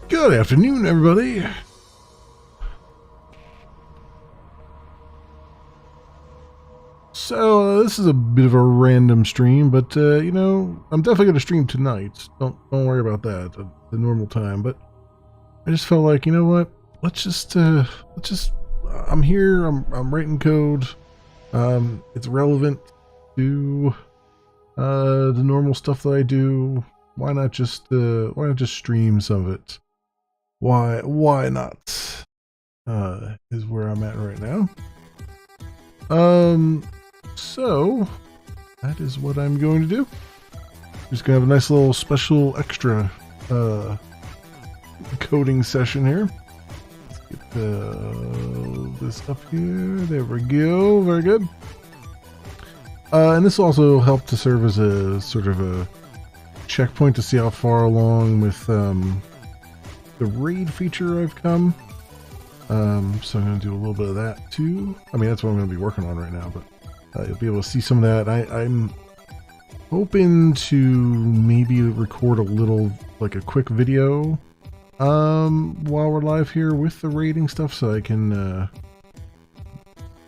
Good afternoon, everybody. So this is a bit of a random stream, but you know, I'm definitely going to stream tonight. Don't worry about that at the normal time. But I just felt like, you know what? Let's just. I'm here. I'm writing code. It's relevant to the normal stuff that I do. Why not just stream some of it? Why not? Is where I'm at right now. So that is what I'm going to do. Just gonna have a nice little special extra coding session here. Let's get this up here. There we go. Very good. And this will also help to serve as a sort of a checkpoint to see how far along with the raid feature I've come. So I'm going to do a little bit of that too. I mean, that's what I'm going to be working on right now, but you'll be able to see some of that. I'm hoping to maybe record a little, like a quick video while we're live here with the raiding stuff, so I can,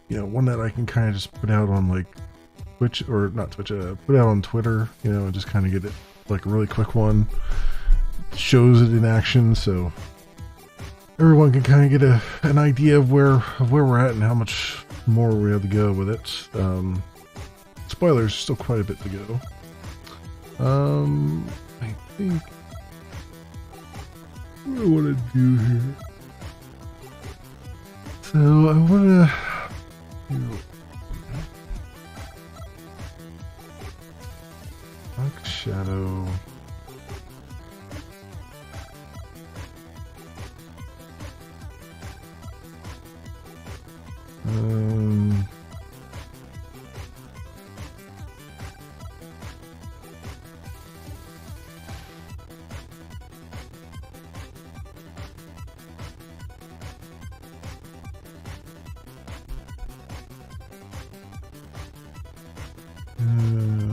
you know, one that I can kind of just put out on like Twitch, or not Twitch, put out on Twitter, you know, and just kind of get it like a really quick one. Shows it in action, so everyone can kind of get an idea of where we're at and how much more we have to go with it. Spoilers, still quite a bit to go. I think what I want to do here. So I want to do Dark Shadow.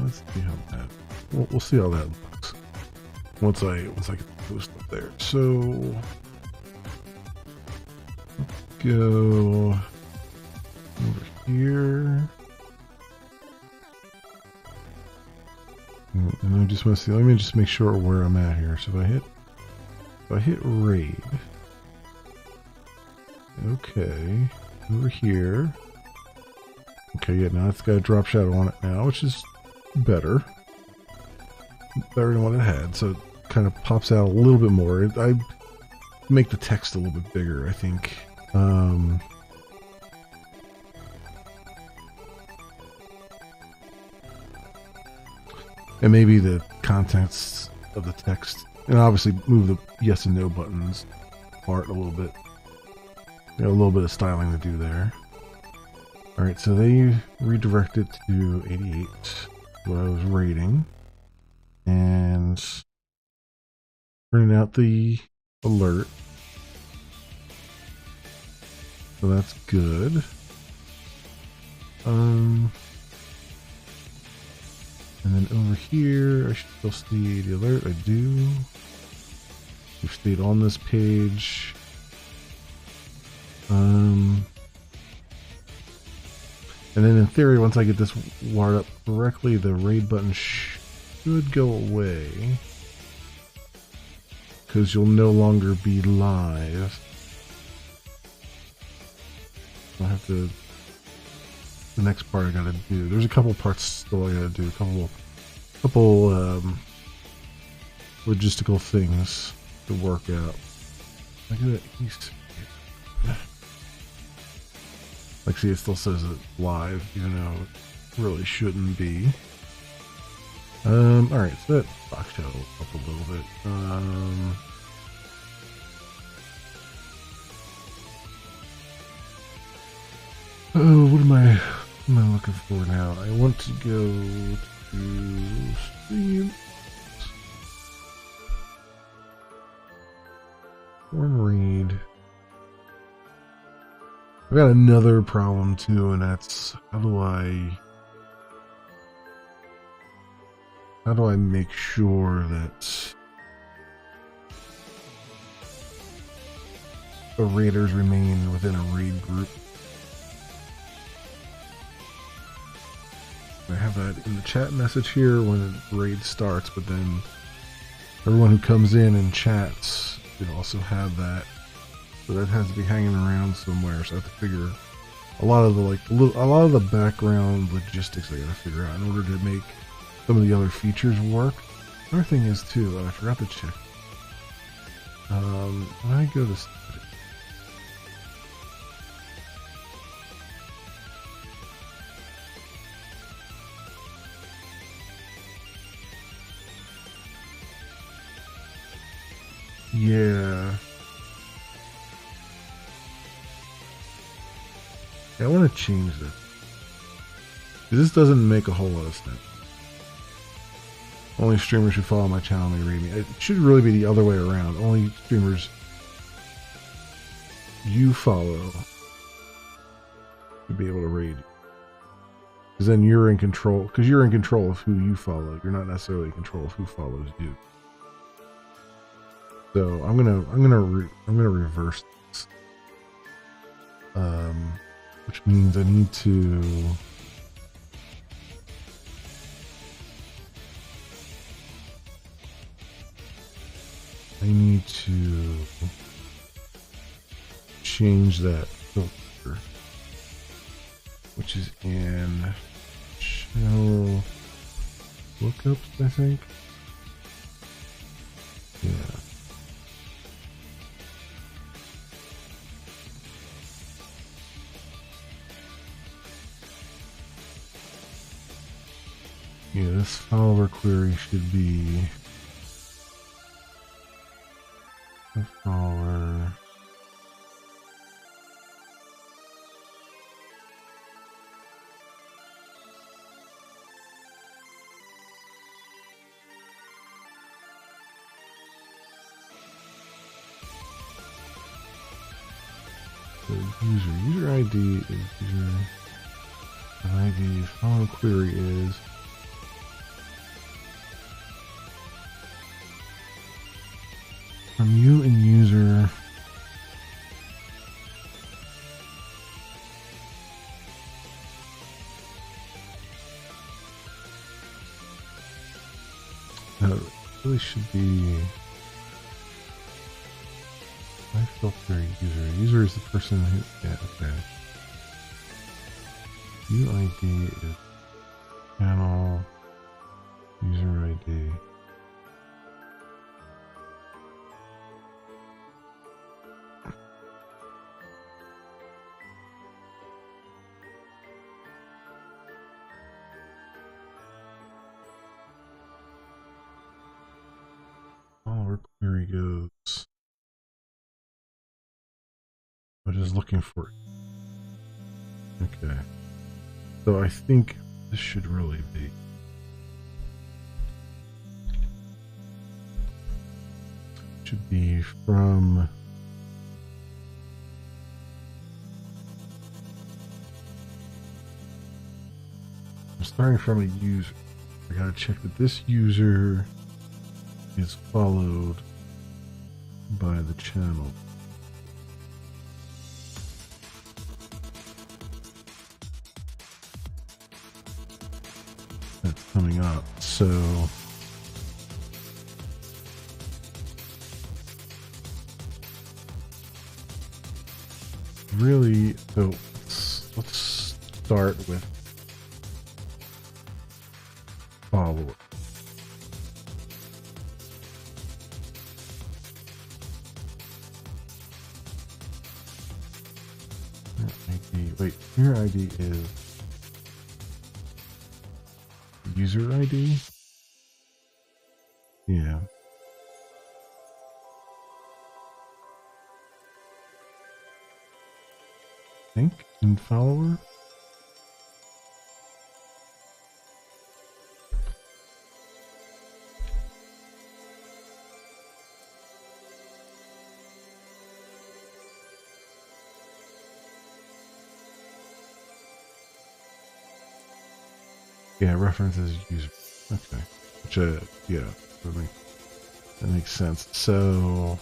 Let's see how that. We'll see how that looks once I get the post up there. So go over here, and I just want to see. Let me just make sure where I'm at here. So if I hit raid, Okay, over here. Okay, yeah, now it's got a drop shadow on it now, which is better. Better than what it had, so it kind of pops out a little bit more. I make the text a little bit bigger, I think. And maybe the contents of the text, and obviously move the yes and no buttons apart a little bit. Got a little bit of styling to do there. Alright, so they redirected to 88, what I was rating, and printing out the alert. So that's good. And then over here, I should still see the alert. I do. We've stayed on this page. And then in theory, once I get this wired up correctly, the raid button should go away. Because you'll no longer be live. I have to... The next part I gotta do. There's a couple parts still I gotta do. A couple logistical things to work out. I gotta at least... Like, see, it still says it live, even though it really shouldn't be. Alright, so that box shadow up a little bit. Oh, what am I looking for now? I want to go to stream. Form read. I've got another problem too, and that's how do I make sure that the raiders remain within a raid group? I have that in the chat message here when the raid starts, but then everyone who comes in and chats should also have that. So that has to be hanging around somewhere. So I have to figure a lot of the background logistics I gotta figure out in order to make some of the other features work. Another thing is too, I forgot to check. When I go to yeah. I want to change this. This doesn't make a whole lot of sense. Only streamers who follow my channel may raid me. It should really be the other way around. Only streamers you follow should be able to raid you. Because then you're in control. Because you're in control of who you follow. You're not necessarily in control of who follows you. So I'm gonna reverse this. Which means I need to change that filter, which is in channel lookups, I think. Yeah. Yeah, this follower query should be a follower. So user ID is user ID. Follow query is from you and user. No, it really should be I filter user. User is the person who. Yeah, okay. UID is channel user ID. Where query goes. I'm just looking for it. Okay. So I think this should really be. Should be from. I'm starting from a user. I gotta check that this user is followed by the channel. That's coming up. So really, so let's start with follower. ID. Wait, your ID is user ID? Yeah. I think in follower? Yeah, references user. Okay. Which, yeah, that makes sense. So,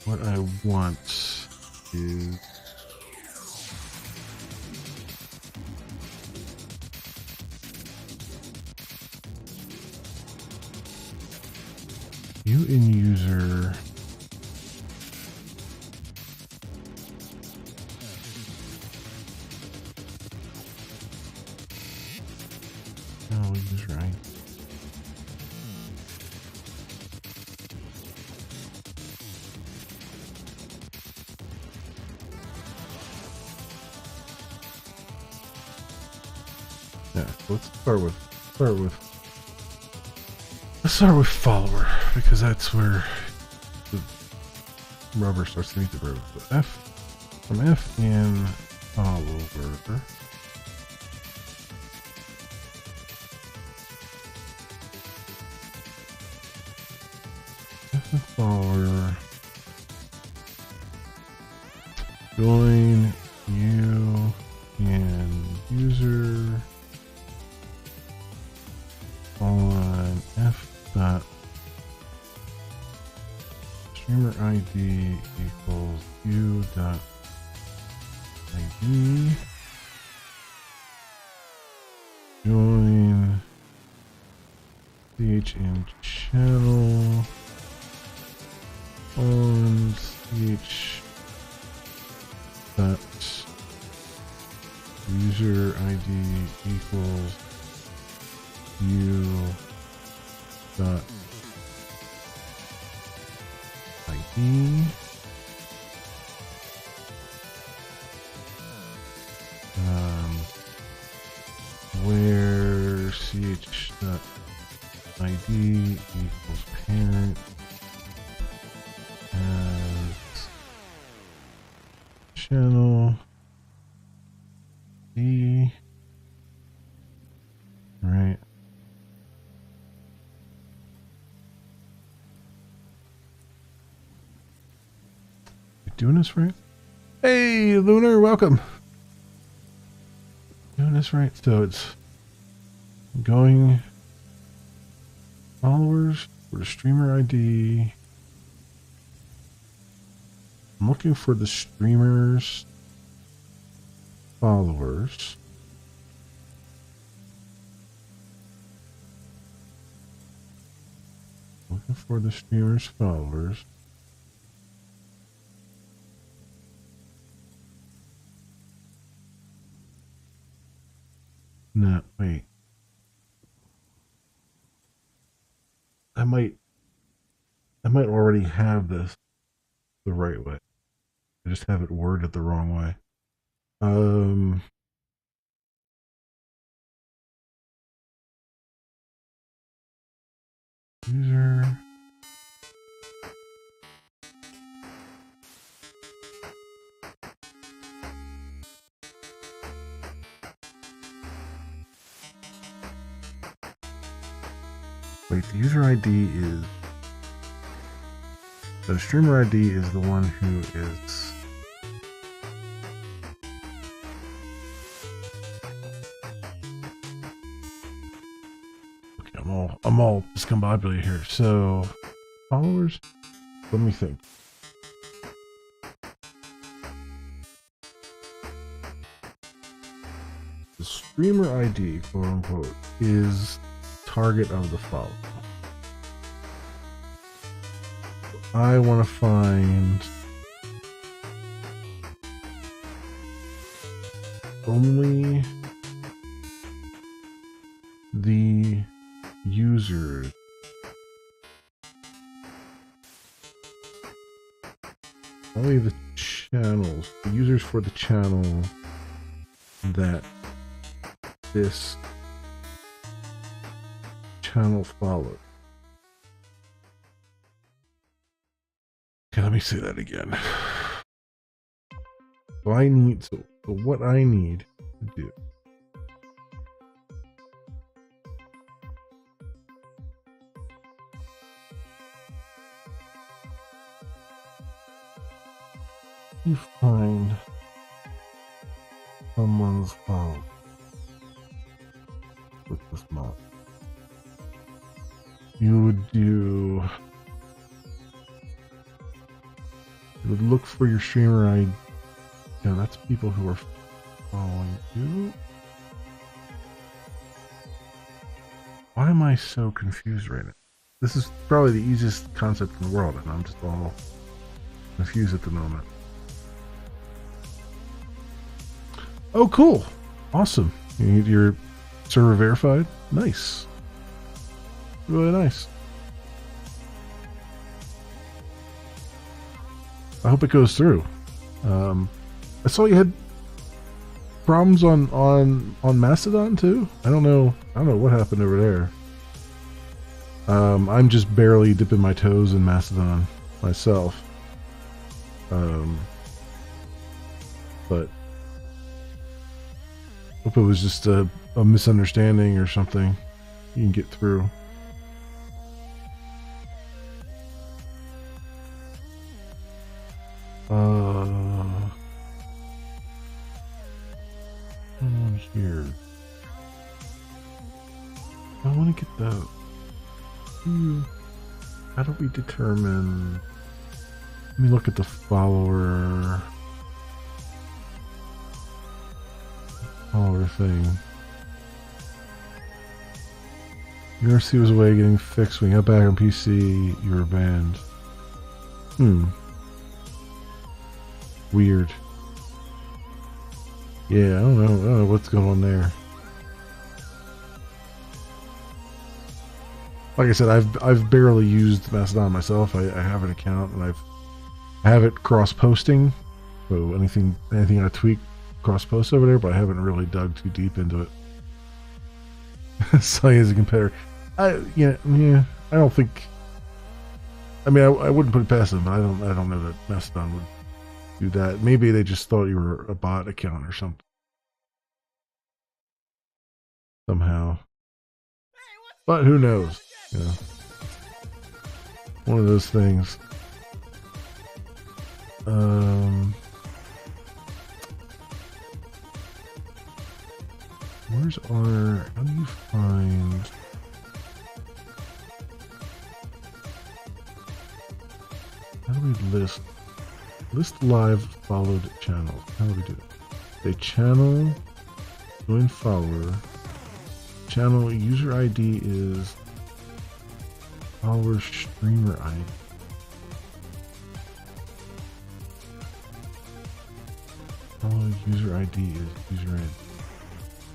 what I want is you in user. No, user ID. Yeah, let's start with follower, because that's where the rubber starts to meet the road. So F from F in follower. F in follower. Join you and user on F dot streamer ID equals u dot ID. Join CHN channel on CH dot user ID equals u dot ID. Where ch dot ID equals parent as channel D. Right. You doing this right? Hey, Lunar, welcome. Doing this right. So it's going followers for the streamer ID. I'm looking for the streamer's followers. for the streamer's followers. No, wait. I might already have this the right way. I just have it worded the wrong way. User. Wait, the user ID is... The streamer ID is the one who is... Okay, I'm all discombobulated here. So, followers? Let me think. The streamer ID, quote unquote, is target of the follow. I want to find only the users only the channels, the users for the channel that this channel follows. Okay, let me say that again. So what I need to do you find someone's phone with this mod. You would look for your streamer ID. Yeah, that's people who are following you. Why am I so confused right now? This is probably the easiest concept in the world, and I'm just all confused at the moment. Oh, cool. Awesome. You need your server verified? Nice. Really nice. I hope it goes through. I saw you had problems on Mastodon too. I don't know what happened over there. I'm just barely dipping my toes in Mastodon myself. But hope it was just a misunderstanding or something. You can get through. On here. I want to get the. How do we determine? Let me look at the follower thing. URC was away getting fixed. When you got back on PC, you were banned. Weird. Yeah, I don't know what's going on there. Like I said, I've barely used Mastodon myself. I have an account and I have it cross posting. So anything I tweak cross post over there, but I haven't really dug too deep into it. Sully is a competitor. I don't think. I mean, I wouldn't put it past them, but I don't know that Mastodon would do that. Maybe they just thought you were a bot account or something. Somehow. But who knows? You know. One of those things. Where's our... How do you find... How do we list live followed channels? How do we do that? A channel, join follower, channel user ID is Follower streamer ID. User ID is user ID.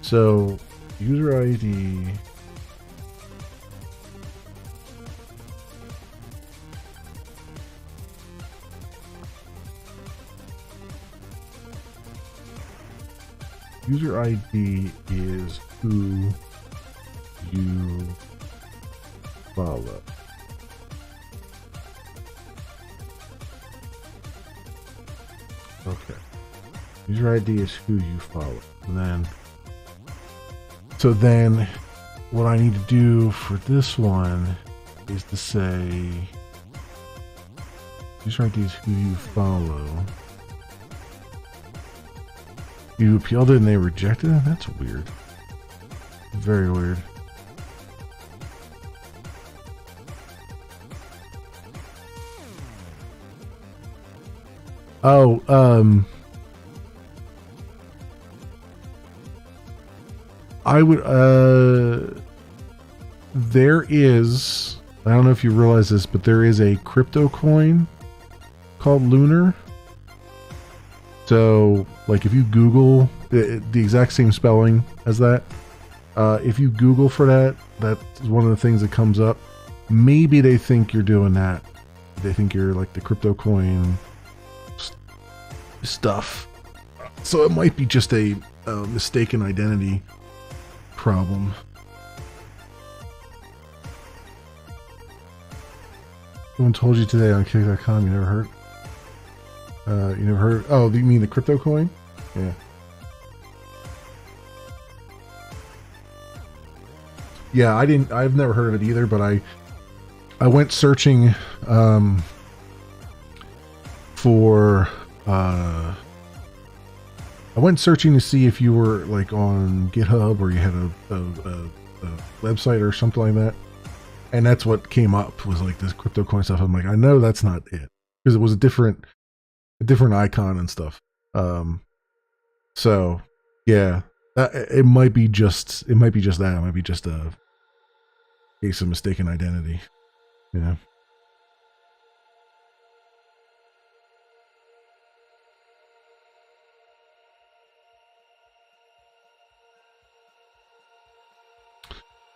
So user ID. User ID is who you follow. Okay. User ID is who you follow. And then what I need to do for this one is to say user ID is who you follow. You appealed it and they rejected it? That's weird. Very weird. Oh, I would, there is, I don't know if you realize this, but there is a crypto coin called Lunar. So, like, if you Google the exact same spelling as that, if you Google for that, that's one of the things that comes up. Maybe they think you're doing that. They think you're like the crypto coin stuff. So it might be just a mistaken identity problem. Someone told you today on Kick.com you never heard? You never heard? Oh, you mean the crypto coin? Yeah. Yeah, I've never heard of it either, but I went searching for I went searching to see if you were like on GitHub or you had a website or something like that, and that's what came up was like this crypto coin stuff. I'm like, I know that's not it because it was a different icon and stuff. So yeah, it might be just that. It might be just a case of mistaken identity. Yeah.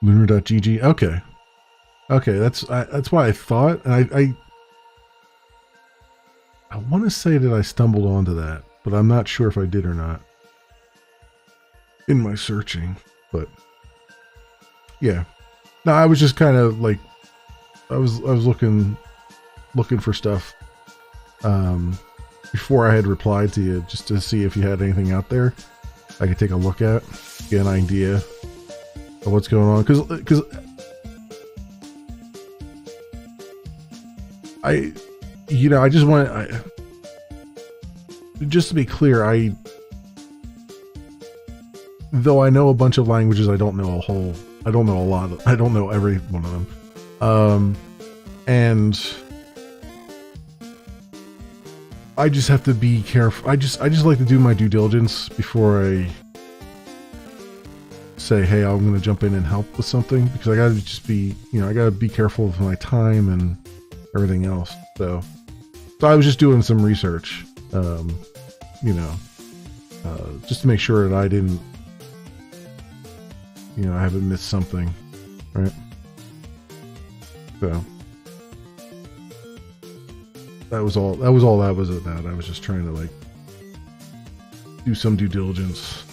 Lunar.gg. Okay. That's why I thought, and I want to say that I stumbled onto that, but I'm not sure if I did or not in my searching. But yeah, no, I was just kind of like I was looking for stuff before I had replied to you just to see if you had anything out there I could take a look at, get an idea of what's going on, because I just want just to be clear, though I know a bunch of languages, I don't know a lot. I don't know every one of them. And I just have to be careful. I just like to do my due diligence before I say, hey, I'm going to jump in and help with something, because I got to just be, I got to be careful of my time and everything else. So I was just doing some research, just to make sure that I didn't, I haven't missed something, right? So that was all that was about. I was just trying to do some due diligence,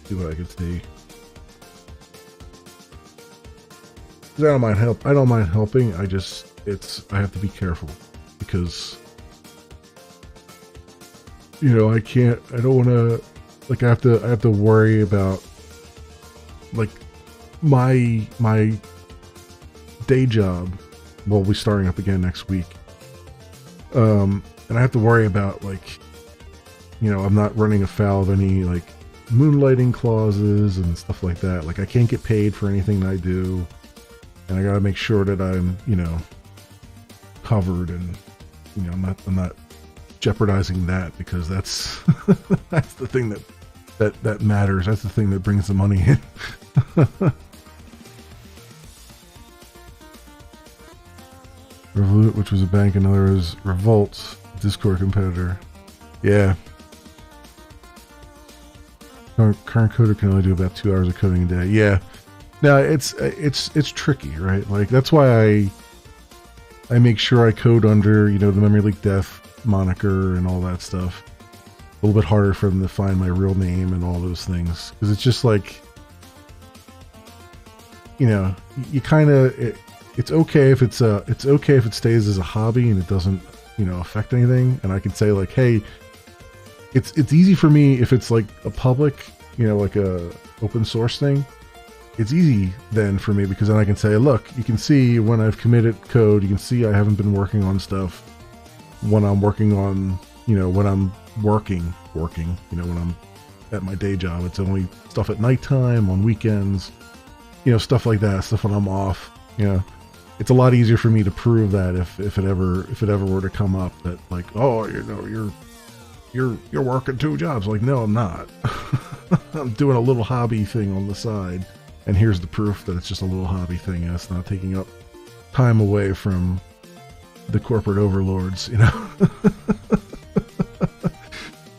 see what I could see. I don't mind helping. I have to be careful, because I don't want to, I have to worry about my day job will be starting up again next week. And I have to worry about I'm not running afoul of any moonlighting clauses and stuff like that. I can't get paid for anything that I do, and I got to make sure that I'm covered, and I'm not jeopardizing that, because that's that's the thing that matters. That's the thing that brings the money in. Revolut, which was a bank, another is Revolt, Discord competitor. Yeah. Current coder can only do about 2 hours of coding a day. Yeah. Now it's tricky, right? Like that's why I make sure I code under, the Memory Leak Dev moniker and all that stuff. A little bit harder for them to find my real name and all those things, because it's just like, you kind of it's okay if it's okay if it stays as a hobby and it doesn't affect anything, and I can say like, hey, it's easy for me if it's like a public, like a open source thing. It's easy then for me, because then I can say, look, you can see when I've committed code, you can see I haven't been working on stuff when I'm working on, when I'm working, when I'm at my day job. It's only stuff at nighttime, on weekends, stuff like that, stuff when I'm off. It's a lot easier for me to prove that if it ever were to come up that like, oh, you're working 2 jobs. Like, no, I'm not. I'm doing a little hobby thing on the side, and here's the proof that it's just a little hobby thing, and it's not taking up time away from the corporate overlords.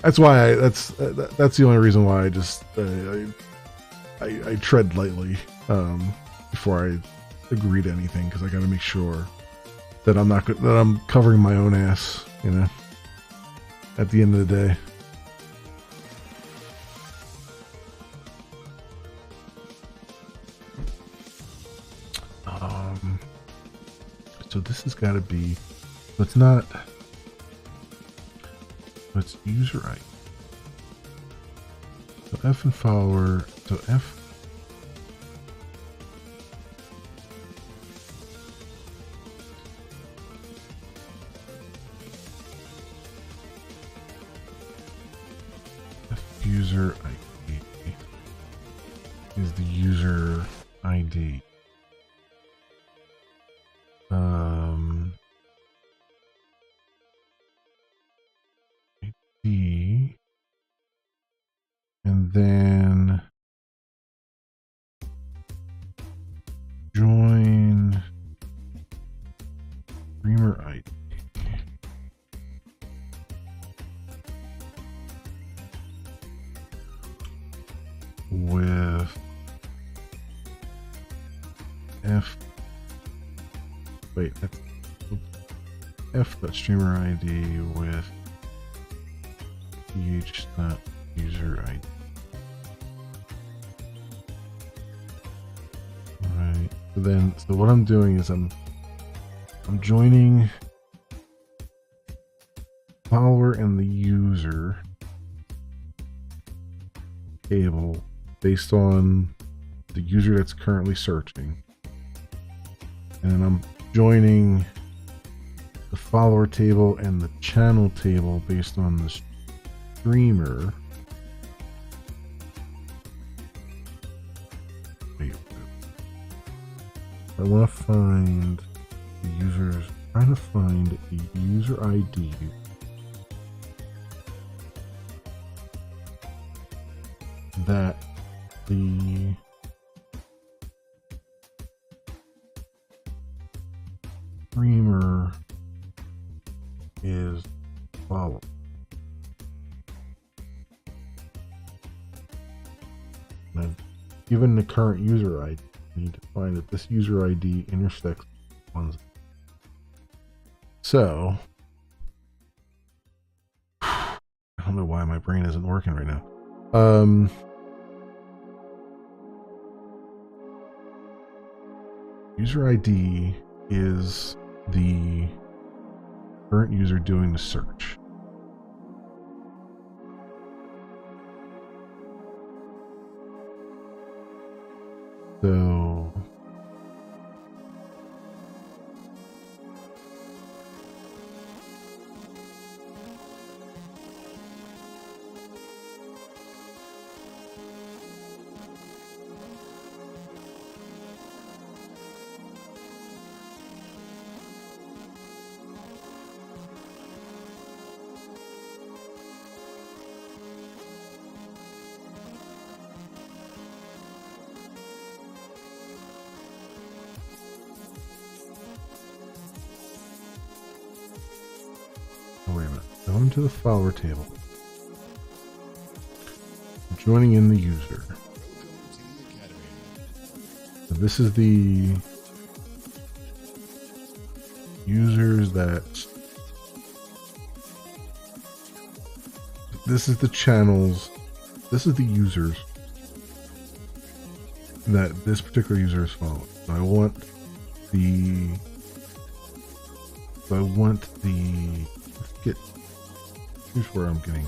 That's why that's the only reason why I just I tread lightly before I agree to anything, because I got to make sure that I'm covering my own ass, at the end of the day. So this has got to be, it's not, it's user ID. So F and follower, so F. User ID is the user ID. ID, and then join streamer ID. With F, wait, that's F.streamer ID with th.user ID. Alright, so what I'm doing is I'm joining follower and the user table based on the user that's currently searching, and then I'm joining the follower table and the channel table based on the streamer. Wait. I want to find the users. Trying to find a user ID that the streamer is following. And I've given the current user ID. I need to find that this user ID intersects ones. So I don't know why my brain isn't working right now. User ID is the current user doing the search. So Go into the follower table. Joining in the user. So this is the users that. This is the channels. This is the users that this particular user is following. So I want the. Here's where I'm getting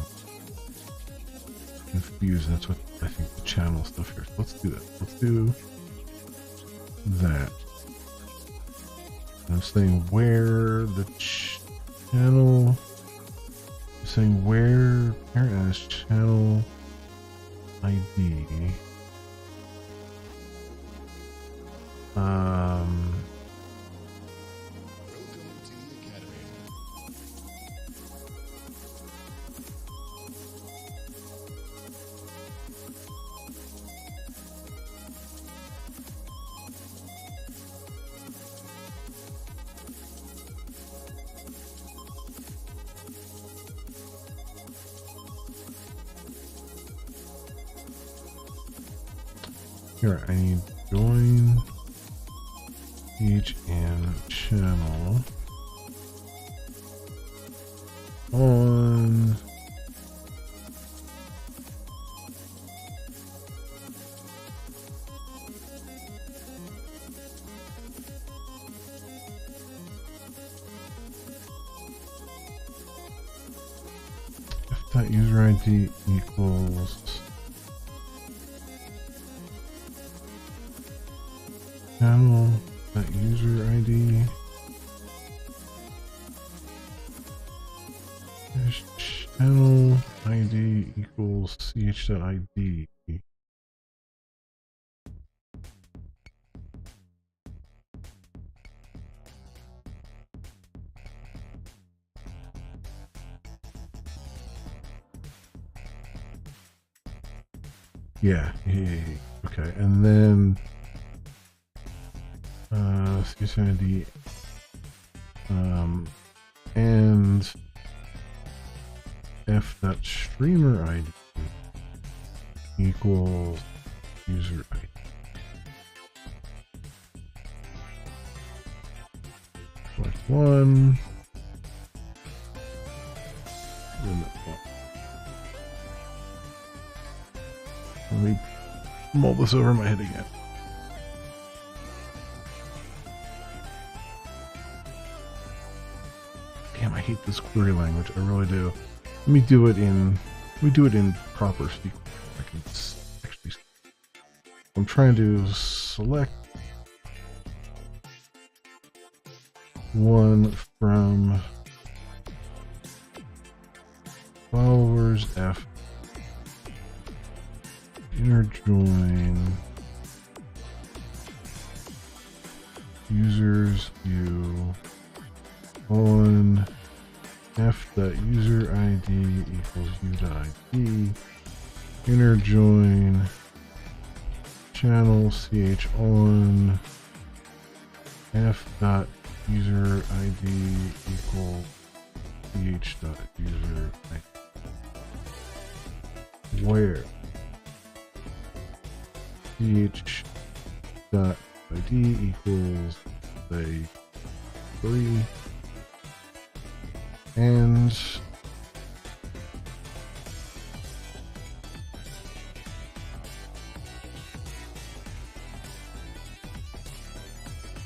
confused. That's what I think the channel stuff here. So let's do that. Let's do that. I'm saying where the channel. I'm saying where parent has channel ID. Here, I need join page and channel on if that user ID equals channel that user ID channel ID equals ch.id. Yeah. Okay, and then ch.id and f.streamer ID equals user ID. Select one. Let me mull this over my head again. Damn, I hate this query language. I really do. Let me do it in proper SQL. I can actually. I'm trying to select one from followers F. Inner join users u on f.user ID equals u.id. Inner join channel ch on f.user ID equals ch.user ID. Where ch.id equals say 3 and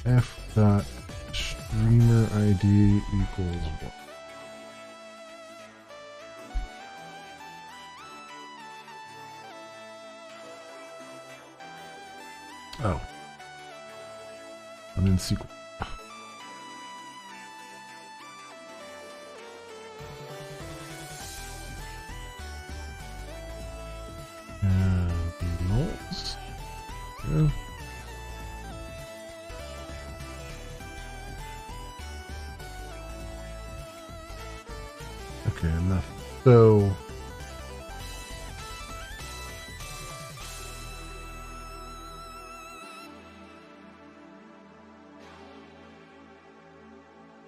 f.streamer ID equals 1. Oh, I'm in SQL. And nulls. Yeah. Okay, enough. So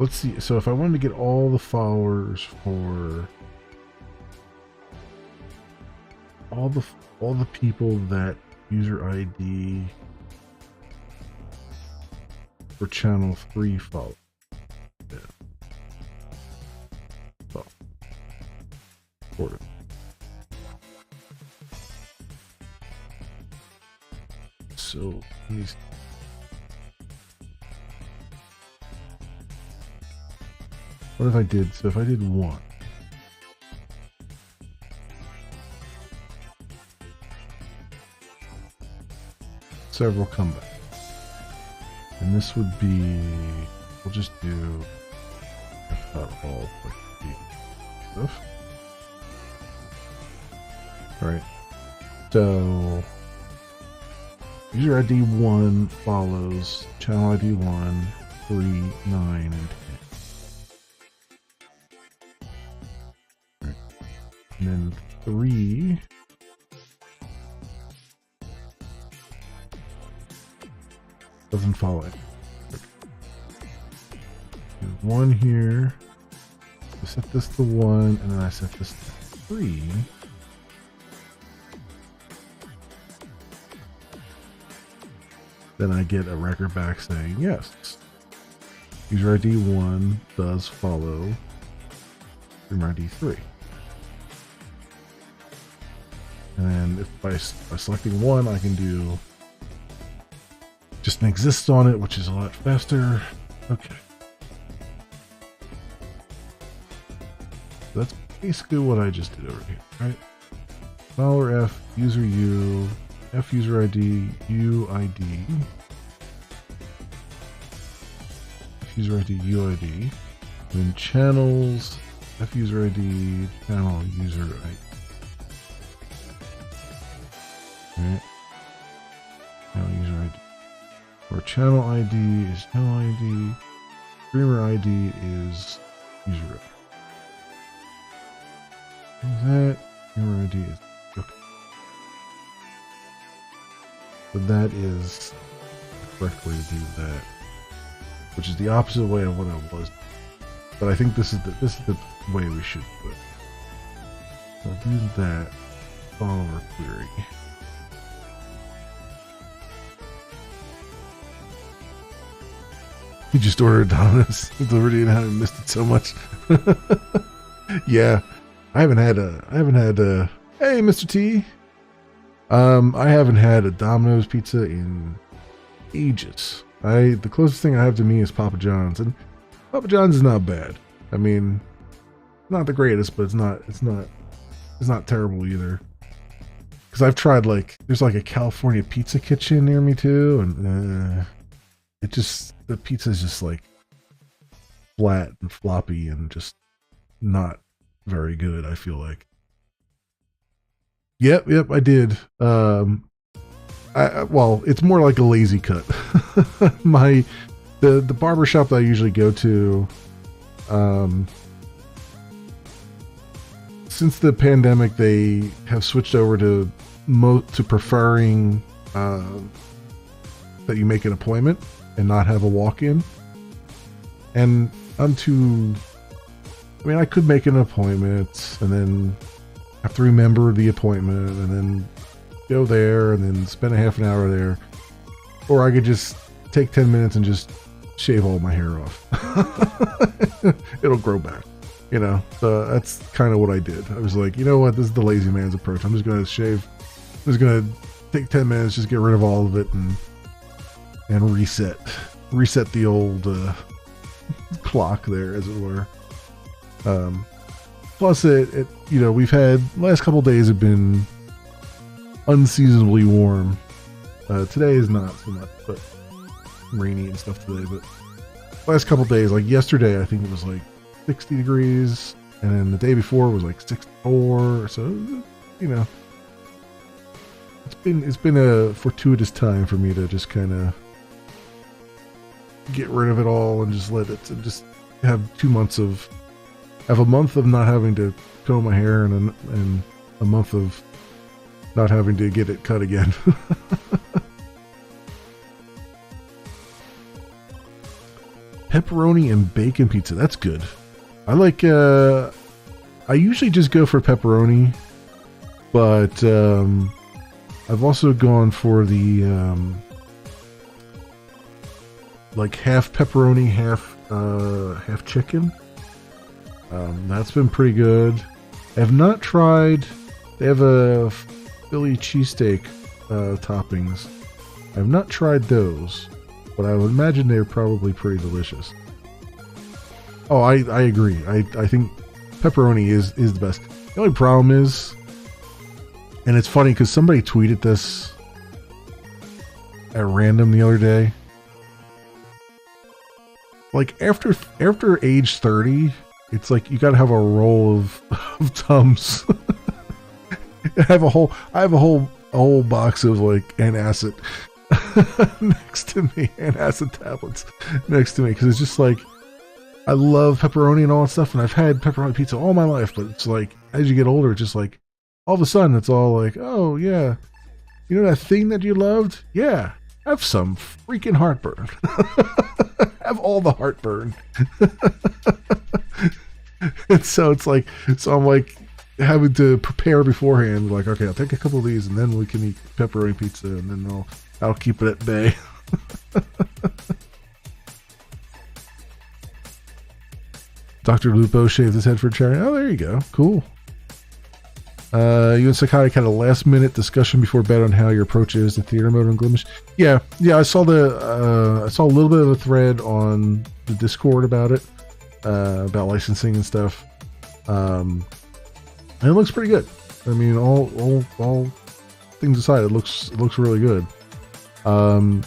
let's see. So if I wanted to get all the followers for all the people that user ID for channel 3 follow. Yeah. Oh. Sort of. So these. What if I did? So if I did 1. Several come back. And this would be, we'll just do, if not all, but stuff. Alright. So, user ID 1 follows channel ID 1, 3, 9, and 10. Right. And then 3 doesn't follow it. There's 1 here. I set this to 1, and then I set this to 3. Then I get a record back saying yes. User ID 1 does follow user ID 3. And then if by selecting 1, I can do just an exist on it, which is a lot faster. Okay. So that's basically what I just did over here, right? Follower F, user U, F user ID, U ID, F user ID, U ID, then channels, F user ID, channel user ID. Right? Channel user ID. Or channel ID is channel ID, streamer ID is user ID. Is that streamer ID is okay. So that is the correct way to do that, which is the opposite way of what I was. But I think this is the way we should do it. So I'll do that follower query. He just ordered Domino's delivered and I haven't missed it so much. Yeah, I haven't had hey Mr. T. I haven't had a Domino's pizza in ages. The closest thing I have to me is Papa John's, and Papa John's is not bad. I mean, not the greatest, but it's not terrible either. Because I've tried there's like a California pizza kitchen near me too, and the pizza is just like flat and floppy and just not very good, I feel like. Yep, I did. Well, it's more like a lazy cut. The barber shop that I usually go to, since the pandemic, they have switched over to preferring that you make an appointment and not have a walk-in. And I could make an appointment and then have to remember the appointment and then go there and then spend a half an hour there. Or I could just take 10 minutes and just shave all my hair off. It'll grow back, So that's kind of what I did. I was like, you know what? This is the lazy man's approach. I'm just going to shave. I'm just going to take 10 minutes, just get rid of all of it and reset the old clock there, as it were. Plus we've had last couple days have been unseasonably warm. Today is not so much, but rainy and stuff today. But last couple days, like yesterday, I think it was like 60 degrees, and then the day before was like 64. So it's been a fortuitous time for me to just kind of get rid of it all and just let it just have 2 months of a month of not having to comb my hair and a month of not having to get it cut again. Pepperoni and bacon pizza. That's good. I like, I usually just go for pepperoni, but I've also gone for the like half pepperoni, half chicken. That's been pretty good. I have not tried. They have a Philly cheesesteak toppings. I have not tried those, but I would imagine they're probably pretty delicious. Oh, I agree. I think pepperoni is the best. The only problem is, and it's funny because somebody tweeted this at random the other day. Like after age 30, it's like you gotta have a roll of Tums. I have a whole box of like antacid next to me, antacid tablets next to me, because it's just like I love pepperoni and all that stuff, and I've had pepperoni pizza all my life, but it's like as you get older, it's just like all of a sudden it's all like, oh yeah, you know that thing that you loved? Yeah, have some freaking heartburn. Have all the heartburn. And so it's like, so I'm like having to prepare beforehand, like, okay, I'll take a couple of these and then we can eat pepperoni pizza, and then I'll keep it at bay. Dr. Lupo shaved his head for charity. Oh, there you go. Cool. You and Psychotic had a last minute discussion before bed on how your approach is to theater mode and Glimish. Yeah. I saw a little bit of a thread on the Discord about it, about licensing and stuff. And it looks pretty good. I mean, all things aside, it looks really good. The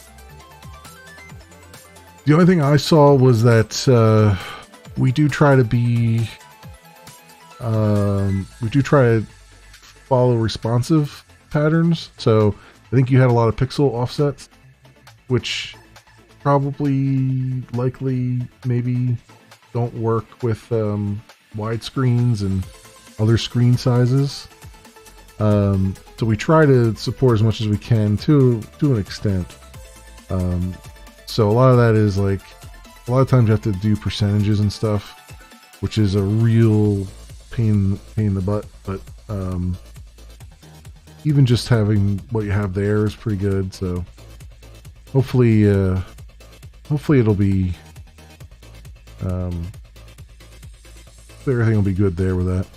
only thing I saw was that we do try to follow responsive patterns. So I think you had a lot of pixel offsets, which probably likely maybe don't work with widescreens and other screen sizes. So we try to support as much as we can to an extent. So a lot of that is like, a lot of times you have to do percentages and stuff, which is a real pain in the butt. But even just having what you have there is pretty good. So hopefully it'll be everything will be good there with that.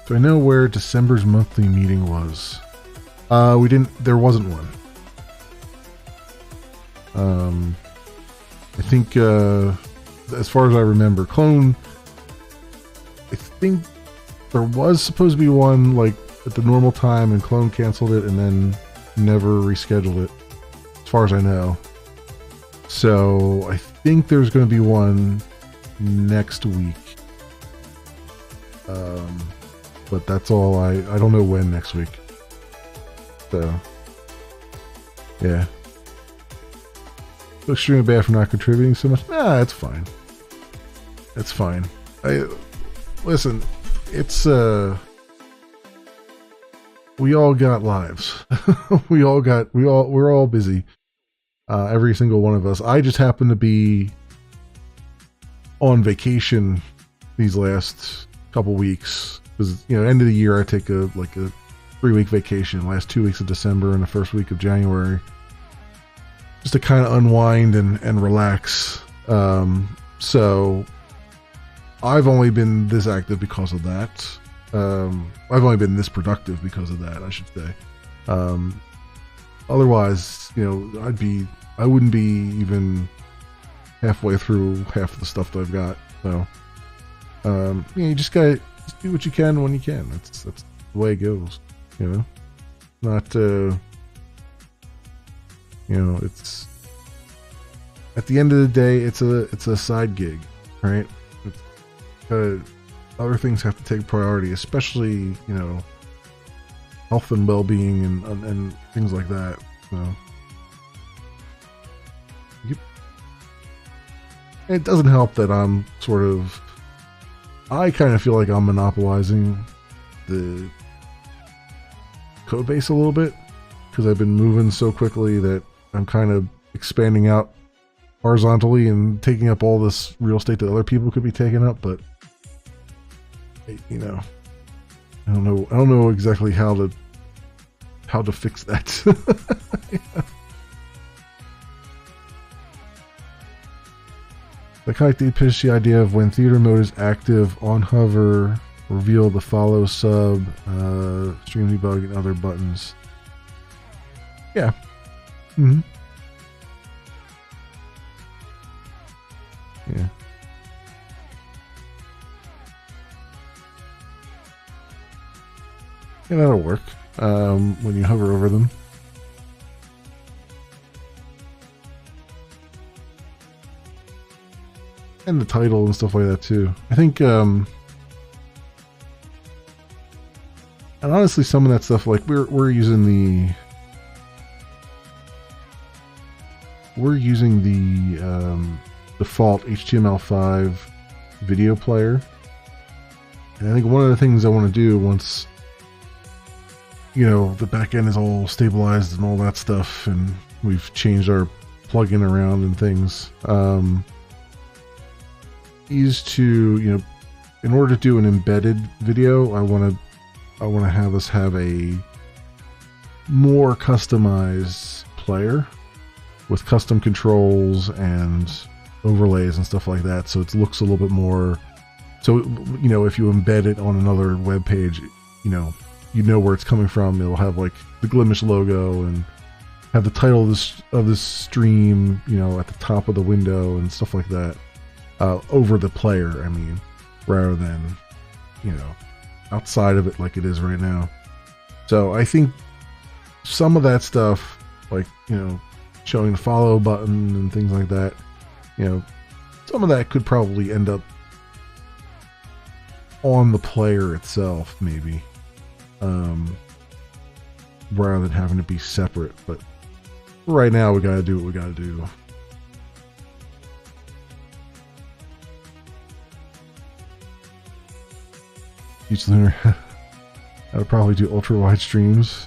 Do I know where December's monthly meeting was? There wasn't one. I think, as far as I remember, Clone, I think there was supposed to be one, like, at the normal time, and Clone canceled it and then never rescheduled it, as far as I know. So, I think there's going to be one next week. But that's all. I don't know when next week. So, yeah. Looks extremely bad for not contributing so much. Nah, it's fine. It's fine. Listen, it's we all got lives. We're all busy. Every single one of us. I just happen to be on vacation these last couple weeks. Because, end of the year I take a 3-week vacation, last 2 weeks of December and the first week of January, just to kind of unwind and relax. So I've only been this active because of that. I've only been this productive because of that, I should say. Otherwise, I wouldn't be even halfway through half of the stuff that I've got. So, you just gotta do what you can when you can. That's the way it goes. Not it's at the end of the day, it's a side gig, right? Other things have to take priority, especially health and well-being and things like that. So, it doesn't help that I'm sort of I kind of feel like I'm monopolizing the code base a little bit because I've been moving so quickly that I'm kind of expanding out horizontally and taking up all this real estate that other people could be taking up. But you know, I don't know exactly how to fix that. Yeah. I kind of did pitch the idea of when theater mode is active on hover, reveal the follow sub, stream debug, and other buttons. Yeah. Mm-hmm. Yeah. Yeah, that'll work when you hover over them. And the title and stuff like that too. I think, and honestly, some of that stuff, like we're using the default HTML5 video player, and I think one of the things I want to do once, you know, the back end is all stabilized and all that stuff, and we've changed our plugin around and things, is to, you know, in order to do an embedded video, I want to have us have a more customized player with custom controls and overlays and stuff like that, so it looks a little bit more. So, you know, if you embed it on another web page, you know where it's coming from. It'll have like the Glimish logo and have the title of this stream, you know, at the top of the window and stuff like that. Over the player, I mean, rather than, you know, outside of it like it is right now. So I think some of that stuff, like, you know, showing the follow button and things like that, you know, some of that could probably end up on the player itself, maybe, rather than having to be separate. But right now, we gotta do what we gotta do. Each lunar, I would probably do ultra wide streams.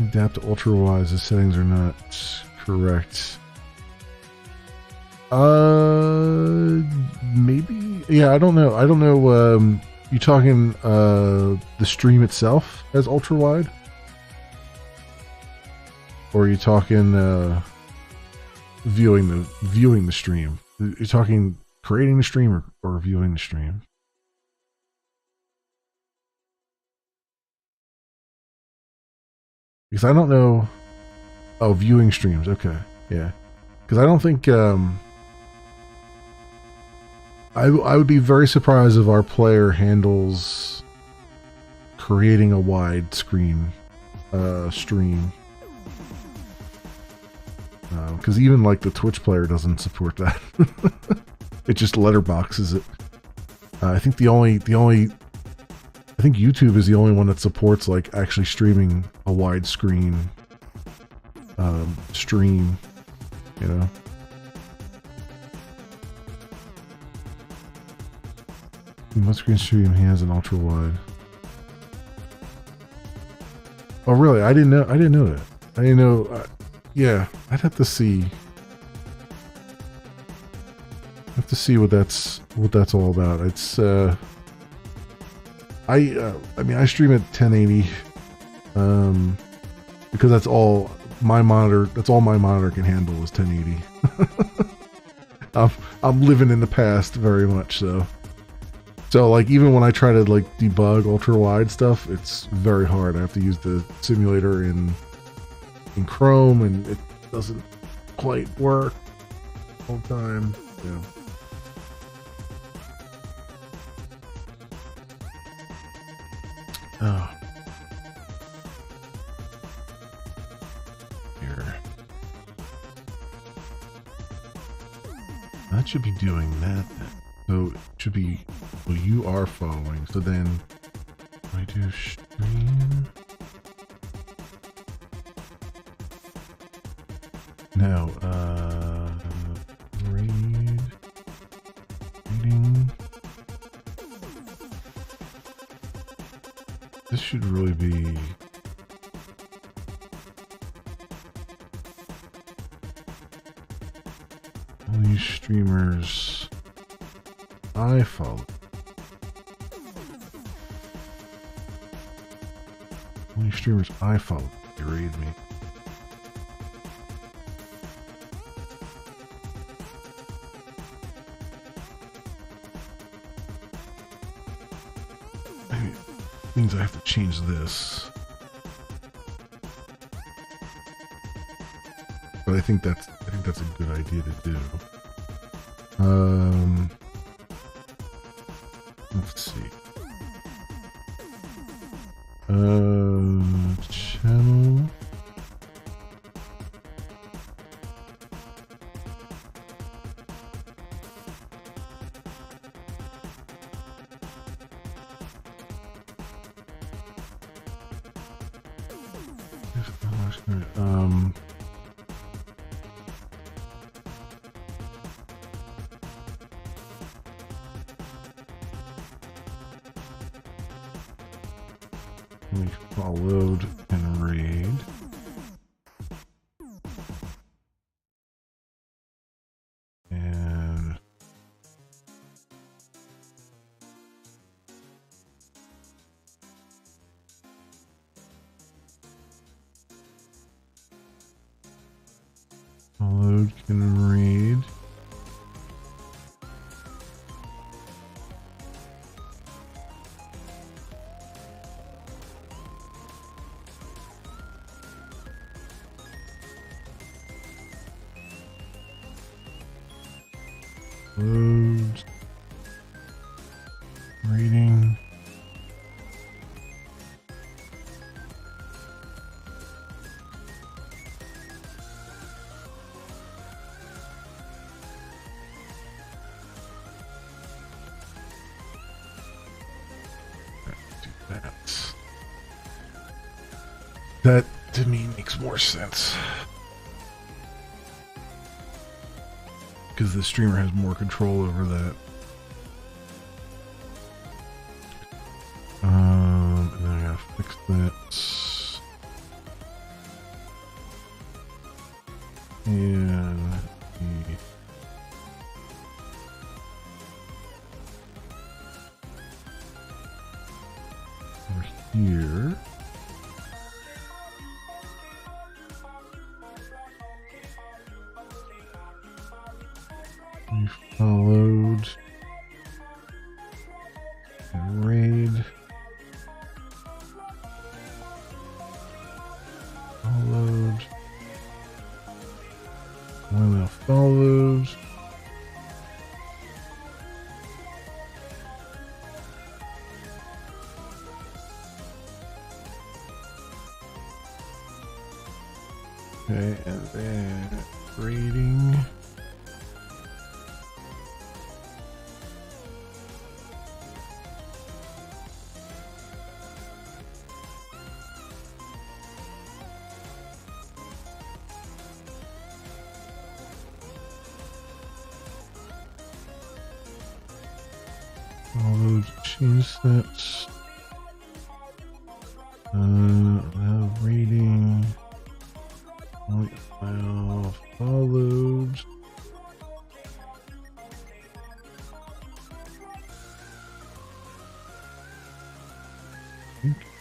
Adapt to ultra wide. The settings are not correct. Maybe. Yeah, I don't know. You talking the stream itself as ultra wide, or are you talking viewing the stream? You're talking creating the stream or viewing the stream? Because I don't know. Oh, viewing streams. Okay, yeah. Because I don't think I would be very surprised if our player handles creating a wide screen stream. Because even like the Twitch player doesn't support that. It just letterboxes it. I think I think YouTube is the only one that supports like actually streaming a widescreen stream. You know. What screen stream he has an ultra wide? Oh really? I didn't know that. I didn't know. Yeah, I'd have to see. What that's all about. It's I mean I stream at 1080 because that's all my monitor can handle is 1080. I'm living in the past very much so. So like even when I try to like debug ultra wide stuff, it's very hard. I have to use the simulator in Chrome, and it doesn't quite work all the time. Yeah. Oh. Here. That should be doing that. So it should be, well, you are following. So then I do stream. No, should really be only streamers I follow. Only streamers I follow. They raid me. Means I have to change this, but I think that's a good idea to do. Let's see. Channel. We followed and raid. And followed can read. Load. Reading. That to me makes more sense. Because the streamer has more control over that. And then I gotta fix that. And over here. We followed and raid. Followed. One now followed. Okay, and then raiding. Followed, change that. Now rating. Now followed.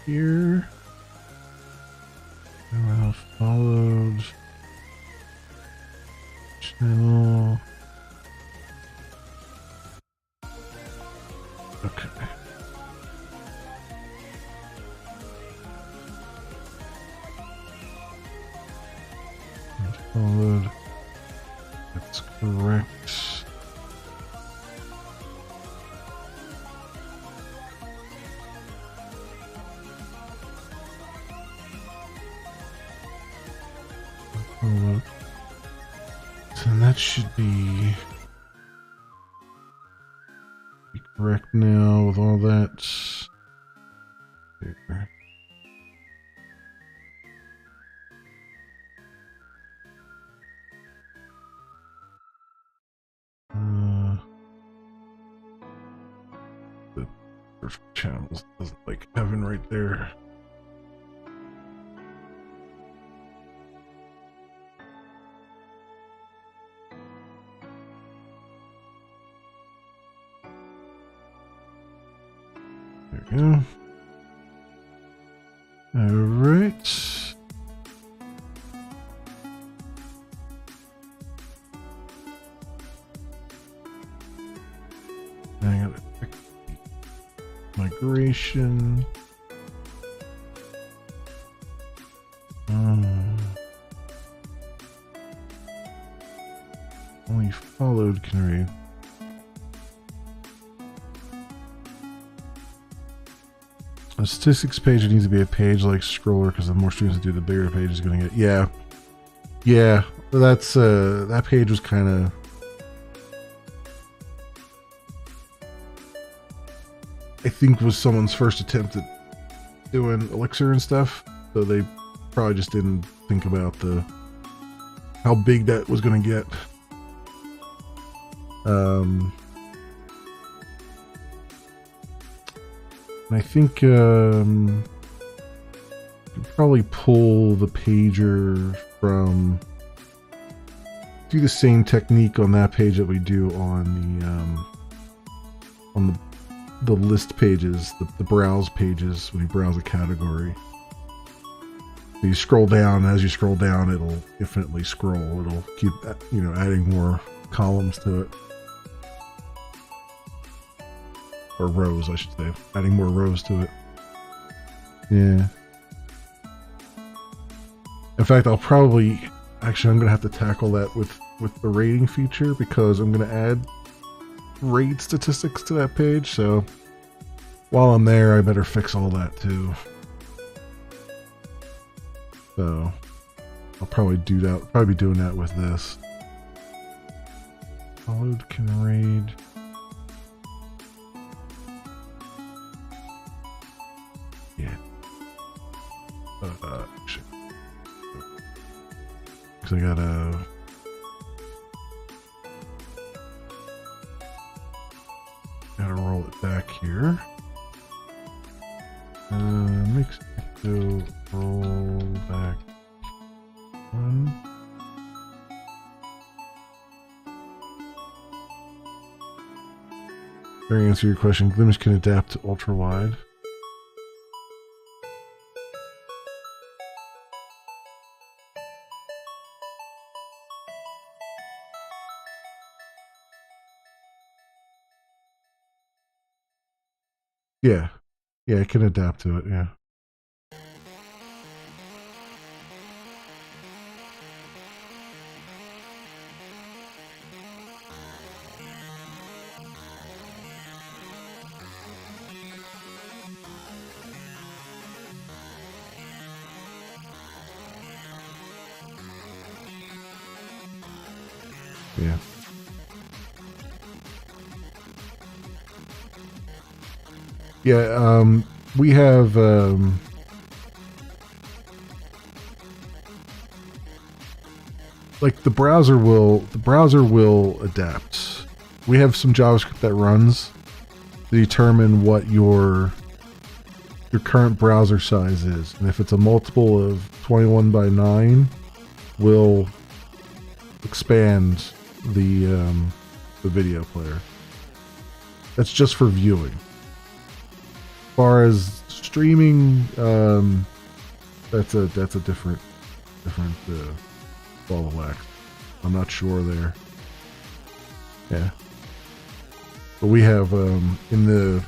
Here. Now followed. Channel. Okay. Followed. That's correct. Followed. So that should be correct now with all that. There. Perfect. channels doesn't like having right there. There we go. All right. I gotta pick migration. Only followed can read. A statistics page needs to be a page like scroller because the more students do, the bigger the page is going to get. Yeah, yeah. That's that page was kind of. I think was someone's first attempt at doing Elixir and stuff, so they probably just didn't think about how big that was going to get. I think you could probably pull the pager from. Do the same technique on that page that we do on the list pages, the browse pages when you browse a category. So you scroll down, as you scroll down, it'll infinitely scroll. It'll keep, adding more columns to it. Or rows, I should say. Adding more rows to it. Yeah. In fact, I'm going to have to tackle that with the rating feature because I'm going to add raid statistics to that page, so while I'm there, I better fix all that too. So I'll probably do that. Probably be doing that with this. Followed can raid. Yeah. Because I gotta. Gotta roll it back here. Mix to roll back one. To answer your question, Glimmers can adapt to ultra wide. Yeah. Yeah, it can adapt to it, yeah. Yeah. Yeah, we have like the browser will adapt. We have some JavaScript that runs to determine what your current browser size is, and if it's a multiple of 21 by 9, we'll expand the video player. That's just for viewing. As far as streaming, that's a different ball of wax. I'm not sure there. Yeah, but we have in the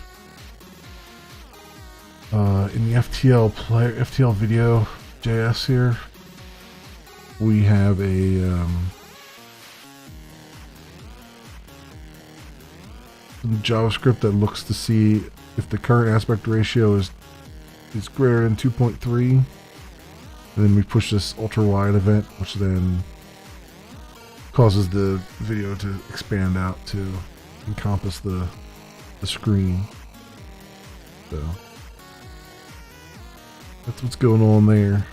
FTL video JS here, we have a some JavaScript that looks to see if the current aspect ratio is greater than 2.3, and then we push this ultra wide event, which then causes the video to expand out to encompass the screen. So that's what's going on there.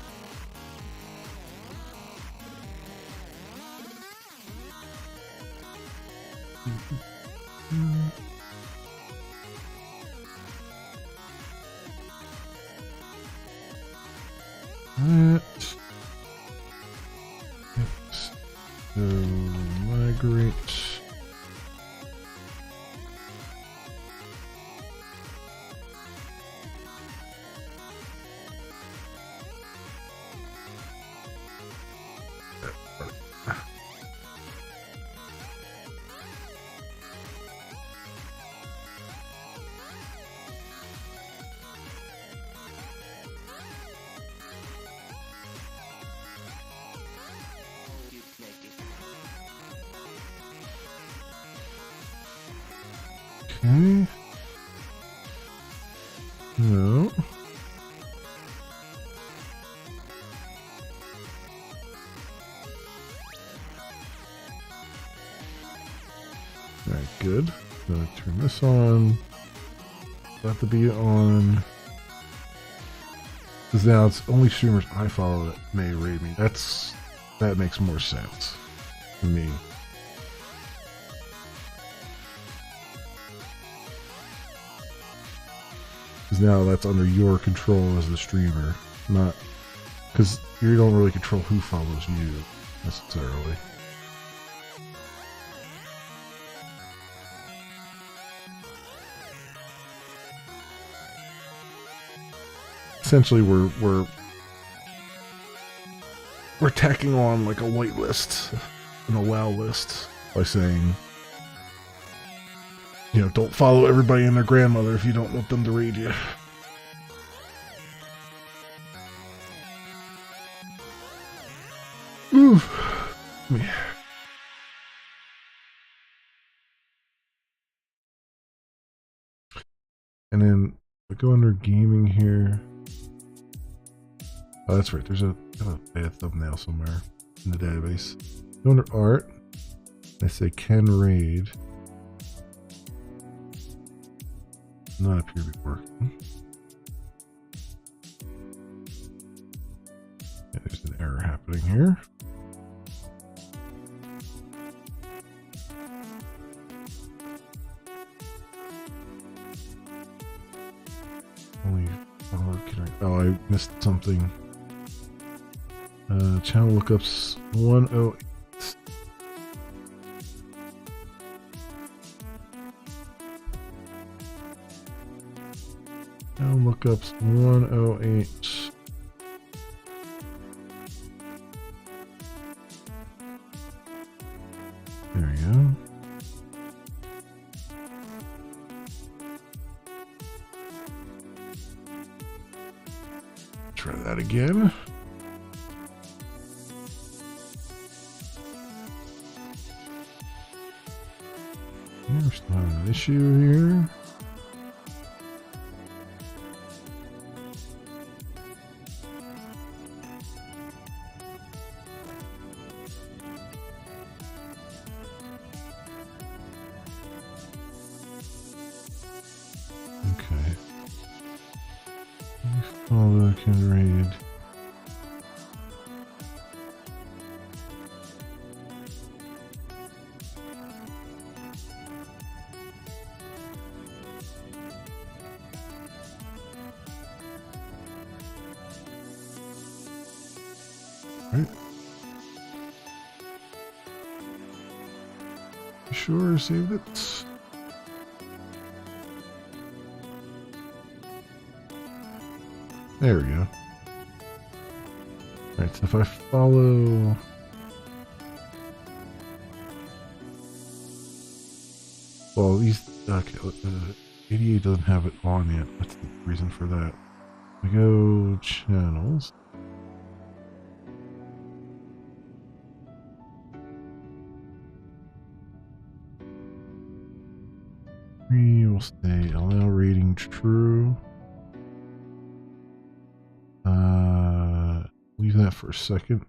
that. So migrate. Okay. No. Alright, good. Gonna turn this on. Got to be on. Because now it's only streamers I follow that may raid me. That makes more sense to me. Because now that's under your control as the streamer, not because you don't really control who follows you necessarily. Essentially, we're tacking on like a whitelist and a WoW list by saying, you know, don't follow everybody and their grandmother if you don't want them to raid you. Oof. And then I go under gaming here. Oh, that's right. There's a bad thumbnail somewhere in the database. Go under art. I say can raid. Not appear to be working. Yeah, there's an error happening here. Only oh, I missed something. Channel lookups 108. Channel lookups 108. There we go. Try that again. We're still having an issue here. Okay. Follow can read. Right. Sure, saved it. There we go. Alright, so if I follow... Well, these... Okay, 88 doesn't have it on yet. That's the reason for that. We go channels. We will say allow rating true. Leave that for a second.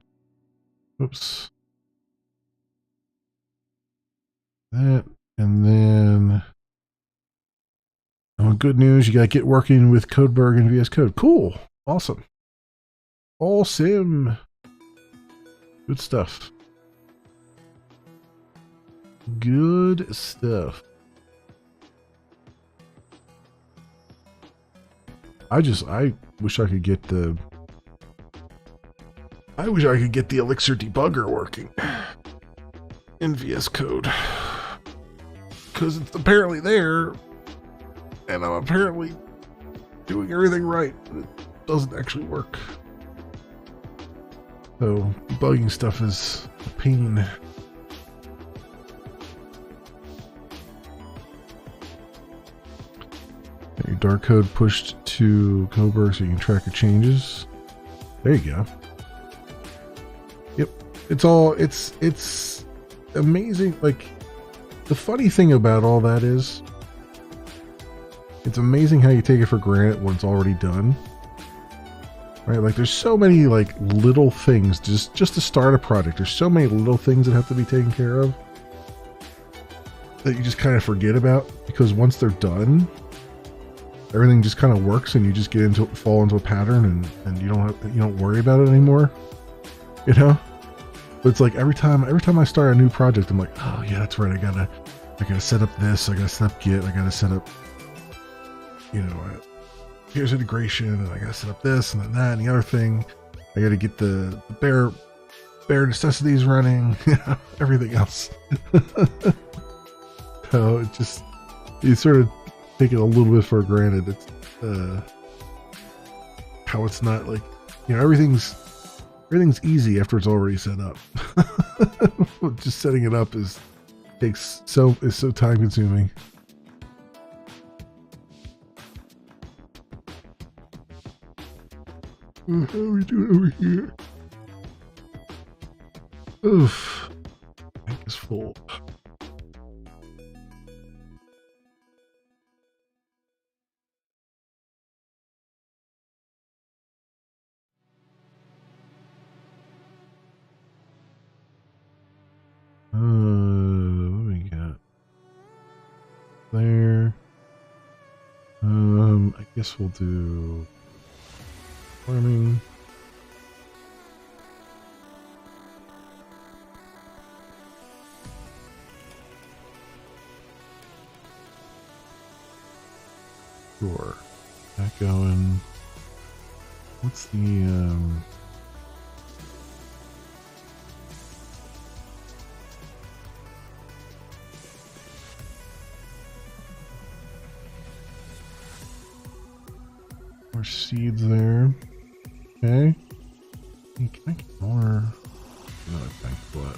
Oops. That, and then good news, you gotta get working with Codeberg and VS Code. Cool. Awesome. Awesome. Good stuff. Good stuff. I wish I could get the I wish I could get the Elixir debugger working in VS Code. Because it's apparently there, and I'm apparently doing everything right, but it doesn't actually work. So debugging stuff is a pain. Get your dark code pushed to Coburg so you can track your changes. There you go. Yep. It's amazing. Like, the funny thing about all that is, it's amazing how you take it for granted when it's already done. Right? Like, there's so many, like, little things just to start a project. There's so many little things that have to be taken care of that you just kind of forget about, because once they're done, everything just kind of works, and you just fall into a pattern, and you don't worry about it anymore. You know? But it's like every time I start a new project, I'm like, oh yeah, that's right. I gotta set up this. I gotta set up Git. I gotta set up, here's integration, and I gotta set up this and then that and the other thing. I gotta get the bare necessities running. Everything else. So it just, you sort of take it a little bit for granted. It's how it's not like, everything's easy after it's already set up. Just setting it up is so time consuming. How are we doing over here? Oof. Tank is full. What do we got there? I guess we'll do farming. Sure. That going. What's the more seeds there? Okay. Can I get more? No, bank slot.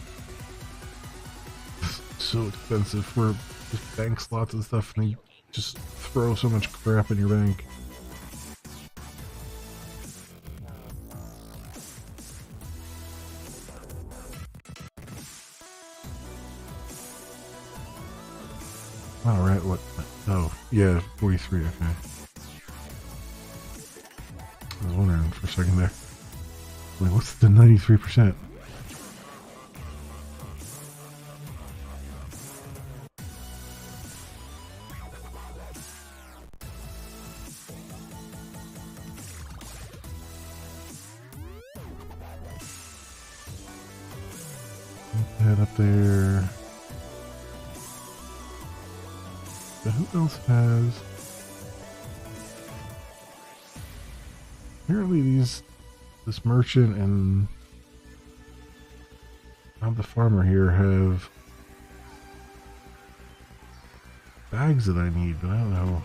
So expensive for just bank slots and stuff, and you just throw so much crap in your bank. Alright, what? Oh, yeah, 43, okay. I was wondering for a second there. Like, what's the 93%? Head up there. So who else has? Apparently this merchant and the farmer here have bags that I need, but I don't know.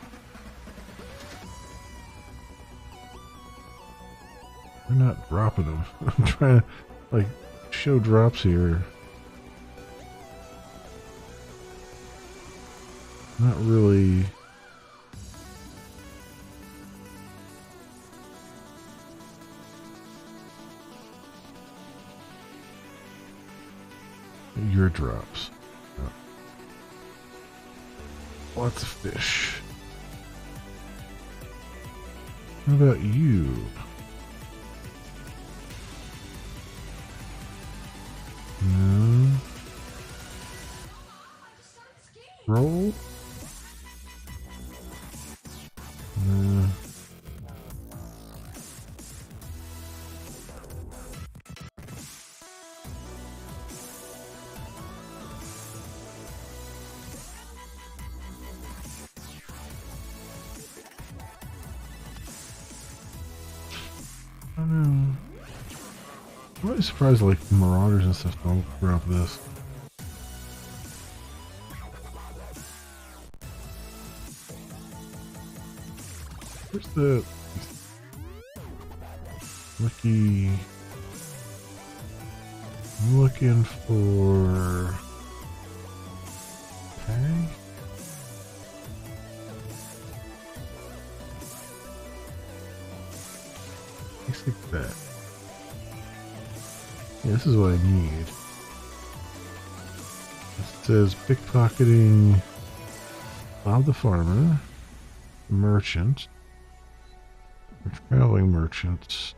They're not dropping them. I'm trying to, like, show drops here. Not really. Your drops. Oh. Lots of fish. How about you? No. Roll? No. I don't know. I'm really surprised like marauders and stuff don't grab this. Where's the Wiki? I'm looking for tag. Basic bag. Yeah, this is what I need. It says pickpocketing Bob the Farmer, merchant, traveling merchant.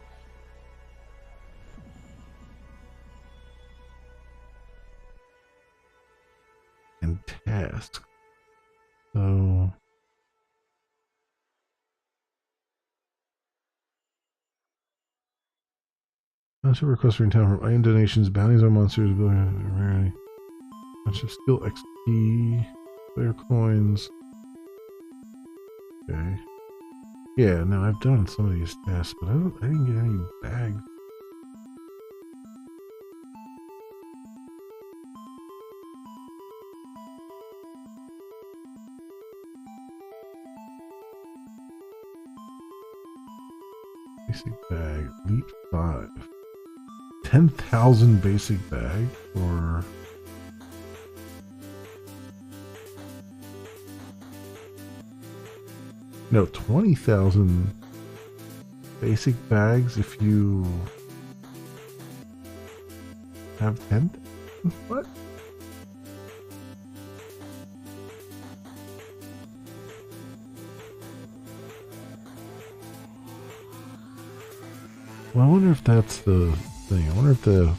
And task. So monster request for in town from item donations, bounties on monsters, ability, bunch of skill XP, player coins. Okay. Yeah, no, I've done some of these tasks, but I didn't get any bags. Basic bag, Elite 5. 10,000 basic bag for... No, 20,000 basic bags if you have 10? What? Well, I wonder if that's the thing. I wonder if the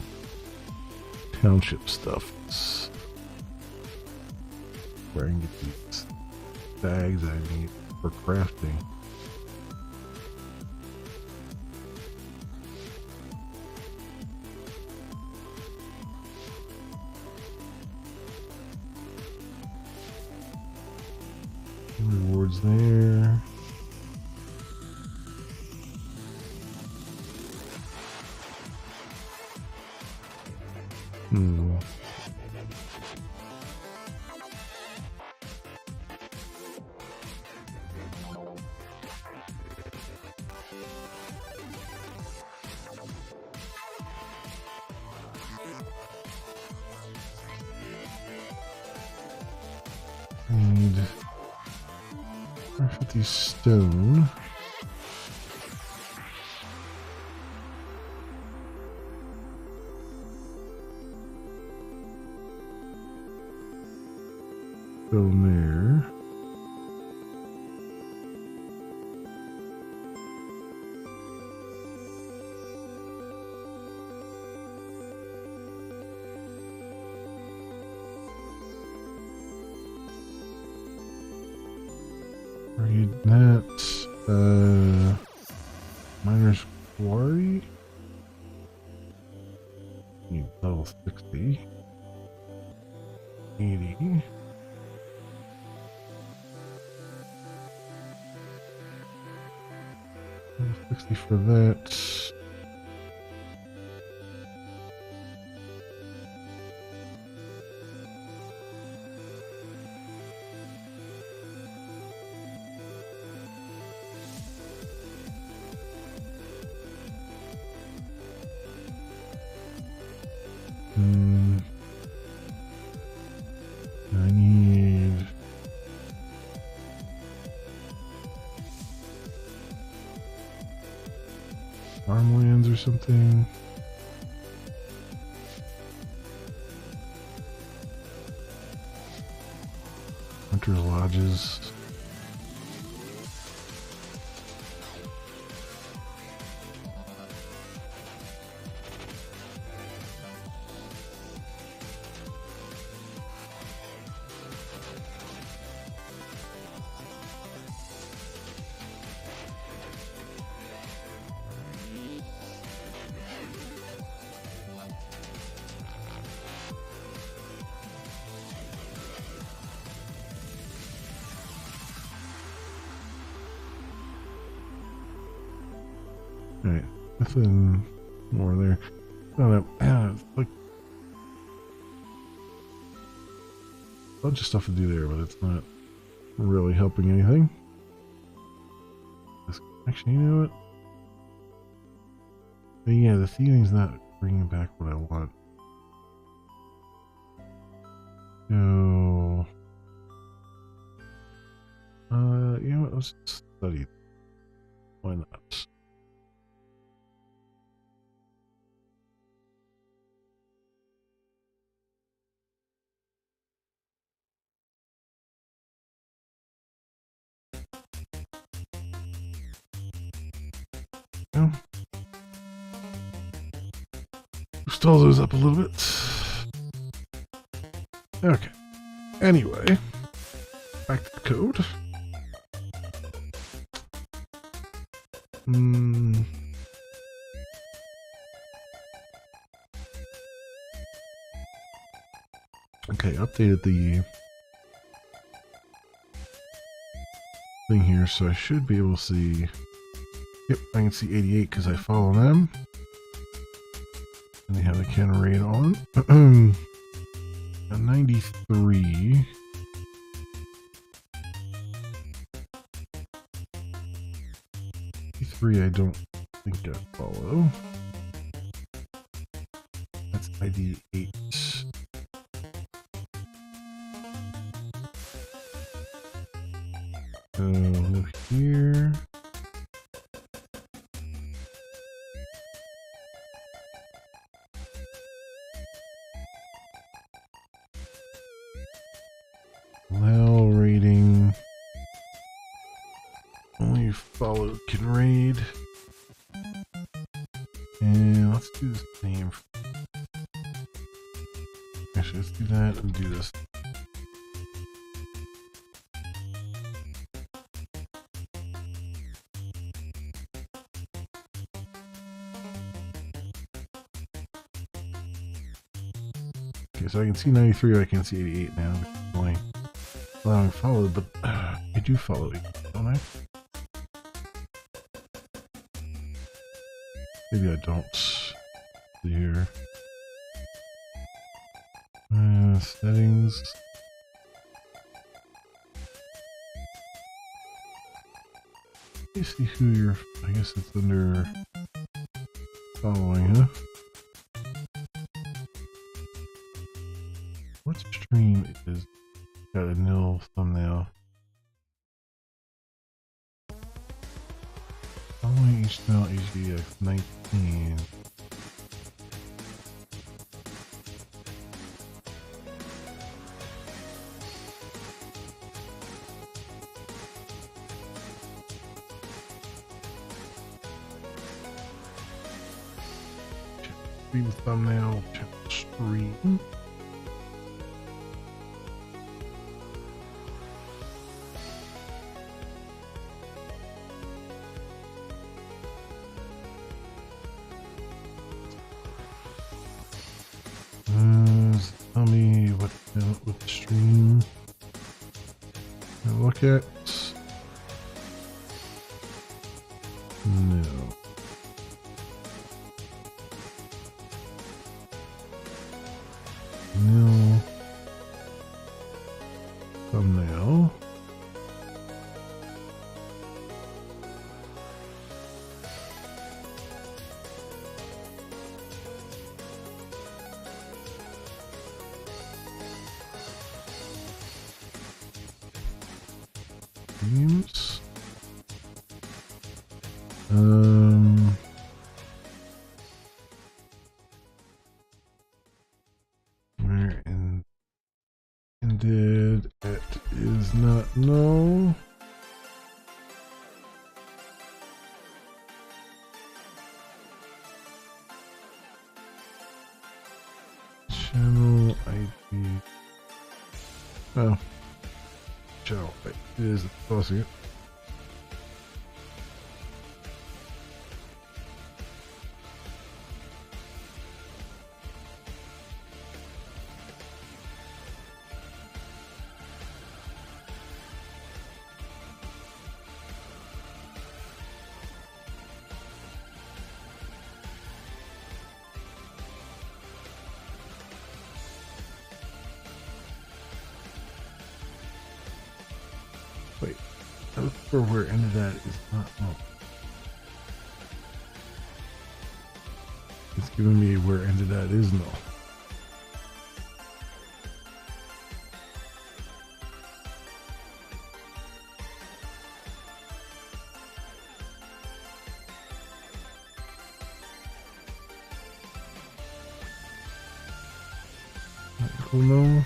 township stuff is where I can get these bags I need for crafting. Rewards there. Need 50 stone. Stone there. Read that. Miner's Quarry. Need level 60. 80. Level 60 for that. I need farmlands or something. Hunter's lodges. Alright, nothing more there. I don't know. It's like a bunch of stuff to do there, but it's not really helping anything. Actually, you know what? But yeah, the thieving's not bringing back what I want. So, you know what? Let's study. Why not? No. Stall those up a little bit. Okay. Anyway, back to the code. Okay, updated the thing here, so I should be able to see. Yep, I can see 88 because I follow them. And they have the cannon raid on. A 93. I don't think I follow. That's ID 8. So look here. Allow rating. Only followed can raid. And let's do the same. Actually, let's do that and do this. Okay, so I can see 93, I can see 88 now. It's only allowing follow, but I do follow it, don't I? Maybe I don't. See here. Settings. Let me see who you're. I guess it's under following, huh? What stream is got a nil thumbnail? Following HTML HDX 19. Stream thumbnail, check stream. Tell me what stream I look at. No. No. Thumbnail. Streams. Where ended it is not no. Channel ID. Oh. Channel ID is pausing it. Wait, look for where end of that is not. Oh. It's giving me where end of that is null. Oh no.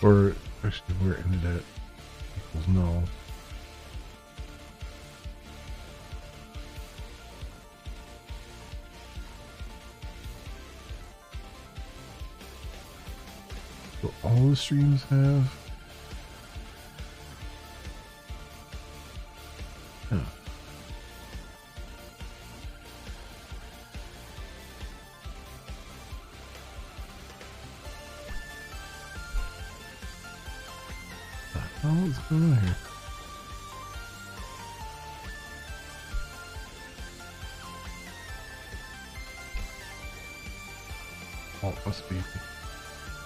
Or actually, where ended that equals null. So all the streams have. Huh. What's going on here? Oh, it must be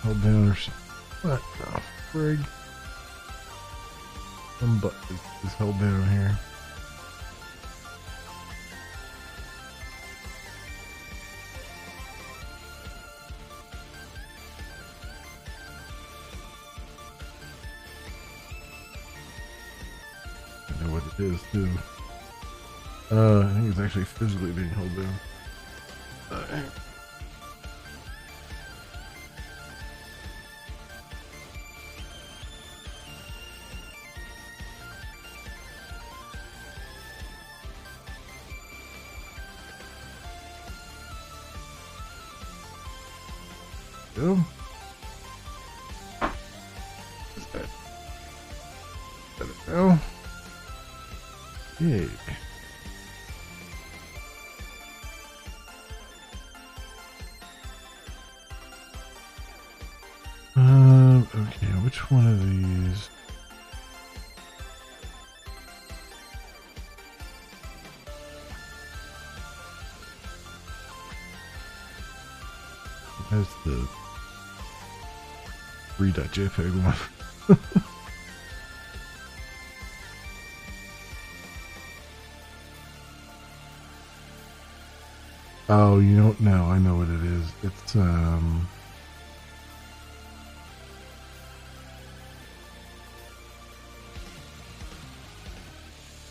held down or something. What the frig? Some button is held down here. I know what it is too. I think it's actually physically being held down. Go. Is that? Let it go. Yay. Okay, which one of these? That's the 3.jpg one. Oh, you don't know. I know what it is. It's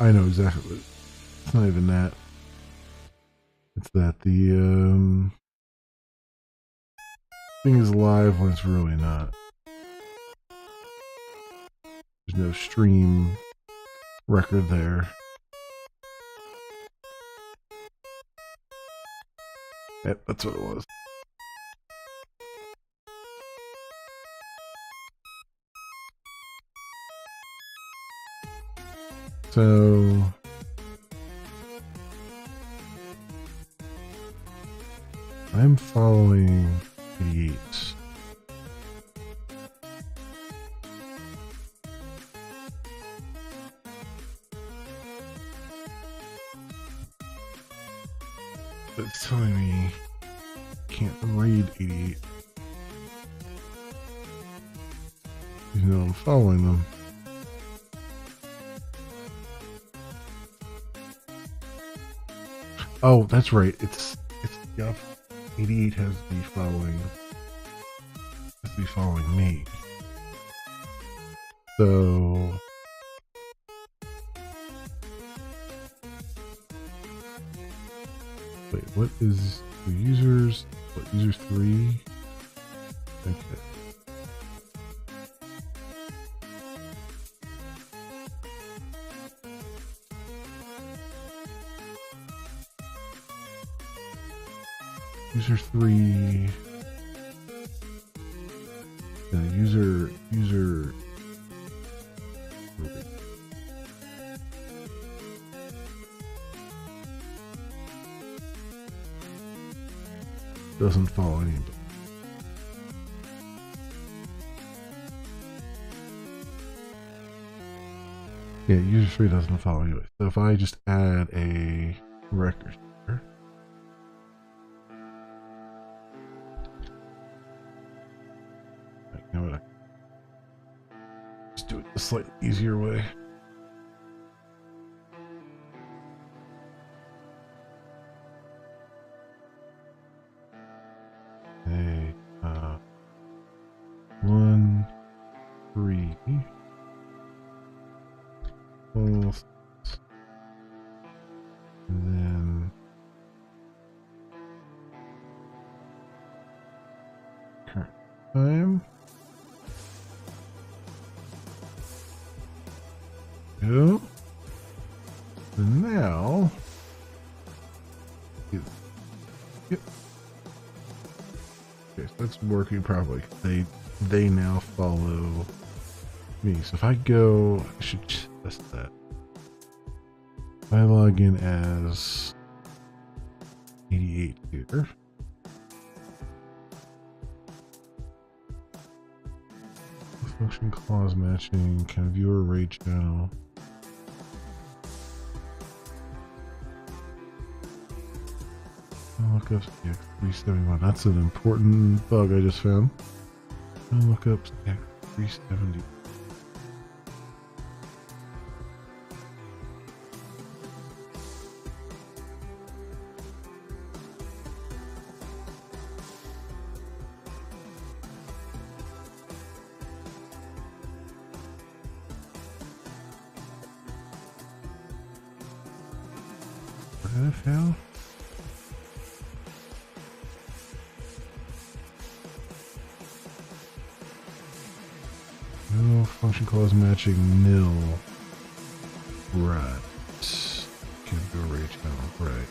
I know exactly what it's not even that. It's that the thing is live when it's really not. There's no stream record there. Yep, that's what it was. So I'm following 88. But it's telling me can't read 88. Even though I'm following them. Oh, that's right. It's yup. 88 has to be following me. So wait, what is the users? What user 3? Okay. User 3. User. Doesn't follow anybody. Yeah, user 3 doesn't follow anybody. So if I just add a record here. I'm gonna just do it the slightly easier way. Hey, 1, 3, both, and then current time. Go. And now, yep. Okay, so that's working properly. They now follow me. So if I go, I should test that. If I log in as 88 here. Function clause matching, can viewer rate channel. I'll look up stack 371. That's an important bug I just found. I'll look up stack 370. Where did I fail? No function clause matching nil. Right. Can go rate channel. Right.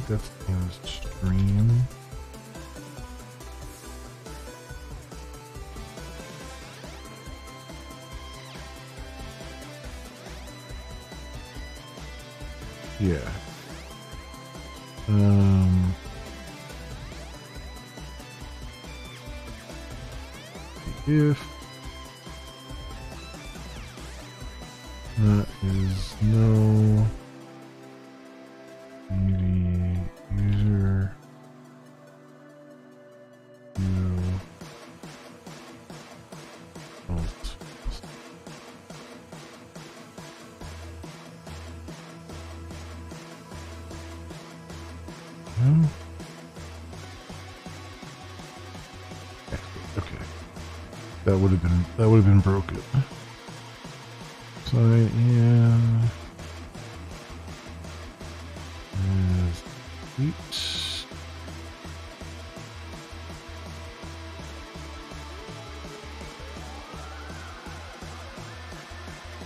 That's in stream. Yeah. If that is no user no alt. No. Okay. That would have been broken. Sign in as each.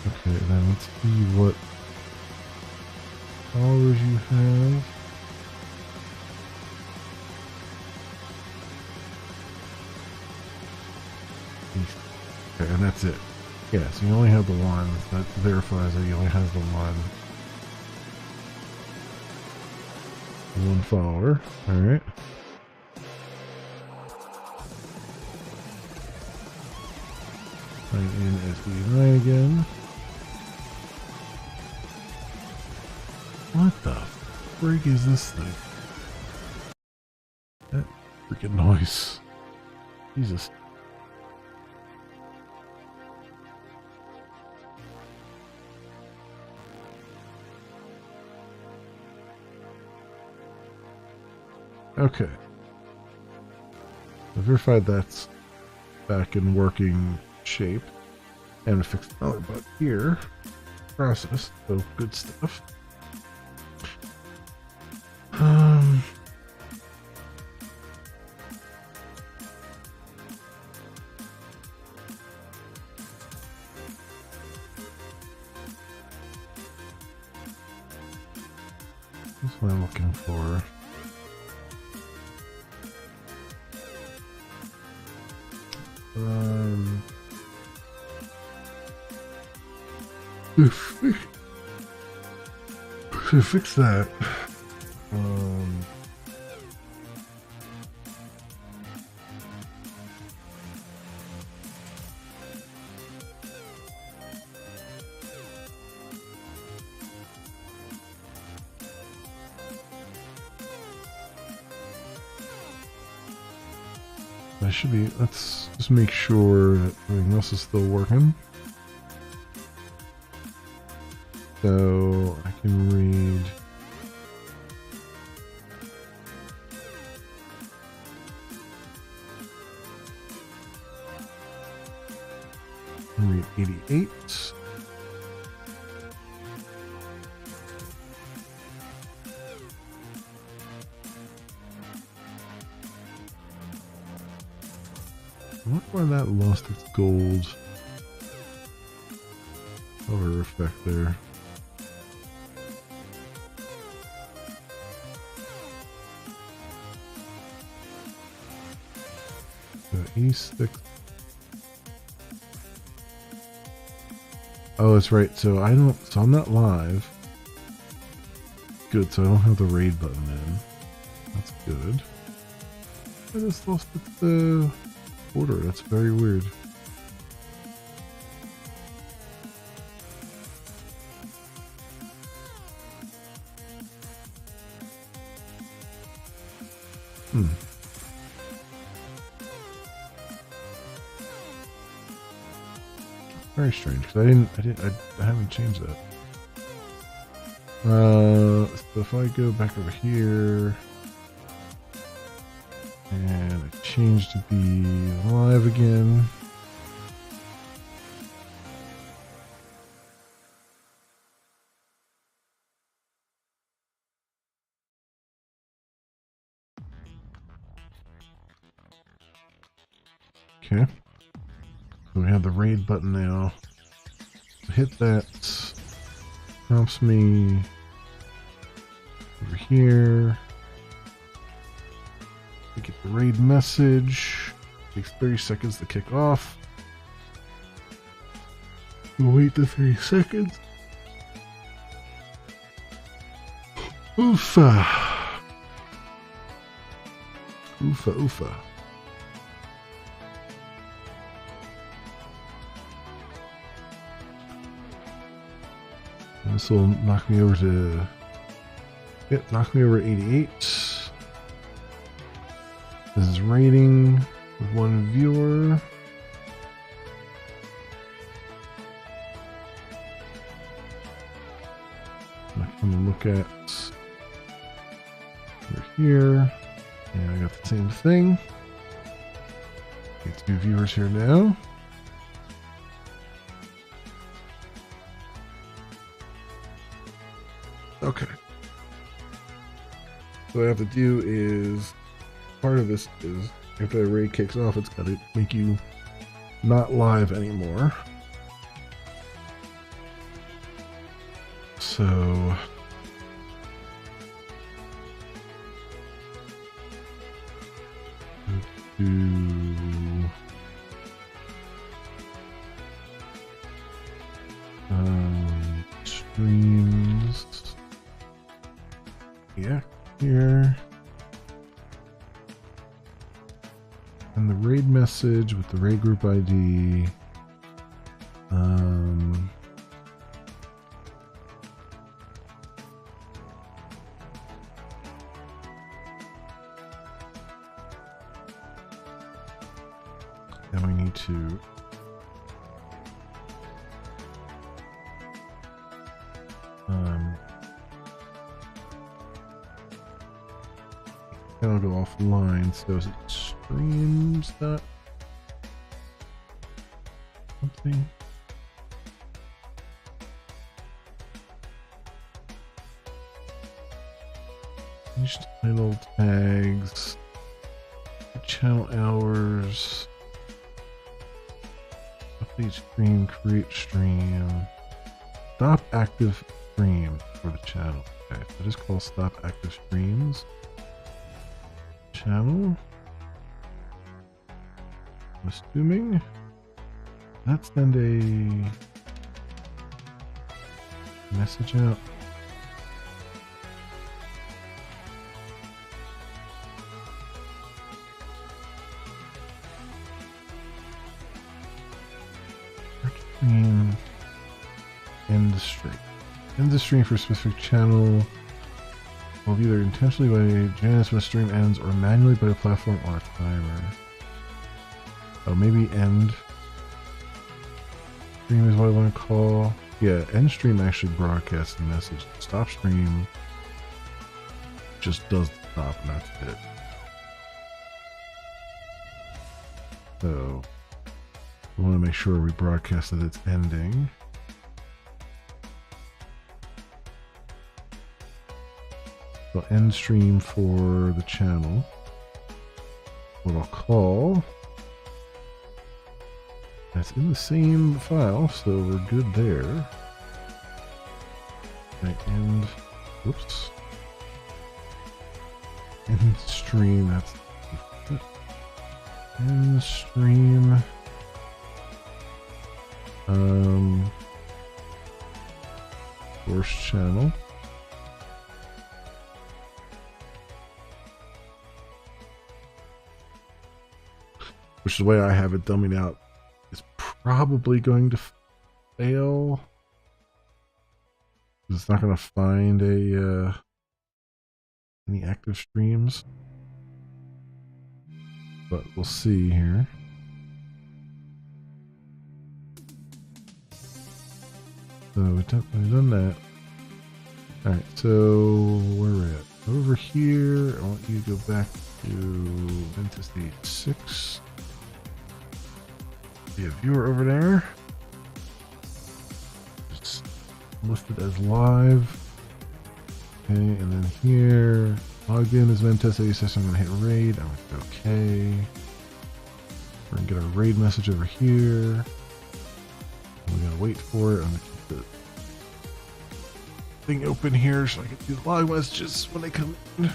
Okay, then let's see what followers you have. Okay, and that's it. Yeah, so you only have the one. That verifies that you only has the one follower. Alright. Sign in as D9 again. What the frig is this thing? That freaking noise. Jesus. Okay. I verified that's back in working shape. And fixed another bug here. Process. So good stuff. That's what I'm looking for. To fix that, I should be, let's just make sure that everything else is still working. So I can read read 88. I wonder why that lost its gold hover effect there. So E6. Oh, that's right. So I'm not live. Good, so I don't have the raid button in. That's good. I just lost the order. That's very weird. Very strange, because I haven't changed that. So if I go back over here and I change to be live again. Okay. So we have the raid button now. Hit that. Prompts me over here. We get the raid message. Takes 30 seconds to kick off. We'll wait the 30 seconds. Oofa. Oofa, oofa. This will knock me over to... Yep, knock me over 88. This is rating with one viewer. I'm going to look at over here. And I got the same thing. Get 2 viewers here now. Okay. So what I have to do is, part of this is, after the raid kicks off, it's got to make you not live anymore. So... streams... Yeah, here. And the raid message with the raid group ID. Then we need to I'll go offline, so is it streams that something? Each title tags, channel hours, update stream, create stream, stop active stream for the channel. Okay, so just call stop active streams channel. I'm assuming let's send a message out. End the stream. End the stream for a specific channel. Will be either intentionally by Janice when the stream ends or manually by a platform or a timer. Oh, maybe end stream is what I want to call. Yeah, end stream actually broadcasts the message. Stop stream just does the stop and that's it. So we want to make sure we broadcast that it's ending. So end stream for the channel. What I'll call. That's in the same file, so we're good there. Okay, end. Whoops. End stream. That's end stream. Source channel. Which is the way I have it dummied out. Is probably going to fail. It's not going to find a any active streams. But we'll see here. So we've done that. Alright, so where we're at. Over here, I want you to go back to Ventus Stage 6. Be a viewer over there. It's listed as live. Okay, and then here, logged in as Ventus 86. I'm going to hit raid. I'm going to hit OK. We're going to get our raid message over here. We're going to wait for it. I'm going to keep the thing open here so I can do the log messages when they come in.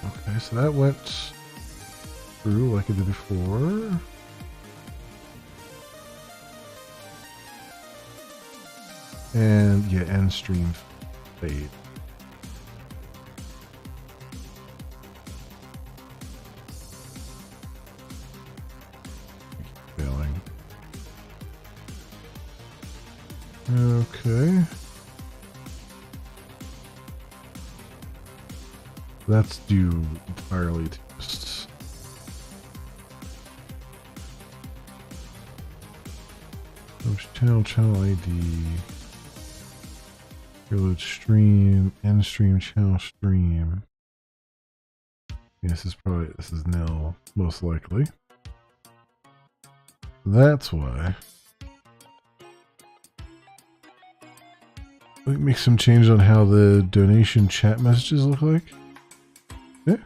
Okay, so that went through like it did before. And yeah, end stream fade. Failing. Okay. That's due entirely to just channel ID. Preload stream, end stream, channel stream. Yeah, this is nil, most likely. That's why. Let me make some changes on how the donation chat messages look like. Yeah.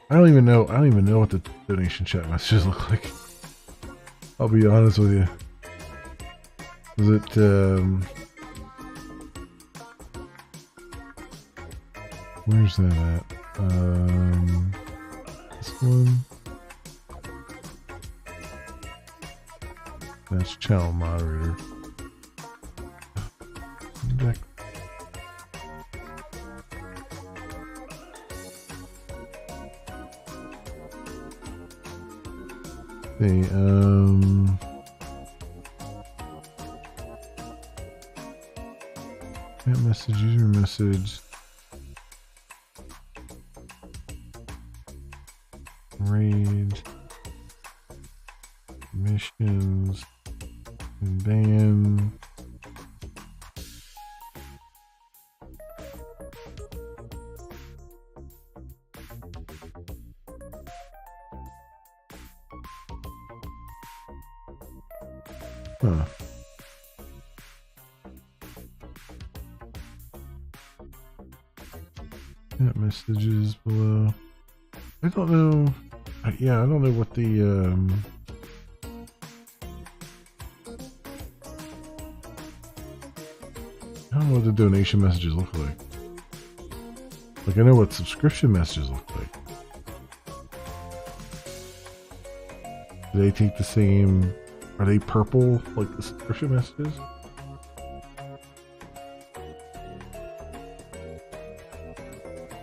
I don't even know what the donation chat messages look like. I'll be honest with you. Is it where's that at? This one. That's channel moderator. Back. Okay, that message, user message. Raid. Missions. Ban. Huh. Yeah, messages below. I don't know. Yeah, I don't know what the I don't know what the donation messages look like. Like, I know what subscription messages look like. Do they take the same? Are they purple like the subscription messages?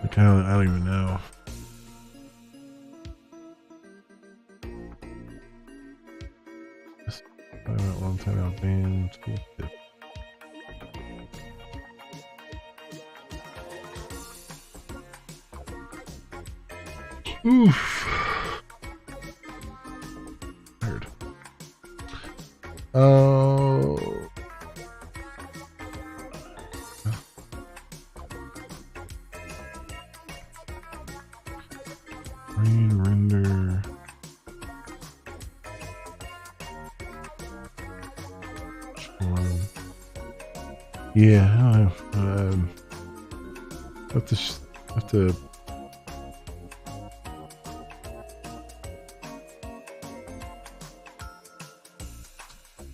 Like, I don't even know. Long time out band tooltip. Oof. Tired. Oh. Rain render. Yeah, I have to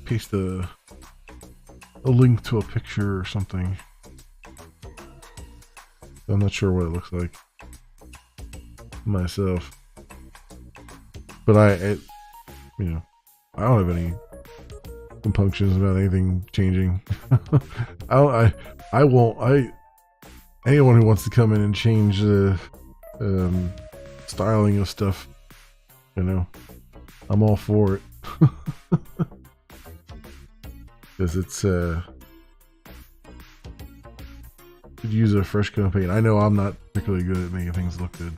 paste a link to a picture or something. I'm not sure what it looks like myself, but I don't have any compunctions about anything changing. Anyone who wants to come in and change the styling of stuff, I'm all for it. Because it's could use a fresh coat of paint. I know I'm not particularly good at making things look good.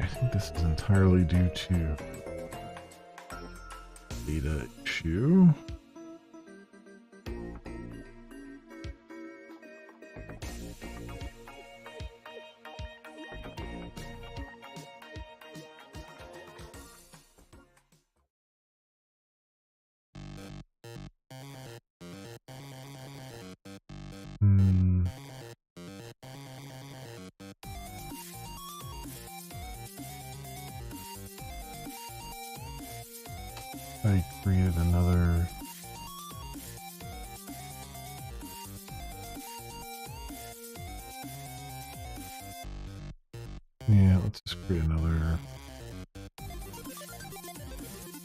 I think this is entirely due to data issue. I created another let's just create another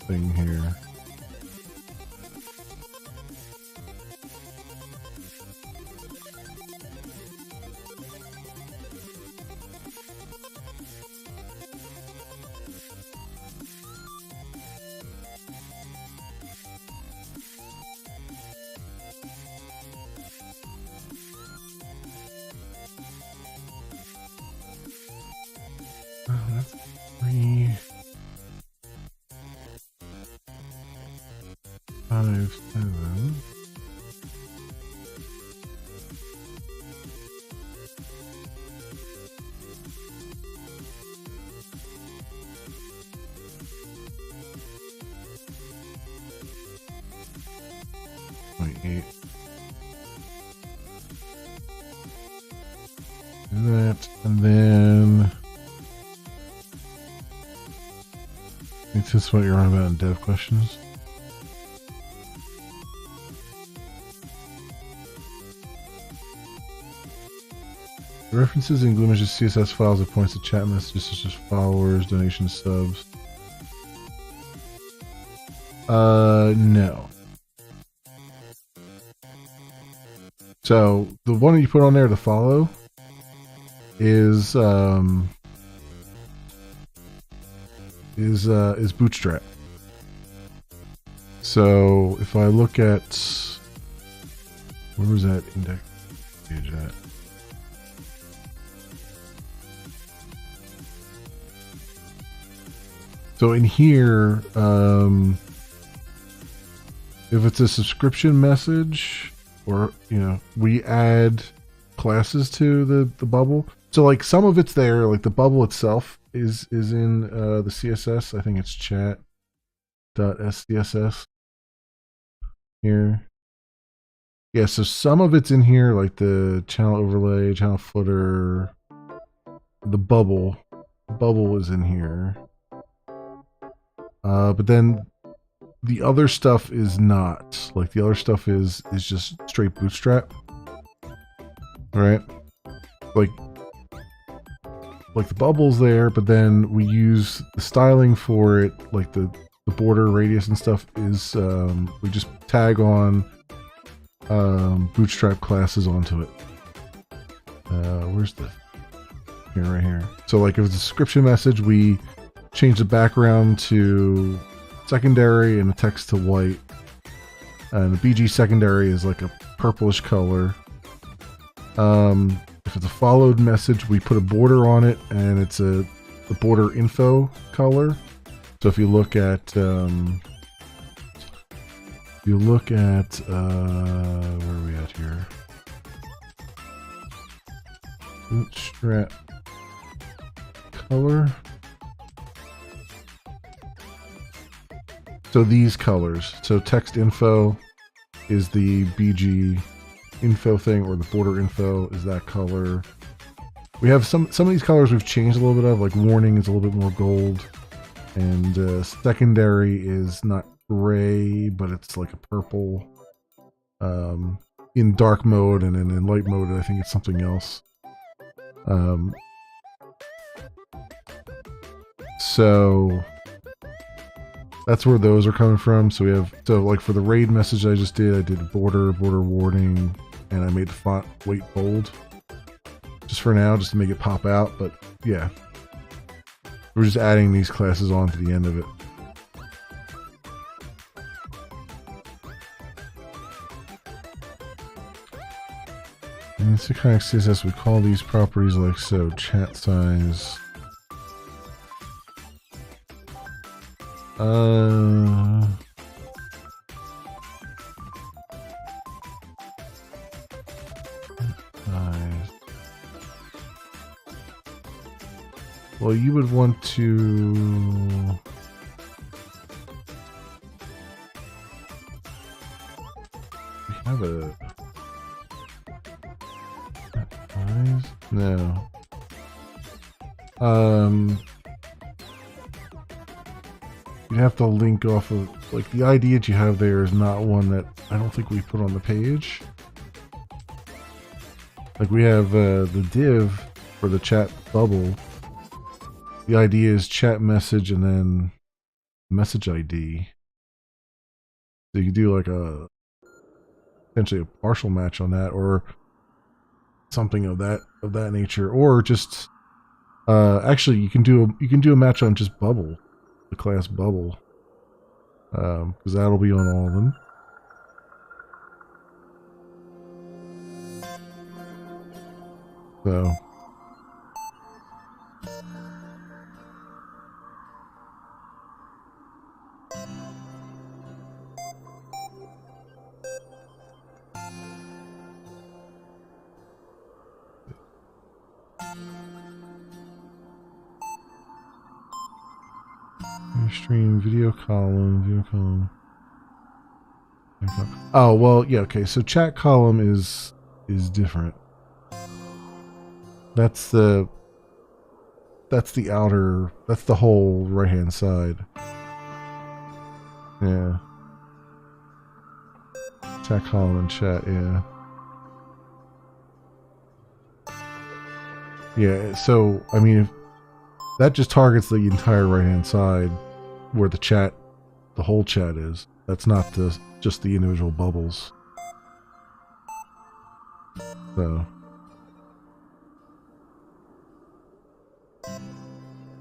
thing here. That's 3, 5, 7. Like 8. Do that, and then is this what you're on about in dev questions? The references in Gloomish CSS files that points to chat messages such as followers, donations, subs. No. So the one that you put on there to follow is Bootstrap. So if I look at, where was that index page at? So in here, if it's a subscription message, or we add classes to the bubble. So like some of it's there, like the bubble itself is in the CSS. I think it's chat.scss here. Yeah, so some of it's in here, like the channel overlay, channel footer, the bubble. The bubble is in here. But then the other stuff is not. Like the other stuff is just straight Bootstrap. Right? Like the bubble's there, but then we use the styling for it, like the border radius and stuff is we just tag on Bootstrap classes onto it. Where's the here, right here. So like if it's a description message, we change the background to secondary and the text to white. And the BG secondary is like a purplish color. If it's a followed message, we put a border on it, and it's the border info color. So if you look at where are we at here? Bootstrap color. So these colors. So text info is the BG info thing, or the border info is that color. We have some of these colors we've changed a little bit of, like warning is a little bit more gold, and secondary is not gray, but it's like a purple. In dark mode, and in light mode, I think it's something else. So that's where those are coming from. So we have, so like for the raid message I just did, I did border warning, and I made the font weight bold just for now, just to make it pop out. But yeah, we're just adding these classes on to the end of it. And it's the kind of CSS, we call these properties like so. Chat size. Well, you would want to we have a size? No. You'd have to link off of, like, the ID that you have there is not one that I don't think we put on the page. Like we have the div for the chat bubble. The ID is chat message and then message ID. So you can do like a potentially a partial match on that, or something of that nature, or just actually you can do a match on just bubble, the class bubble, because that'll be on all of them. So stream video column. Oh well, yeah, okay. So chat column is different. That's the outer. That's the whole right hand side. Yeah. Chat column and chat. Yeah. Yeah. So I mean, if that just targets the entire right hand side, where the whole chat is. That's not just the individual bubbles. So,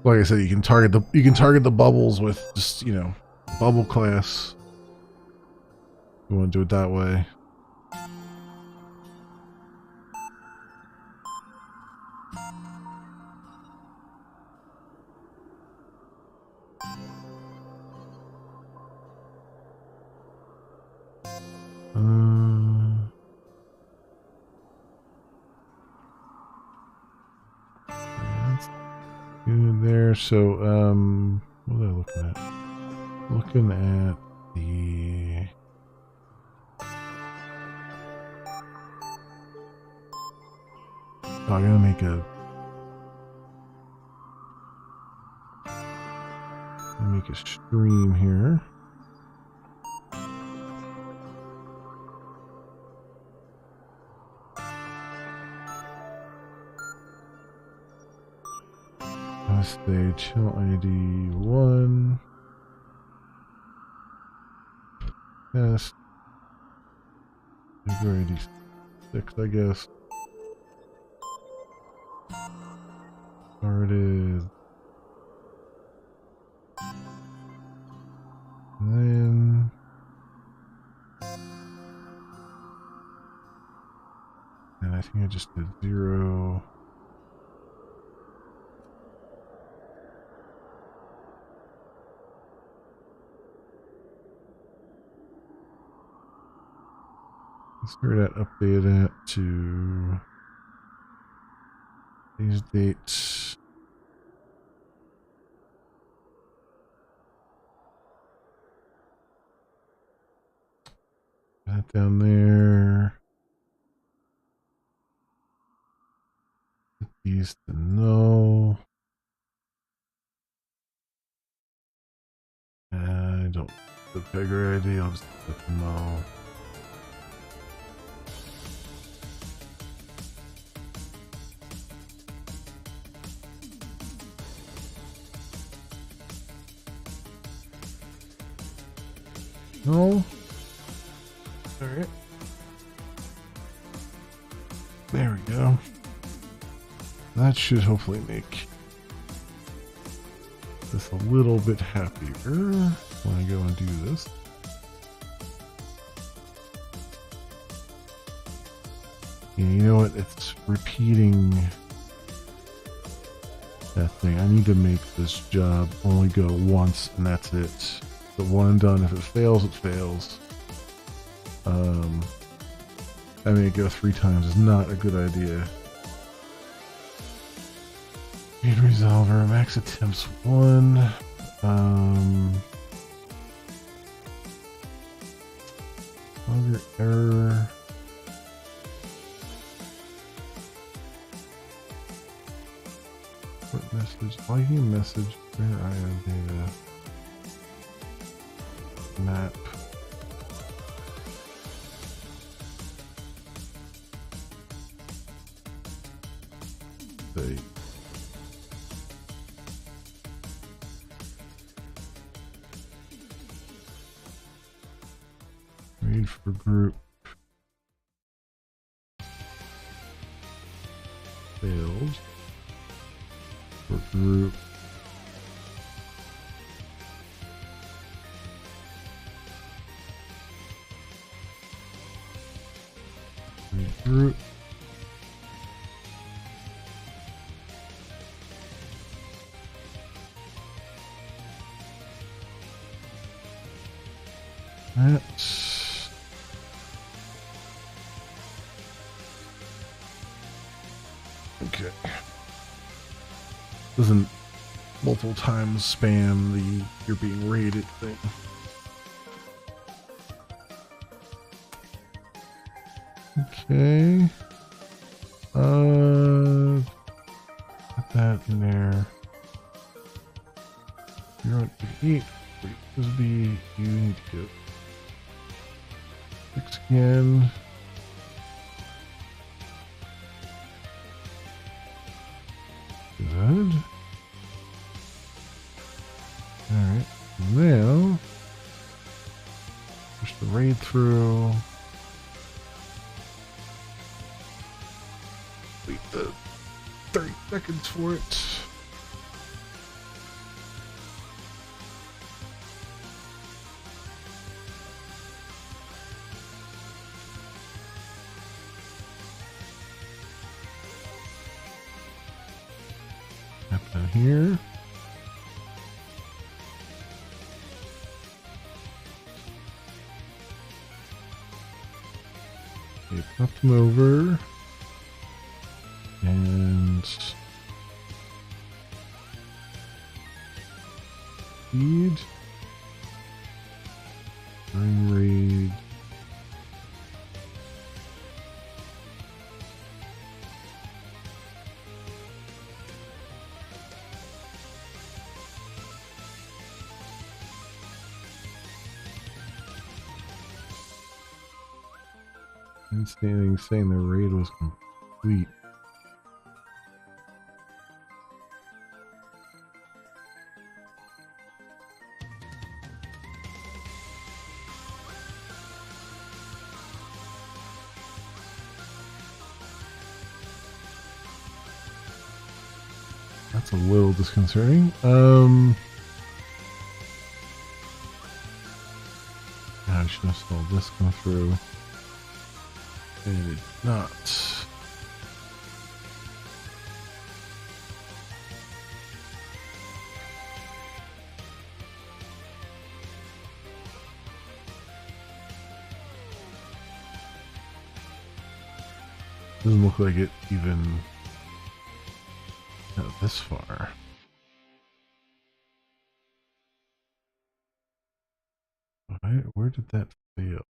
like I said, you can target the bubbles with just, bubble class. You want to do it that way. in there. So, what was I looking at? Looking at the... Oh, I gotta make a stream here. Let's say chill ID 1. Test. ID 6, I guess. Started. And then. And I think I just did 0. Let's start that, update that to these dates. That down there. These to no. I don't. The bigger ID, I'll just put no. No. Alright. There we go. That should hopefully make this a little bit happier when I go and do this. And you know what? It's repeating that thing. I need to make this job only go once and that's it. The one and done. If it fails, it fails. Having it go 3 times is not a good idea. Speed resolver, max attempts 1. Longer error. What message? Liking message. Where I am data. Map. Save. Read for group. Failed. For group. Regroup. That's okay. Doesn't multiple times spam the you're being raided thing. Okay. Put that in there. 0.8. Frisbee, you need to go 6 again. Good. Alright. Now push the raid through. Wait the 30 seconds for it. Down here. Okay, pop them over. And speed. Brain Raid. Instantly saying the raid was complete. That's a little disconcerting. I should have saw this come through. And it did not. Doesn't look like it even got this far. Where did that fail?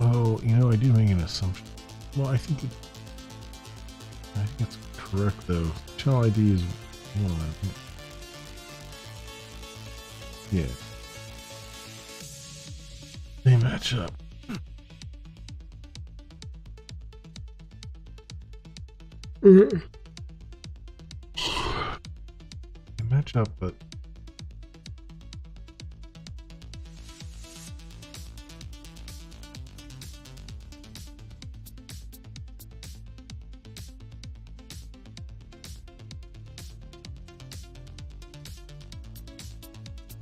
Oh, you know, I do make an assumption. Well, I think it's correct though. Channel ID is 1. Yeah. They match up. They match up, but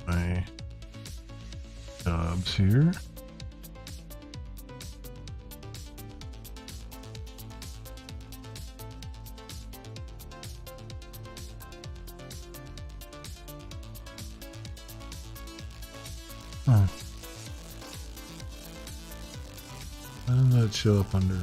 my jobs here. Huh. Why didn't that show up under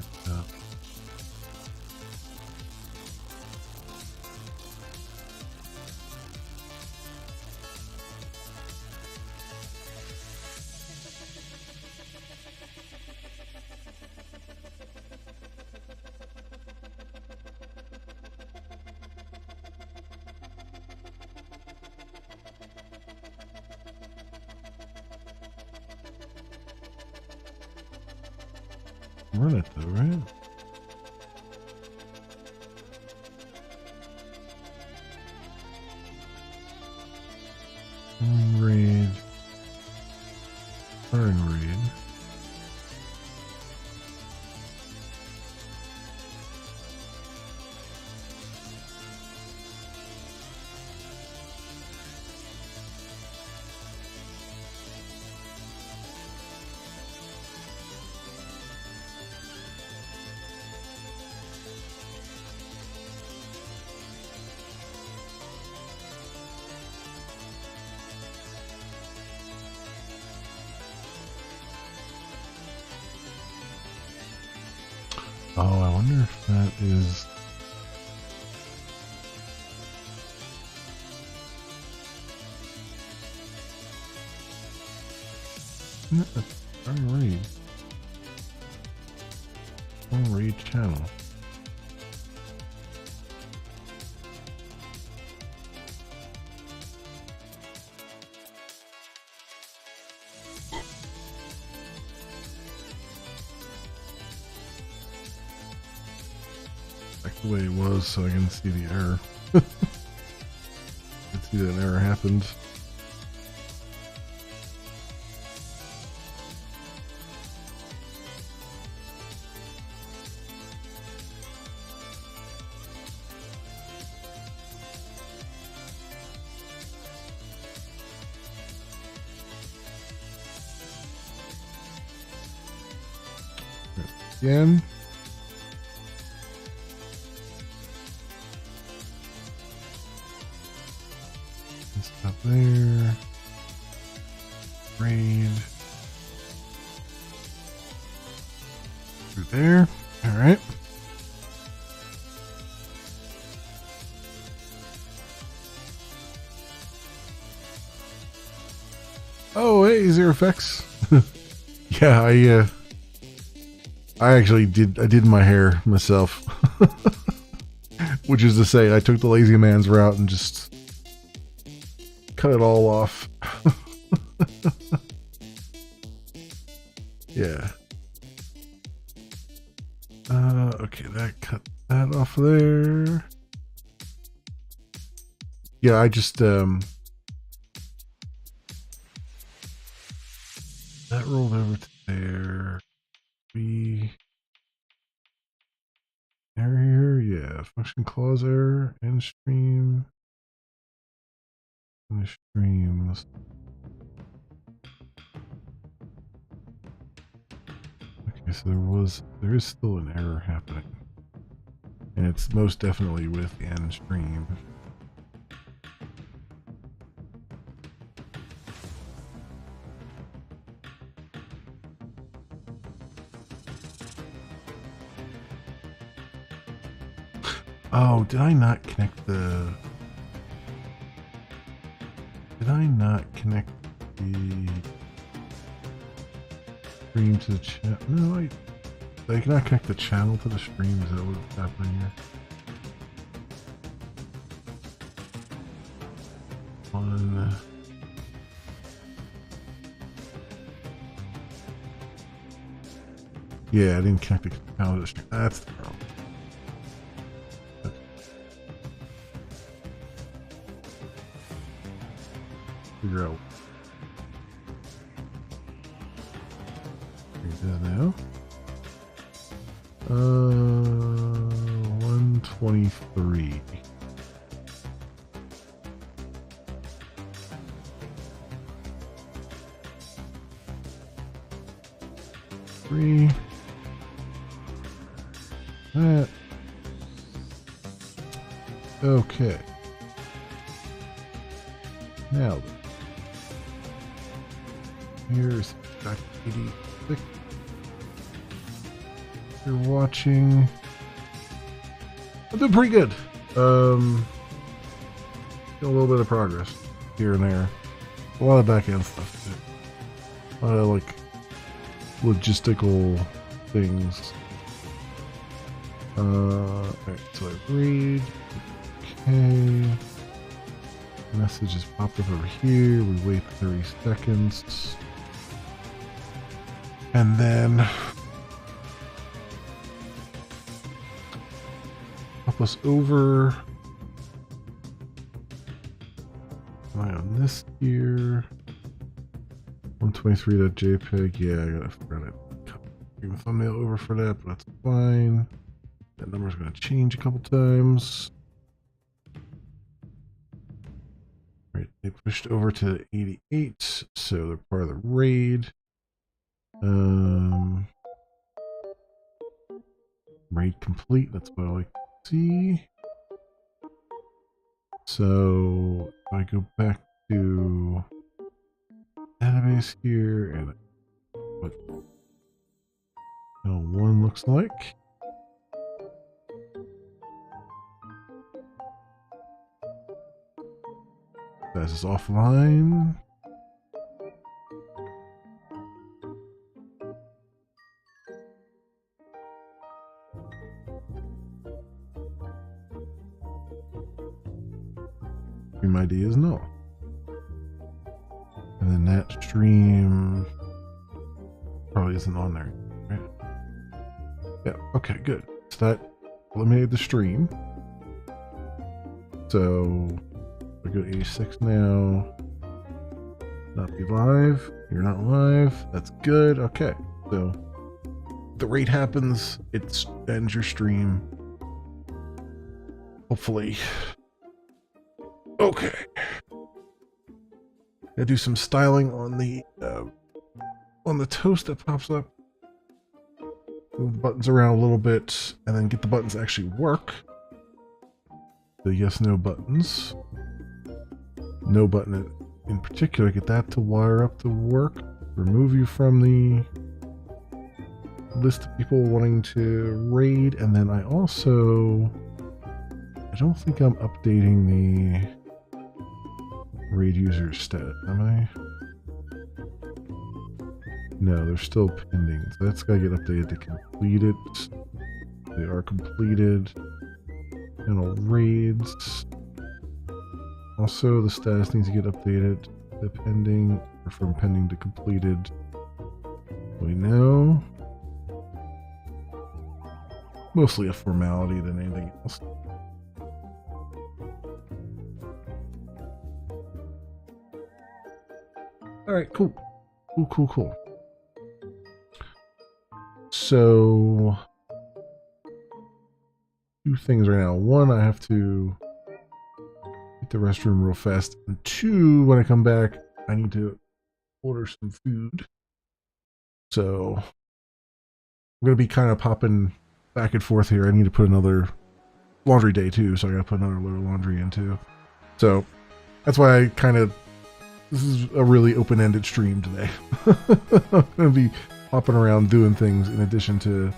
run it though, right? Raid. Burn raid. Oh, I wonder if that is... No, our raid. Our raid channel. Back the way it was so I can see the error. I can see that an error happened. Again. Stop there. Raid. Through there. Alright. Oh, hey, ZeroFX. Yeah, I actually did my hair myself. Which is to say, I took the lazy man's route and just cut it all off. Yeah. Okay, that cut that off there. Yeah, I just that rolled over to there. Error here, yeah. Function clause error, end stream. And streams. Okay, so there is still an error happening. And it's most definitely with the end stream. Oh, did I not connect the... Did I not connect the stream to the chat? No, I cannot connect the channel to the stream. Is that what's happening here? One... Yeah, I didn't connect the channel to the stream. That's the problem. Figure out. Figure that now. 123. Three. That. Okay. Now then. Here's back 86. You're watching. I'm doing pretty good. Doing a little bit of progress here and there. A lot of back end stuff too. A lot of like logistical things. Alright, so I read. Okay. Message is popped up over here. We wait 30 seconds. And then pop us over. Am I on this here? 123.jpg. Yeah, I gotta forget it. Bring the thumbnail over for that, but that's fine. That number's gonna change a couple times. Right, they pushed over to 88, so they're part of the raid. Raid complete, that's what I like to see. So if I go back to database here and what L1 looks like. This is offline. stream ID is null. And then that stream probably isn't on there, right? Yeah, okay, good. So that eliminated the stream. So I go to 86 now. Not be live. You're not live. That's good. Okay. So the raid happens. It ends your stream. Hopefully. Okay. Gotta do some styling on the toast that pops up. Move the buttons around a little bit and then get the buttons to actually work. The yes, no buttons. No button in particular, get that to wire up to work. Remove you from the list of people wanting to raid. And then I don't think I'm updating the raid user stat, am I? No, they're still pending. So that's gotta get updated to completed. They are completed. Panel raids. Also, the status needs to get updated to pending, or from pending to completed. We know. Mostly a formality than anything else. Alright, cool. Cool. So, two things right now. One, I have to hit the restroom real fast. And two, when I come back, I need to order some food. So, I'm going to be kind of popping back and forth here. I need to put another laundry day too, so I got to put another load of laundry in too. So, that's why I kind of, this is a really open-ended stream today. I'm going to be hopping around doing things in addition to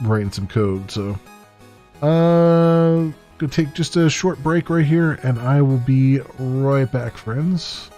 writing some code. So gonna take just a short break right here and I will be right back, friends.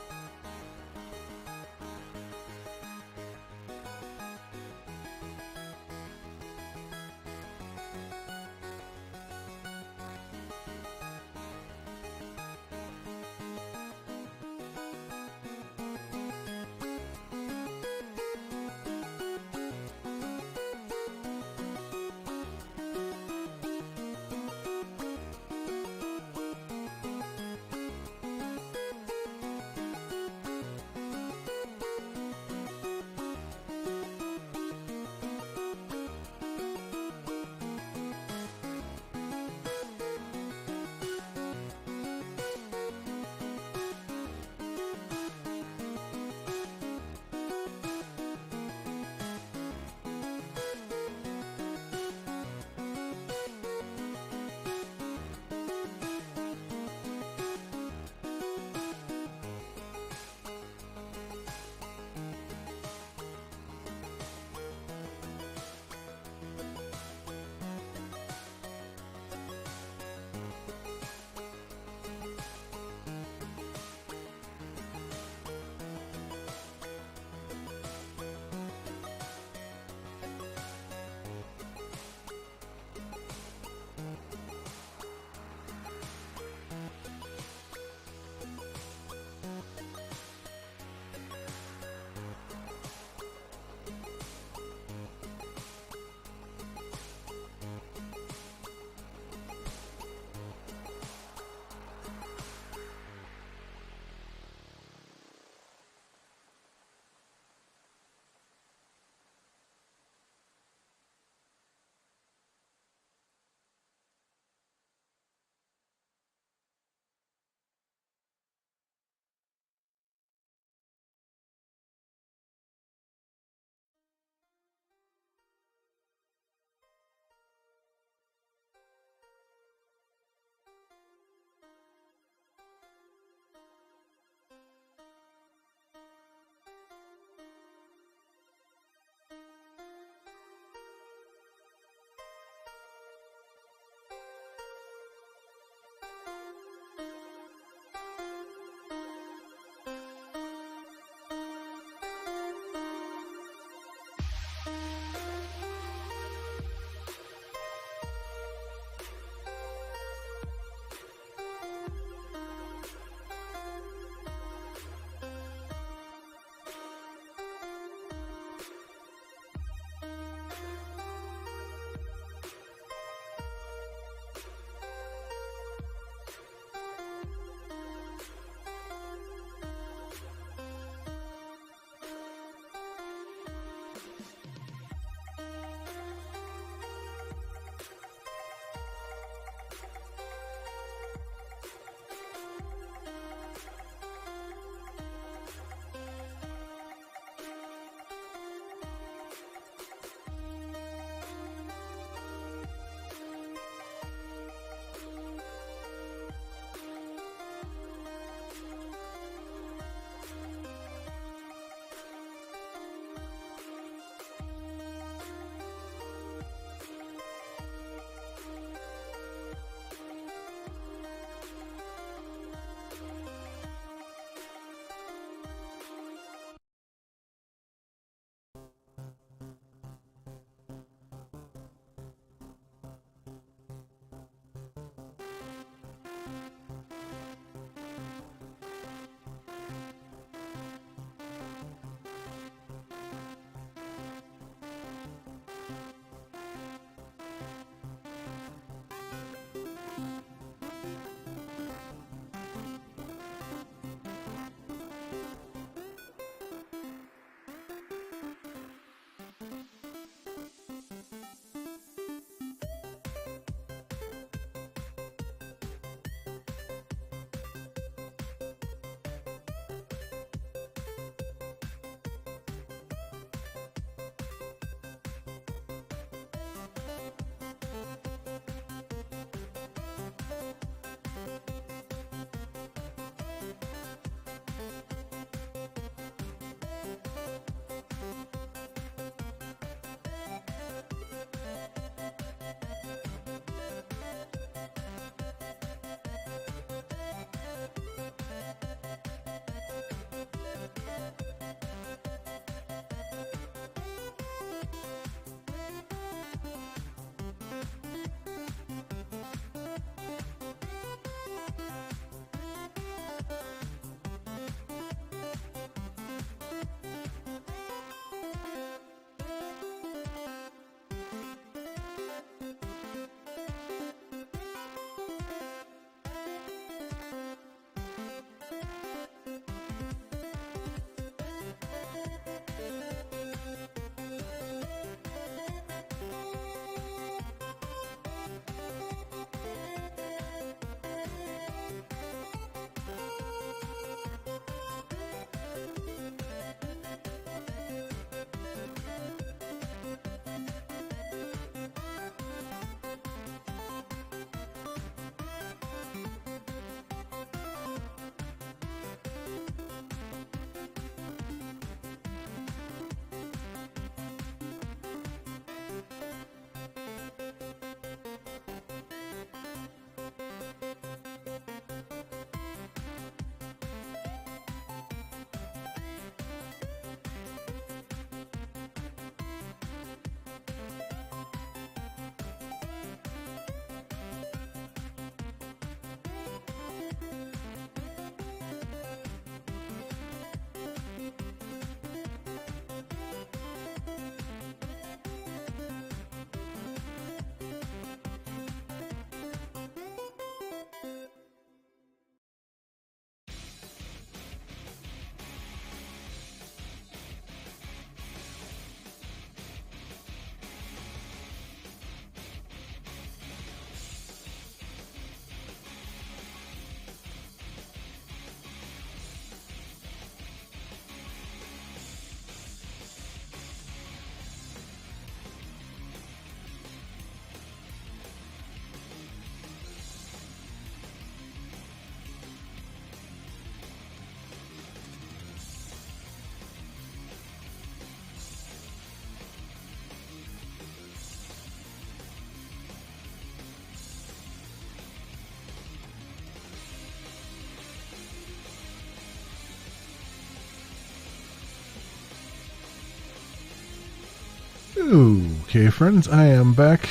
Okay, friends, I am back.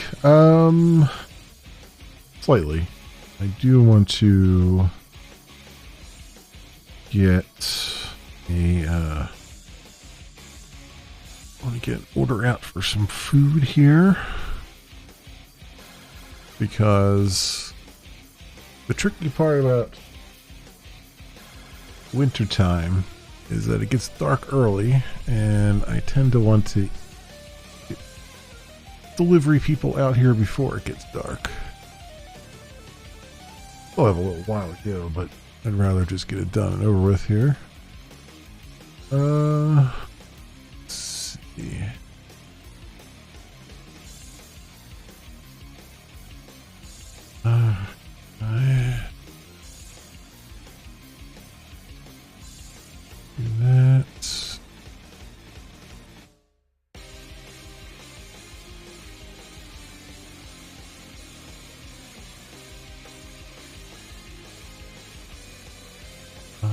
Slightly. I do want to get a, want to get an order out for some food here. Because the tricky part about wintertime is that it gets dark early, and I tend to want to get delivery people out here before it gets dark. We'll have a little while to go, but I'd rather just get it done and over with here. Let's see. Do that. I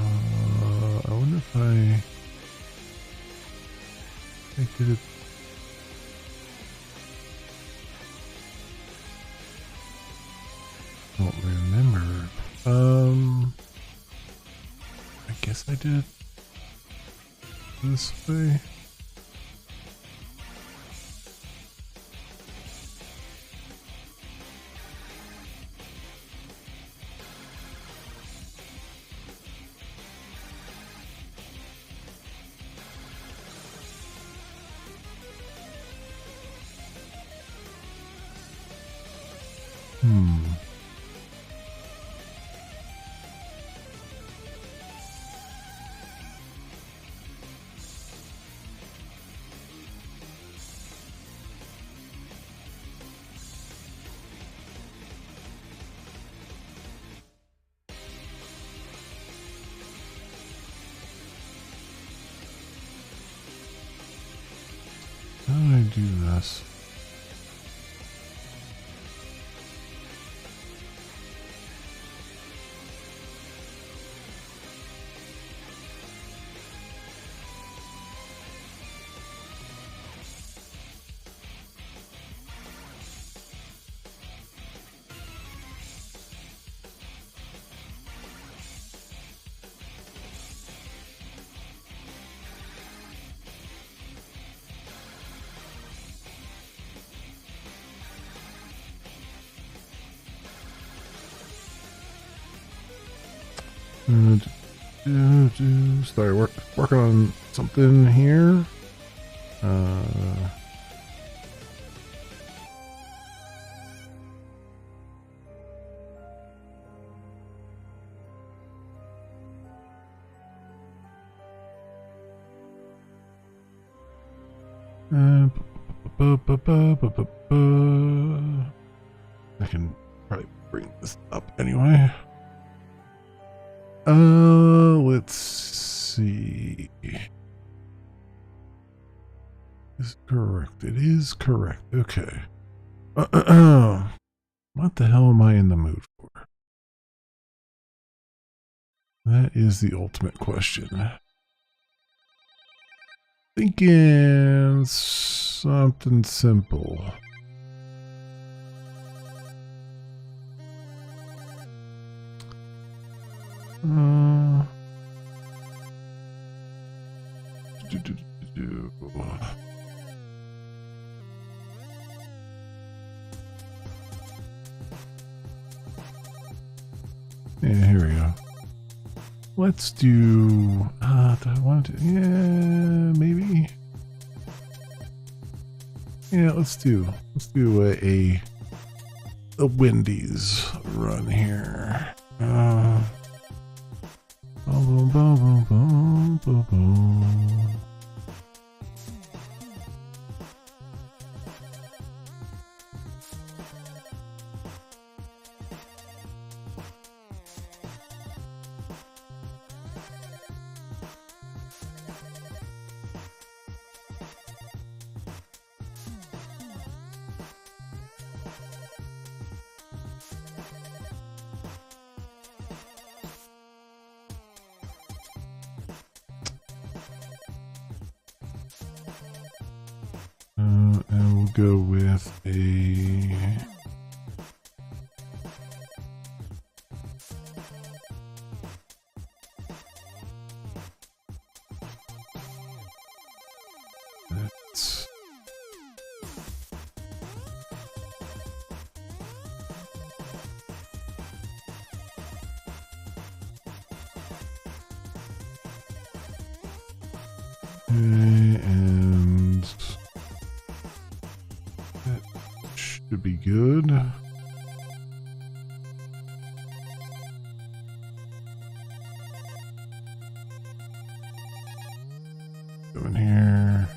wonder if I did it. Don't remember. I guess I did it this way. How do I do this? Sorry, working on something here. I can probably bring this up anyway. Let's see. Is it correct? It is correct. Okay. What the hell am I in the mood for? That is the ultimate question. Thinking something simple. Yeah, here we go. Let's do. Do I want to? Yeah, maybe. Yeah, let's do a Wendy's run here. Boom, boom, boom, boom, boom, boom, boom. go with a... That's... And that should be good. Go in here.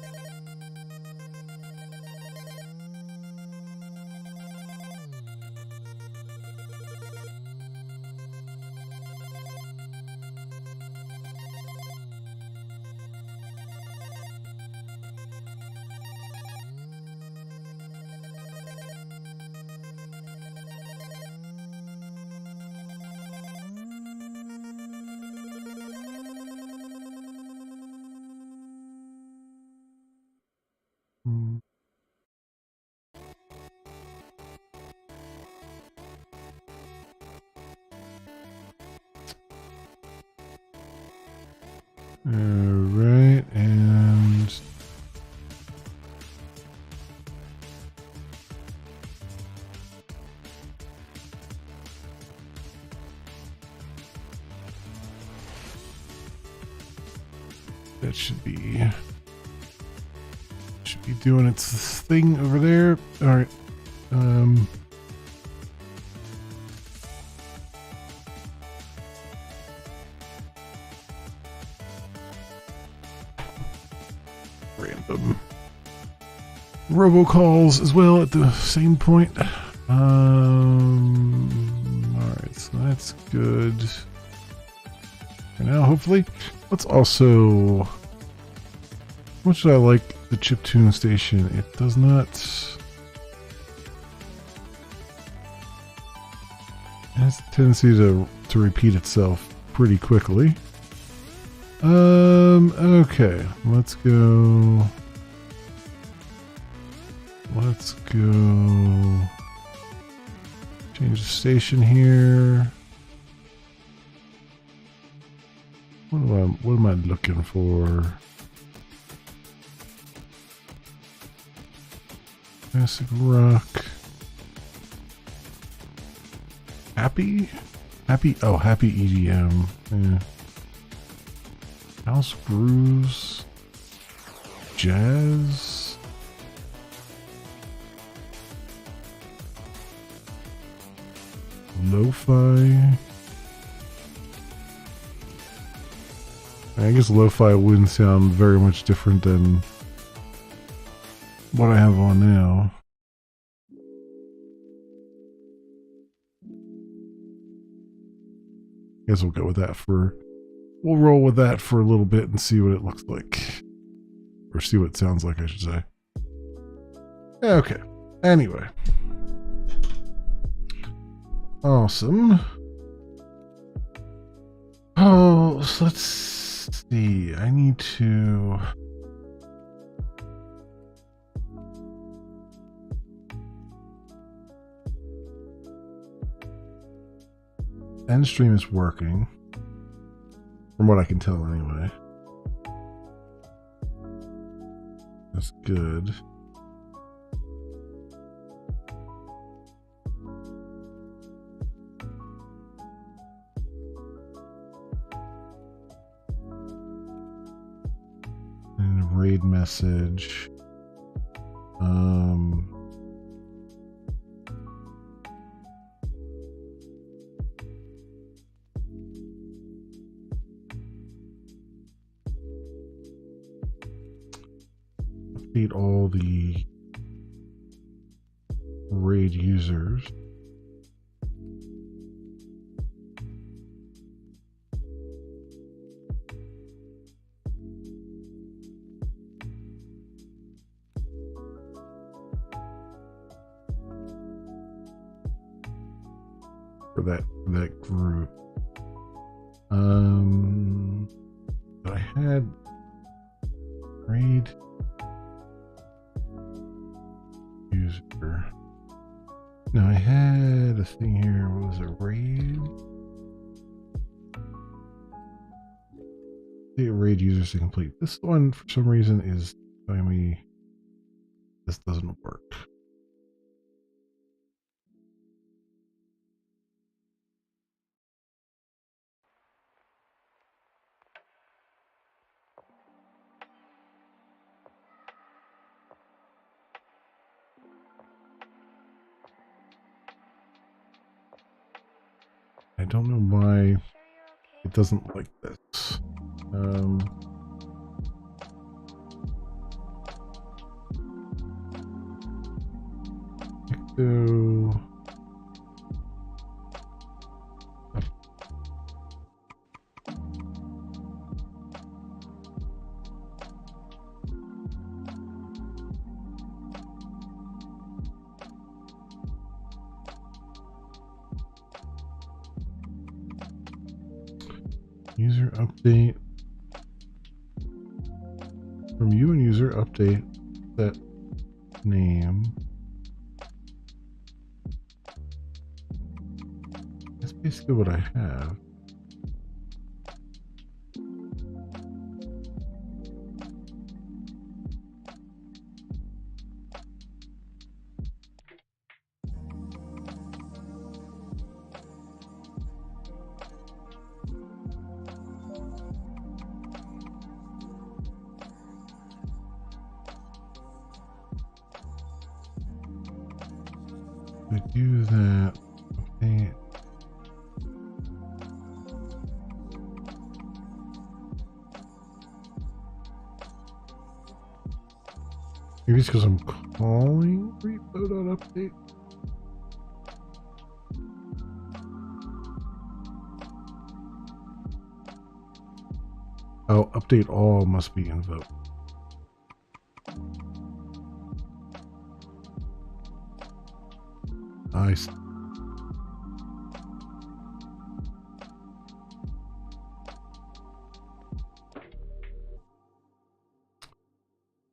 Alright, and that should be doing its thing over there. Alright. Random robocalls as well at the same point. Alright, so that's good for now, hopefully. Let's also... How much do I like the chiptune station? It does not... It has a tendency to repeat itself pretty quickly. Okay, let's go. Change the station here. What am I looking for? Classic rock. Happy? Oh, happy EDM. Yeah. House grooves, jazz, lo-fi. I guess lo-fi wouldn't sound very much different than what I have on now. Guess we'll go with that for... We'll roll with that for a little bit and see what it looks like. Or see what it sounds like, I should say. Okay. Anyway. Awesome. Oh, so let's see. I need to... End stream is working. From what I can tell, anyway. That's good. And a raid message. Update all the raid users. For that group. I had raid. user. Now I had a thing here. What was it? Raid? The raid users to complete. This one, for some reason, is telling me this doesn't work. I don't know why it doesn't like this. So user update from you and user update that name. That's basically what I have. I do that. Okay. Maybe it's because I'm calling repo.update. Oh, update all must be invoked. Nice.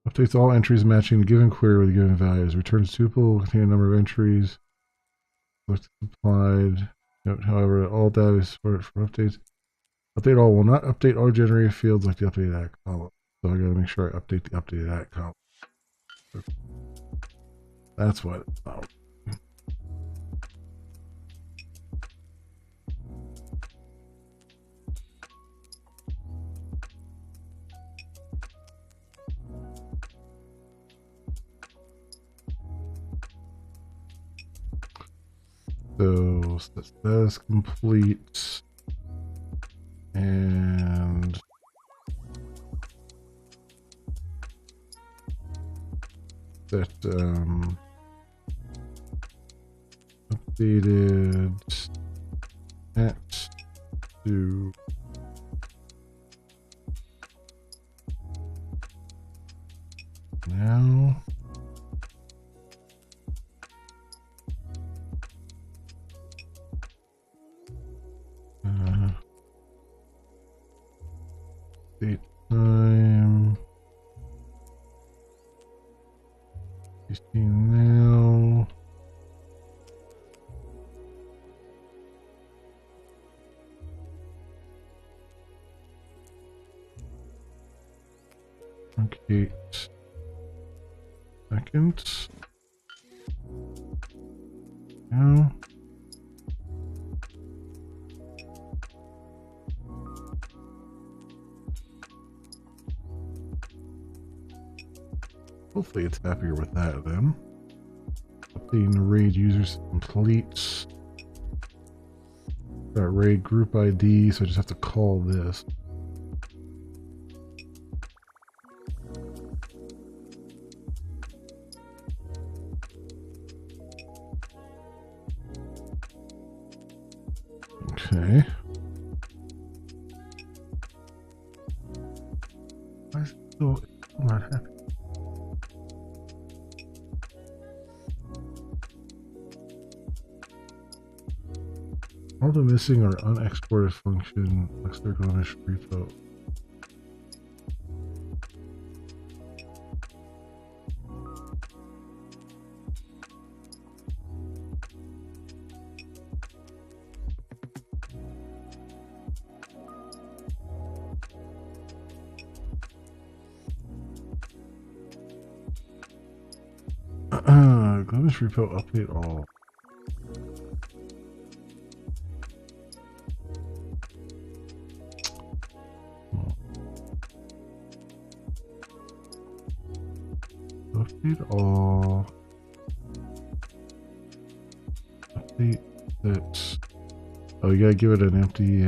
Updates all entries matching the given query with the given values. Returns tuple containing a number of entries. What's applied. Note, however, all data is stored for updates. Update all will not update all generated fields like the updated at column. So I gotta make sure I update the updated at column. That's what it's about. So that's complete. And that updated at to now. Date time. 16 now. Okay. Second. Now. Hopefully it's happier with that then. Updating the raid users complete. Got raid group ID, so I just have to call this. Okay. Why is it still not happy? All the missing or unexported function external image repo. Globus repo update all. Update all. Update that. Oh, you gotta give it an empty.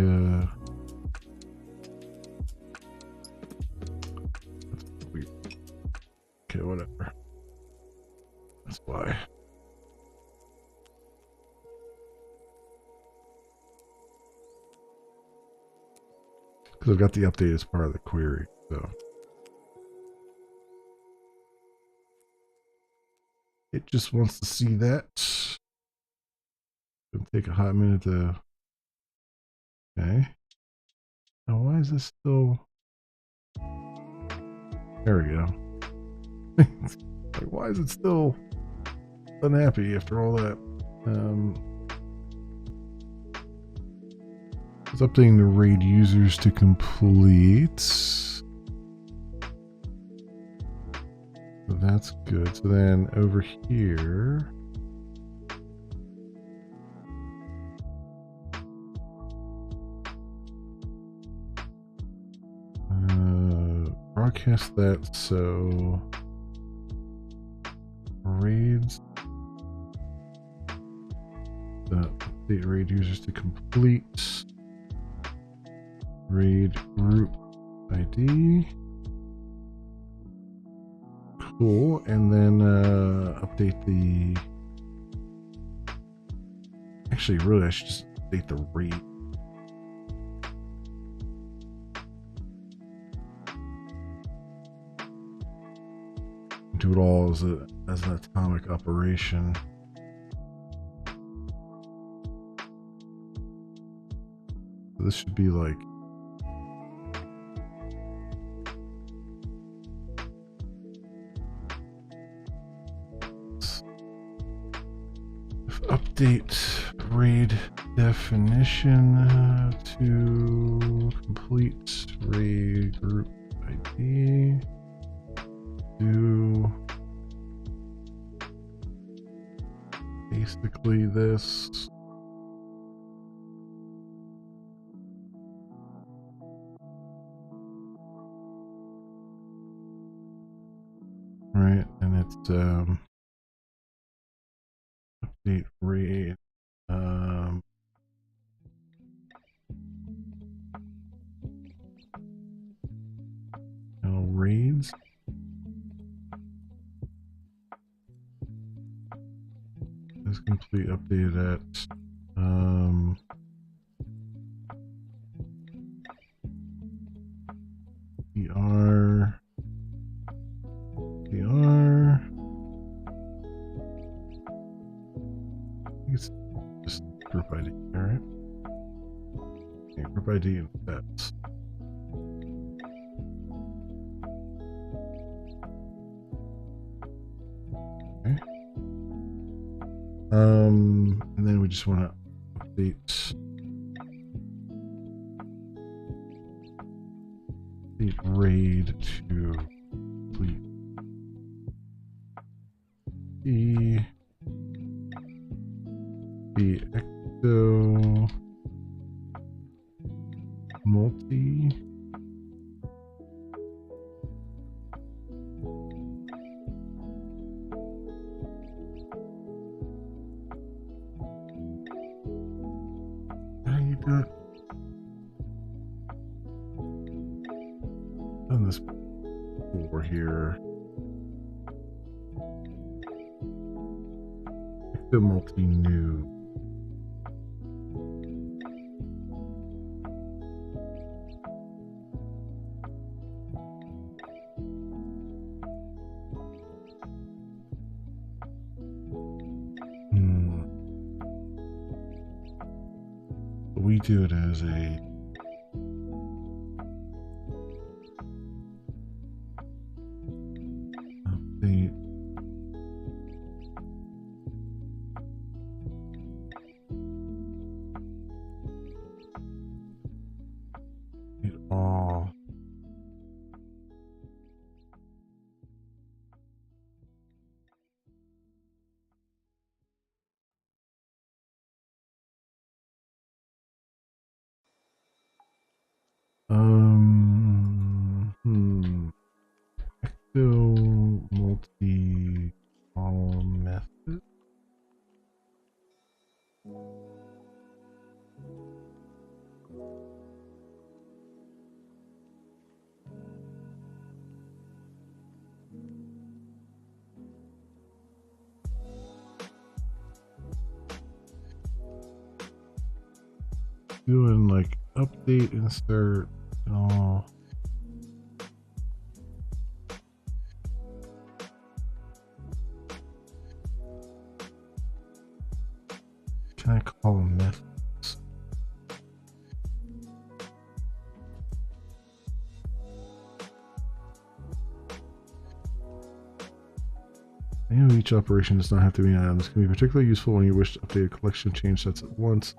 That's weird. Okay, whatever. That's why. Because I've got the update as part of the query, so. It just wants to see that. It'll take a hot minute to. Okay. Now, why is this still. There we go. Like, why is it still unhappy after all that? It's updating the raid users to complete. So that's good. So then over here. Broadcast that so raids. Update raid users to complete. Raid group ID. Cool. And then update the. Actually, really, I should just update the raid. Do it all as an atomic operation. So this should be like. Update raid definition to complete raid group ID to basically this. Right, and it's update raid raids. Is complete updated at PR I think it's just group ID, alright? Yeah, group ID and stats. Okay. And then we just want to update raid to complete the ecto multi how do you do it? Done this before here. Ecto multi new. We do it as a update it all. doing like update, insert, and all. Can I call them methods? I know each operation does not have to be an item. This can be particularly useful when you wish to update a collection of change sets at once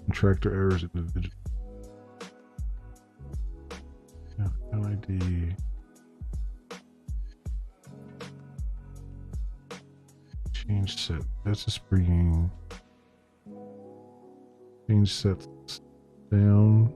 and track their errors individually. ID. Change set. That's just bringing change sets down.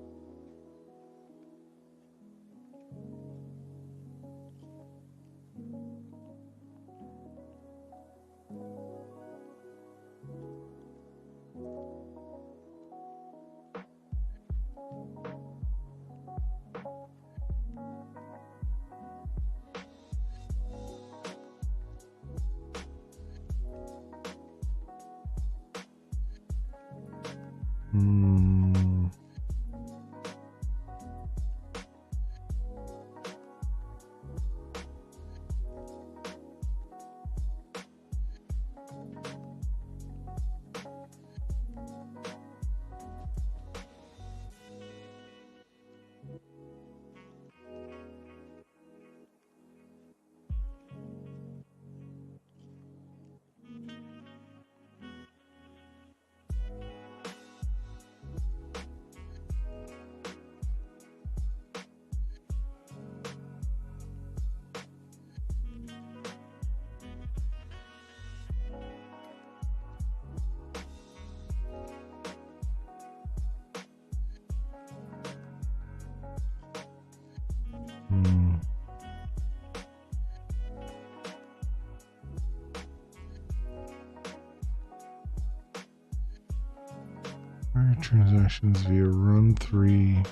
Transactions via run 3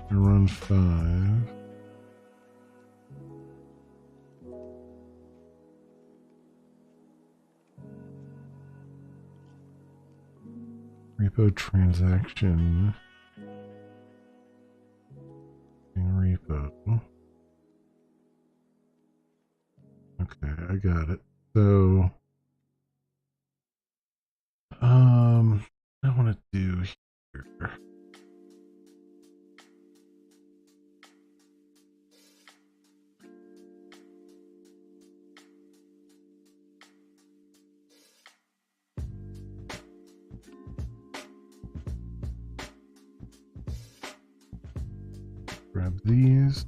and run 5. Repo transaction. Repo. Okay, I got it. So, I want to do here. Grab these.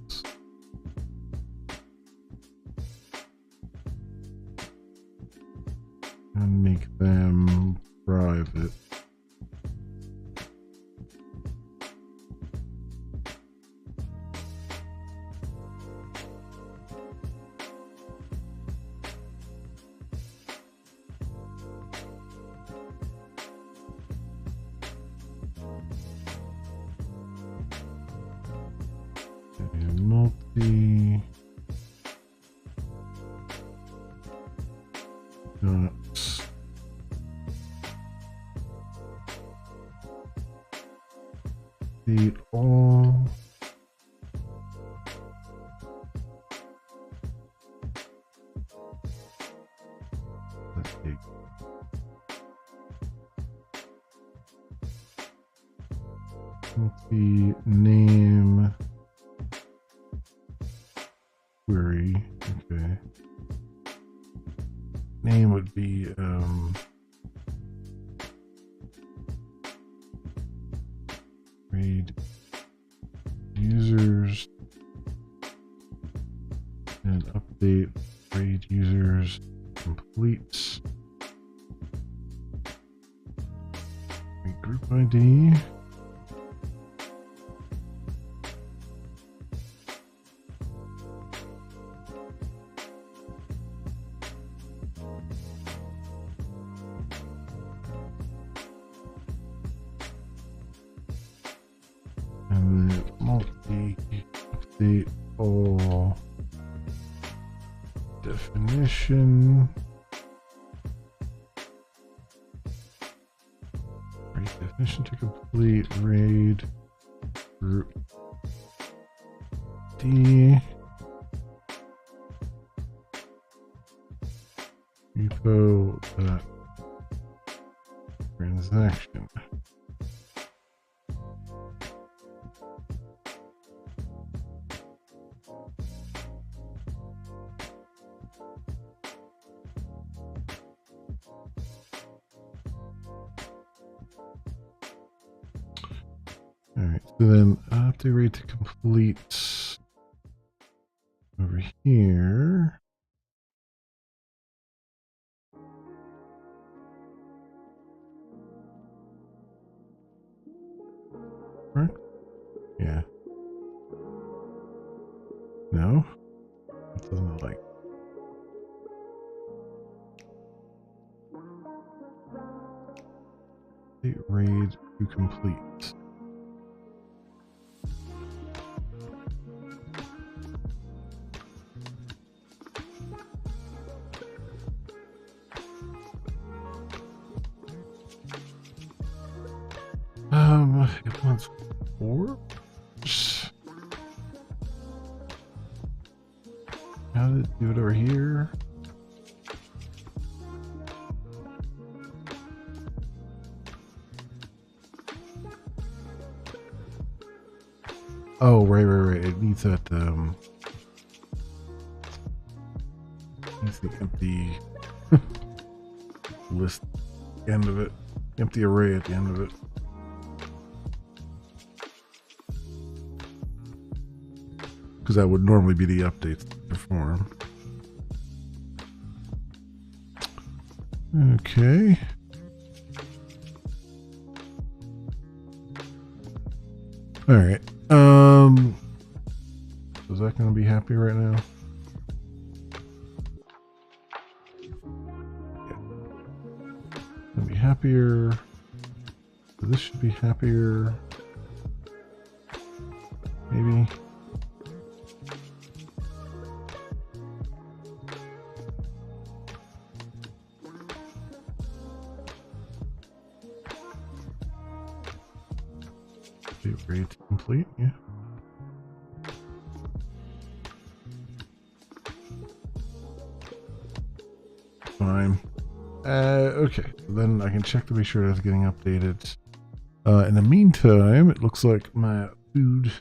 And make them private. Multi dots the all multi name query. Okay, name would be read users and update read users completes group ID. And then multi update all definition. Right Mission to complete raid group D. Repo transaction. All right, so then update rate to complete over here. Right? Yeah. No? It doesn't look like. Update raid to complete. It wants orbs. How did it do it over here? Oh, right. It needs that, needs the empty list end of it. Empty array at the end of it. Because that would normally be the updates to perform. Okay. All right. Is that going to be happy right now? Yeah. Gonna be happier. This should be happier. Maybe. Ready to complete, yeah. Fine. Okay, then I can check to be sure that's getting updated. In the meantime, it looks like my food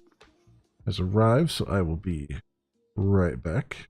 has arrived, so I will be right back.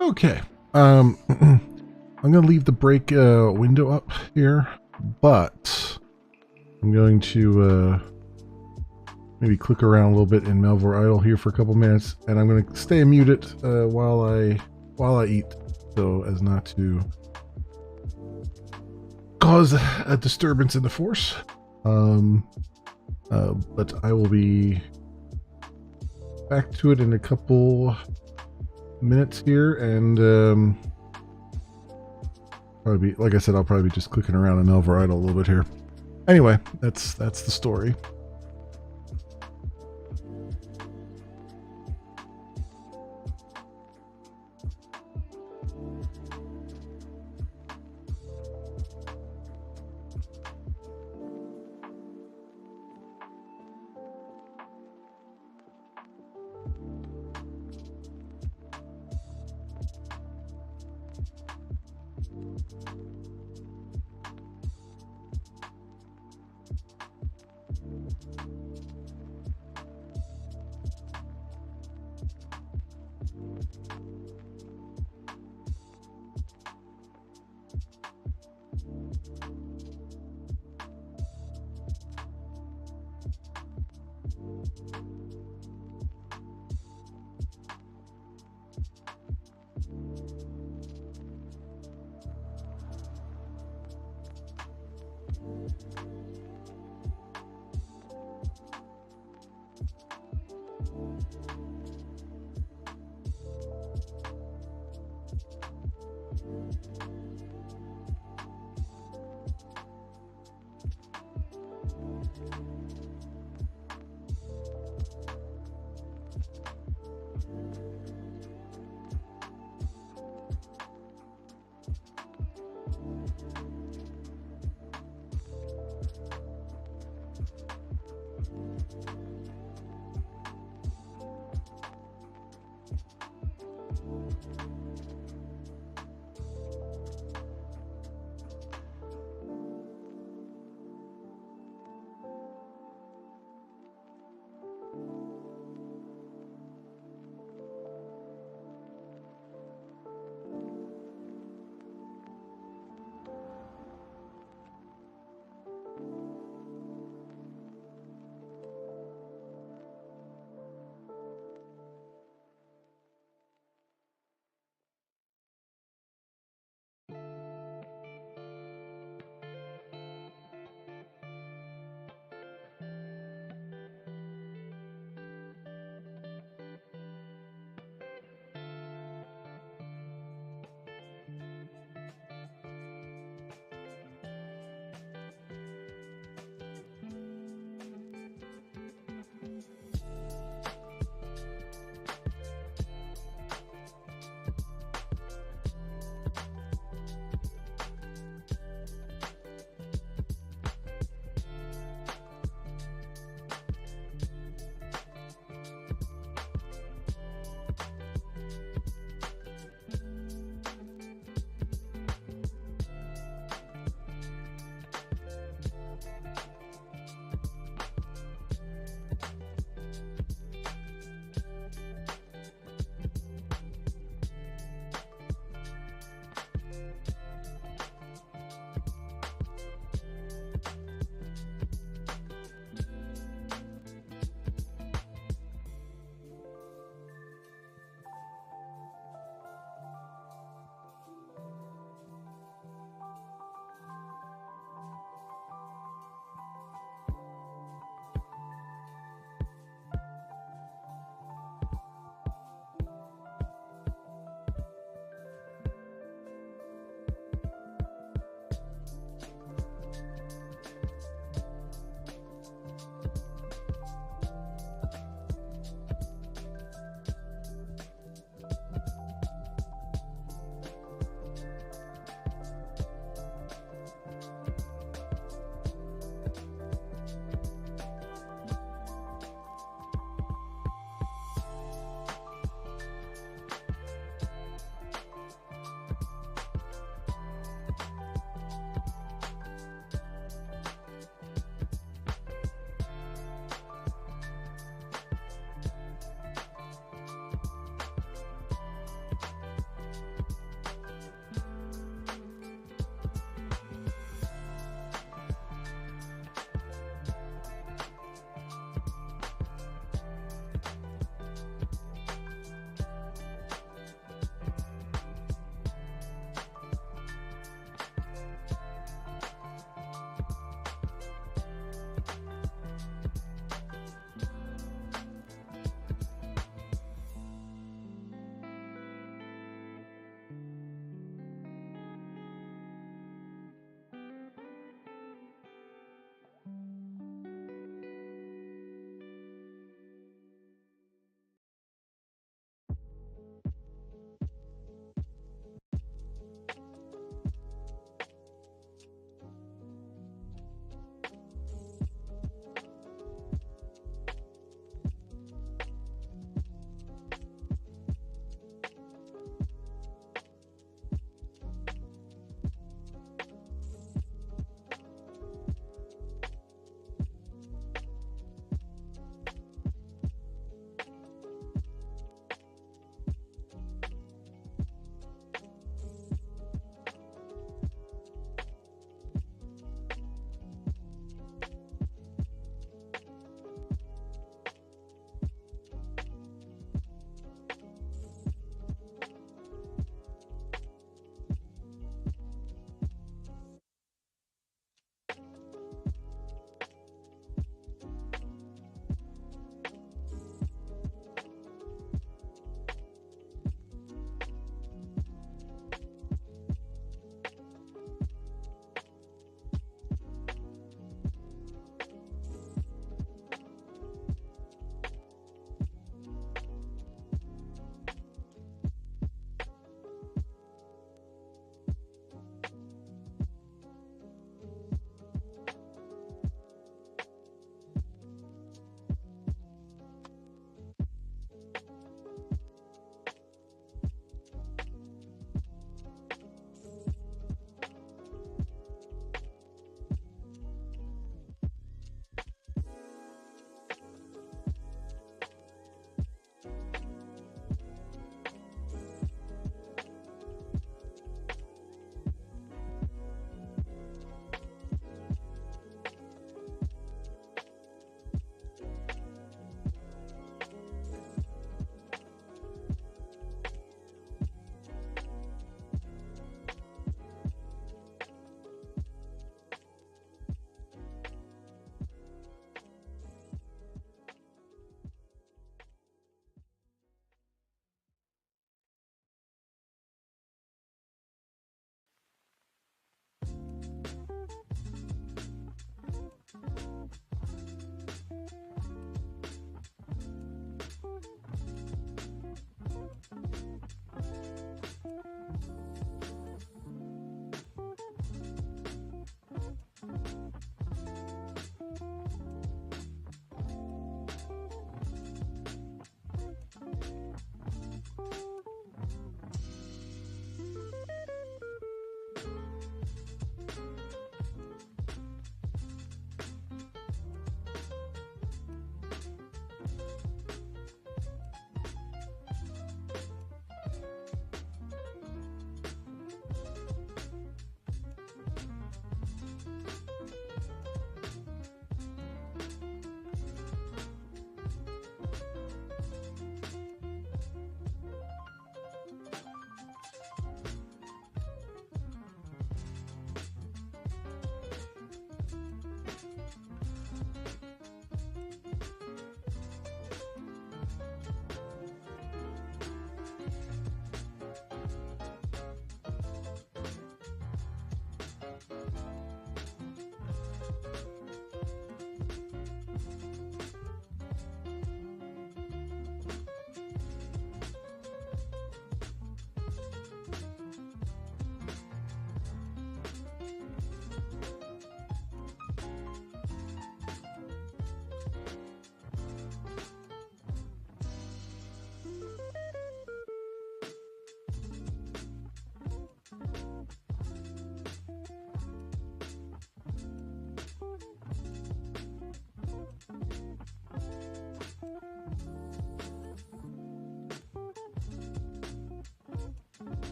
Okay. I'm going to leave the break window up here, but I'm going to maybe click around a little bit in Melvor Idle here for a couple minutes, and I'm going to stay muted while I eat, so as not to cause a disturbance in the force. But I will be back to it in a couple minutes here, and probably, like I said, I'll probably be just clicking around in Melvor Idle a little bit here. Anyway, that's the story.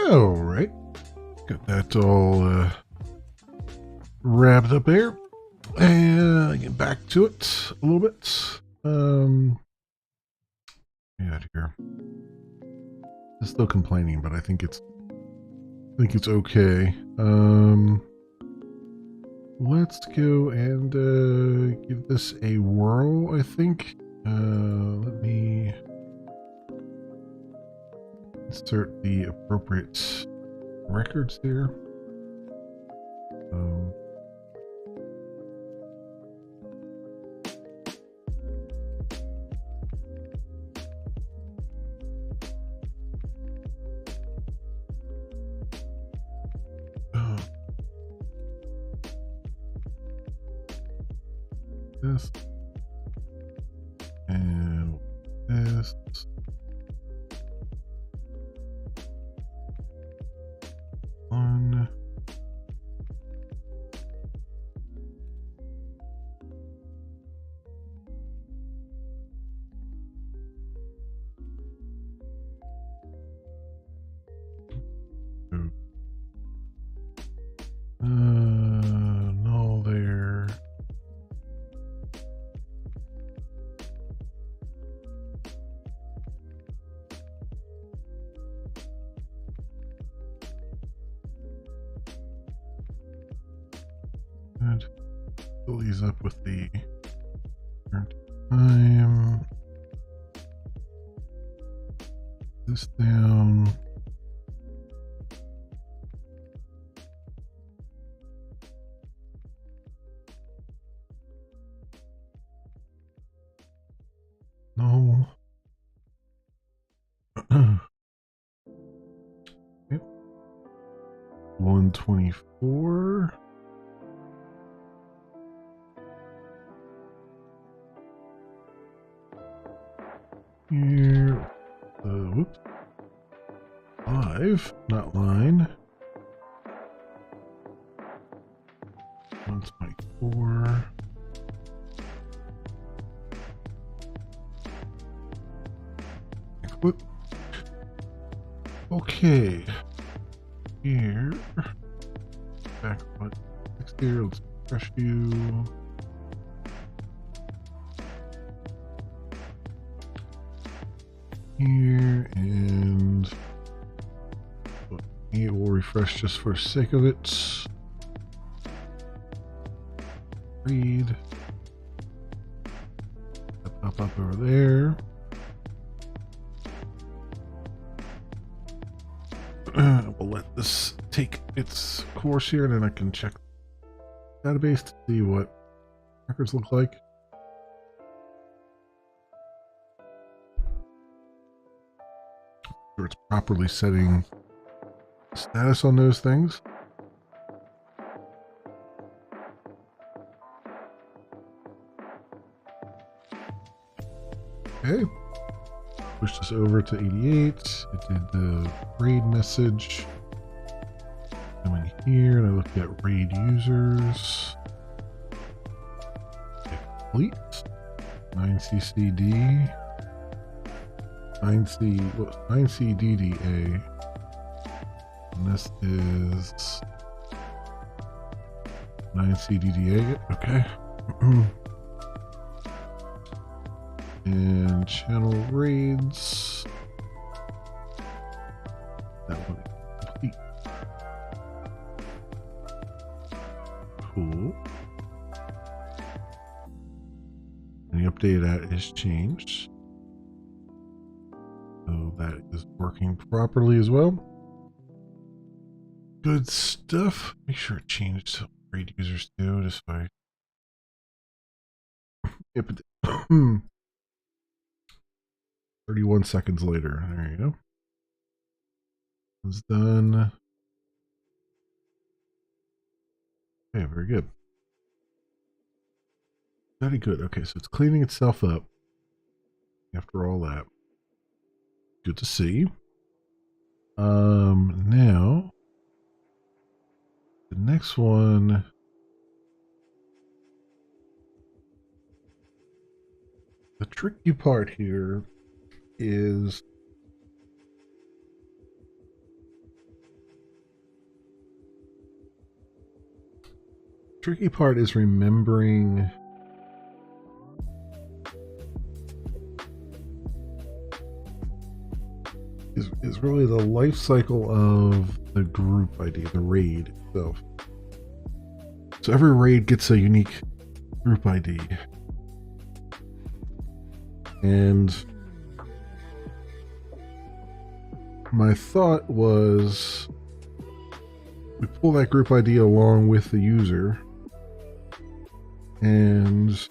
All right. Got that all wrapped up there. And get back to it a little bit. Yeah, here. It's still complaining, but I think it's okay. Let's go and give this a whirl, I think. Let me insert the appropriate records here. This and this. One. No, there. Good. Fill these up with the current time. This down. No. Yep. 124. Here. Whoops. 5, not line. 124. Whoop. Okay. Here. Back what? Next here, let's refresh you. Here and it will refresh just for the sake of it. Read. Pop up over there. We'll let this take its course here, and then I can check the database to see what records look like. Sure, it's properly setting status on those things. Okay. Push this over to 88. It did the raid message. Come in here and I looked at raid users. Complete. 9CCD. 9CDDA. And this is 9CDDA. Okay. And channel raids. That one complete. Cool. And the update that is changed. So that is working properly as well. Good stuff. Make sure it changed to raid users too, just by. Yep. 31 seconds later. There you go. It's done. Okay, very good. Very good. Okay, so it's cleaning itself up after all that. Good to see. Now the next one. The tricky part here is tricky part is remembering is really the life cycle of the group ID, the raid itself. So every raid gets a unique group ID. And my thought was we pull that group ID along with the user, and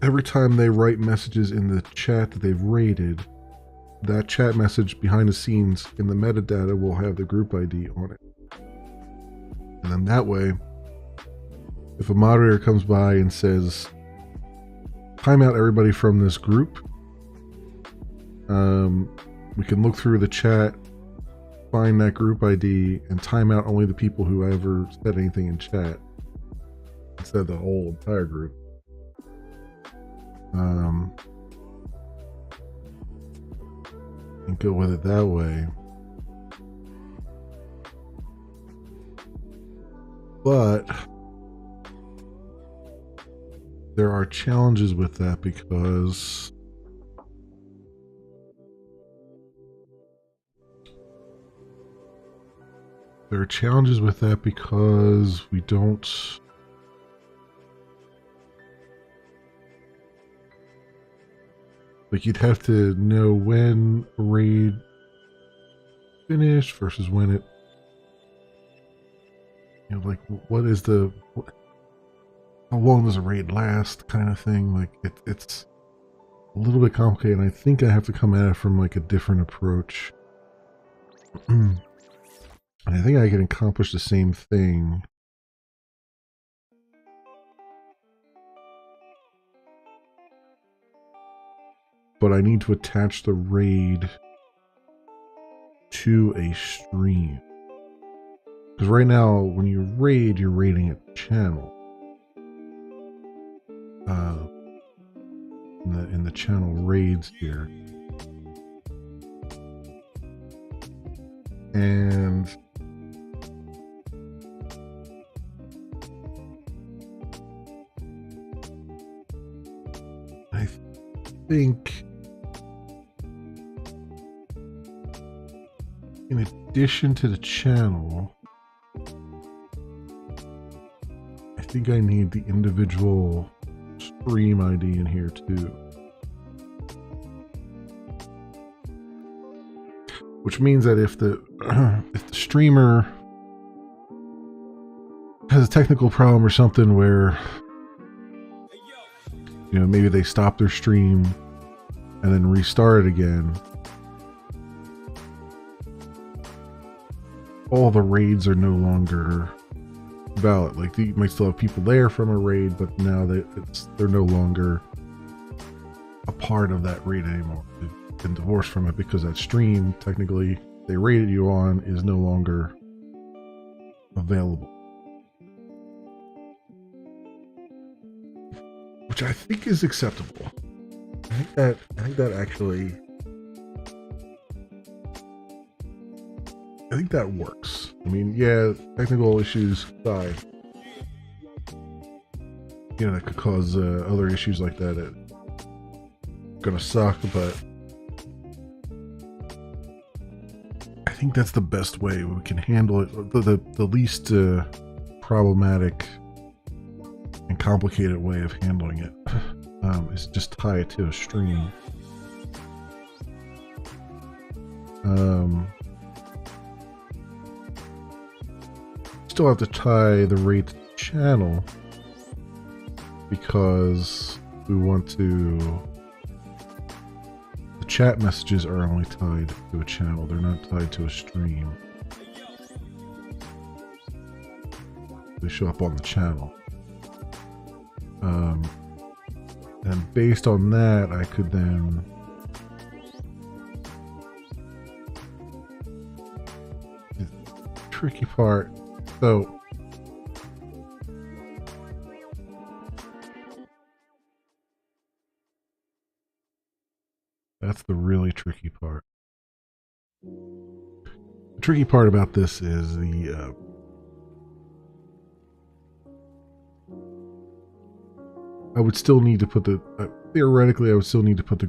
every time they write messages in the chat that they've raided, that chat message behind the scenes in the metadata will have the group ID on it. And then that way, if a moderator comes by and says, time out everybody from this group, we can look through the chat, find that group ID, and time out only the people who ever said anything in chat instead of the whole entire group. And go with it that way. But there are challenges with that because we don't like, you'd have to know when a raid finished versus when it, you know, like what is the, how long does a raid last kind of thing. Like it's a little bit complicated, and I think I have to come at it from like a different approach. And I think I can accomplish the same thing. But I need to attach the raid to a stream. Because right now, when you raid, you're raiding a channel. In the channel raids here. And I think in addition to the channel, I think I need the individual stream ID in here too. Which means that if the streamer has a technical problem or something where, you know, maybe they stop their stream and then restart it again, all the raids are no longer valid. Like, you might still have people there from a raid, but now they're no longer a part of that raid anymore. They've been divorced from it because that stream, technically, they raided you on, is no longer available. Which I think is acceptable. I think that actually, I think that works. I mean, yeah, technical issues aside, you know, that could cause other issues like that. It's gonna suck, but I think that's the best way we can handle it. The least problematic and complicated way of handling it is just tie it to a stream. Still have to tie the raid to the channel because we want to. The chat messages are only tied to a channel; they're not tied to a stream. They show up on the channel. And based on that, I could then the tricky part. So that's the really tricky part. The tricky part about this is I would still need to put the theoretically I would still need to put the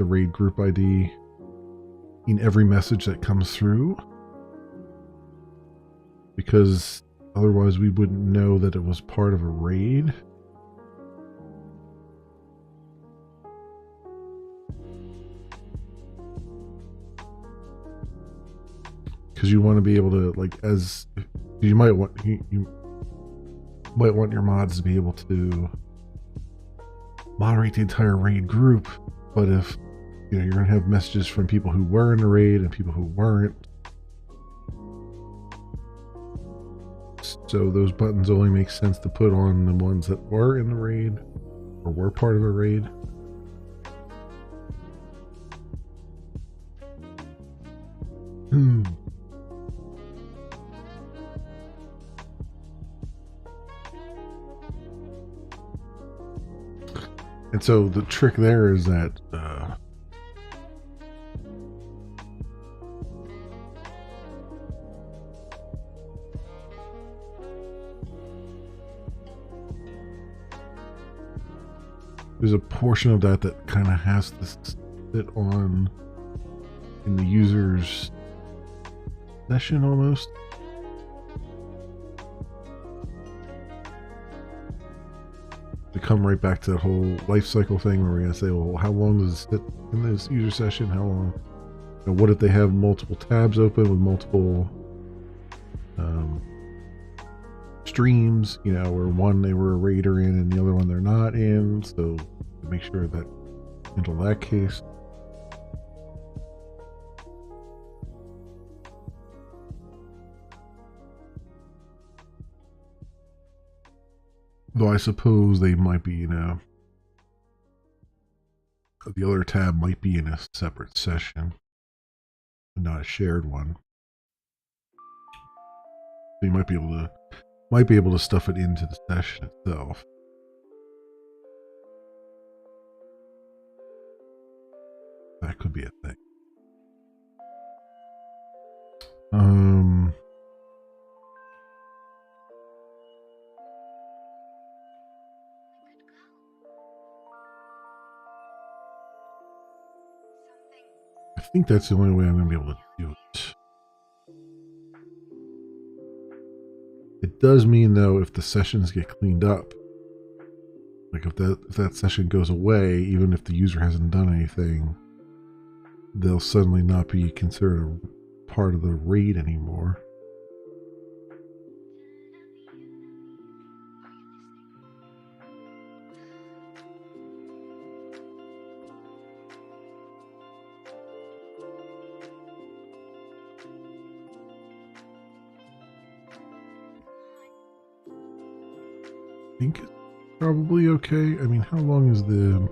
raid group ID in every message that comes through, because otherwise we wouldn't know that it was part of a raid. Because you want to be able to, like, as you might want you might want your mods to be able to moderate the entire raid group, but if you know you're gonna have messages from people who were in the raid and people who weren't, so those buttons only make sense to put on the ones that were in the raid or were part of a raid. And so the trick there is that there's a portion of that that kind of has to sit on in the user's session almost. To come right back to that whole life cycle thing where we're going to say, well, how long does it sit in this user session? How long? And what if they have multiple tabs open with multiple streams, you know, where one they were a raider in and the other one they're not in, so to make sure that handle that case. Though I suppose they might be, you know, the other tab might be in a separate session, not a shared one. So you might be able to stuff it into the session itself. That could be a thing. I think that's the only way I'm going to be able to do it. It does mean, though, if the sessions get cleaned up, like if that session goes away, even if the user hasn't done anything, they'll suddenly not be considered a part of the raid anymore. I think it's probably okay. I mean, how long is the...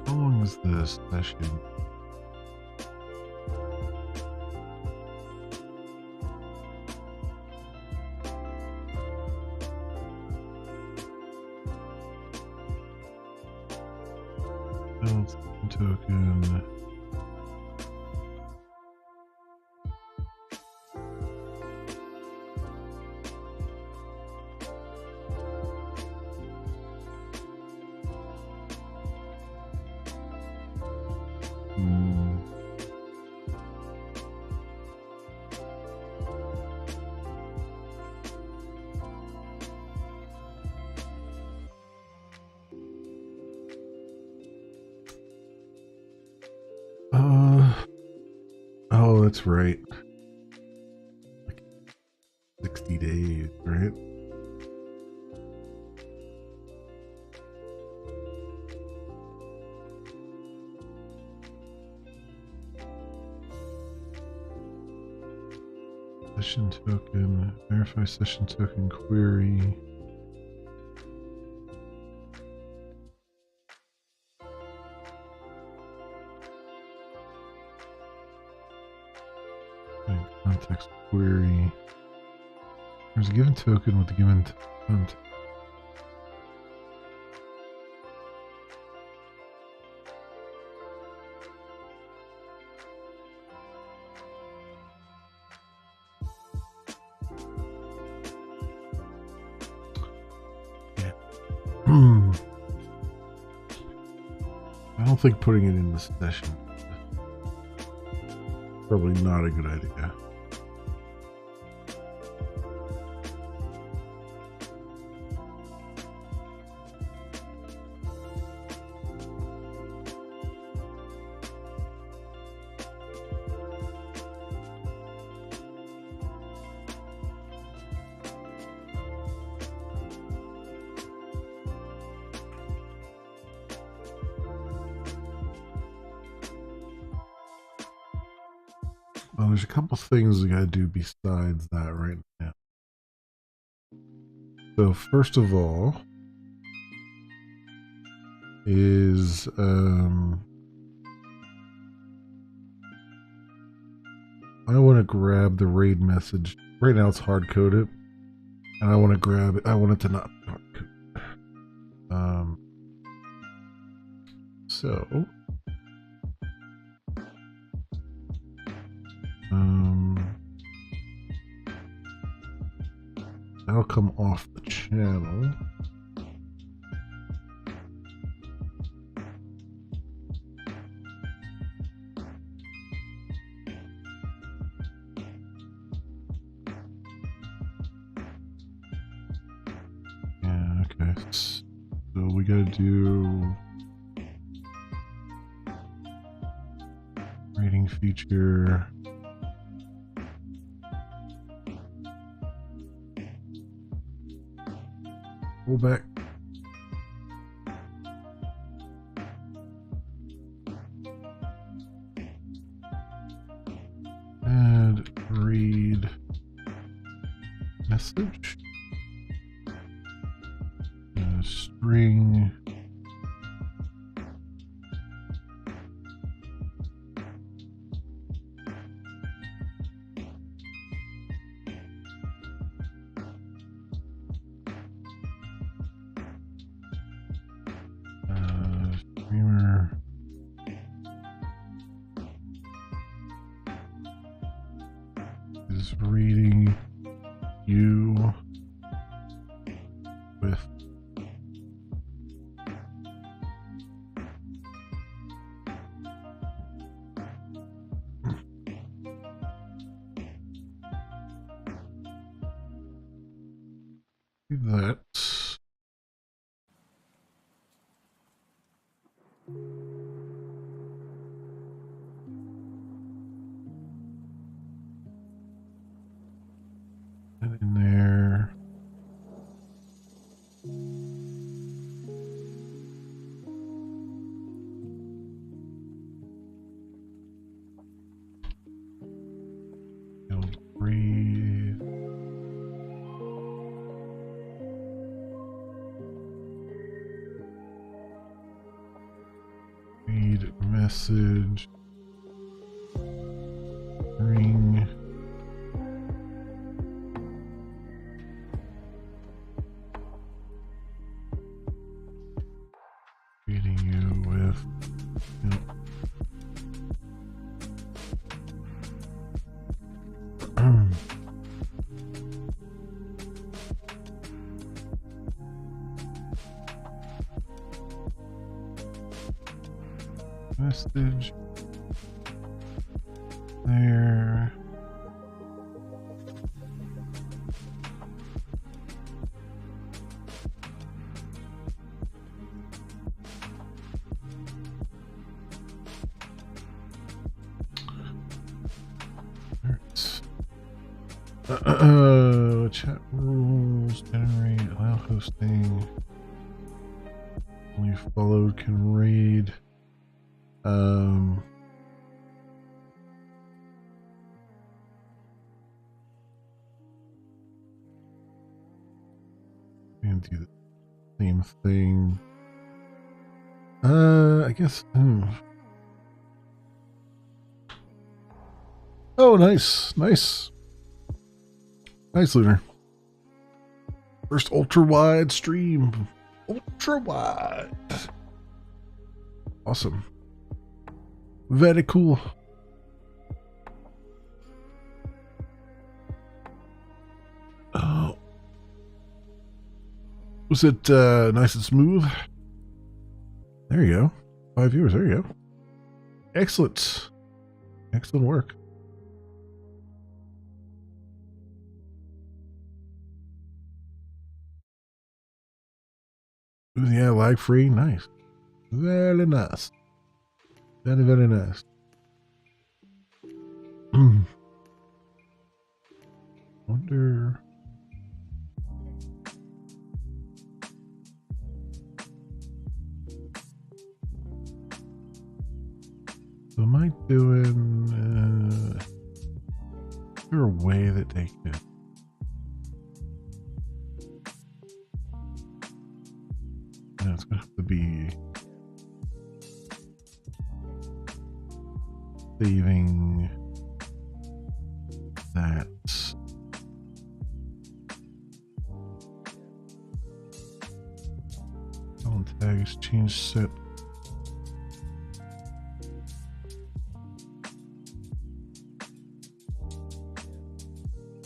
How long is this session? Token. Oh, that's right. Like 60 days, right? Session token, verify session token query. Context query. There's a given token with the given context. I don't think putting it in the session probably not a good idea. Well, there's a couple things we gotta do besides that right now. So first of all is I want to grab the raid message. Right now it's hard coded, and I want to grab it. I want it to not hard code. So that'll come off the channel. Yeah, okay. So we gotta do rating feature. Pull back. Add read message. String. Streamer. Is reading you with that. And in there. You'll breathe. Read message. Ring. Reading you with. Yep. Message there. Chat rules, generate, allow hosting. Only followed can read. And do the same thing. I guess. Oh, nice, nice. Nice, Lunar. First ultra wide stream. Ultra wide. Awesome. Very cool. Oh. Was it nice and smooth? There you go. 5 viewers. There you go. Excellent. Excellent work. Yeah, lag free. Nice. Very nice. Very, very nice. Wonder. So am I doing? Is there a way that they could? No, it's gonna have to be saving that. Column tags change set.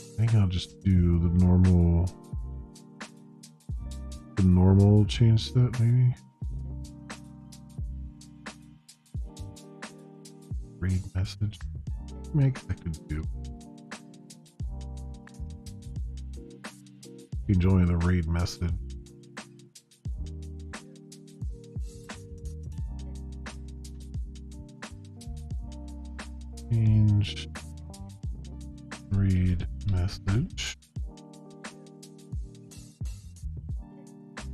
I think I'll just do the normal change set maybe. Read message. Make I could do. Enjoying the raid message. Change read message.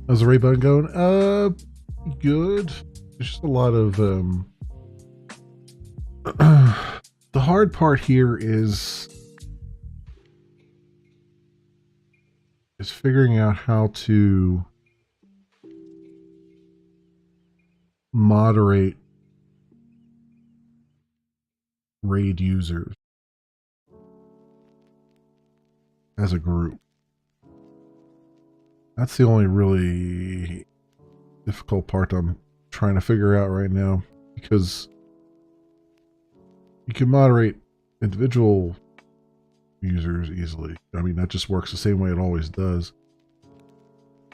How's the raid button going? Good. There's just a lot of the hard part here is figuring out how to moderate raid users as a group. That's the only really difficult part I'm trying to figure out right now, because you can moderate individual users easily. I mean, that just works the same way it always does.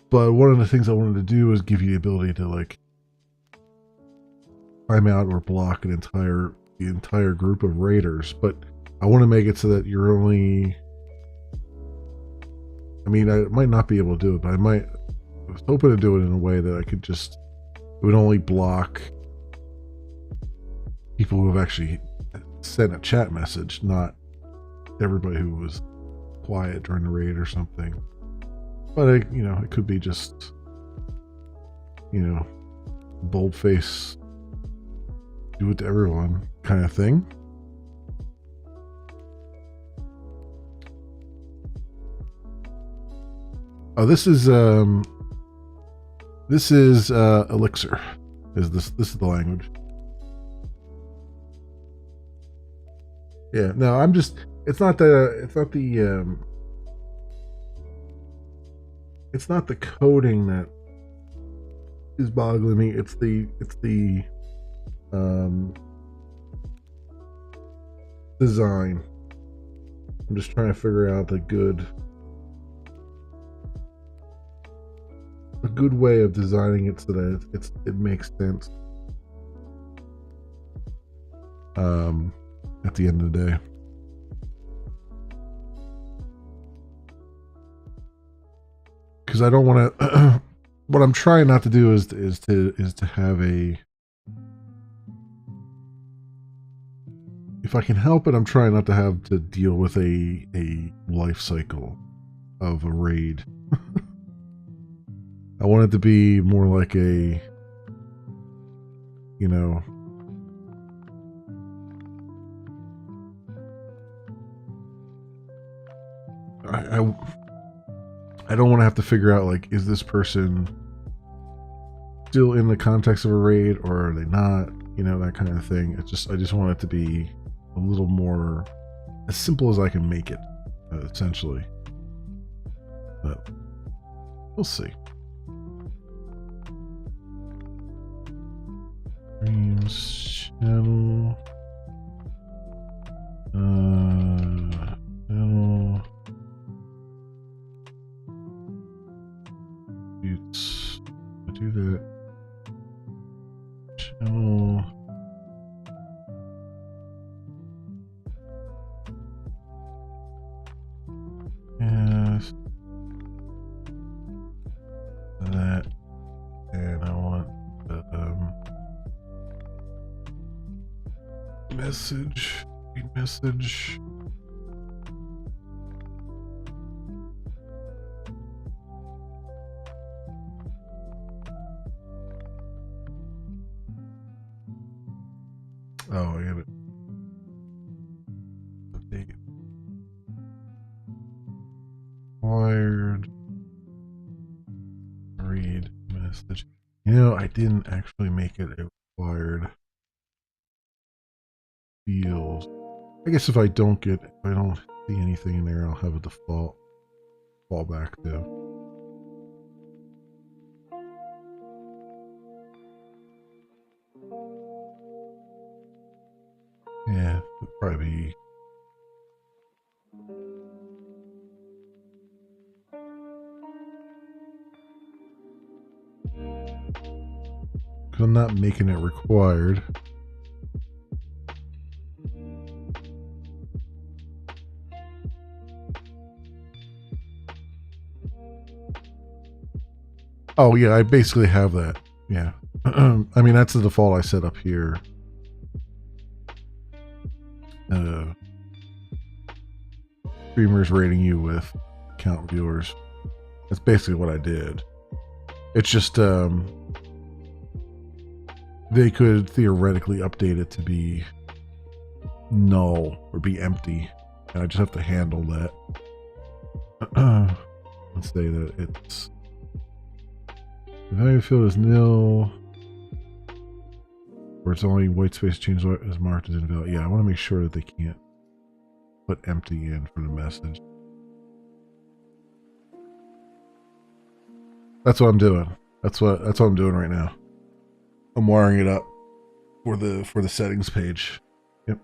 But one of the things I wanted to do is give you the ability to like time out or block the entire group of raiders. But I want to make it so that you're only, I mean, I might not be able to do it, but I was hoping to do it in a way that it would only block people who have actually sent a chat message, not everybody who was quiet during the raid or something. But it could be just, boldface, do it to everyone kind of thing. Oh, this is Elixir. This is the language. Yeah, no, it's not the coding that is boggling me. It's the design. I'm just trying to figure out a good way of designing it so that it makes sense at the end of the day. Because I don't want to what I'm trying not to do is to have a, if I can help it, I'm trying not to have to deal with a life cycle of a raid. I want it to be more like a, I don't want to have to figure out, like, is this person still in the context of a raid or are they not? That kind of thing. I just want it to be a little more as simple as I can make it, essentially. But we'll see. Streams channel. Channel. attributes. I do that. Channel. Yes. That. And I want the message. Message. Oh, I got it. Update. Wired. Read message. You know, I didn't actually make it a required field. I guess if I don't see anything in there, I'll have a default fallback to. Yeah, it'd probably be. Because I'm not making it required. Oh, yeah, I basically have that. Yeah. I mean, that's the default I set up here. Streamers rating you with count viewers. That's basically what I did. It's just, they could theoretically update it to be null or be empty. And I just have to handle that. Let's say that it's the value field is nil, or it's only white space change is marked as invalid. Yeah, I want to make sure that they can't put empty in for the message. That's what I'm doing. That's what I'm doing right now. I'm wiring it up for the settings page. Yep.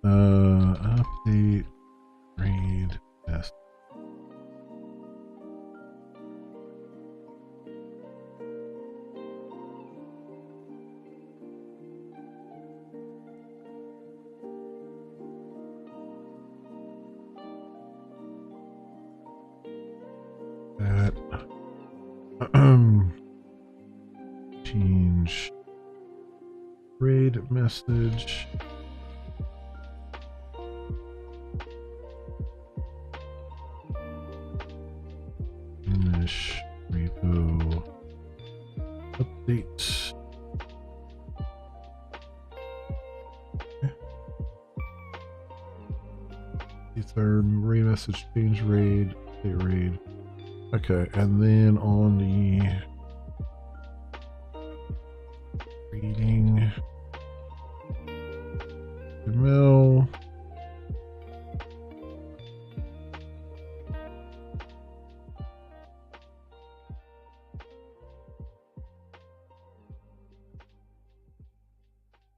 Update read test. That change raid message. Finish repo update. Okay. It's our raid message change raid, update raid. Okay, and then on the reading email.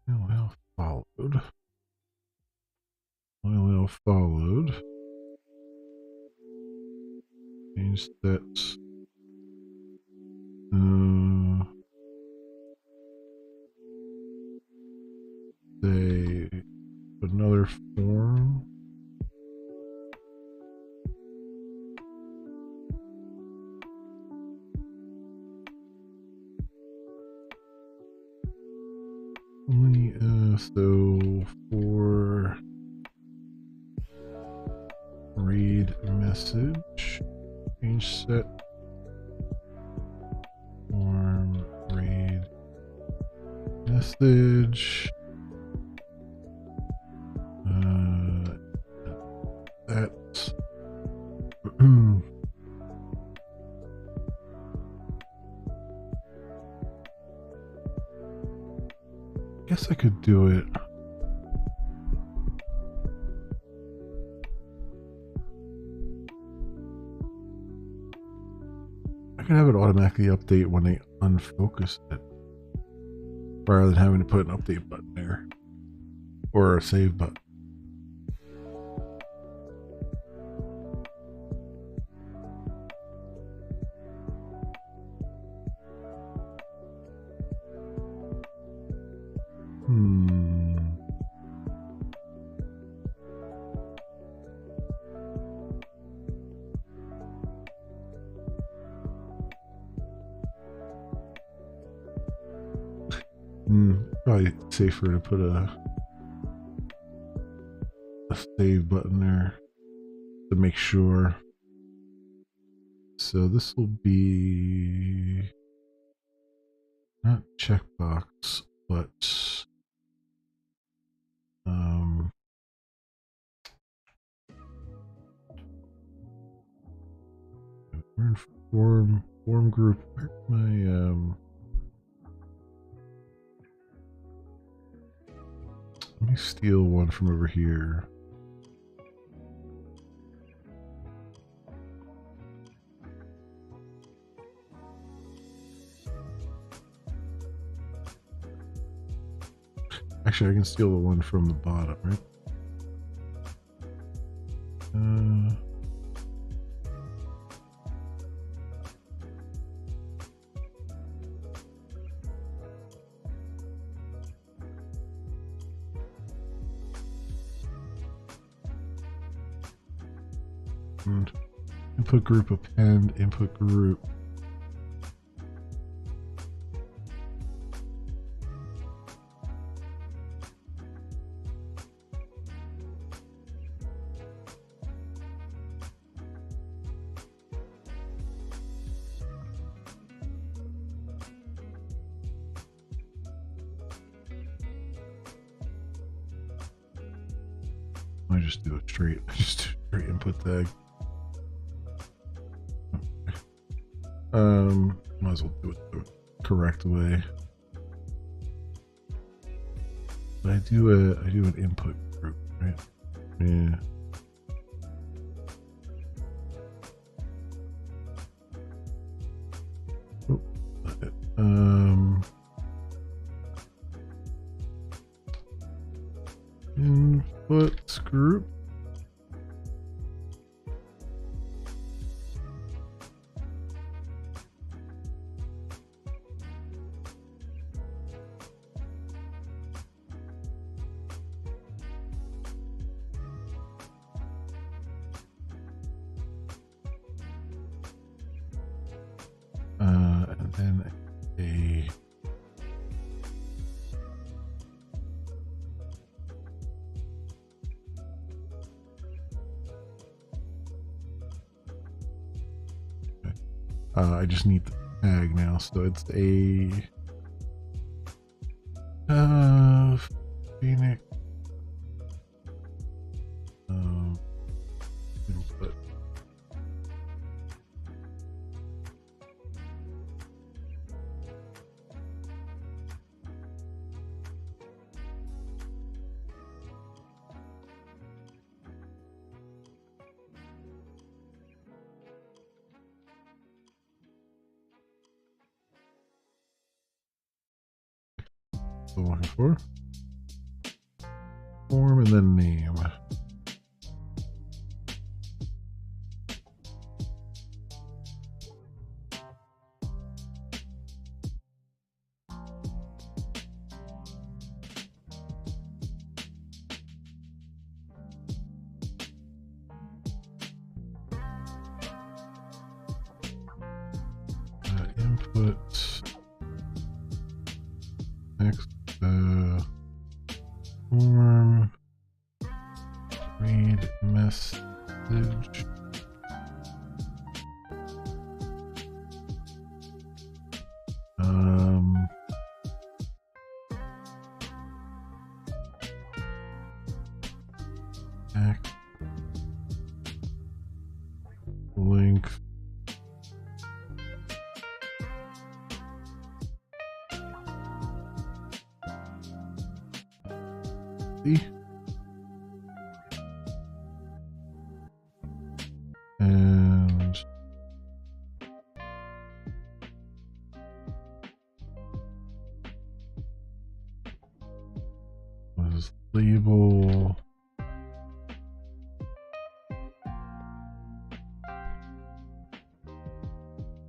LL followed. LL followed. Change that. Say another form. Only so for read message, change set form read message. That's guess I could do it. I could have it automatically update when they unfocus it, rather than having to put an update button there or a save button. Probably safer to put a save button there to make sure. So this will be not checkbox, but we're in form group. Where's my let me steal one from over here. Actually, I can steal the one from the bottom, right? Input group append input group. I just do it straight. Just do straight input tag. Might as well do it the correct way. But I do an input group, right? Yeah. Oh, inputs group. And then a I just need the tag now, so it's a Phoenix input. So looking for form and then name. Input next form read message length and was label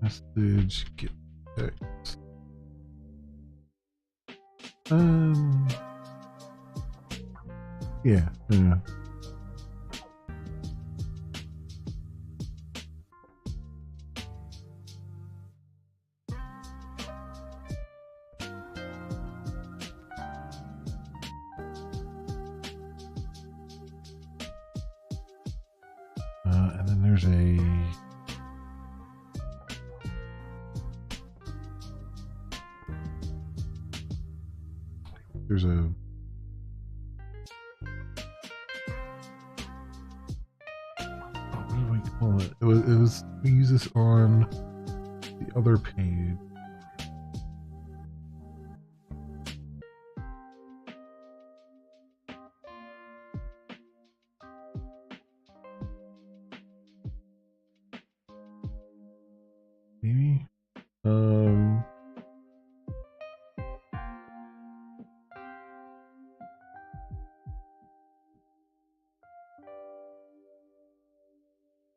message get text. Yeah. And then there's a what do we call it? It was we use this on the other page. Maybe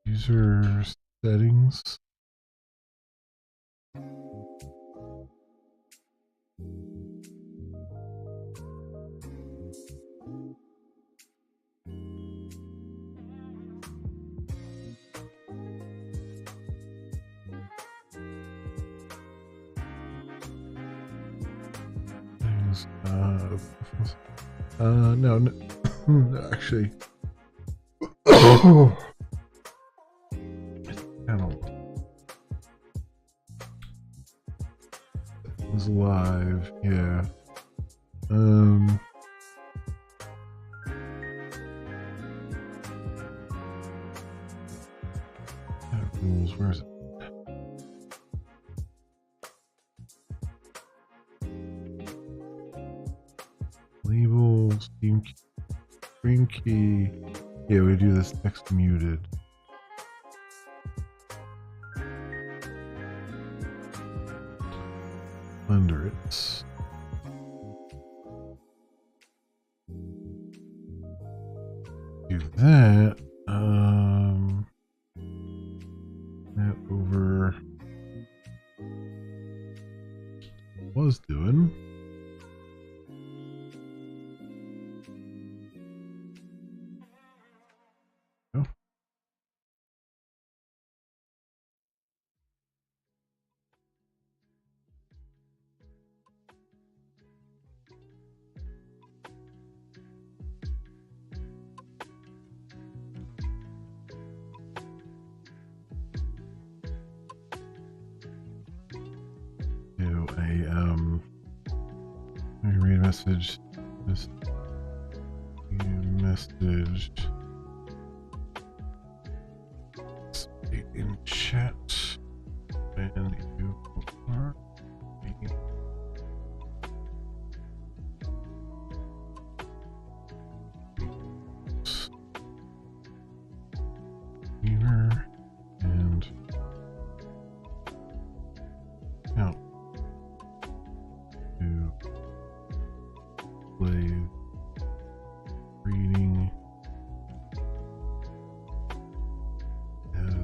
user settings. No, actually, panel is live. Yeah. Rules. Where is it? Labels, screen key. Yeah, we do this text muted. Under it. Do that. That over was doing. Let me read a message. Message. Speak in chat. And you are here and out to play reading as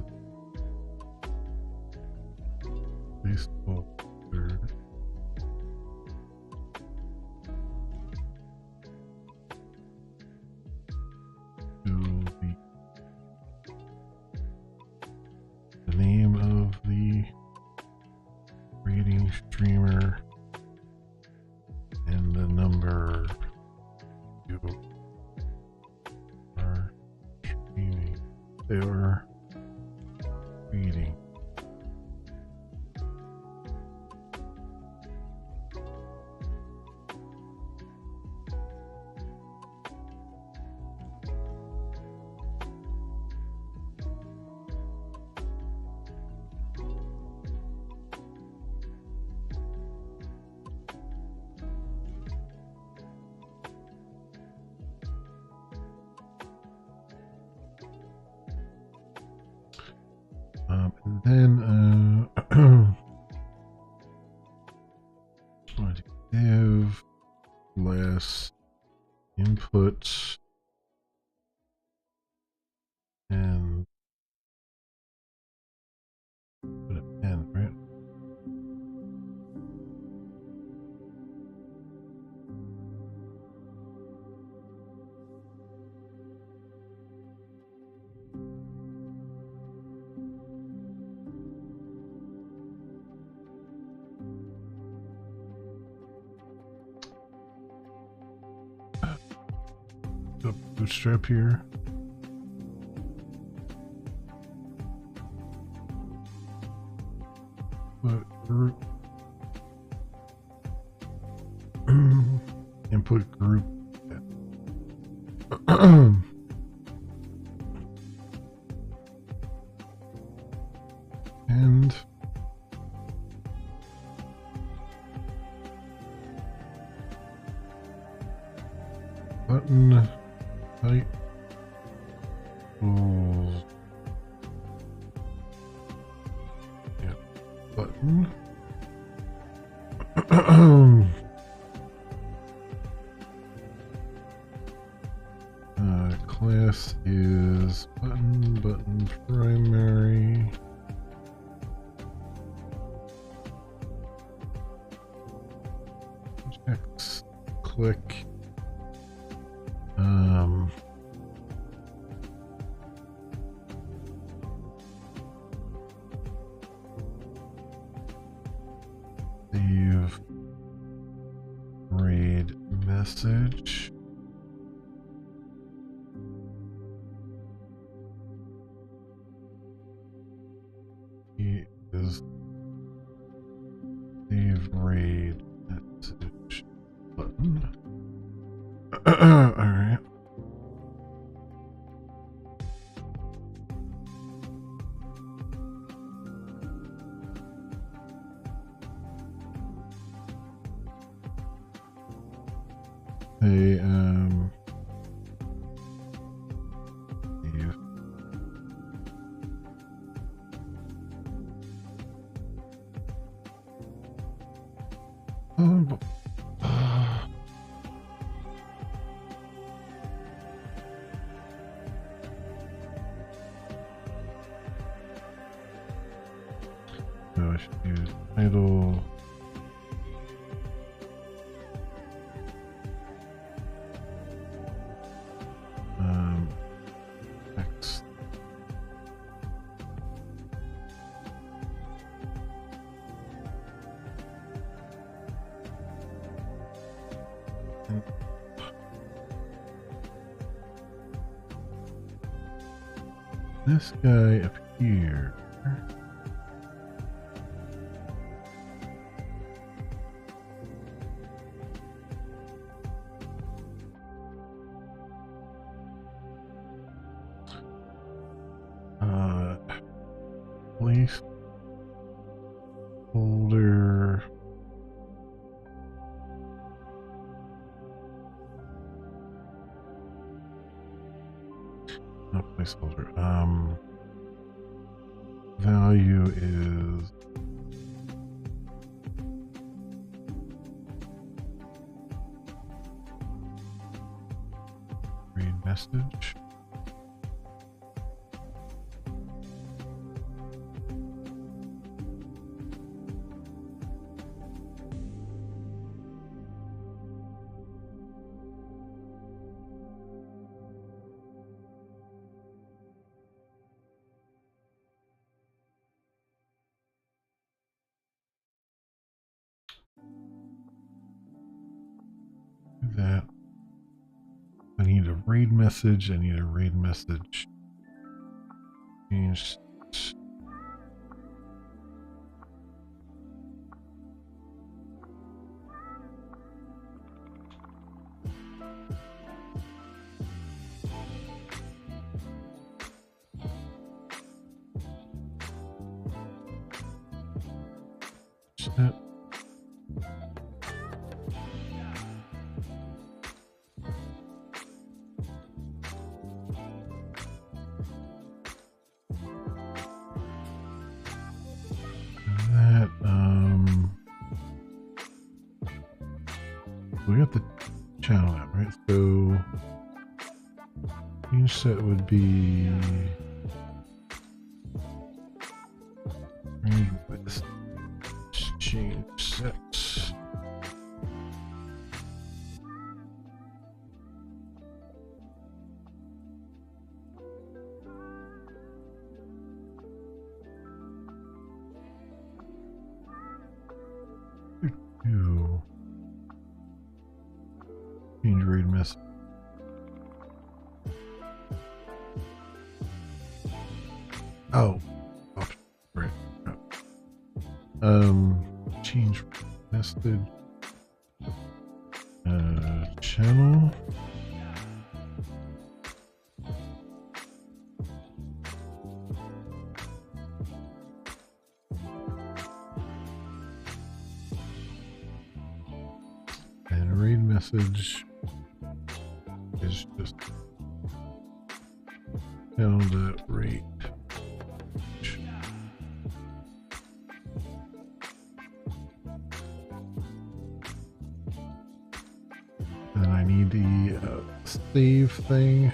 baseball player. To the name of the reading streamer and the number you are streaming. They are reading. And then div less input and put a pen, right? The bootstrap here. Input group. Input group. And button height equals, yeah, button. Class is button primary. X click. Save read message. He is save read message button. All right. Hey, Steve. No, I should use title. Text. This guy up here. Place folder. Not placeholder. Value is read message. That I need a read message. I need a read message. Change. Set. We got the channel out, right? So change set would be read with change set. Change read message. Oh, right. Oh. Change message. Channel. And read message is just found at rate. And I need the save thing.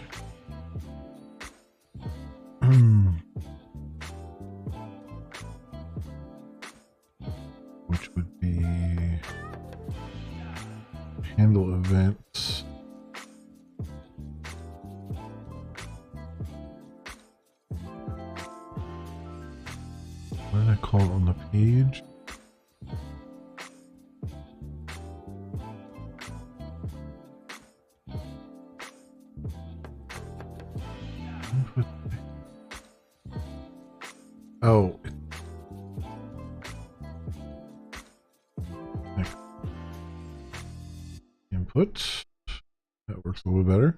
Which would be handle events. What did I call it on the page? Oh. Input. That works a little better.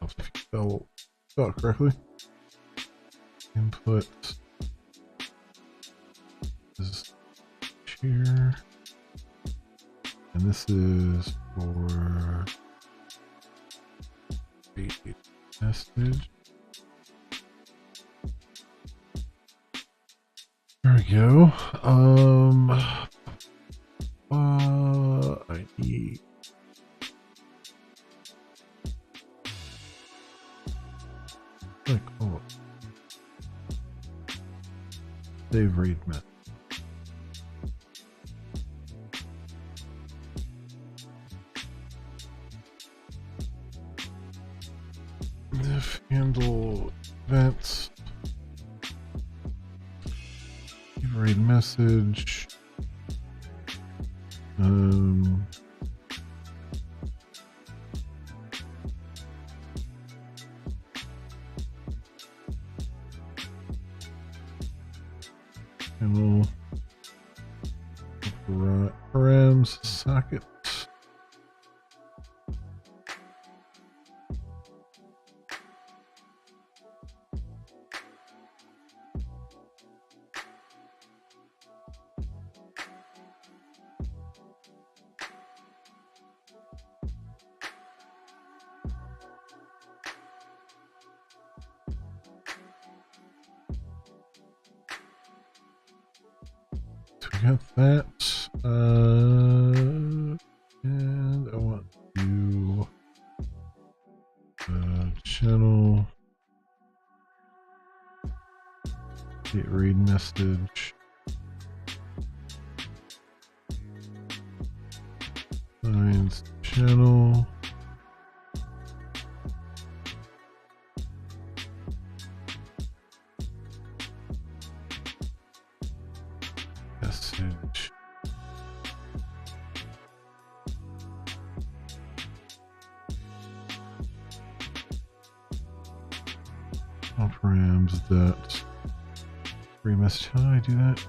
If you spell it correctly. Input is here. And this is for a message. There we go. I need save read method. If handle events, read message, handle params socket. Got that, and I want to channel get read message, finds channel, message. Params that read message. How do I do that?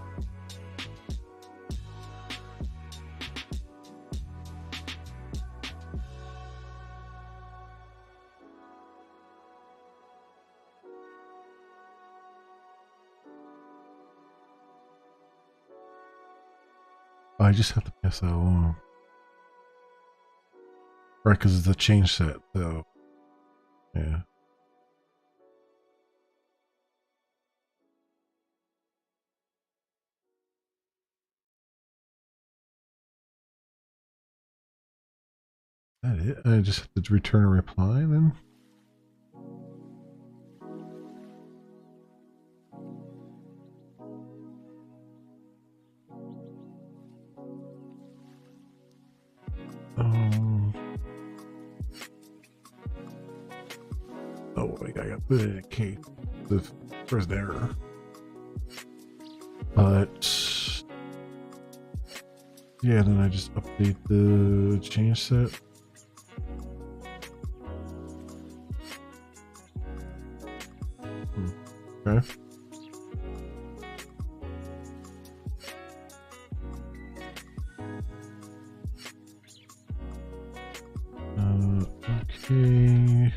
I just have to pass that along. Right, because it's a change set, though. Yeah. That it? I just have to return a reply then? Oh, wait, I got the K, the first error. But yeah, then I just update the change set. Okay. Okay.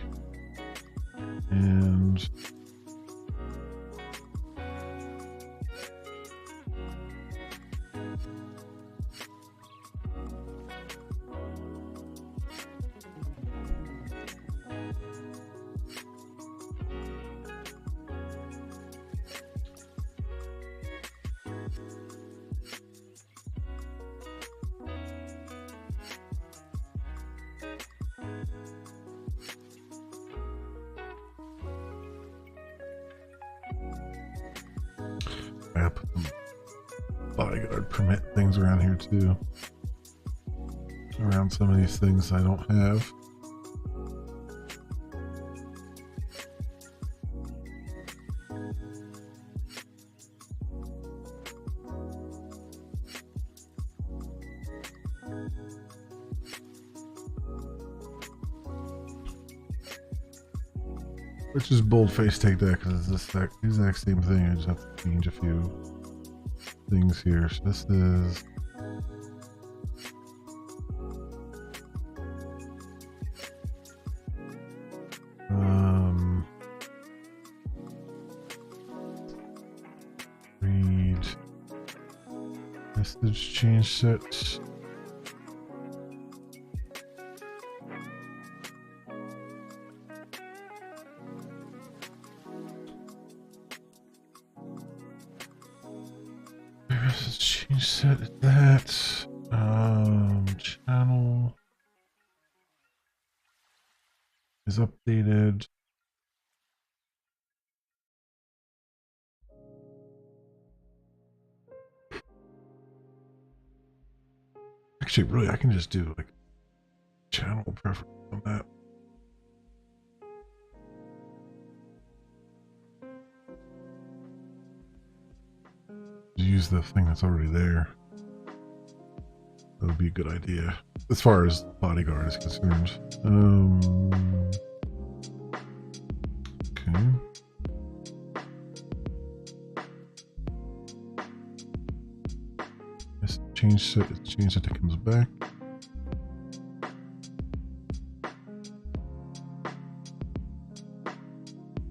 And I put some bodyguard permit things around here too. Around some of these things I don't have. Let's just boldface take that because it's the exact same thing. I just have to change a few things here. So this is read message change set. Change set that channel is updated. Actually, really, I can just do like channel preference on that. Use the thing that's already there. That would be a good idea as far as bodyguard is concerned. Okay. Let's change it that comes back.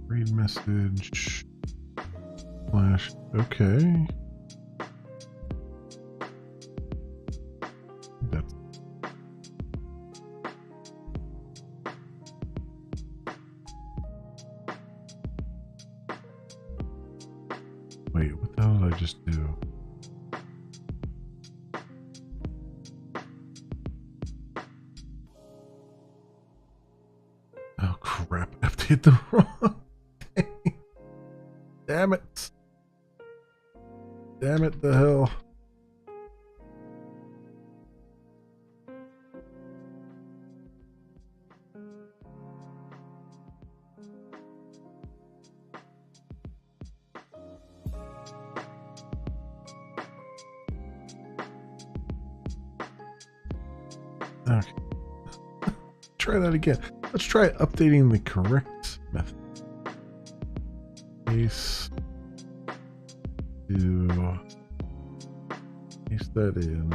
Read message flash. Okay. That's wait, what the hell did I just do? Oh crap, I did the wrong thing. Damn it. Damn it the hell. Okay. Try that again. Let's try updating the correct method. Paste that in.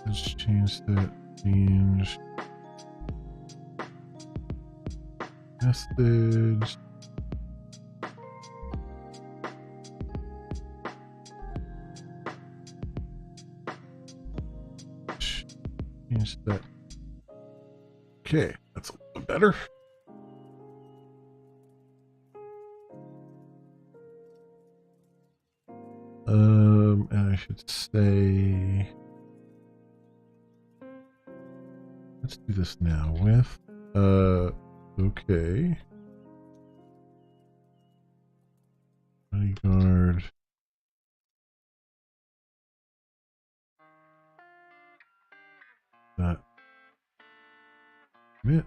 Let's change that. Change message. Change that. Okay, that's a little better. And I should say, let's do this now with, okay. Bodyguard. That. Commit.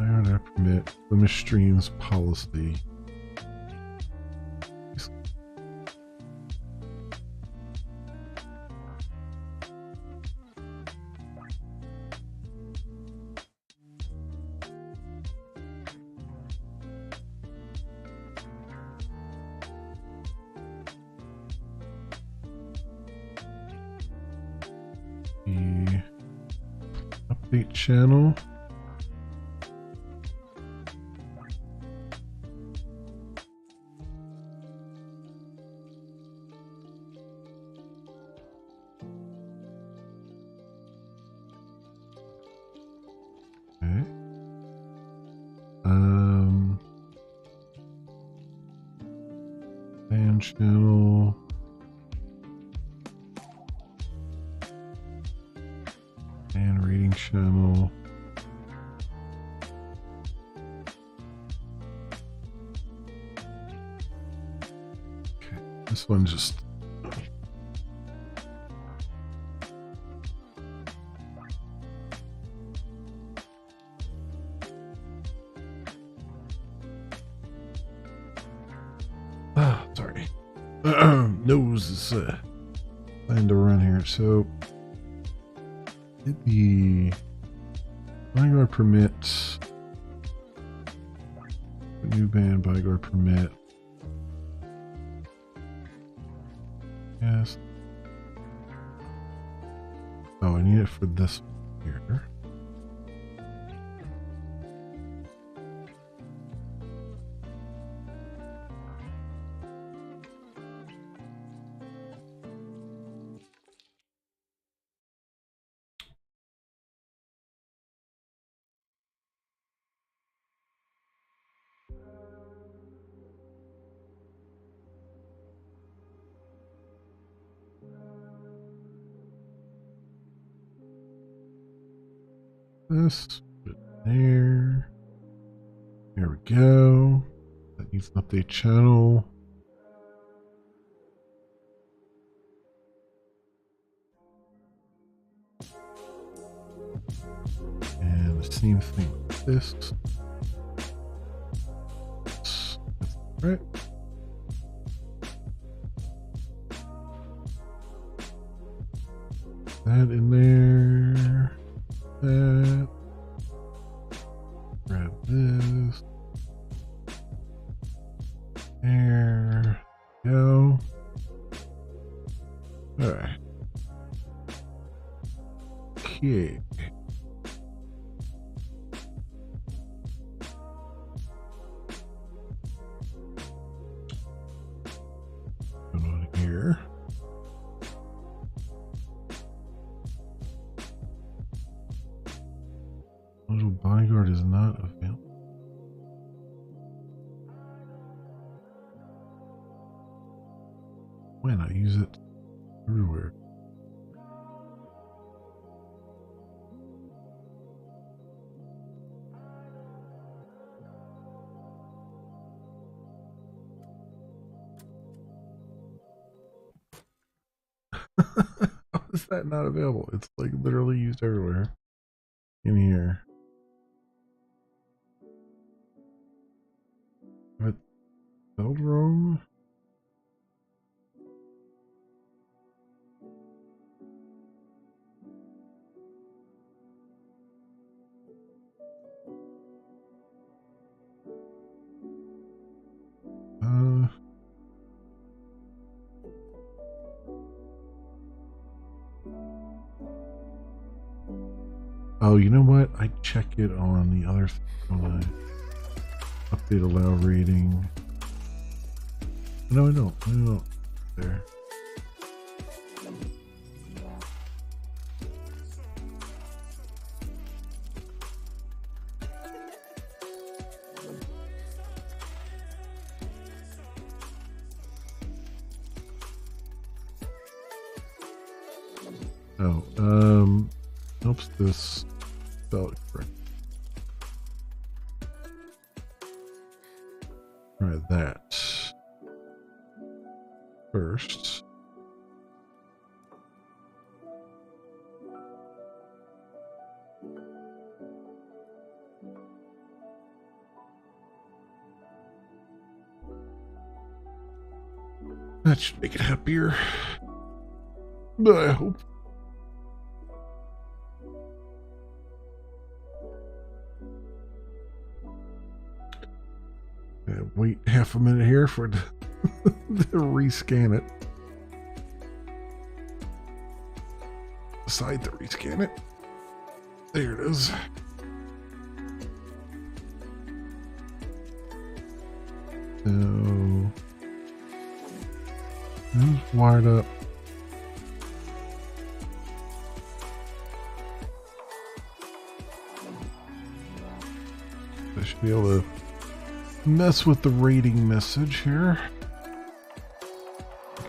Why don't I permit Flemish streams policy? The update channel. Okay. Fan channel. And reading channel. Okay, this one just. Sorry. Nose is trying to run here. So, the Bodyguard permit. New band Bodyguard permit. Yes. Oh, I need it for this one here. This, put it there. There we go. That needs an update channel. And the same thing with this. That's right. That in there. That. Grab this. There. Go. Alright. Okay. Going on here. Module Bodyguard is not available. Why not use it everywhere? How is that not available? It's like literally used everywhere in here. But spelled wrong? Oh, you know what? I check it on the other thing when I update allow reading. No, I don't. I don't. There. Oh, helps this spell it correct. Try that first. That should make it happier. But I hope. Wait half a minute here for it to rescan it. Decide to rescan it. There it is. So it's wired up. I should be able to mess with the rating message here.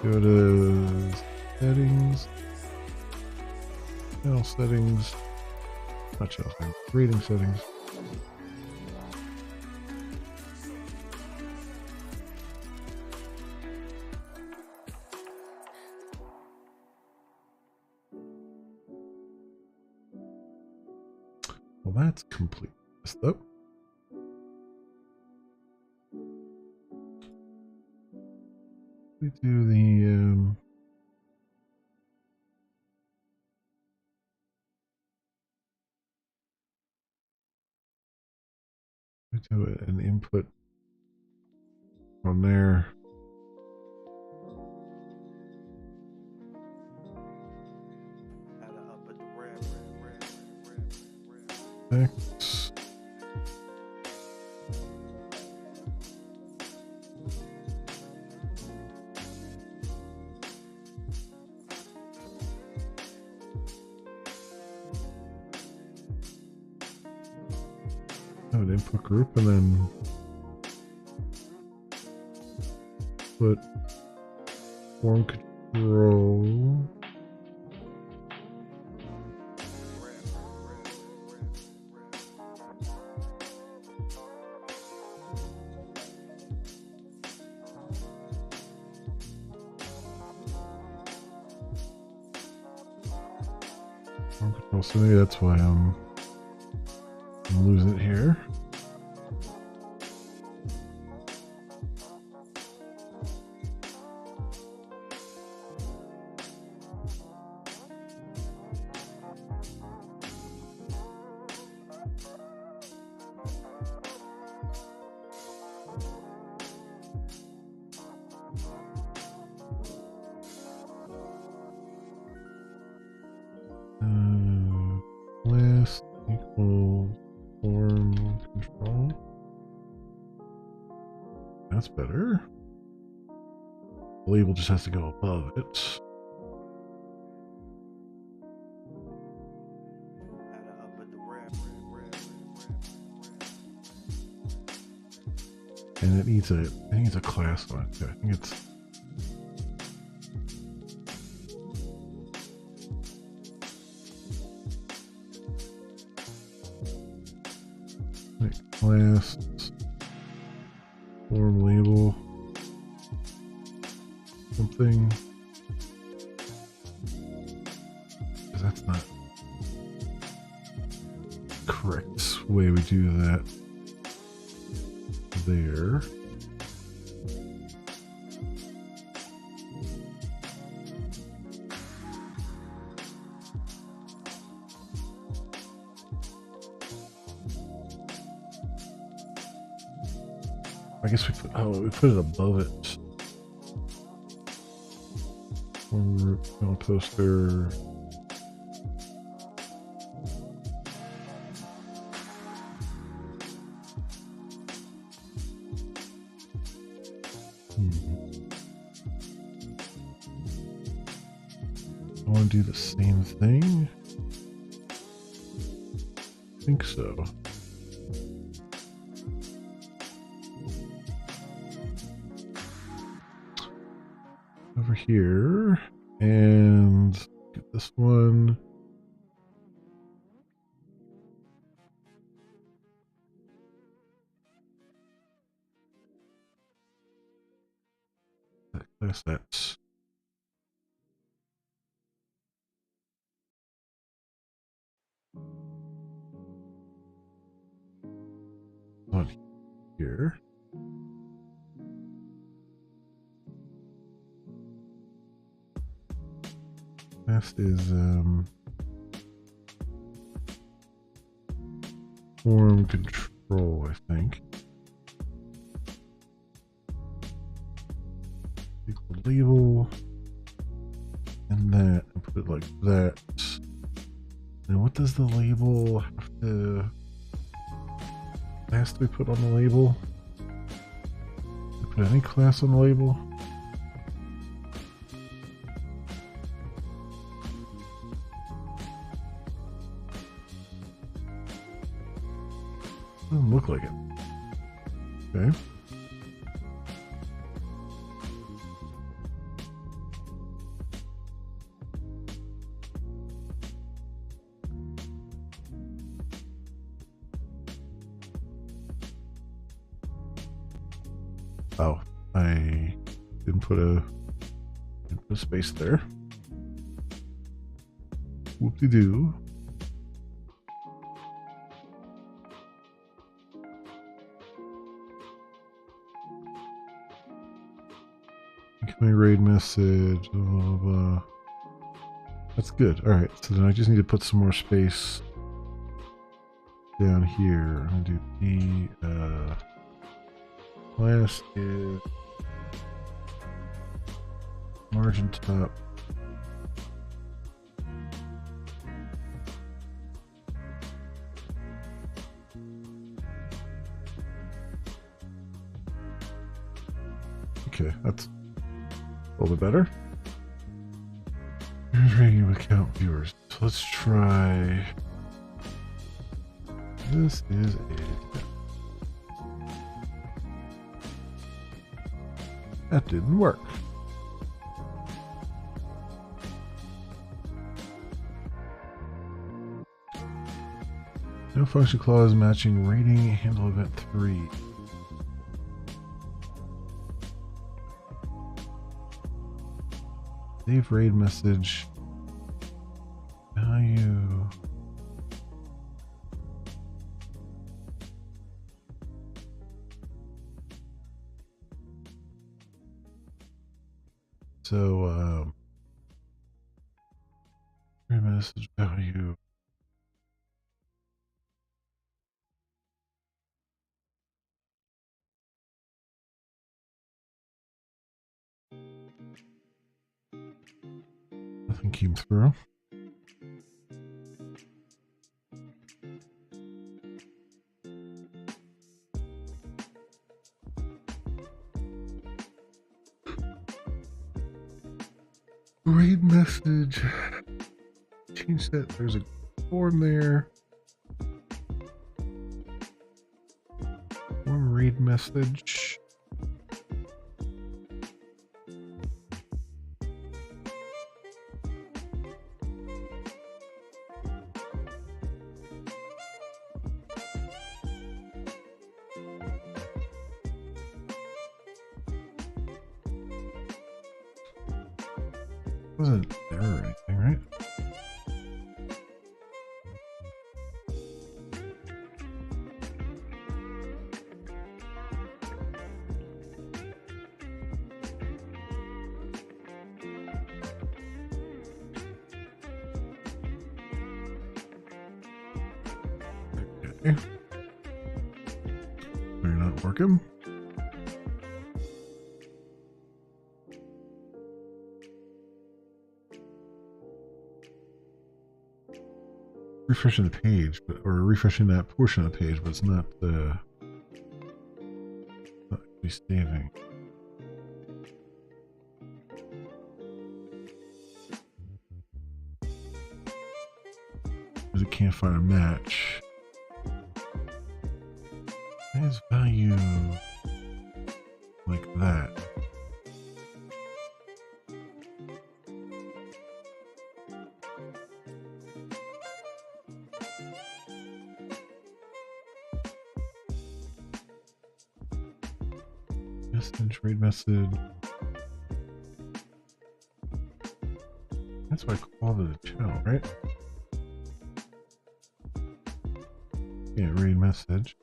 Go to settings, channel settings, not channel settings, rating settings. Well, that's complete. Up. We do the we do an input on there. X. Have an input group and then put form control. Form control. So maybe that's why I'm losing it here. List equals form control. That's better. The label just has to go above it. And it needs a class on it too. I think it's class form label something, because that's not the correct way we do that there. I guess we put it above it. On poster. I want to do the same thing. I think so. Over here and get this one. That's on here. last is form control, I think. Take the label and that and put it like that. And what does the label have to class do we put on the label? Do we put any class on the label? Doesn't look like it. Okay. Oh, I didn't put a space there. Whoop-de-doo. My raid message. Blah, blah, blah. That's good. All right. So then I just need to put some more space down here. I'm gonna do the class is margin top. Okay, that's a little bit better. Here's radio account viewers. So let's try. This is it. That didn't work. No function clause matching rating handle event 3. Save raid message. Value. So, raid message value. Nothing came through. Raid message. Change that. There's a form there. Form raid message. Wasn't there or anything, right? Okay. They're not working. Refreshing the page, or refreshing that portion of the page, but it's not actually saving. Because it can't find a match. Has value like that. Message, raid message. That's why I called it a channel, right? Yeah, raid message.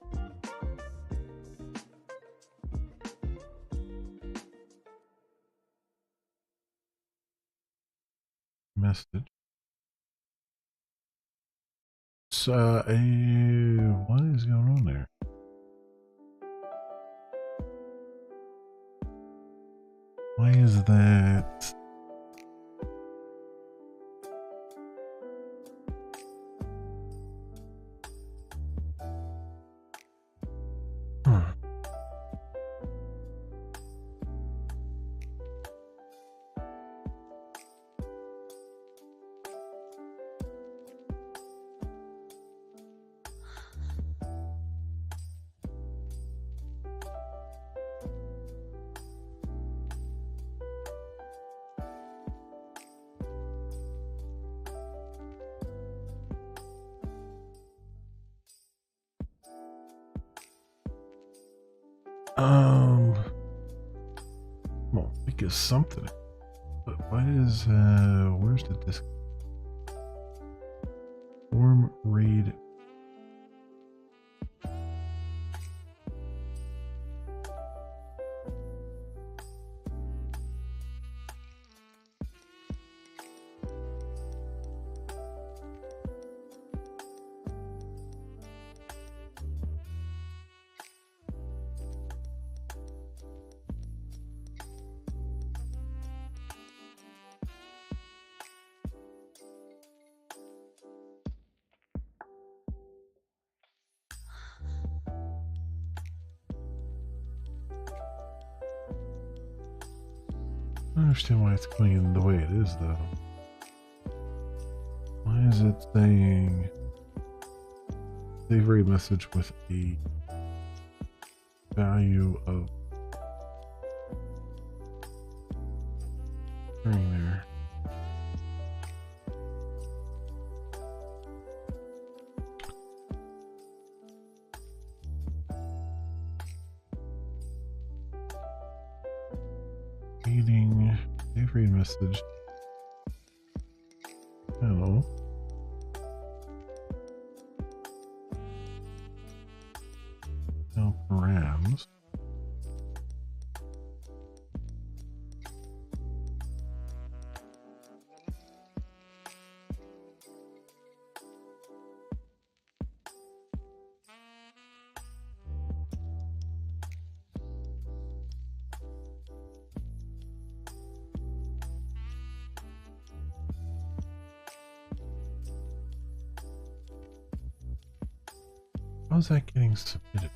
message. So, what is going on there? Why is that? Well, because something. But what is, where's the disk? Form read. I don't understand why it's coming in the way it is, though. Why is it saying save read message with a value of string there? Reading save read message. No. No params. How's that getting submitted?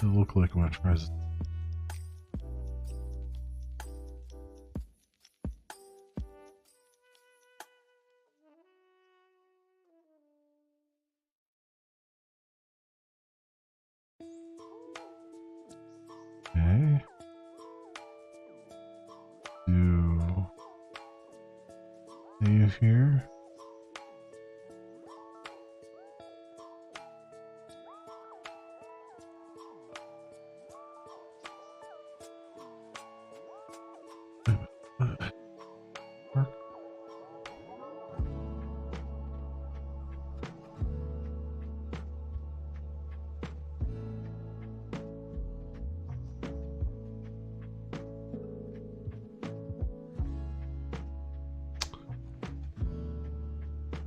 It look like I'm gonna try this. Okay. Do save here. Work.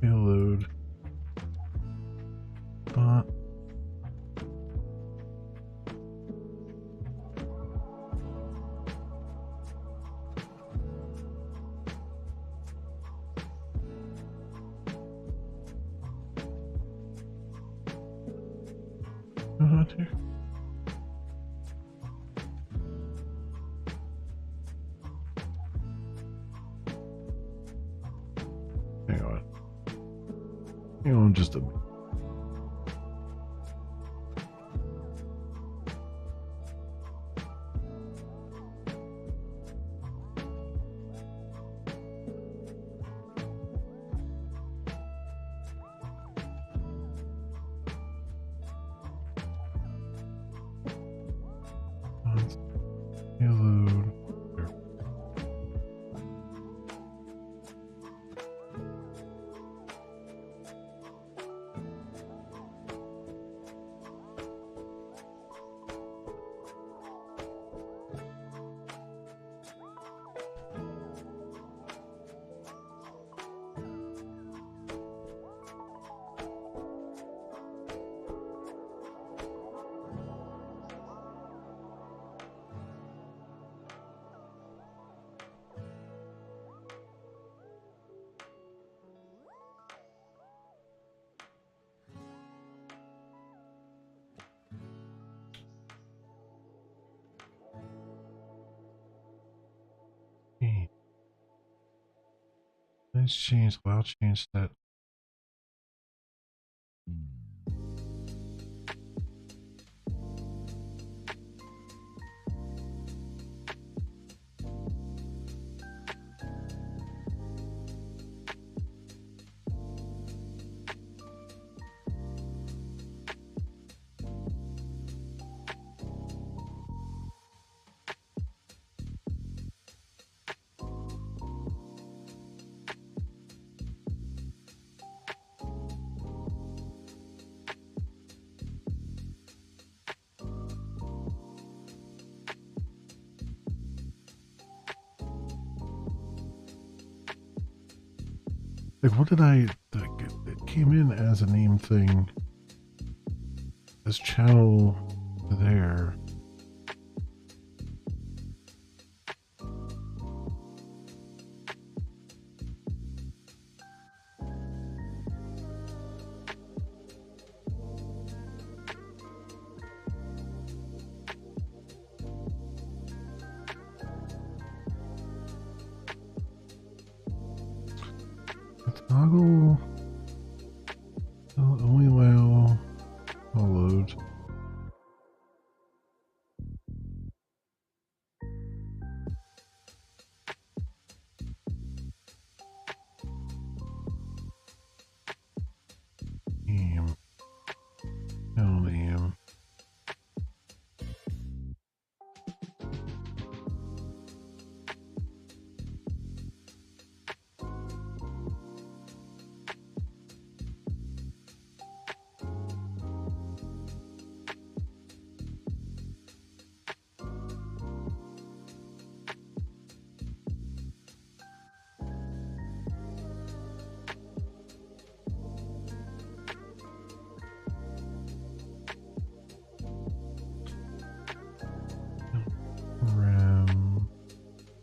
Payload. But not here. Hang on. Hang on just a minute. Payload. There. Let's change, well, I'll change that. Like, what did it came in as a name thing. This channel there. Toggle. Only allow. I'll load. Name. Channel name.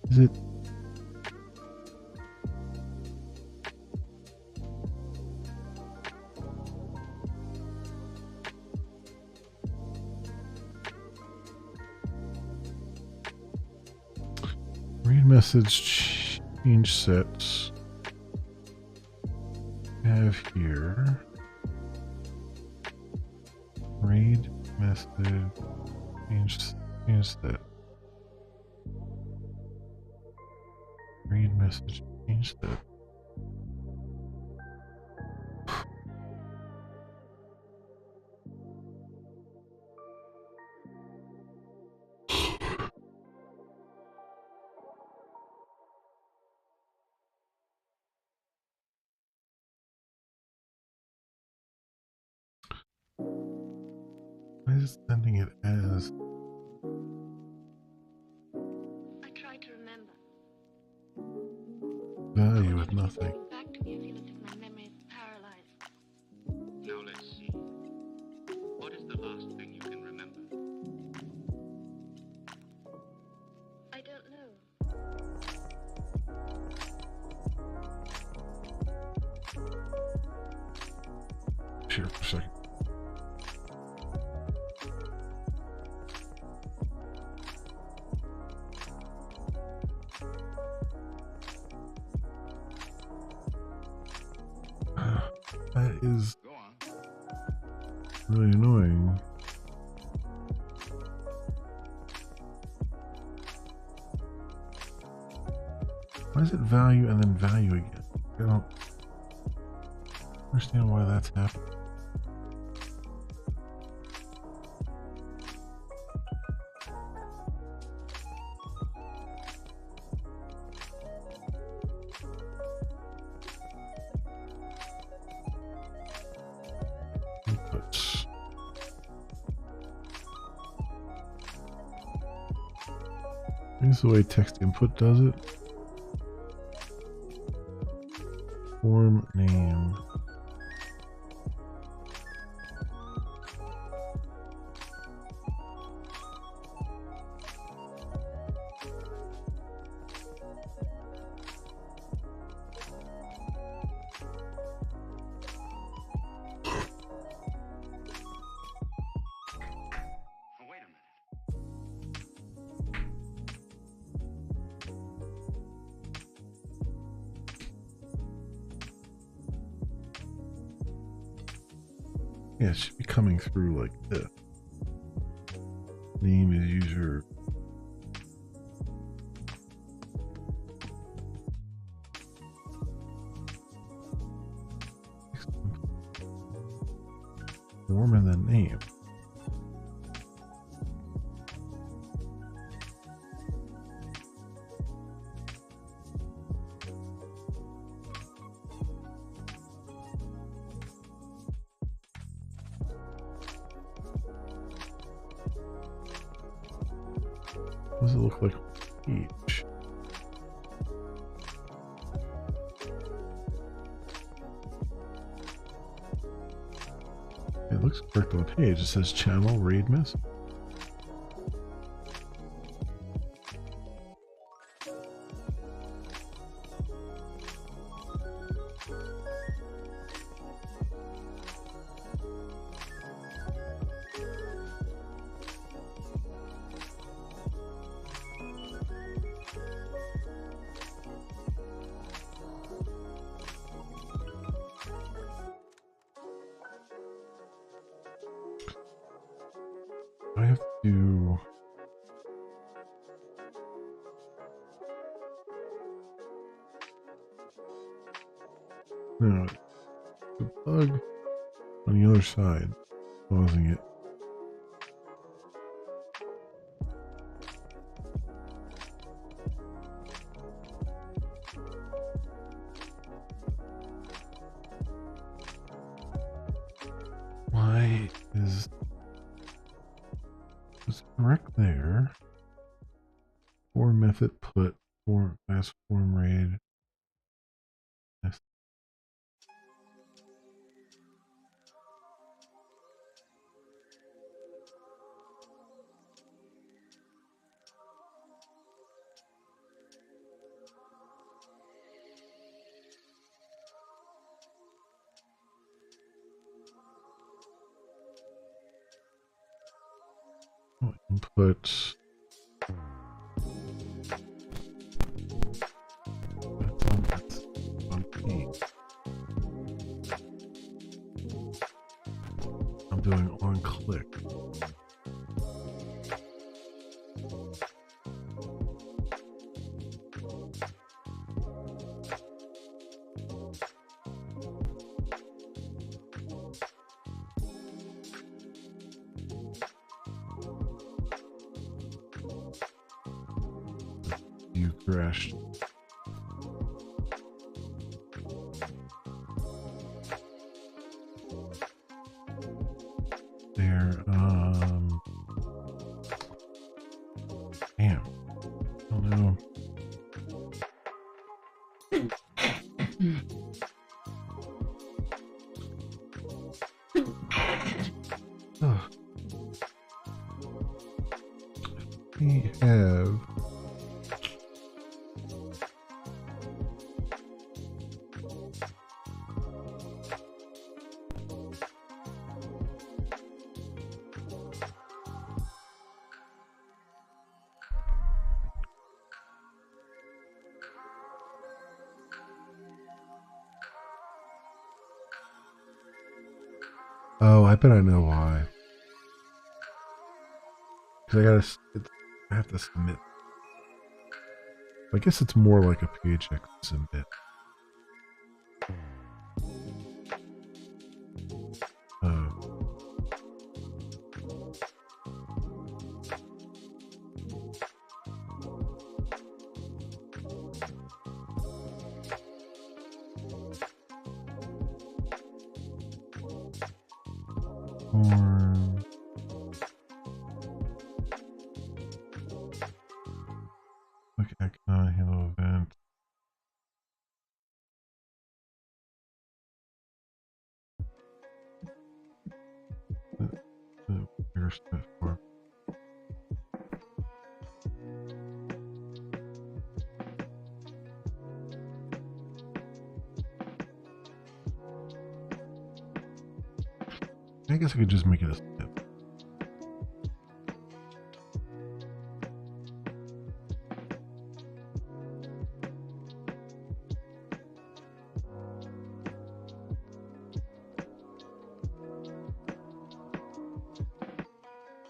Is it? Read message, change sets. Have here. Read message, change that. Read message, change that. Why is it sending it as? I tried to remember. Value with nothing. Back to me, I feel as if my memory is paralyzed. Now let's see. What is the last thing you can remember? I don't know. Here for a second. That is Go on. really annoying. Why is it value and then value again? I don't understand why that's happening. Inputs. This is the way text input does it. Form name. Oh, wait a minute. Yeah, it should be coming through like this. Name is user. Form and then name. What does it look like on each? It looks correct on the page. It says channel read miss. I have to. No, the bug on the other side, causing it. Why is it's correct there? For method put for fast form raid. Yes. Input. That's on P. I'm doing on click. You crashed. There, damn. Oh no. Ugh. We have oh, I bet I know why. Because I have to submit. I guess it's more like a paycheck to submit. Form. Okay, I can handle event. Where's that for? I guess I could just make it a step.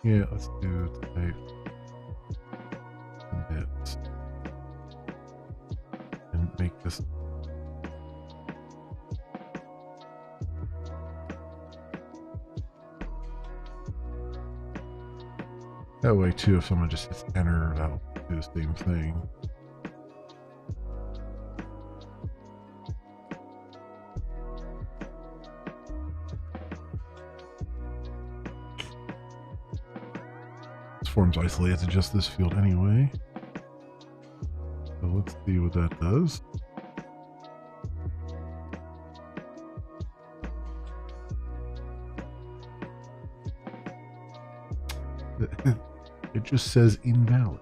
Yeah, let's do type init and make this. That way too, if someone just hits enter, that'll do the same thing. This form's isolated to just this field anyway. So let's see what that does. It just says invalid.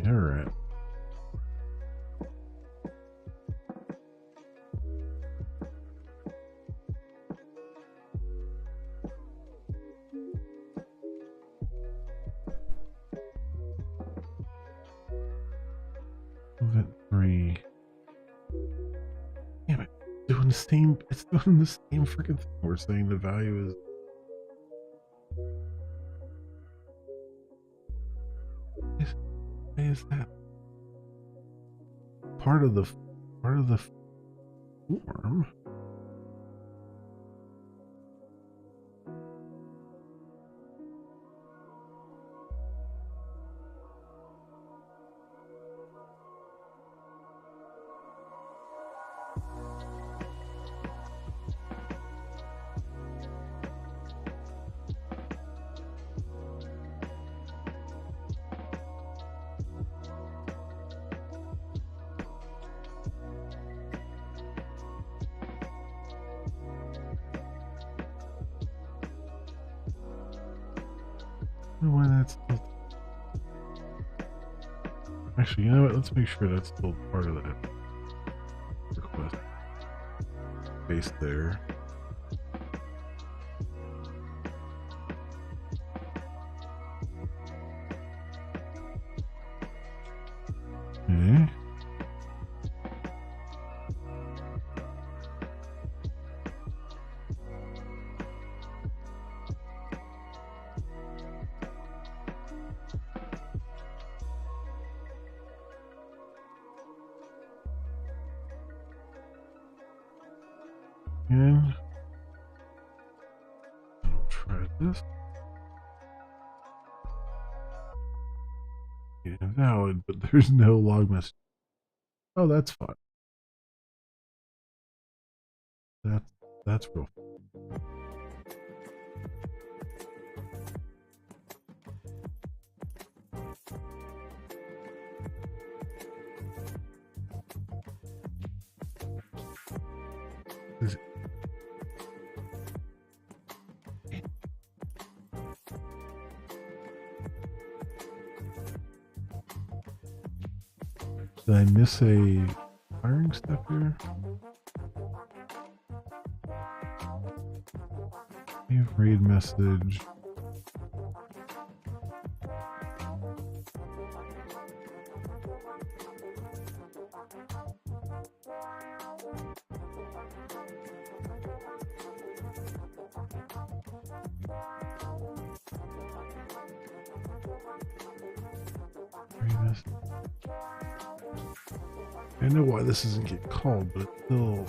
All right. Event 3. Damn it. Doing the same. It's doing the same freaking thing. We're saying the value is. Why is that? Part of the form. Why that's still... Actually, you know what? Let's make sure that's still part of that request. Paste there. Okay. Again. I'll try this. Invalid, but there's no log message. Oh, that's fine. That's real. Is Did I miss a firing step here? Leave read message. Read message. I know why this doesn't get called, but it's still.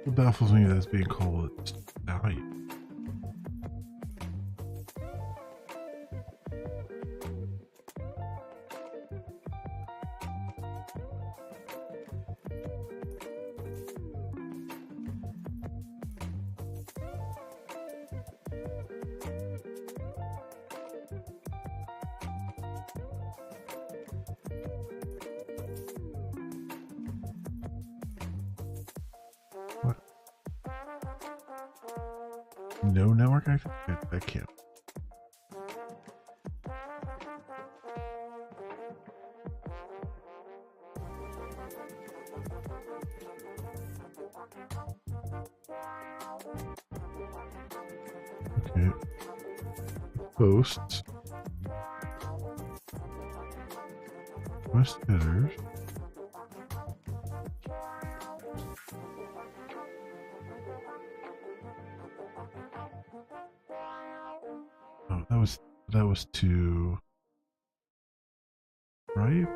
It baffles me that it's being called its value. What? No network active? I can't. Okay. Posts. West headers. Oh, that was to right.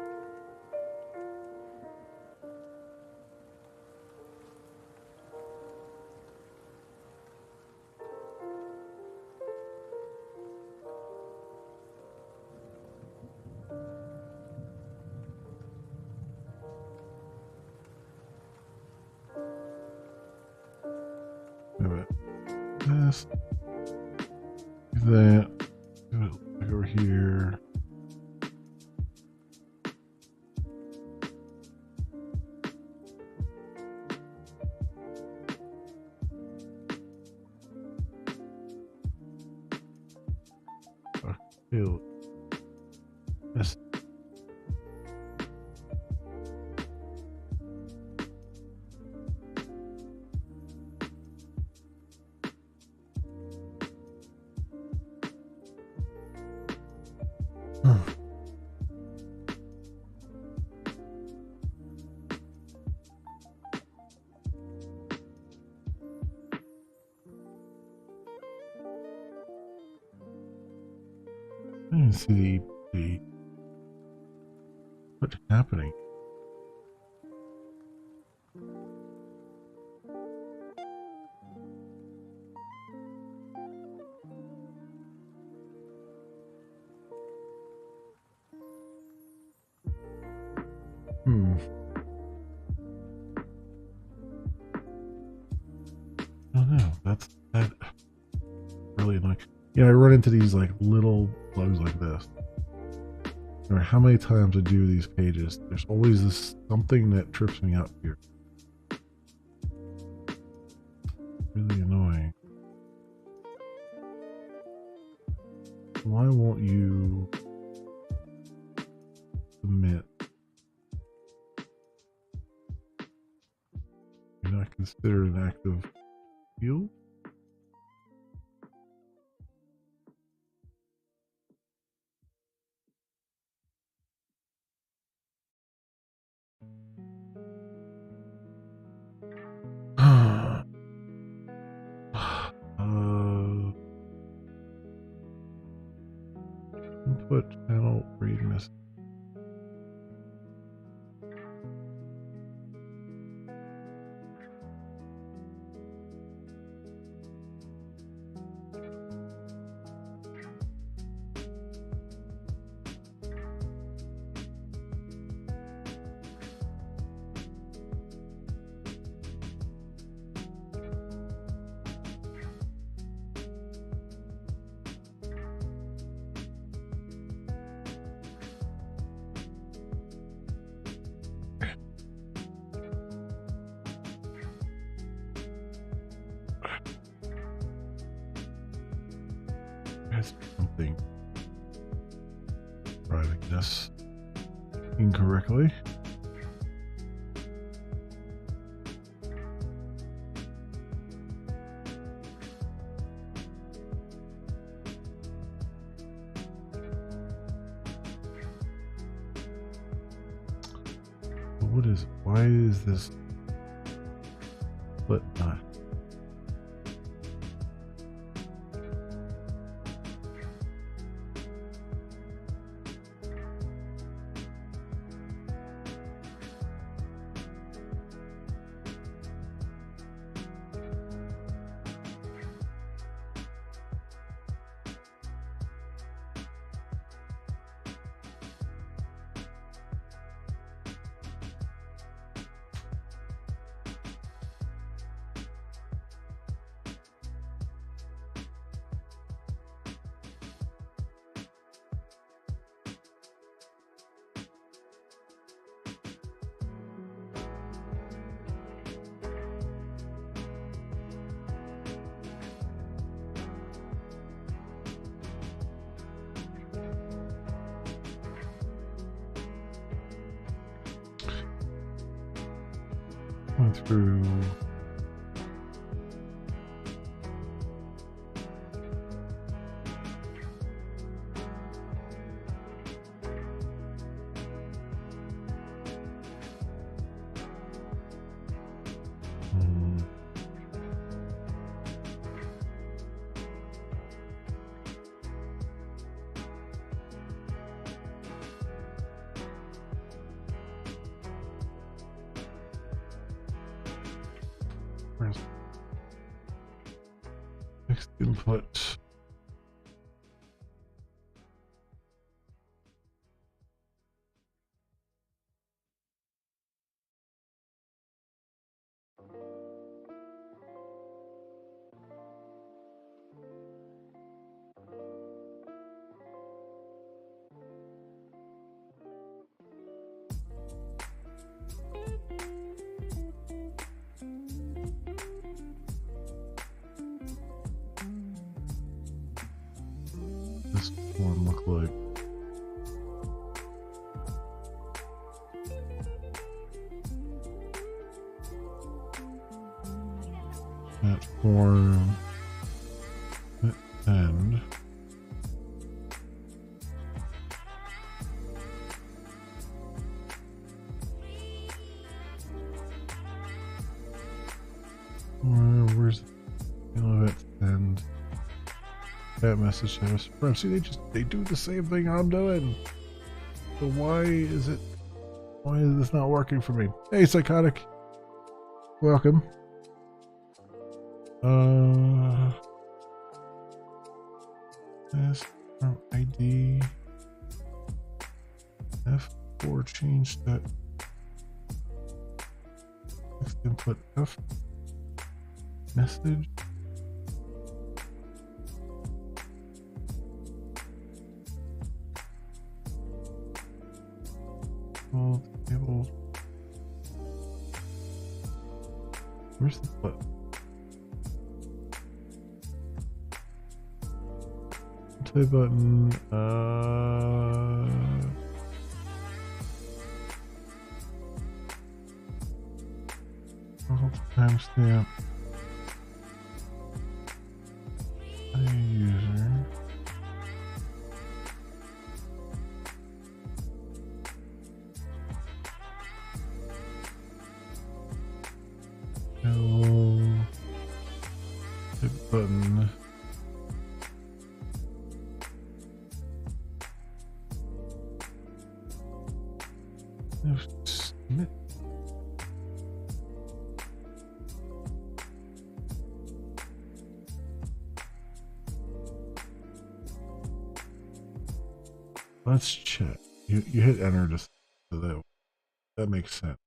Move it. This. Do that. Do it like over here. Feel this. I didn't see the what's happening. I don't know. That's that really annoying. Yeah, I run into these like little bugs like this. No matter how many times I do these pages, there's always this something that trips me up here. Really annoying. Why won't you submit? You're not considered an active field? Input channel read message. That's something writing this incorrectly. What is, why is this split not? Going through Text input. This form look like? That form and where's the and that message has see they do the same thing I'm doing. So why is this not working for me? Hey, Psychotic. Welcome. This from ID F4 change that text input F message. Table. Where's the flip? Play button. Timestamp. User. Hit button. Submit. Let's check. You hit enter just so that makes sense.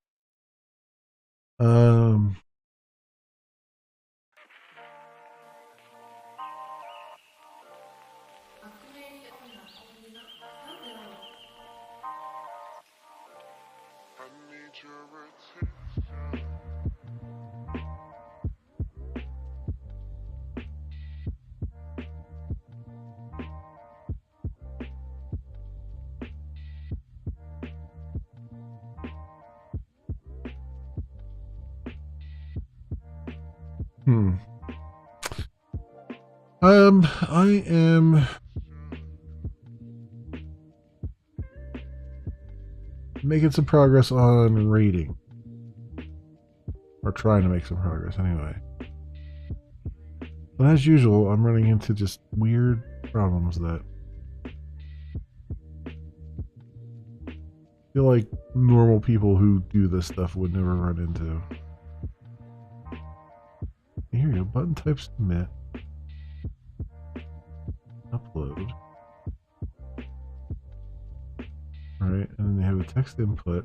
I am making some progress on rating. Or trying to make some progress anyway. But as usual, I'm running into just weird problems that I feel like normal people who do this stuff would never run into. Here you go, button type submit. Upload. Alright, and then they have a text input.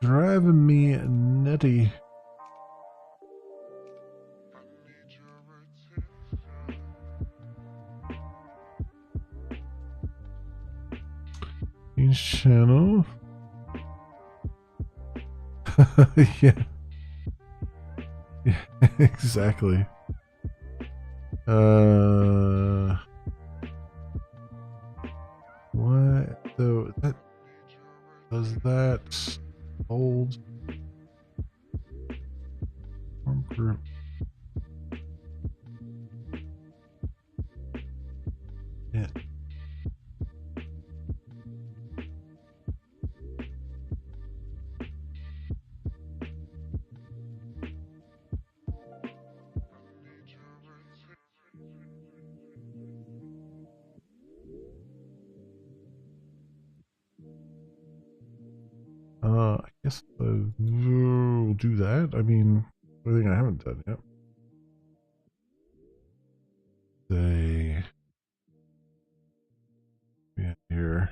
Driving me nutty. Change channel. Yeah. Yeah, exactly. What? So that does that hold form group? Yeah. I guess we'll do that. I mean, the thing I haven't done yet. Say, yeah, here.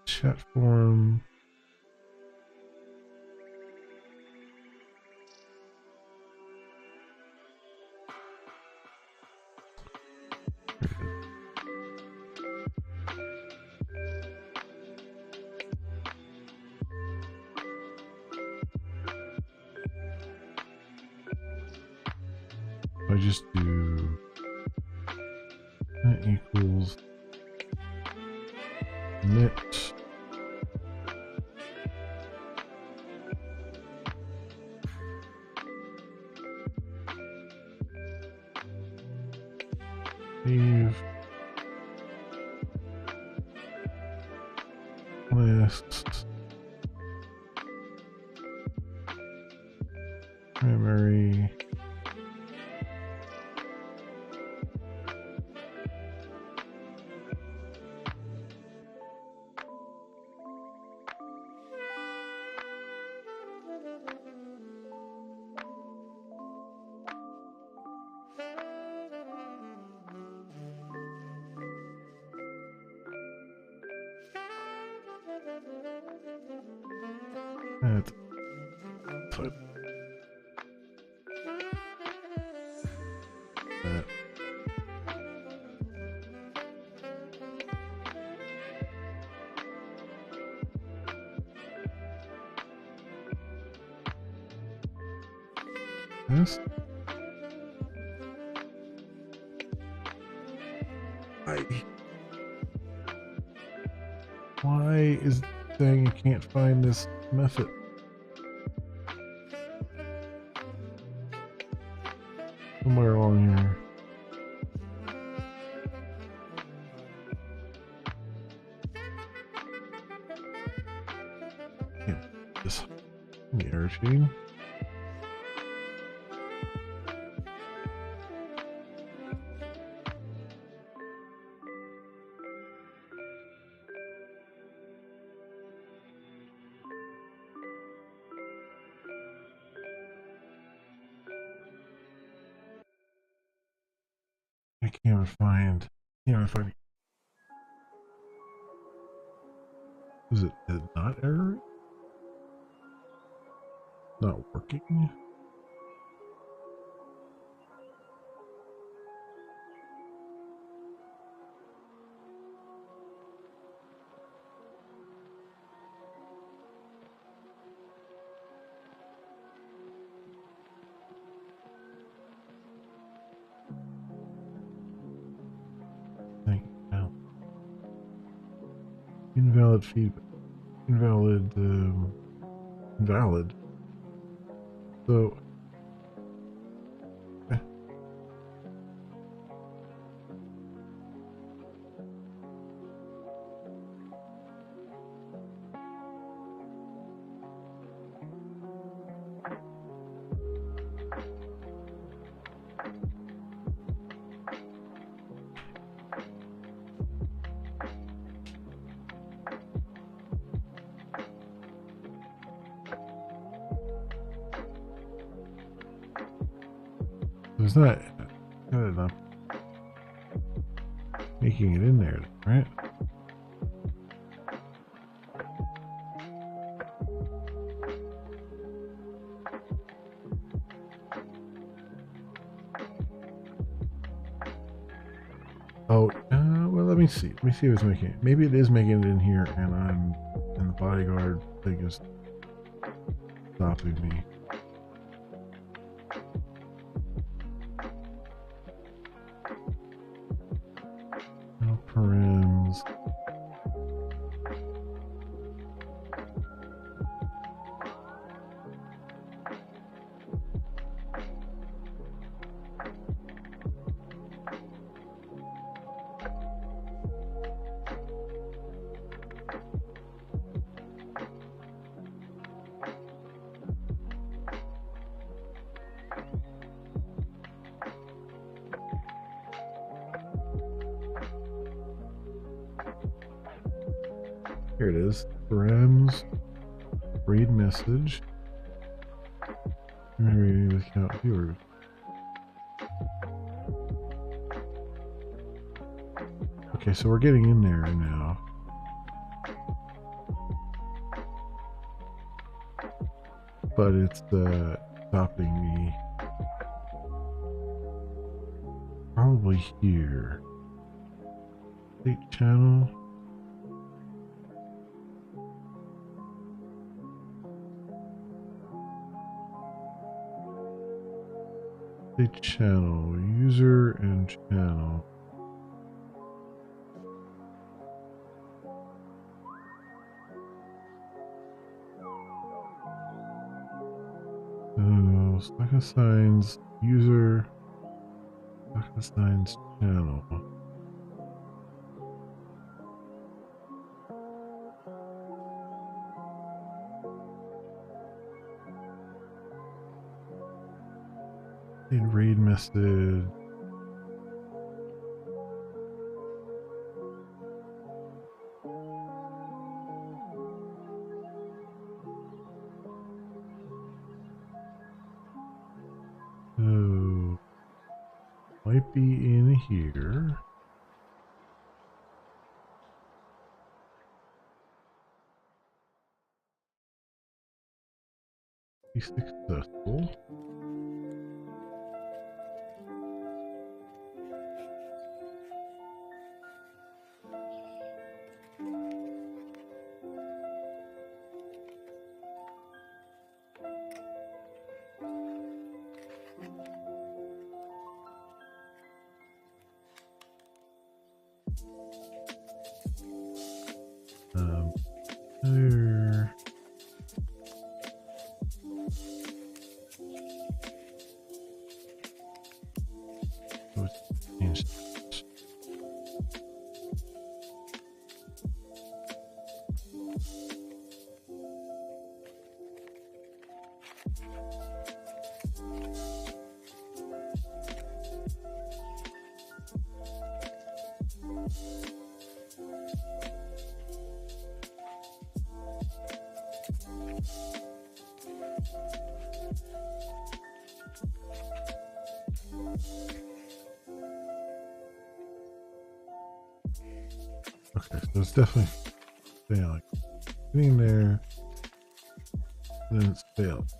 Chat form. I just do that equals knit save list primary at type that. This. Why is it saying you can't find this method? Somewhere along here. Yeah, this error chain. I can't find. Is it not error? Not working? Thank you. Now. Invalid feedback. Invalid. Invalid. So. It's not good enough making it in there, right? Oh, well, let me see. Let me see if it's making it. Maybe it is making it in here, and the bodyguard thing is stopping me. No params. Here it is. Friends. Read message. Reading with count viewers. Okay, so we're getting in there now. But it's stopping me. Probably here. State channel. State channel. User and channel. Stock assigns user, stock assigns channel. And read message. So might be in here. Be successful. There. Oh, it's changed. Okay, so it's definitely failing. Getting there, and then it's failed.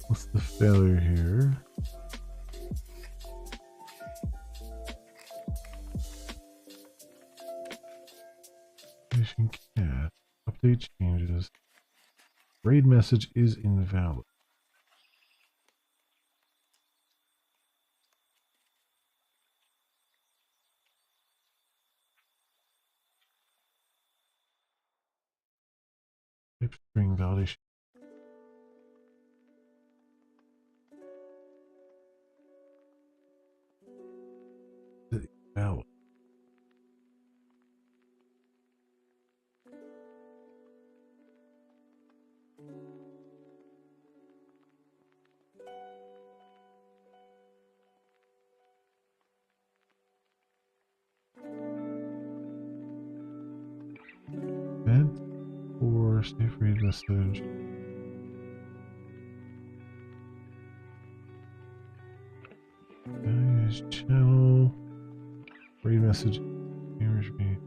What's the failure here? Cat. Update changes. Raid message is invalid. Type string validation. Is it valid? Event or safe read message. Use channel. Read message. Image me.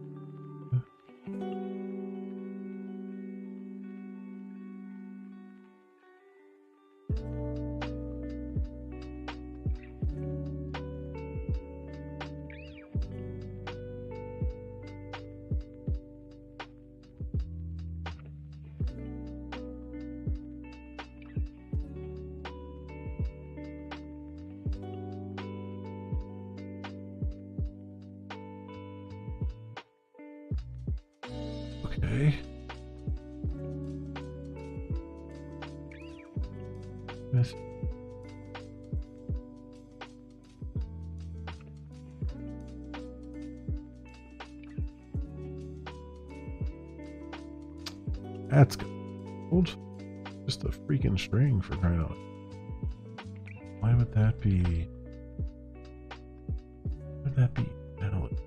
Okay. Message. That's old. Just a freaking string for crying out. Why would that be? Would would that be valid?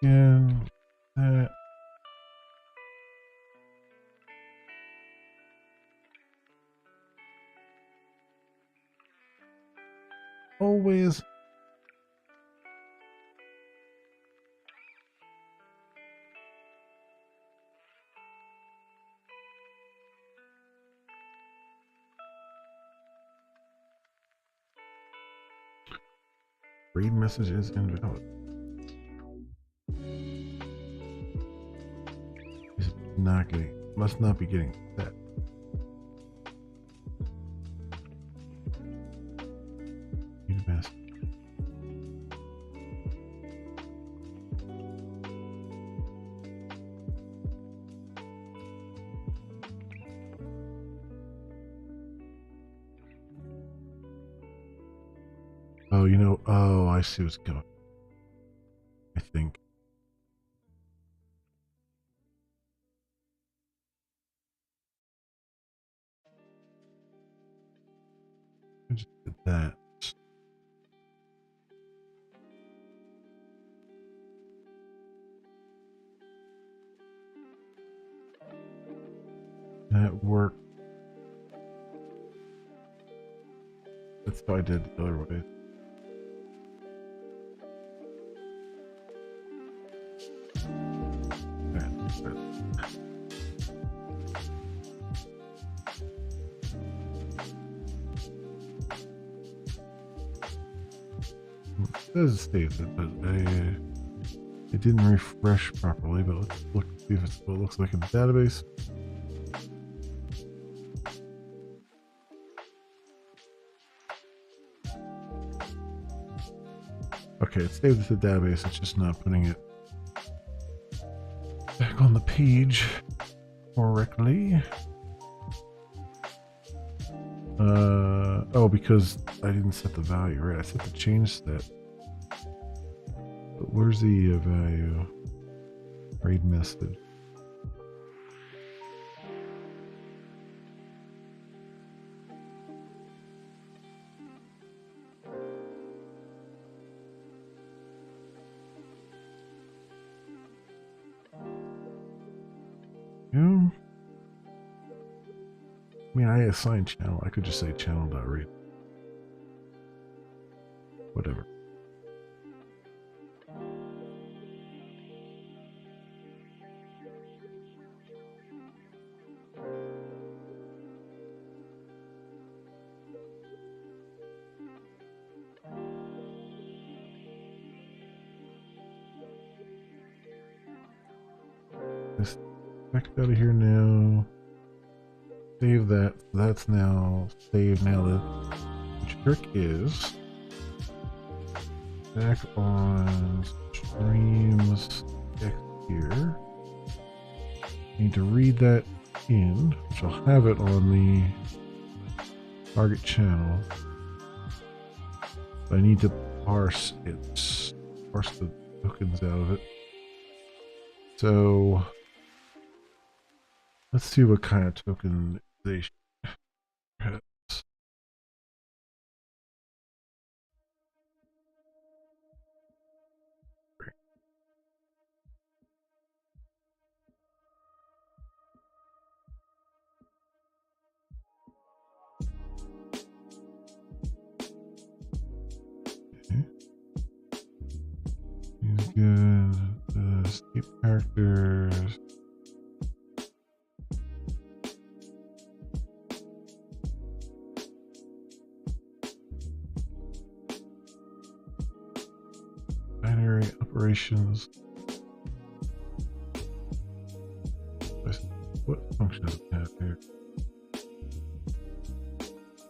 Again, that. Always. Read messages invalid. Is not getting, must not be getting that. Read message. Oh, you know, oh, I see what's going on. I think. I just did that. That worked. That's how I did the other way. It does save it, but it didn't refresh properly. But let's look, see if it's what it looks like in the database. Okay, it saved it to the database. It's just not putting it back on the page correctly. Oh, because I didn't set the value, right? I set the change set. But where's the value? Read message. Yeah. I mean, I assigned channel. I could just say channel.read. Whatever. Just back out of here now. Save that. That's now saved. Now the trick is back on streams X here. Need to read that in, which I'll have it on the target channel. I need to parse it, parse the tokens out of it. So let's see what kind of tokenization has. Okay. He's good. Escape characters. Binary operations. What function does it have here?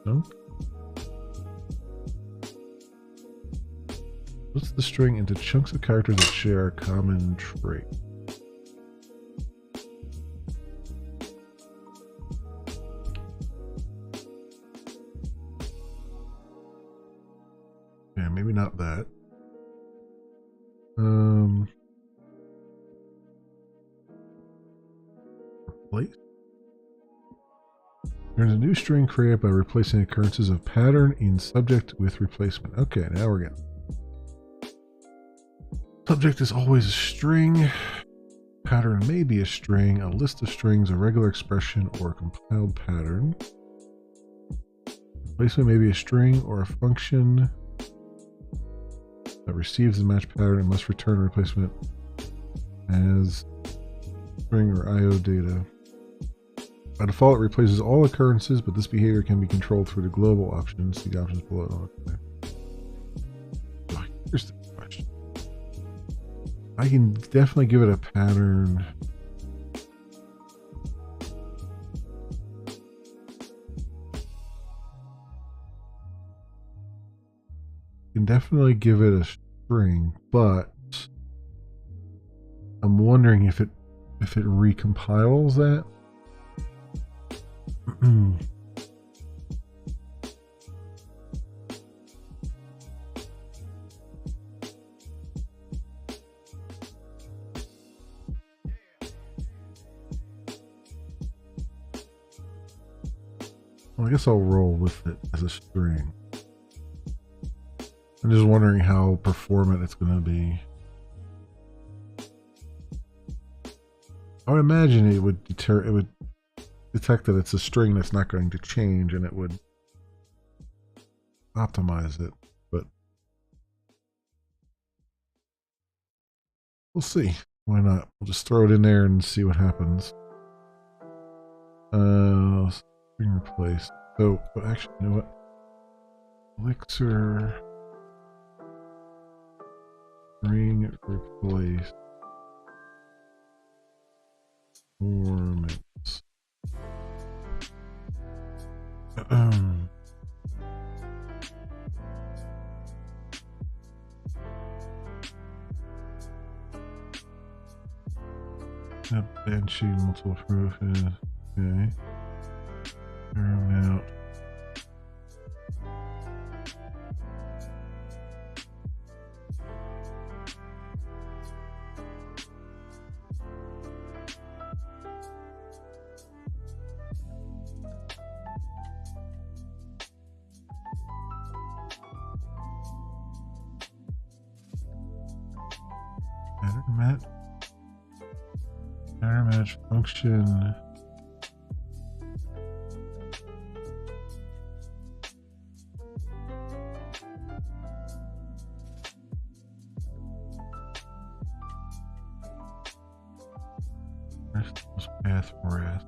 No? Splits the string into chunks of characters that share a common trait. maybe not that. Replace. There's a new string created by replacing occurrences of pattern in subject with replacement. Okay, now we're getting. Subject is always a string. Pattern may be a string, a list of strings, a regular expression, or a compiled pattern. Replacement may be a string or a function that receives the match pattern and must return a replacement as string or IO data. By default, it replaces all occurrences, but this behavior can be controlled through the global options. See the options below. Okay. Here's the question. I can definitely give it a pattern. Can definitely give it a string, but I'm wondering if it recompiles that. Well, I guess I'll roll with it as a string. I'm just wondering how performant it's going to be. I would imagine it would detect that it's a string that's not going to change, and it would optimize it. But we'll see. Why not? We'll just throw it in there and see what happens. String replaced. So, but actually, you know what? Elixir. String replaced. Performance. Banshee multiple proof is okay. Paramount. Pattern match function. Rest was path rest.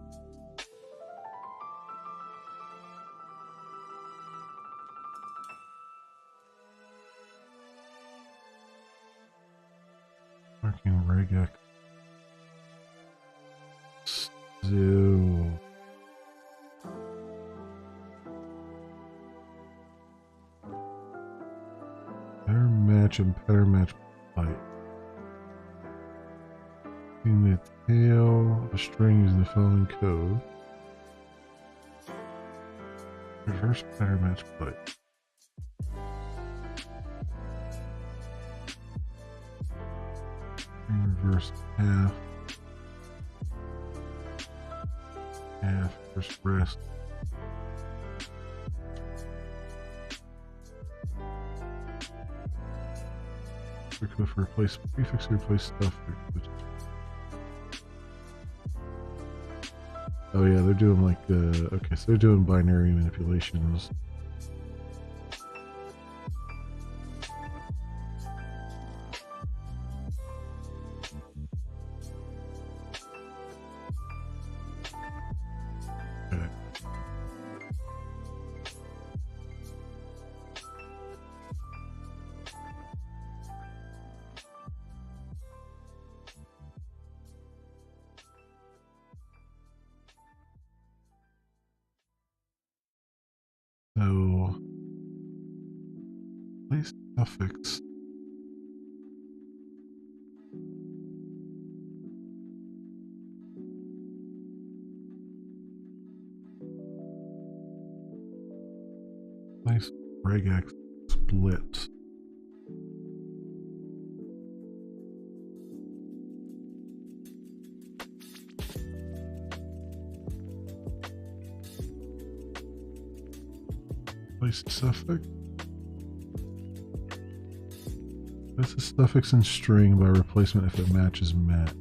Working regex. Zoo. Pattern match and pattern match byte. In the tail of a string using the following code. Reverse pattern match byte. Reverse half. Half, first rest. Quickly for replace prefix to replace stuff. Oh yeah, they're doing like okay, so they're doing binary manipulations. So, place suffix. Place regex split. Replace suffix. Replace the suffix in string by replacement if it matches met.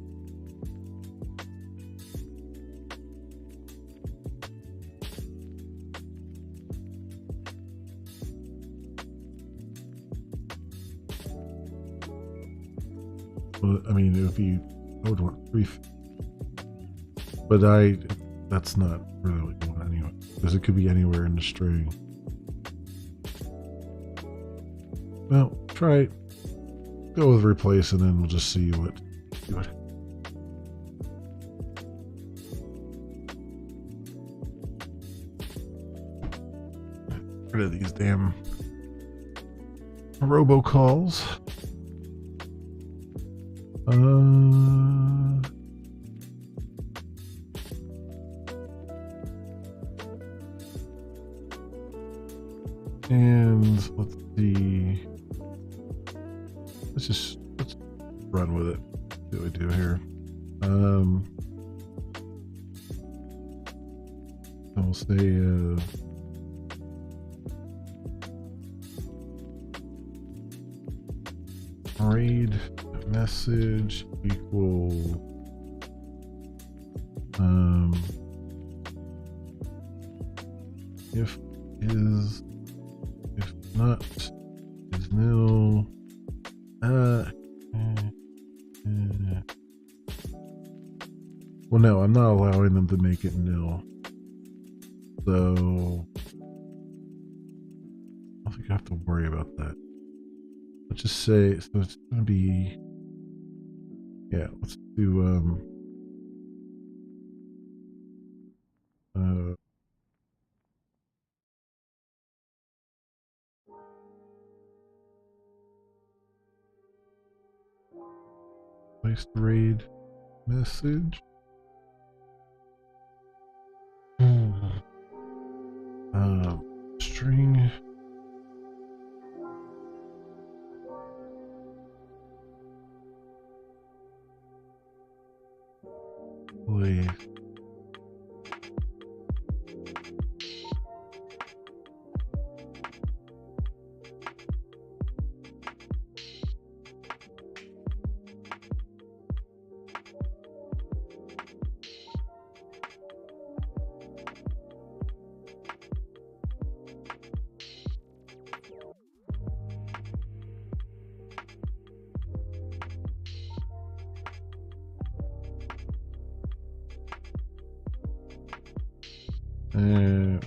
Well, I mean, it would be, I would want brief, but that's not really what you want anyway, because it could be anywhere in the string. Well, try it. Go with replace, and then we'll just see what. Get rid of these damn robocalls. And let's see. Let's run with it. See what we do here. And we'll say raid message equal if not is nil. Well, no, I'm not allowing them to make it nil. So I don't think I have to worry about that. Let's just say, so it's going to be, yeah, let's do, place the raid message. String. Place.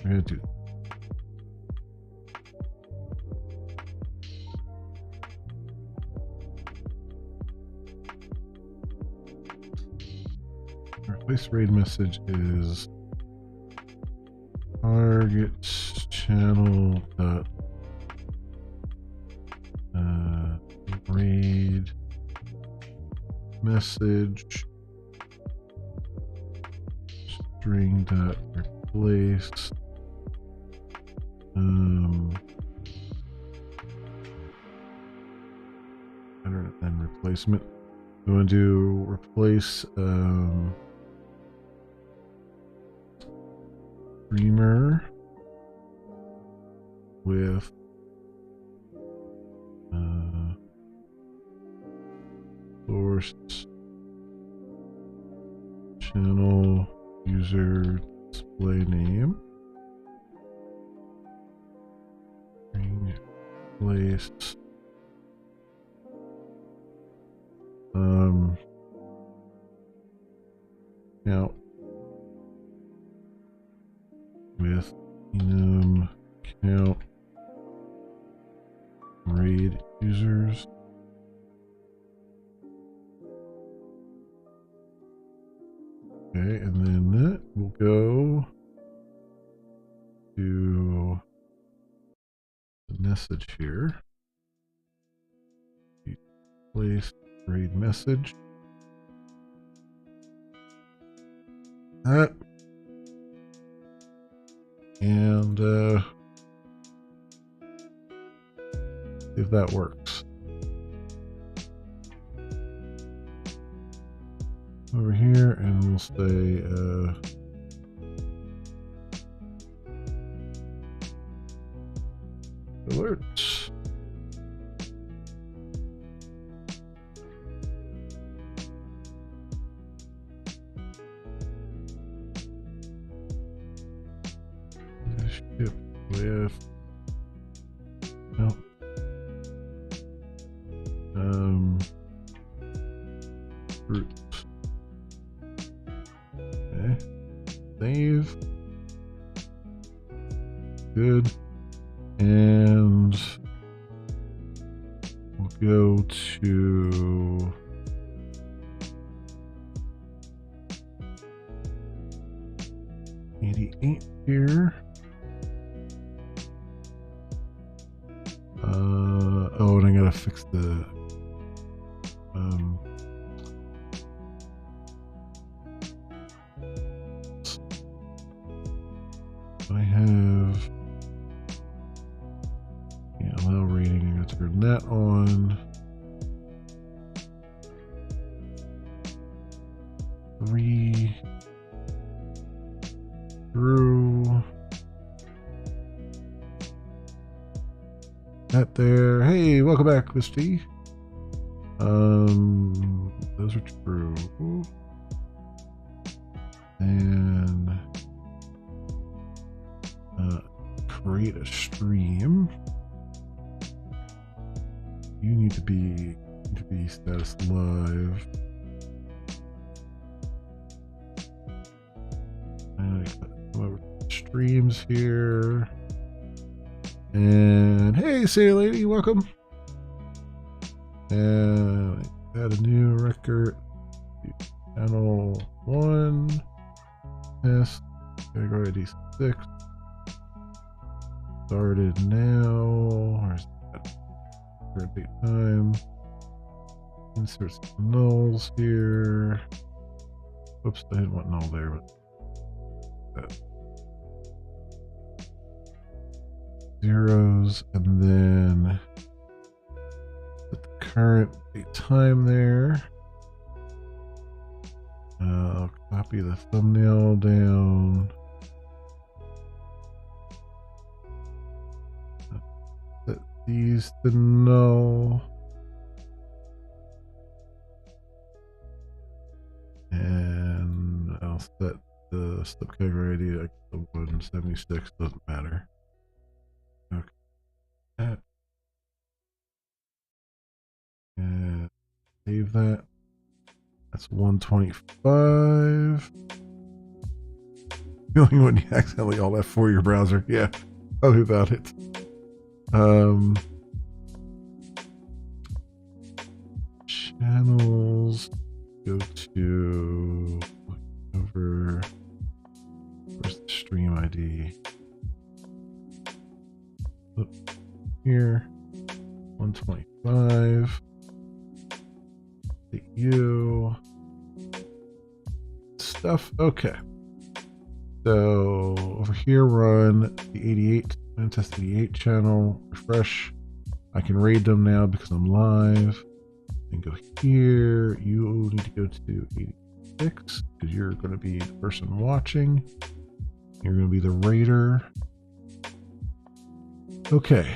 We're gonna do replace raid message is target channel dot raid message string dot replace and replacement. We want to do replace streamer with source channel user display name. Replace now with enum count raid users. Okay, and then that will go to the message here. Place raid message. That. And see if that works. Over here, and we'll say Alert. Ship with no. Groups. Okay. Save. Good. And we'll go to '88 here. Oh, and I gotta fix the I have allow rating. I'm gonna turn that on. 3 through that there. Hey, welcome back, Miss T. Those are true. And create a stream. You need to be status live. And I come over to streams here. And hey, say lady, welcome. And add a new record. Channel 1. Test. Category ID 6. Started now. Where's that? Current date time. Insert some nulls here. Oops, I didn't want null there, but that. Zeros, and then put the current date time there. I'll copy the thumbnail down. Set these to null. And I'll set the slip category ID to 176, doesn't matter. Okay. And save that. That's 125. Feeling when you accidentally all F4 your browser. Yeah, tell me about it. Channels. Go to over. Where's the stream ID? Look here. 125. You stuff. Okay. So over here, run the 88 and test 88 channel. Refresh. I can raid them now because I'm live. And go here. You need to go to 86 because you're going to be the person watching. You're going to be the raider. Okay.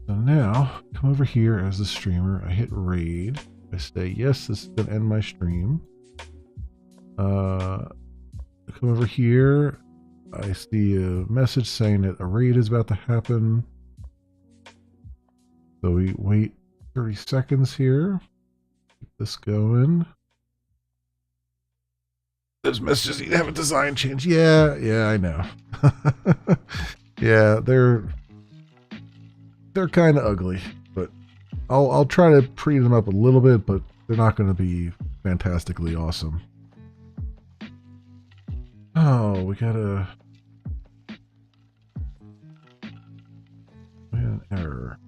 So now come over here as the streamer. I hit raid. I say, yes, this is going to end my stream. I come over here. I see a message saying that a raid is about to happen. So we wait 30 seconds here. Keep this going. Those messages need to have a design change. Yeah, I know. Yeah, they're kind of ugly, but I'll try to pretty them up a little bit, but they're not going to be fantastically awesome. Oh, we had an error.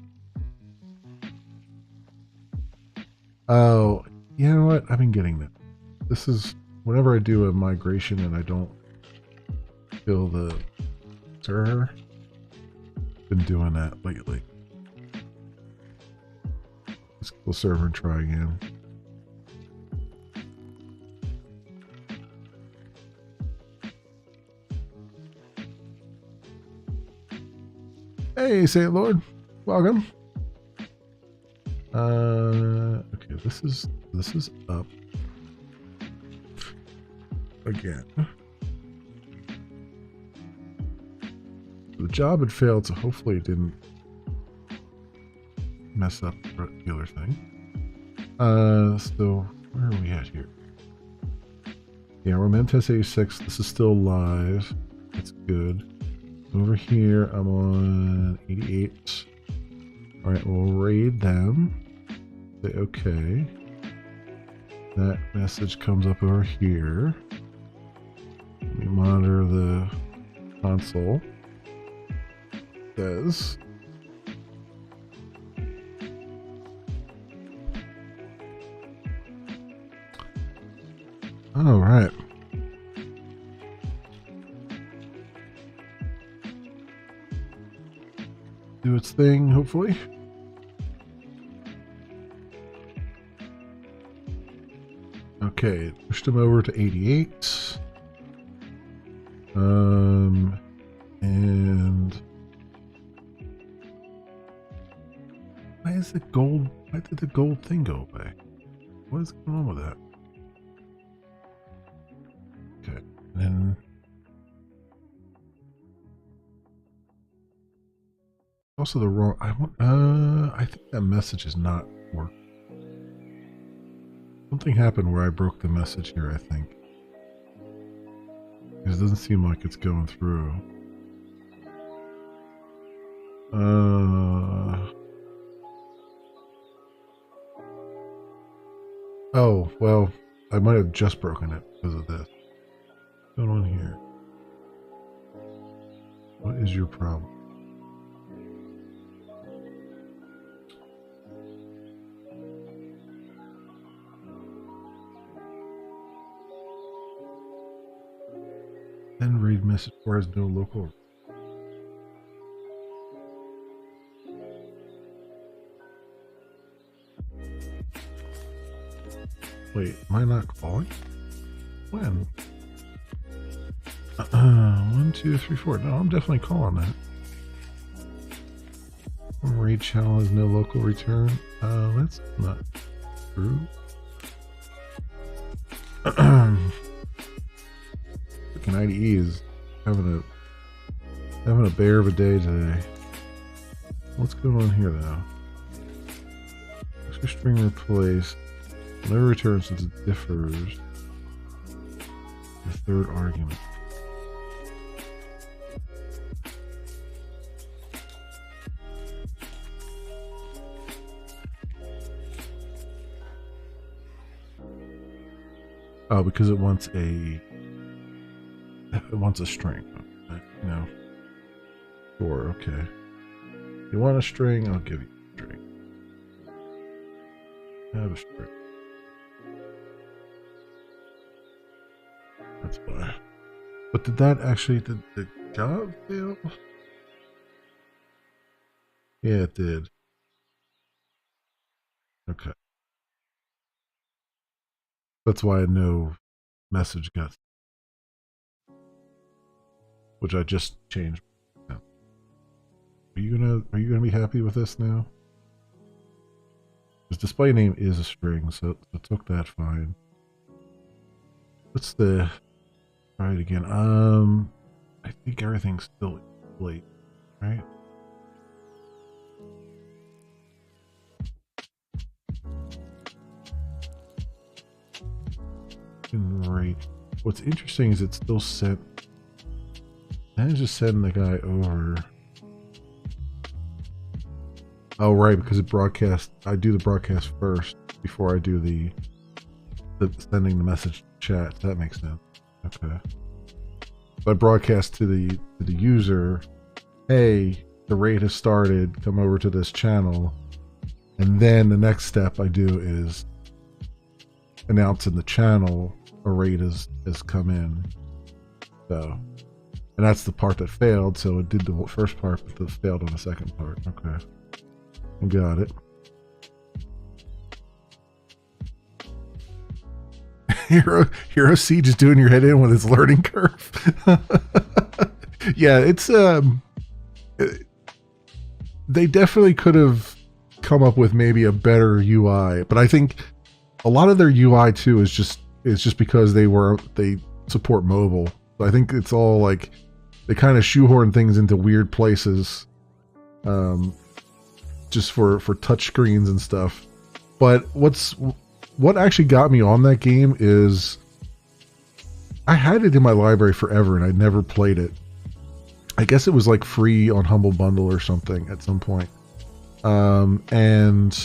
Oh, you know what? I've been getting that. This is whenever I do a migration and I don't fill the server. Been doing that lately. Let's go server and try again. Hey, St. Lord. welcome. Okay, this is up again. The job had failed, so hopefully it didn't mess up the other thing. So where are we at here? Yeah, we're on Test 86. This is still live. That's good. Over here, I'm on 88. All right, we'll raid them. Say okay. That message comes up over here. Let me monitor the console. It says all right. Do its thing, hopefully. Okay, pushed him over to 88. And why is the gold? Why did the gold thing go away? What is going on with that? Okay, and then also the wrong. I think that message is not working. Something happened where I broke the message here, I think. Because it doesn't seem like it's going through. Oh, well, I might have just broken it because of this. What's going on here? What is your problem? Then read message requires no local. Wait, am I not calling? When? 1, 2, 3, 4. No, I'm definitely calling that. Raid channel has no local return. That's not true. Freaking IDE is having a bear of a day today. What's going on here now? Extra string replaced. Never returns since it differs. The third argument. Oh, because it wants a string. No. Sure, okay. You want a string? I'll give you a string. Have a string. That's why. But did that actually, did the job fail? Yeah, it did. Okay. That's why no message got, which I just changed. Are you gonna be happy with this now? His display name is a string, so it took that fine. What's the? Try it again. I think everything's still late, right? Right. What's interesting is it's still sent. I just send the guy over. Oh, right, because it broadcasts. I do the broadcast first before I do the sending the message chat. That makes sense. Okay. So I broadcast to the user, hey, the raid has started. Come over to this channel, and then the next step I do is announce in the channel a raid has come in. So, and that's the part that failed. So it did the first part, but it failed on the second part. Okay. Got it. Hero Siege is doing your head in with his learning curve. Yeah, it's they definitely could have come up with maybe a better UI, but I think a lot of their UI too is just because they support mobile. So I think it's all like they kind of shoehorn things into weird places, just for touch screens and stuff. But what actually got me on that game is I had it in my library forever and I never played it. I guess it was like free on Humble Bundle or something at some point. And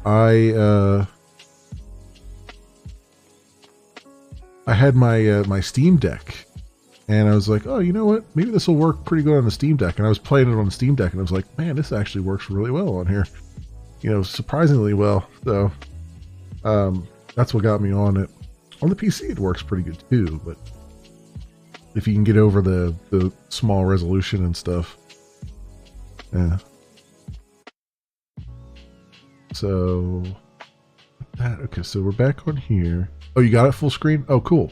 I had my Steam Deck, and I was like, oh, you know what? Maybe this will work pretty good on the Steam Deck. And I was playing it on the Steam Deck, and I was like, man, this actually works really well on here. You know, surprisingly well. So that's what got me on it. On the PC, it works pretty good too, but if you can get over the small resolution and stuff. Yeah. So that, okay, so we're back on here. Oh, you got it full screen? Oh, cool.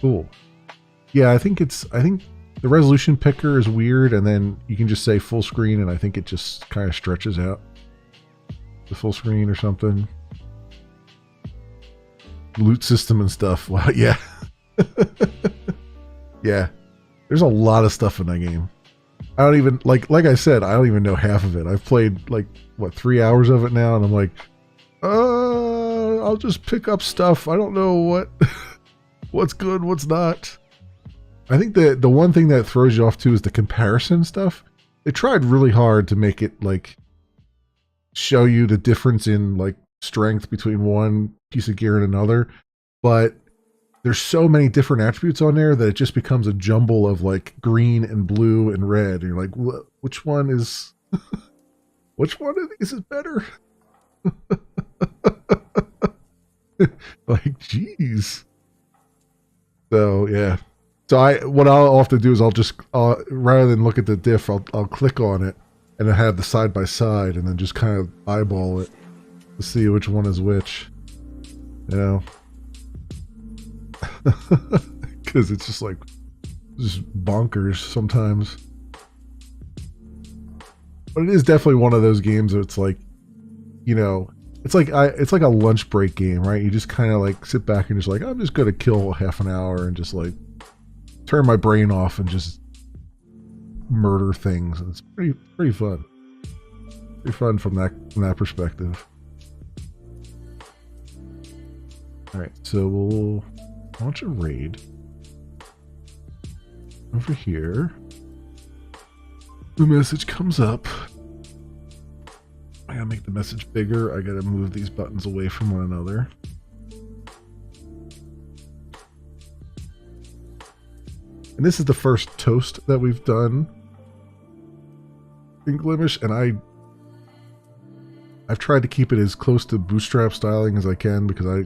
Cool. Yeah, I think the resolution picker is weird, and then you can just say full screen, and I think it just kind of stretches out the full screen or something. Loot system and stuff. Wow, yeah. Yeah. There's a lot of stuff in that game. I don't even, like I said, I don't even know half of it. I've played, 3 hours of it now, and I'm like, I'll just pick up stuff. I don't know what's good, what's not. I think the one thing that throws you off, too, is the comparison stuff. They tried really hard to make it, show you the difference in, strength between one piece of gear and another, but there's so many different attributes on there that it just becomes a jumble of green and blue and red. And you're like, which one is which one of these is better? Geez. So yeah. So what I'll often do is I'll rather than look at the diff, I'll click on it and I have the side by side and then just kind of eyeball it to see which one is which. You know? Because it's just bonkers sometimes. But it is definitely one of those games where it's it's like a lunch break game, right? You just kind of sit back and just I'm just gonna kill half an hour and just turn my brain off and just murder things. And it's pretty fun. Pretty fun from that perspective. All right, so we'll launch a raid over here. The message comes up. I gotta make the message bigger. I gotta move these buttons away from one another. And this is the first toast that we've done in Glimish, and I've tried to keep it as close to Bootstrap styling as I can because I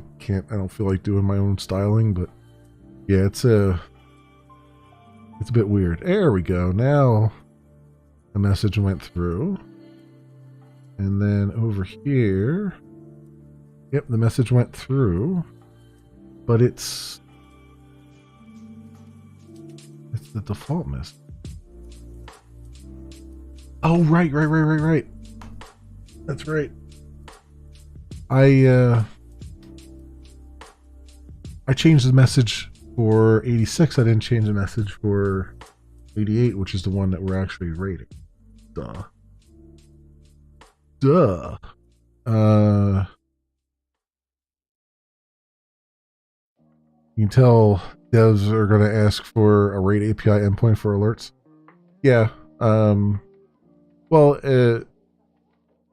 don't feel like doing my own styling, but yeah, it's a bit weird. There we go. Now the message went through. And then over here, yep, the message went through, but it's the default message. Oh, right. That's right. I changed the message for 86. I didn't change the message for 88, which is the one that we're actually rating. Duh. You can tell devs are going to ask for a RAID API endpoint for alerts. Yeah. Well,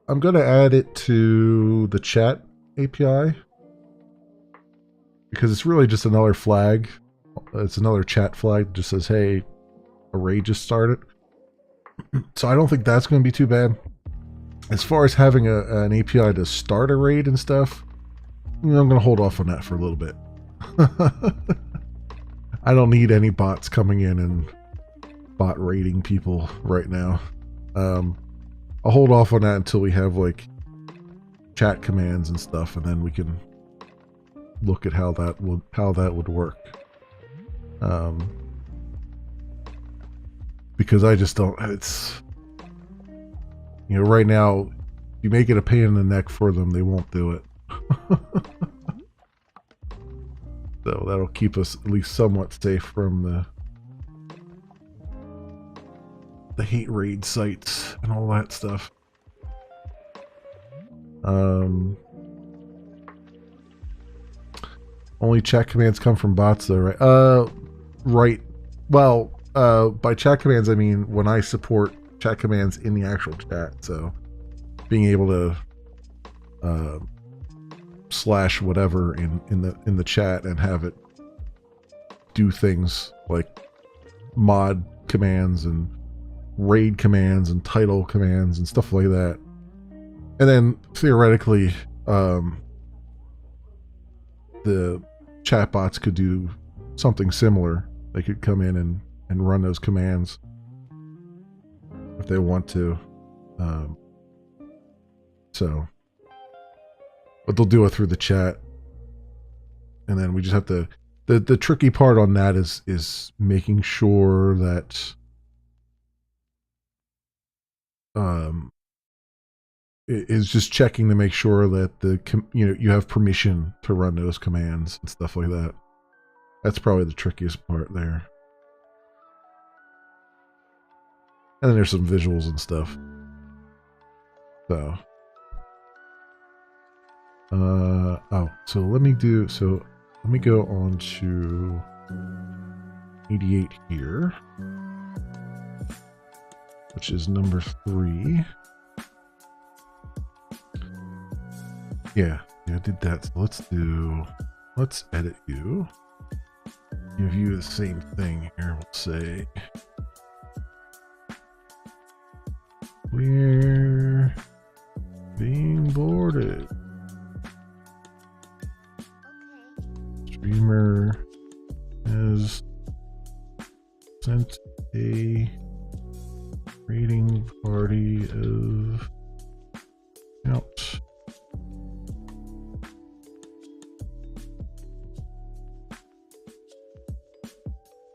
I'm going to add it to the chat API because it's really just another flag. It's another chat flag that just says, hey, a raid just started. So I don't think that's going to be too bad. As far as having an API to start a raid and stuff, I'm going to hold off on that for a little bit. I don't need any bots coming in and bot raiding people right now. I'll hold off on that until we have chat commands and stuff, and then we can look at how that would work. Because I just don't. You know, right now, if you make it a pain in the neck for them, they won't do it. So that'll keep us at least somewhat safe from the hate raid sites and all that stuff. Only chat commands come from bots though, right? Right. Well, by chat commands I mean when I support chat commands in the actual chat. So being able to slash whatever in the chat and have it do things like mod commands and raid commands and title commands and stuff like that. And then theoretically, the chatbots could do something similar. They could come in and run those commands if they want to. But they'll do it through the chat. And then we just have to... The tricky part on that is making sure that is just checking to make sure that you have permission to run those commands and stuff like that. That's probably the trickiest part there. And then there's some visuals and stuff. So so let me go on to 88 here, which is number 3. Yeah, I did that. So let's edit you. Give you the same thing here. We'll say we're being boarded. Streamer has sent a raiding party of out.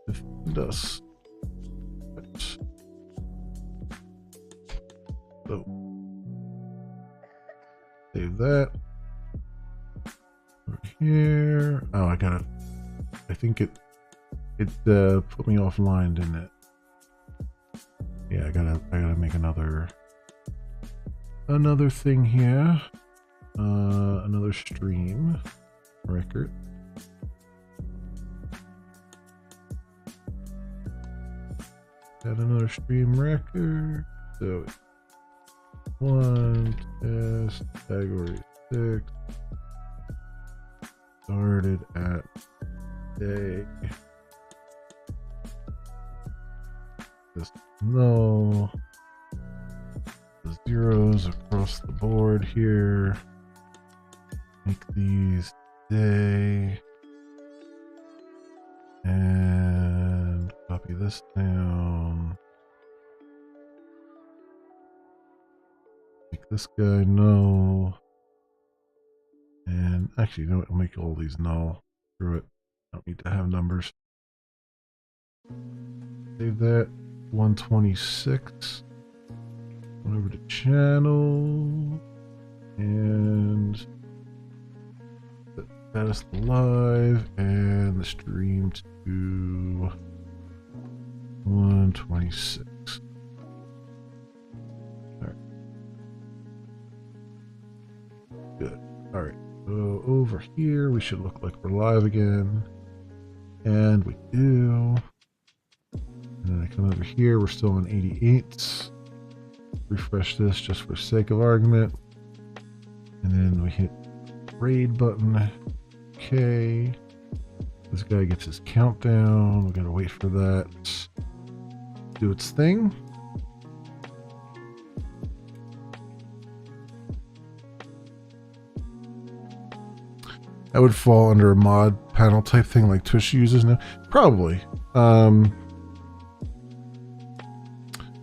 Defend us. So save that. Over here. Oh, I think it put me offline, didn't it? Yeah, I gotta make another thing here. Another stream record. Add another stream record. So 1 test category 6 started at day. Just no the zeros across the board here. Make these day and copy this down. Make this guy null. And actually, you know what? I'll make all these null. Screw it. Don't need to have numbers. Save that. 126. Go over to channel. And set status live. And the stream to 126. Alright. Good. Alright. So over here, we should look like we're live again. And we do. And then I come over here, we're still on 88. Refresh this just for sake of argument. And then we hit raid button. Okay. This guy gets his countdown. We gotta wait for that to do its thing. That would fall under a mod panel type thing like Twitch uses now. Probably.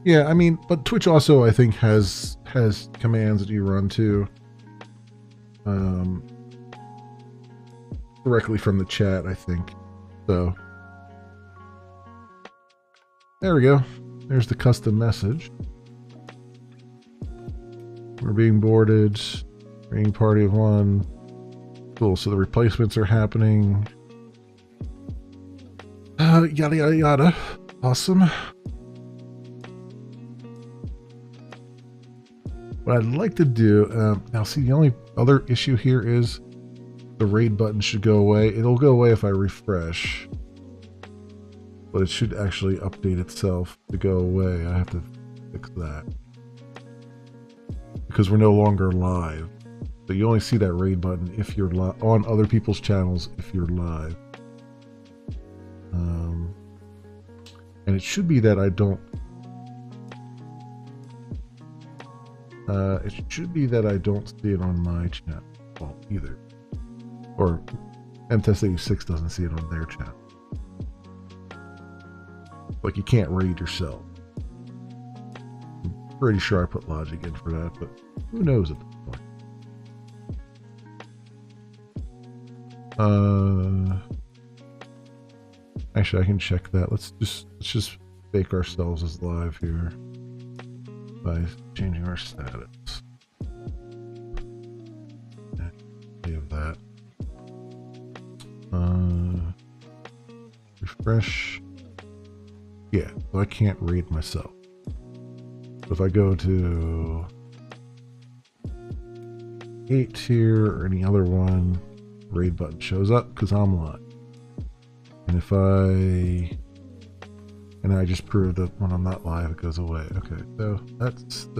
Yeah, I mean, but Twitch also, I think, has commands that you run to directly from the chat, I think. So there we go. There's the custom message. we're being boarded. Raiding party of 1. Cool, so the replacements are happening. Yada yada yada. Awesome. What I'd like to do, now see, the only other issue here is the raid button should go away. It'll go away if I refresh, but it should actually update itself to go away. I have to fix that because we're no longer live. So you only see that raid button if you're on other people's channels if you're live. And it should be that I don't. It should be that I don't see it on my channel either, or MTest86 doesn't see it on their channel. Like you can't raid yourself. I'm pretty sure I put logic in for that, but who knows at this point. Actually, I can check that. Let's just fake ourselves as live here by changing our status. Save that. Refresh. Yeah, so I can't raid myself. So if I go to 8 here or any other one, raid button shows up because I'm live. And if I just prove that when I'm not live, it goes away. Okay, so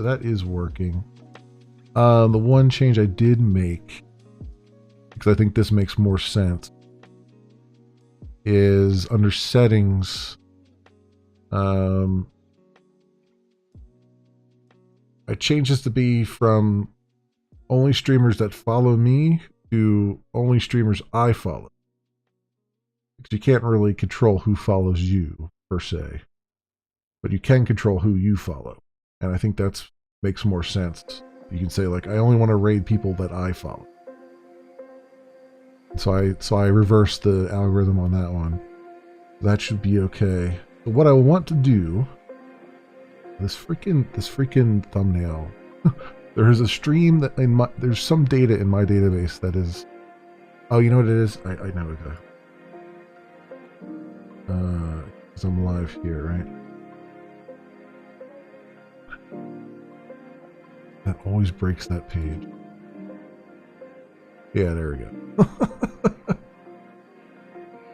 that is working. The one change I did make, because I think this makes more sense, is under settings. I changed this to be from only streamers that follow me to only streamers I follow. Because you can't really control who follows you, per se. But you can control who you follow. And I think that makes more sense. You can say, like, I only want to raid people that I follow. So I reversed the algorithm on that one. That should be okay. But what I want to do, this freaking thumbnail. There is a stream that there's some data in my database that is. Oh, you know what it is? I know it. Because I'm live here, right? That always breaks that page. Yeah, there we go.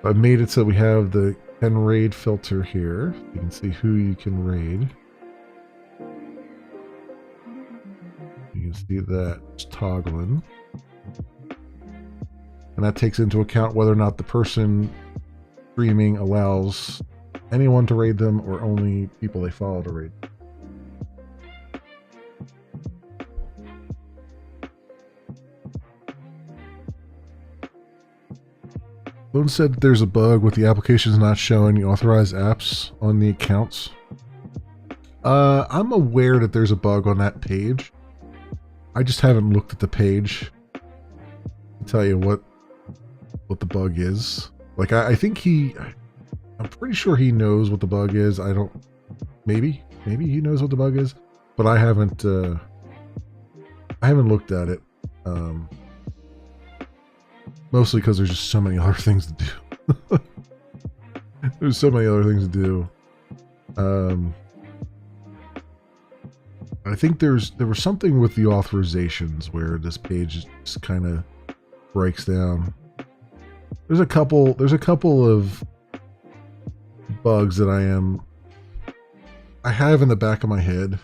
I made it so we have the can raid filter here. You can see who you can raid. You can see that it's toggling. And that takes into account whether or not the person streaming allows anyone to raid them or only people they follow to raid. Lone said there's a bug with the applications not showing the authorized apps on the accounts. I'm aware that there's a bug on that page. I just haven't looked at the page to tell you what the bug is. Like, I think I'm pretty sure he knows what the bug is. Maybe he knows what the bug is, but I haven't looked at it. Mostly because there's just so many other things to do. There's so many other things to do. I think there was something with the authorizations where this page just kind of breaks down. There's a couple of bugs that I have in the back of my head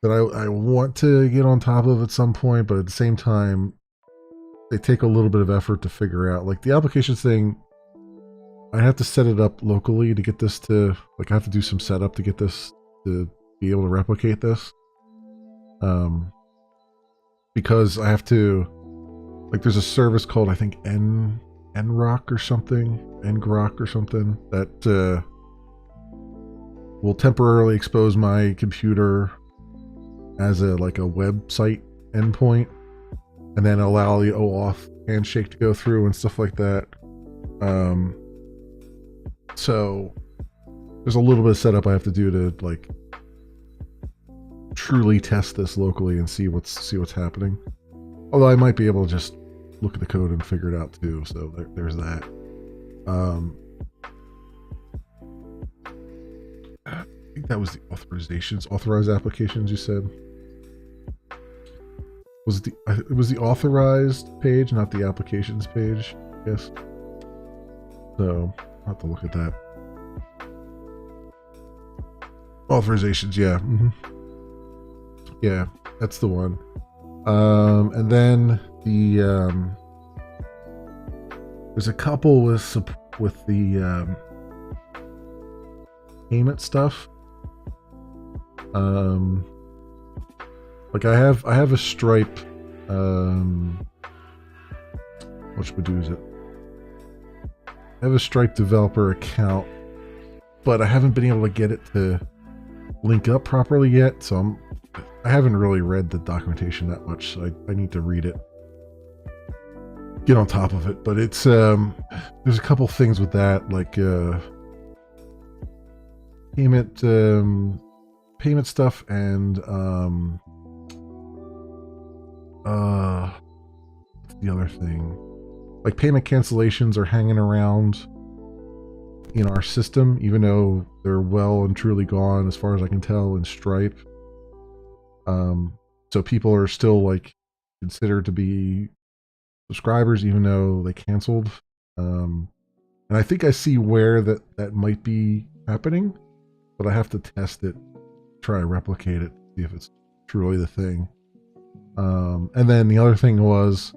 that I want to get on top of at some point, but at the same time, they take a little bit of effort to figure out. Like the applications thing, I have to set it up locally to get this to, like, I have to do some setup to get this to be able to replicate this. Because I have to, like, there's a service called, I think, ngrok or something that will temporarily expose my computer as a website endpoint, and then allow the OAuth handshake to go through and stuff like that. So there's a little bit of setup I have to do to truly test this locally and see what's happening. Although I might be able to just look at the code and figure it out too. So there's that. I think that was the authorized applications you said. It was the authorized page, not the applications page, I guess. So I'll have to look at that. Authorizations, yeah. Yeah, that's the one. And then there's a couple with the payment stuff. Like I have a Stripe, which would do is it? I have a Stripe developer account, but I haven't been able to get it to link up properly yet. So I haven't really read the documentation that much. So I need to read it, get on top of it. But it's there's a couple things with that, like payment stuff and what's the other thing? Like payment cancellations are hanging around in our system, even though they're well and truly gone, as far as I can tell, in Stripe. So people are still like considered to be subscribers, even though they canceled. And I think I see where that might be happening, but I have to test it, try to replicate it, see if it's truly the thing. And then the other thing was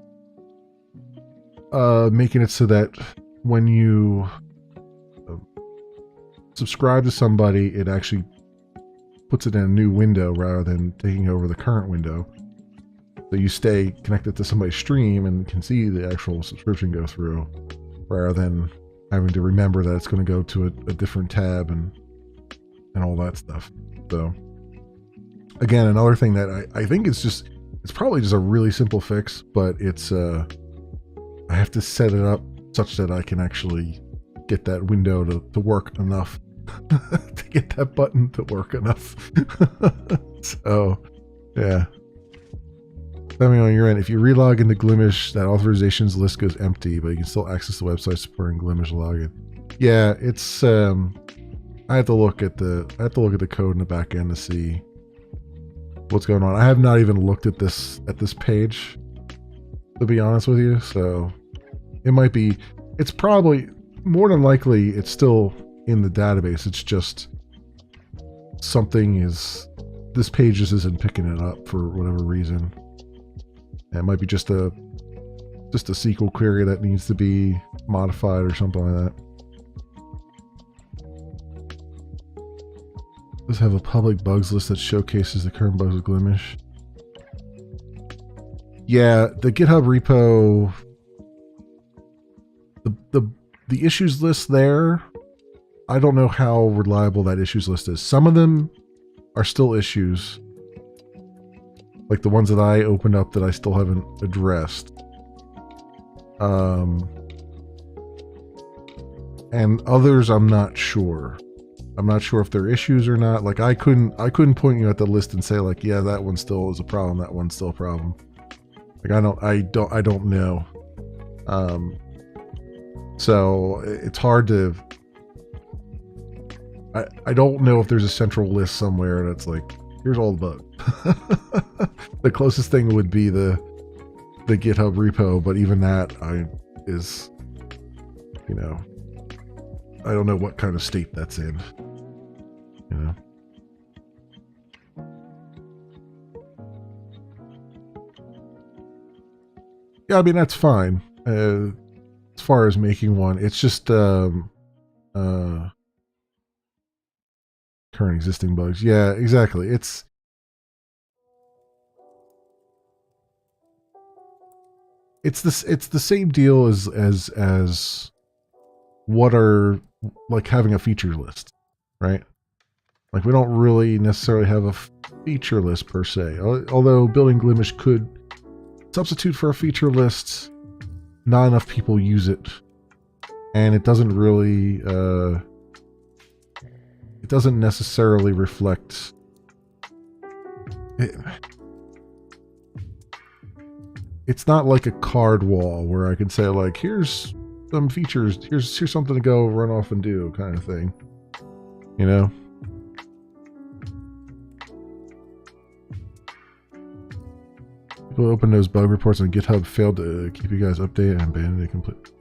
making it so that when you subscribe to somebody, it actually puts it in a new window rather than taking over the current window. So you stay connected to somebody's stream and can see the actual subscription go through, rather than having to remember that it's going to go to a different tab and all that stuff. So again, another thing that I think it's probably just a really simple fix, but it's I have to set it up such that I can actually get that window to work enough to get that button to work enough. So yeah, tell me on your end, if you relog into Glimish, that authorizations list goes empty, but you can still access the website supporting Glimish login. Yeah, it's I have to look at the code in the back end to see what's going on. I have not even looked at this page, to be honest with you. So it might be, it's probably more than likely it's still in the database. It's just this page just isn't picking it up for whatever reason. And it might be just a SQL query that needs to be modified or something like that. Let's have a public bugs list that showcases the current bugs with Glimish. Yeah, the GitHub repo, the issues list there, I don't know how reliable that issues list is. Some of them are still issues, like the ones that I opened up that I still haven't addressed. And others I'm not sure. I'm not sure if they're issues or not. Like I couldn't point you at the list and say like, yeah, that one still is a problem, that one's still a problem. Like I don't know. So it's hard to, I don't know if there's a central list somewhere that's like, here's all the bugs. The closest thing would be the GitHub repo, but even that is, you know, I don't know what kind of state that's in, you know. Yeah, I mean, that's fine. As far as making one, it's just current existing bugs. Yeah, exactly. It's the same deal as what are like having a feature list, right? Like we don't really necessarily have a feature list per se, although building Glimish could substitute for a feature list. Not enough people use it, and it doesn't really it doesn't necessarily reflect it's not like a card wall where I can say like, here's some features, here's something to go run off and do kind of thing. You know? People open those bug reports on GitHub failed to keep you guys updated and abandoned it completely.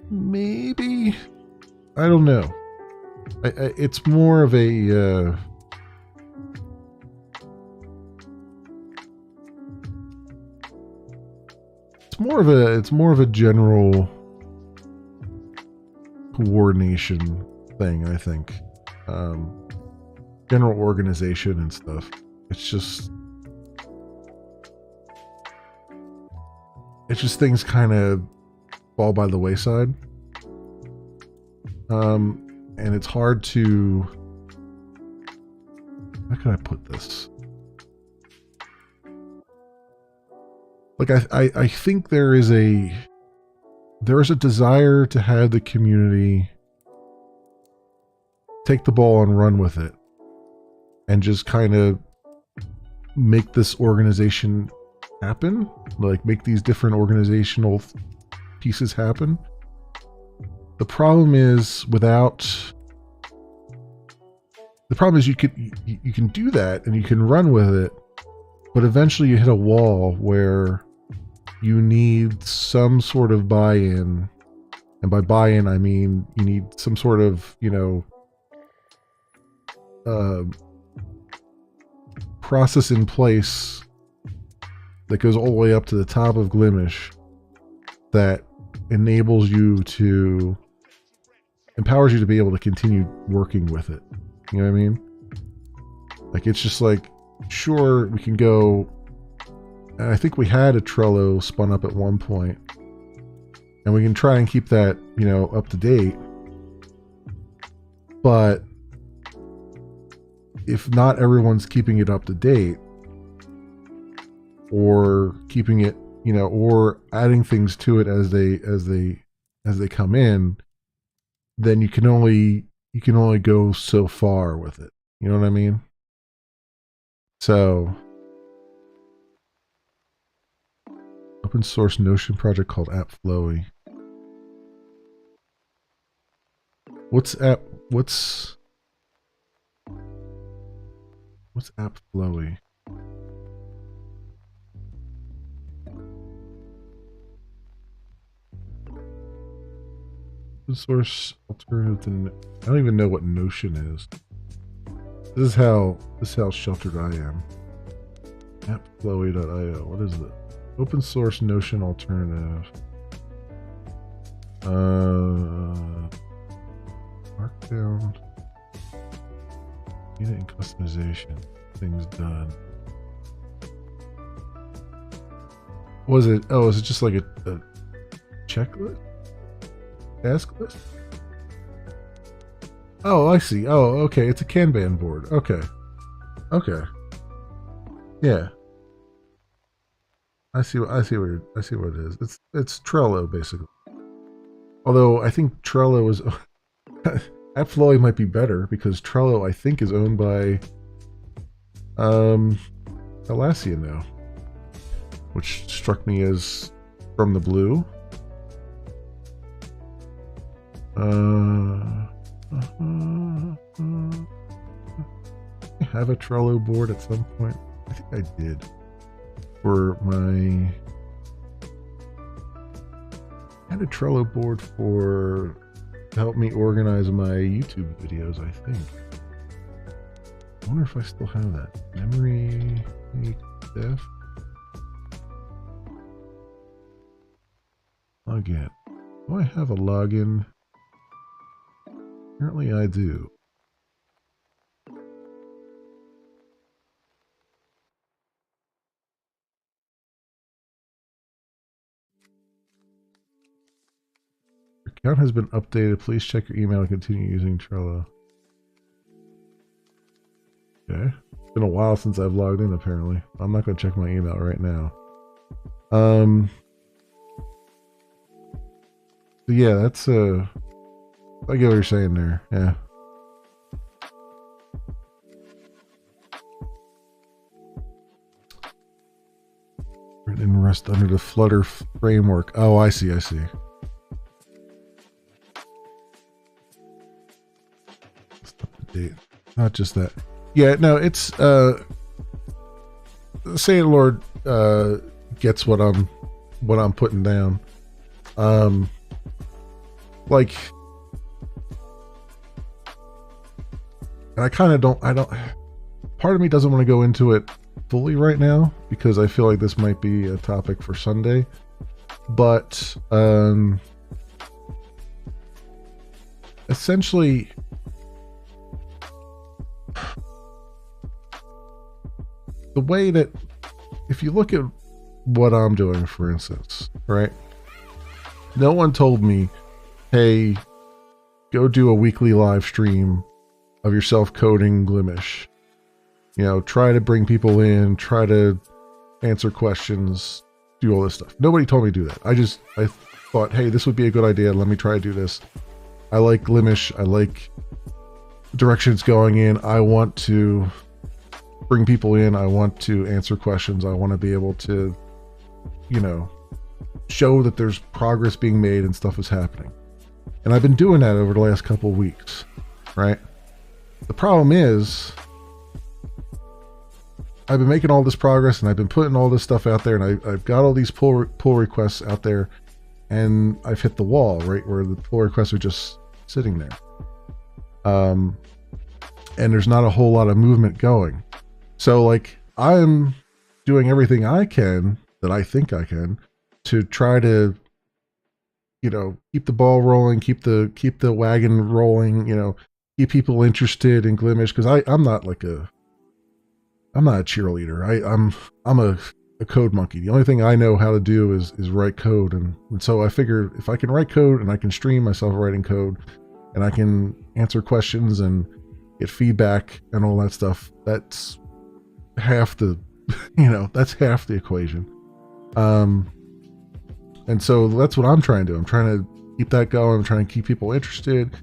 Maybe. I don't know. It's more of a it's more of a general coordination thing, I think. General organization and stuff. It's just things kind of fall by the wayside. And it's hard to, how can I put this? Like I think there is a desire to have the community take the ball and run with it and just kind of make this organization happen, like make these different organizational pieces happen. The problem is you can do that and you can run with it, but eventually you hit a wall where you need some sort of buy-in. And by buy-in, I mean you need some sort of, process in place that goes all the way up to the top of Glimish that empowers you to be able to continue working with it. You know what I mean? Like, it's just like, sure, we can go, and I think we had a Trello spun up at one point, and we can try and keep that, up to date. But if not everyone's keeping it up to date, or keeping it, or adding things to it as they come in, then you can only go so far with it. You know what I mean? So, open source Notion project called AppFlowy. What's AppFlowy? Open source alternative to, I don't even know what Notion is. This is how sheltered I am. Appflowy.io. What is it? Open source Notion alternative. Markdown. Data and customization. Things done. Was it? Oh, is it just like a checklist? Task list? Oh, I see. Oh, okay. It's a Kanban board. Okay. Yeah. I see what it is. It's Trello basically. Although I think Trello is AppFlowy might be better because Trello I think is owned by Atlassian now, which struck me as from the blue. I have a Trello board at some point. I think I did for my. I had a Trello board to help me organize my YouTube videos. I think. I wonder if I still have that. Memory def. Login. Do I have a login? Apparently I do. Your account has been updated. Please check your email and continue using Trello. Okay. It's been a while since I've logged in, apparently. I'm not going to check my email right now. So yeah, that's I get what you're saying there. Yeah. Written in Rust under the Flutter framework. Oh, I see. Stuff to date. Not just that. Yeah, no, it's Saint Lord gets what I'm putting down. Like, and I don't part of me doesn't want to go into it fully right now because I feel like this might be a topic for Sunday, but essentially the way that, if you look at what I'm doing, for instance, right? No one told me, hey, go do a weekly live stream of yourself coding Glimish. You know, try to bring people in, try to answer questions, do all this stuff. Nobody told me to do that. I thought, hey, this would be a good idea. Let me try to do this. I like Glimish. I like the direction it's going in. I want to bring people in. I want to answer questions. I want to be able to, you know, show that there's progress being made and stuff is happening. And I've been doing that over the last couple of weeks, right? The problem is, I've been making all this progress and I've been putting all this stuff out there, and I've got all these pull requests out there, and I've hit the wall, right, where the pull requests are just sitting there. And there's not a whole lot of movement going. So, like, I'm doing everything I can, that I think I can, to try to, you know, keep the ball rolling, keep the wagon rolling, you know, keep people interested in Glimish, because I'm not a cheerleader. I'm a code monkey. The only thing I know how to do is write code, and so I figure if I can write code and I can stream myself writing code, and I can answer questions and get feedback and all that stuff, that's half the that's half the equation. And so that's what I'm trying to do. I'm trying to keep that going. I'm trying to keep people interested,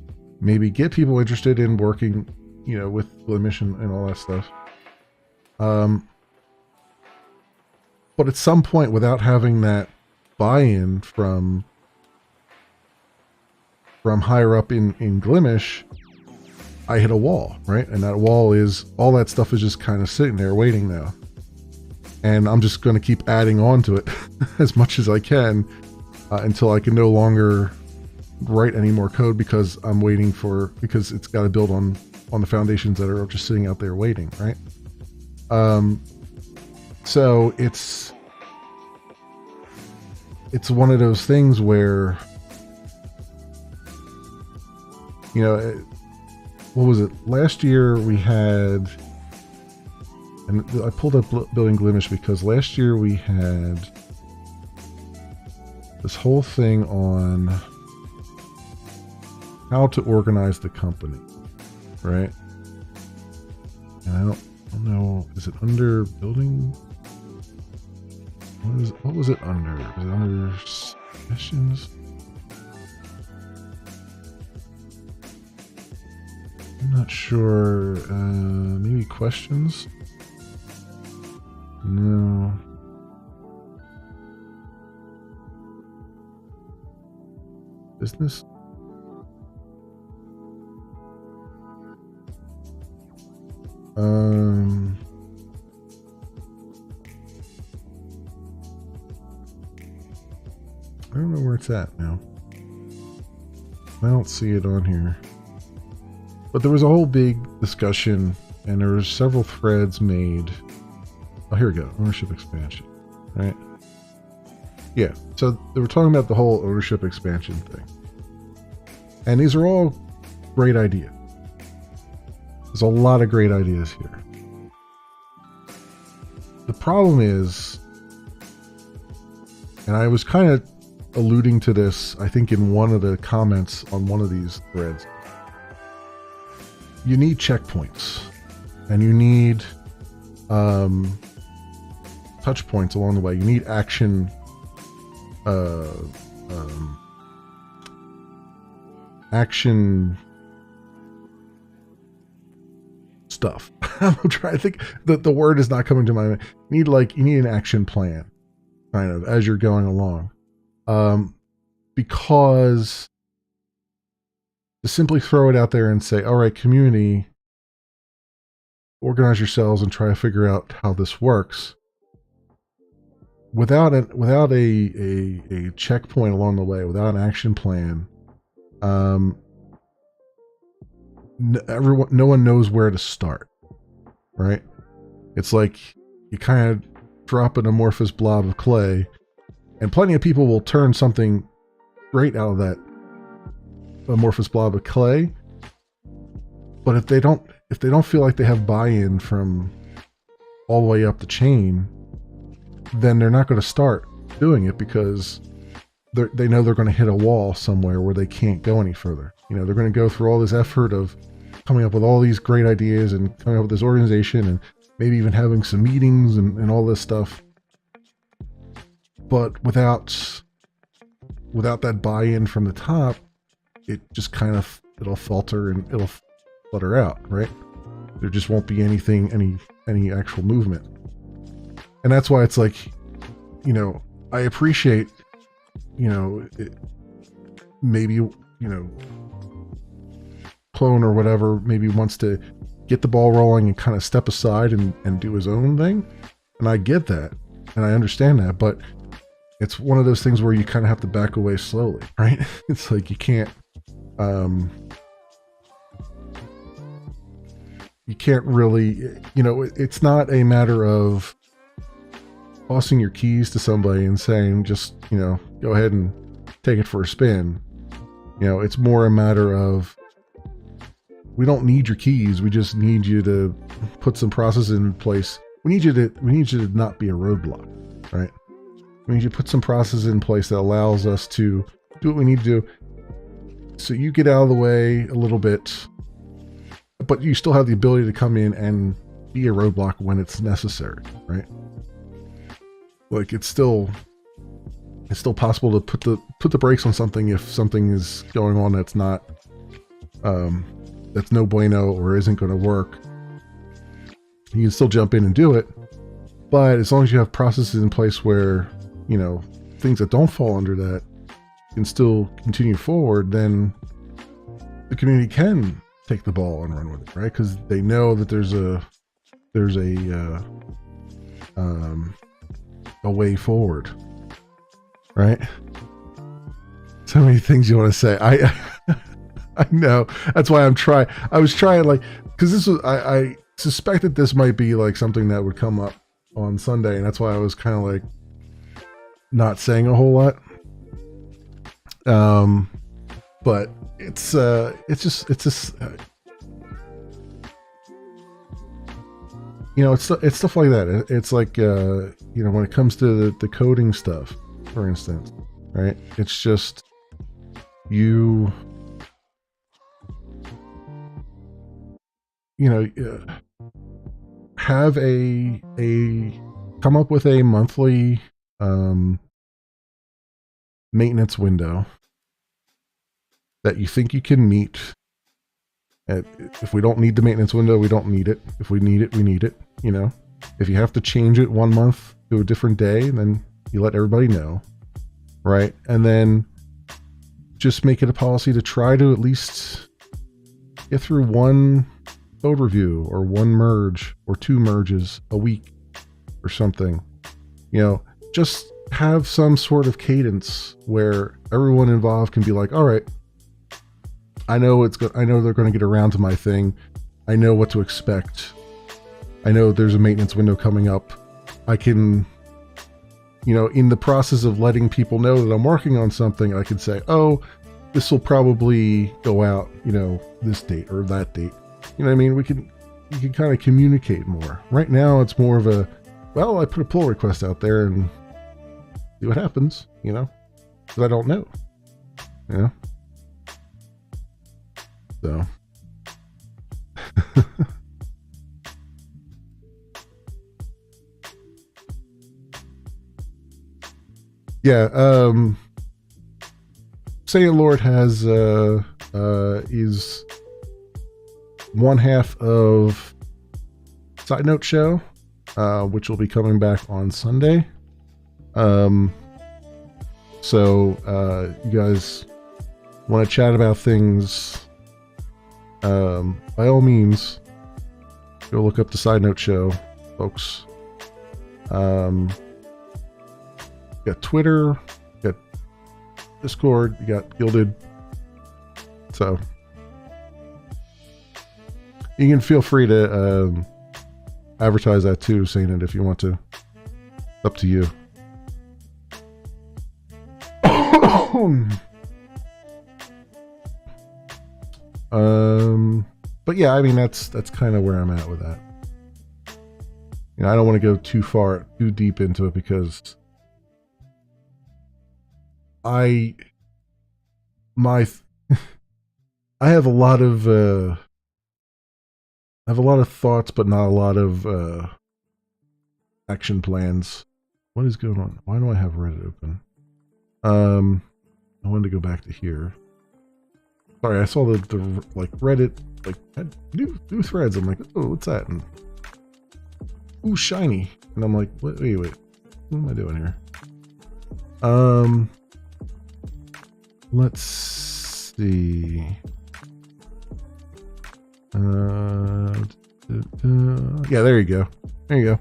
maybe get people interested in working, you know, with Glimish and all that stuff. But at some point, without having that buy-in from higher up in Glimish, I hit a wall, right? And that wall is, all that stuff is just kind of sitting there waiting now. And I'm just going to keep adding on to it as much as I can until I can no longer write any more code, because because it's got to build on the foundations that are just sitting out there waiting, right? So it's one of those things where, you know, what was it? Last year we had, and I pulled up Building Glimish because last year we had this whole thing on how to organize the company, right? And I don't know, is it under building? What was it under? Was it under sessions? I'm not sure. Maybe questions? No. Business? I don't know where it's at now. I don't see it on here. But there was a whole big discussion, and there were several threads made. Oh, here we go. Ownership expansion, right? Yeah. So they were talking about the whole ownership expansion thing. And these are all great ideas. There's a lot of great ideas here. The problem is, and I was kind of alluding to this, I think, in one of the comments on one of these threads. You need checkpoints, and you need touch points along the way. You need action stuff. I'm trying to think, the word is not coming to my mind. You need an action plan, kind of as you're going along. Because to simply throw it out there and say, all right, community, organize yourselves and try to figure out how this works without a checkpoint along the way, without an action plan. No one knows where to start, right? It's like you kind of drop an amorphous blob of clay, and plenty of people will turn something great out of that amorphous blob of clay. But if they don't feel like they have buy-in from all the way up the chain, then they're not going to start doing it, because they know they're going to hit a wall somewhere where they can't go any further. You know, they're going to go through all this effort of coming up with all these great ideas and coming up with this organization and maybe even having some meetings and all this stuff. But without that buy-in from the top, it just kind of, it'll falter and it'll flutter out, right? There just won't be any actual movement. And that's why it's like, you know, I appreciate, you know, maybe, you know, Clone or whatever maybe wants to get the ball rolling and kind of step aside and do his own thing. And I get that. And I understand that. But it's one of those things where you kind of have to back away slowly, right? It's like you can't really, you know, it's not a matter of tossing your keys to somebody and saying, just, you know, go ahead and take it for a spin. You know, it's more a matter of, we don't need your keys. We just need you to put some processes in place. We need you to not be a roadblock, right? We need you to put some processes in place that allows us to do what we need to do. So you get out of the way a little bit, but you still have the ability to come in and be a roadblock when it's necessary, right? Like it's still possible to put the brakes on something if something is going on that's not that's no bueno or isn't going to work. You can still jump in and do it, but as long as you have processes in place where, you know, things that don't fall under that can still continue forward, then the community can take the ball and run with it, right? Because they know that there's a way forward, right? So many things you want to say. I know. That's why I was trying, like, because this was, I suspect that this might be like something that would come up on Sunday, and that's why I was kind of like not saying a whole lot. But it's just you know, it's stuff like that. It's like, you know, when it comes to the coding stuff, for instance, right? It's just you know, have come up with a monthly maintenance window that you think you can meet. If we don't need the maintenance window, we don't need it. If we need it, we need it. You know, if you have to change it 1 month to a different day, then you let everybody know, right? And then just make it a policy to try to at least get through one code review or one merge or 2 merges a week or something. You know, just have some sort of cadence where everyone involved can be like, all right, I know they're going to get around to my thing. I know what to expect. I know there's a maintenance window coming up. I can, you know, in the process of letting people know that I'm working on something, I can say, oh, this will probably go out, you know, this date or that date. You know what I mean? You can kind of communicate more. Right now, it's more of a, well, I put a pull request out there and see what happens, you know, because I don't know, you know? So, yeah, Saiyan Lord has, is one half of Side Note Show, which will be coming back on Sunday. Um, so you guys want to chat about things, by all means, go look up the Side Note Show, folks. You got Twitter, you got Discord, you got Gilded. So you can feel free to advertise that too, saying it if you want to. It's up to you. But yeah, I mean that's kind of where I'm at with that. You know, I don't want to go too deep into it because I have a lot of thoughts, but not a lot of action plans. What is going on? Why do I have Reddit open? I wanted to go back to here. Sorry, I saw the like Reddit like had new threads. I'm like, oh, what's that? And ooh, shiny. And I'm like, wait, what am I doing here? Let's see. Yeah, there you go. There you go.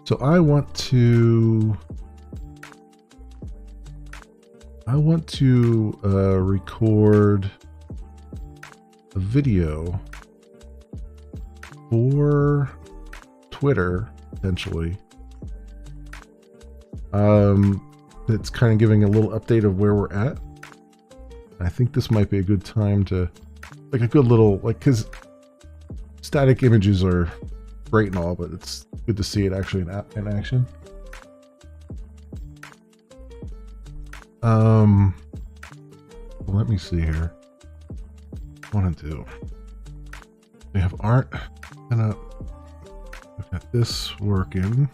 So I want to record a video for Twitter, potentially. It's kind of giving a little update of where we're at. I think this might be a good time to, like, a good little, like, because static images are great and all, but it's good to see it actually in action. Let me see here. What I want to do. We have art. We've got this working.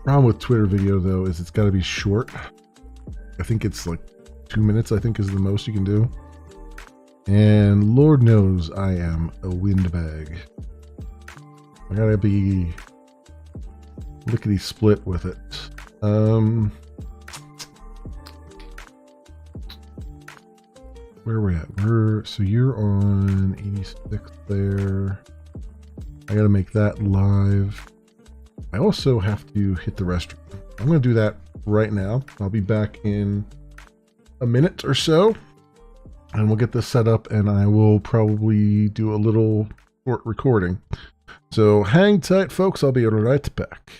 Problem with Twitter video though is it's got to be short. I think it's like 2 minutes. I think is the most you can do. And Lord knows I am a windbag. I gotta be lickety split with it. Where are we at? So you're on 86 there. I gotta make that live. I also have to hit the restroom. I'm gonna do that right now. I'll be back in a minute or so. And we'll get this set up and I will probably do a little short recording. So hang tight, folks. I'll be right back.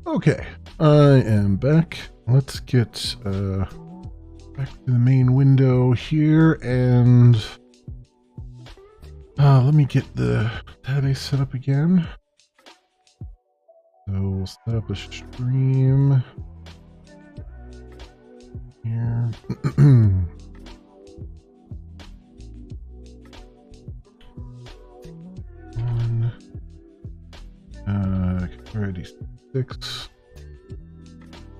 Okay, I am back. Let's get back to the main window here, and let me get the database set up again. So we'll set up a stream here. One, already 6.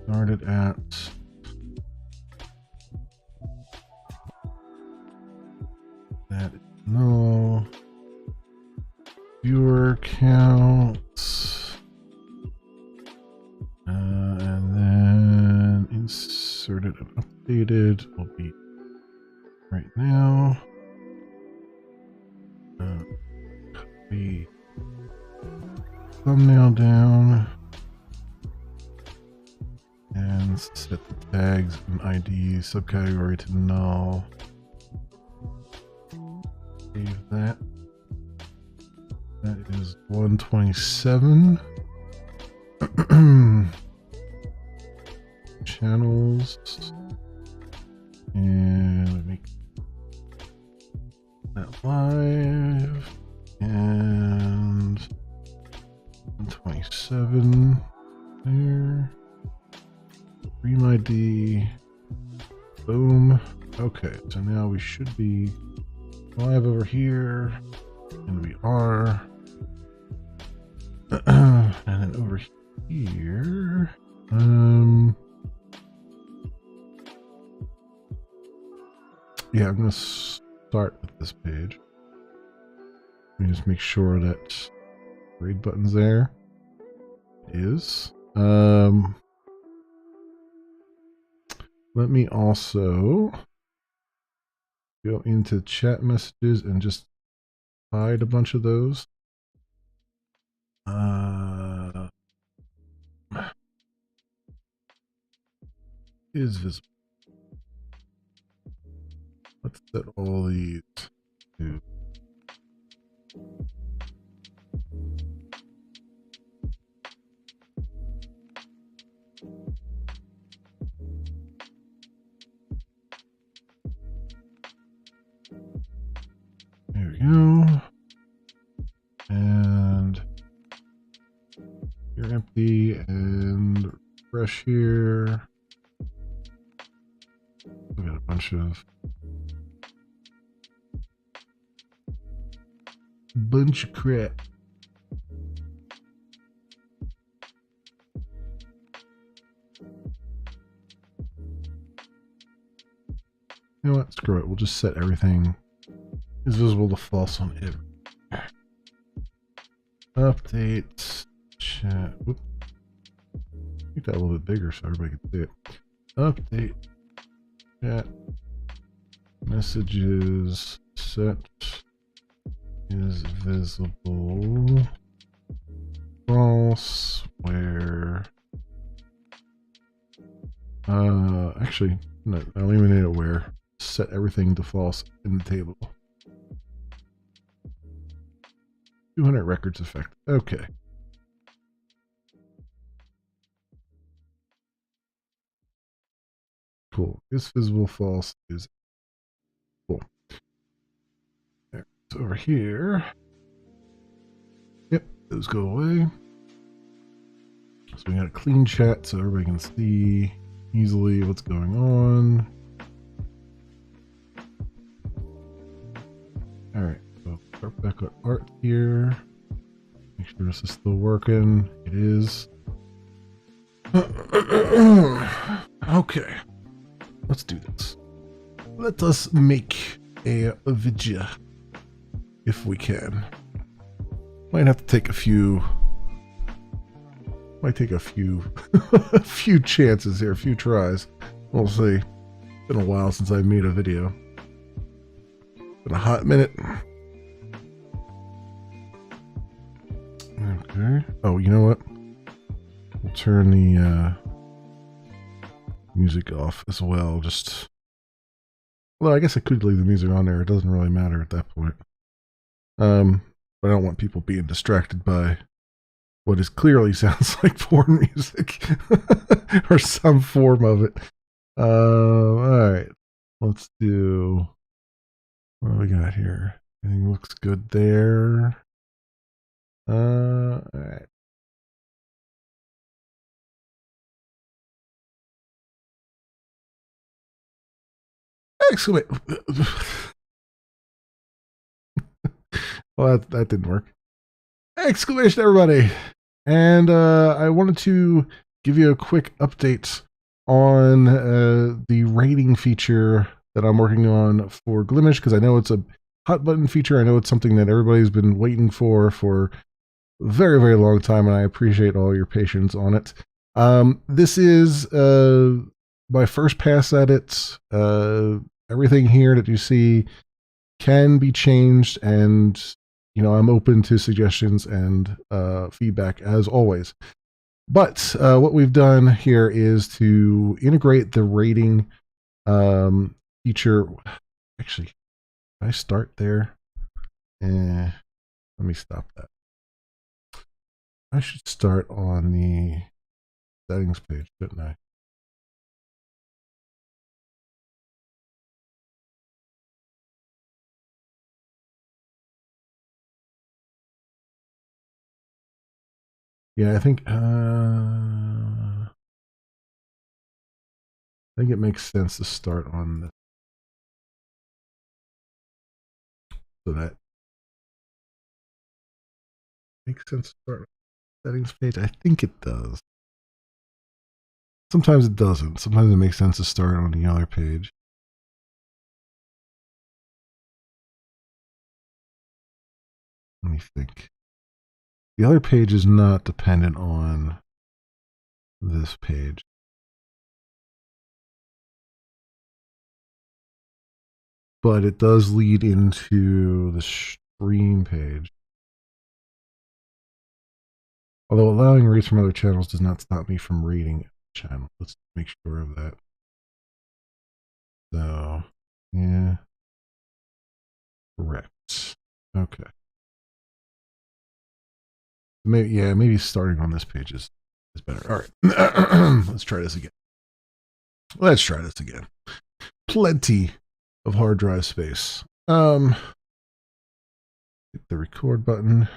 Started at that is no viewer counts, and then inserted and updated will be right now. Copy thumbnail down and set the tags and ID subcategory to null. Save that. That is 127. Channels. And make that live. And 127 there. Stream ID. Boom. Okay, so now we should be live over here. And we are. And then over here. Yeah, I'm gonna start with this page. Let me just make sure that grade button's there. It is. Let me also go into chat messages and just hide a bunch of those. Is visible. Let's set all these to there we go. And you're empty and refresh here. We got a bunch of crap. You know what? Screw it. We'll just set everything is visible to false on it. Update chat. Whoop. Make that a little bit bigger so everybody can see it. Update chat messages set is visible false where actually no, I eliminate it where set everything to false in the table. 200 records effect. Okay. Cool. Is visible false is cool. There. It's over here. Yep, those go away. So we got a clean chat so everybody can see easily what's going on. Alright, so start back on art here. Make sure this is still working. It is. Okay. Let's do this. Let us make a video if we can. Might have to take a few. Might take a few a few chances here, a few tries. We'll see. It's been a while since I made a video. Been a hot minute. Okay. Oh, you know what? We'll turn the music off as well. Just, well, I guess I could leave the music on there. It doesn't really matter at that point. But I don't want people being distracted by what is clearly sounds like porn music or some form of it. All right, let's do. What do we got here? Everything looks good there. All right. Excellent. Well, that didn't work. Exclamation, everybody. And I wanted to give you a quick update on the rating feature that I'm working on for Glimish, because I know it's a hot button feature. I know it's something that everybody's been waiting for a very, very long time, and I appreciate all your patience on it. This is my first pass at it. Everything here that you see can be changed, and I'm open to suggestions and feedback as always. But what we've done here is to integrate the rating feature. Actually, can I start there? Let me stop that. I should start on the settings page, shouldn't I? Yeah, I think it makes sense to start on this, so that makes sense to start on the settings page. I think it does. Sometimes it doesn't. Sometimes it makes sense to start on the other page. Let me think. The other page is not dependent on this page. But it does lead into the stream page. Although allowing reads from other channels does not stop me from reading the channel. Let's make sure of that. So, yeah. Correct. Okay. Maybe starting on this page is better. All right. Let's try this again. Plenty of hard drive space. Hit the record button.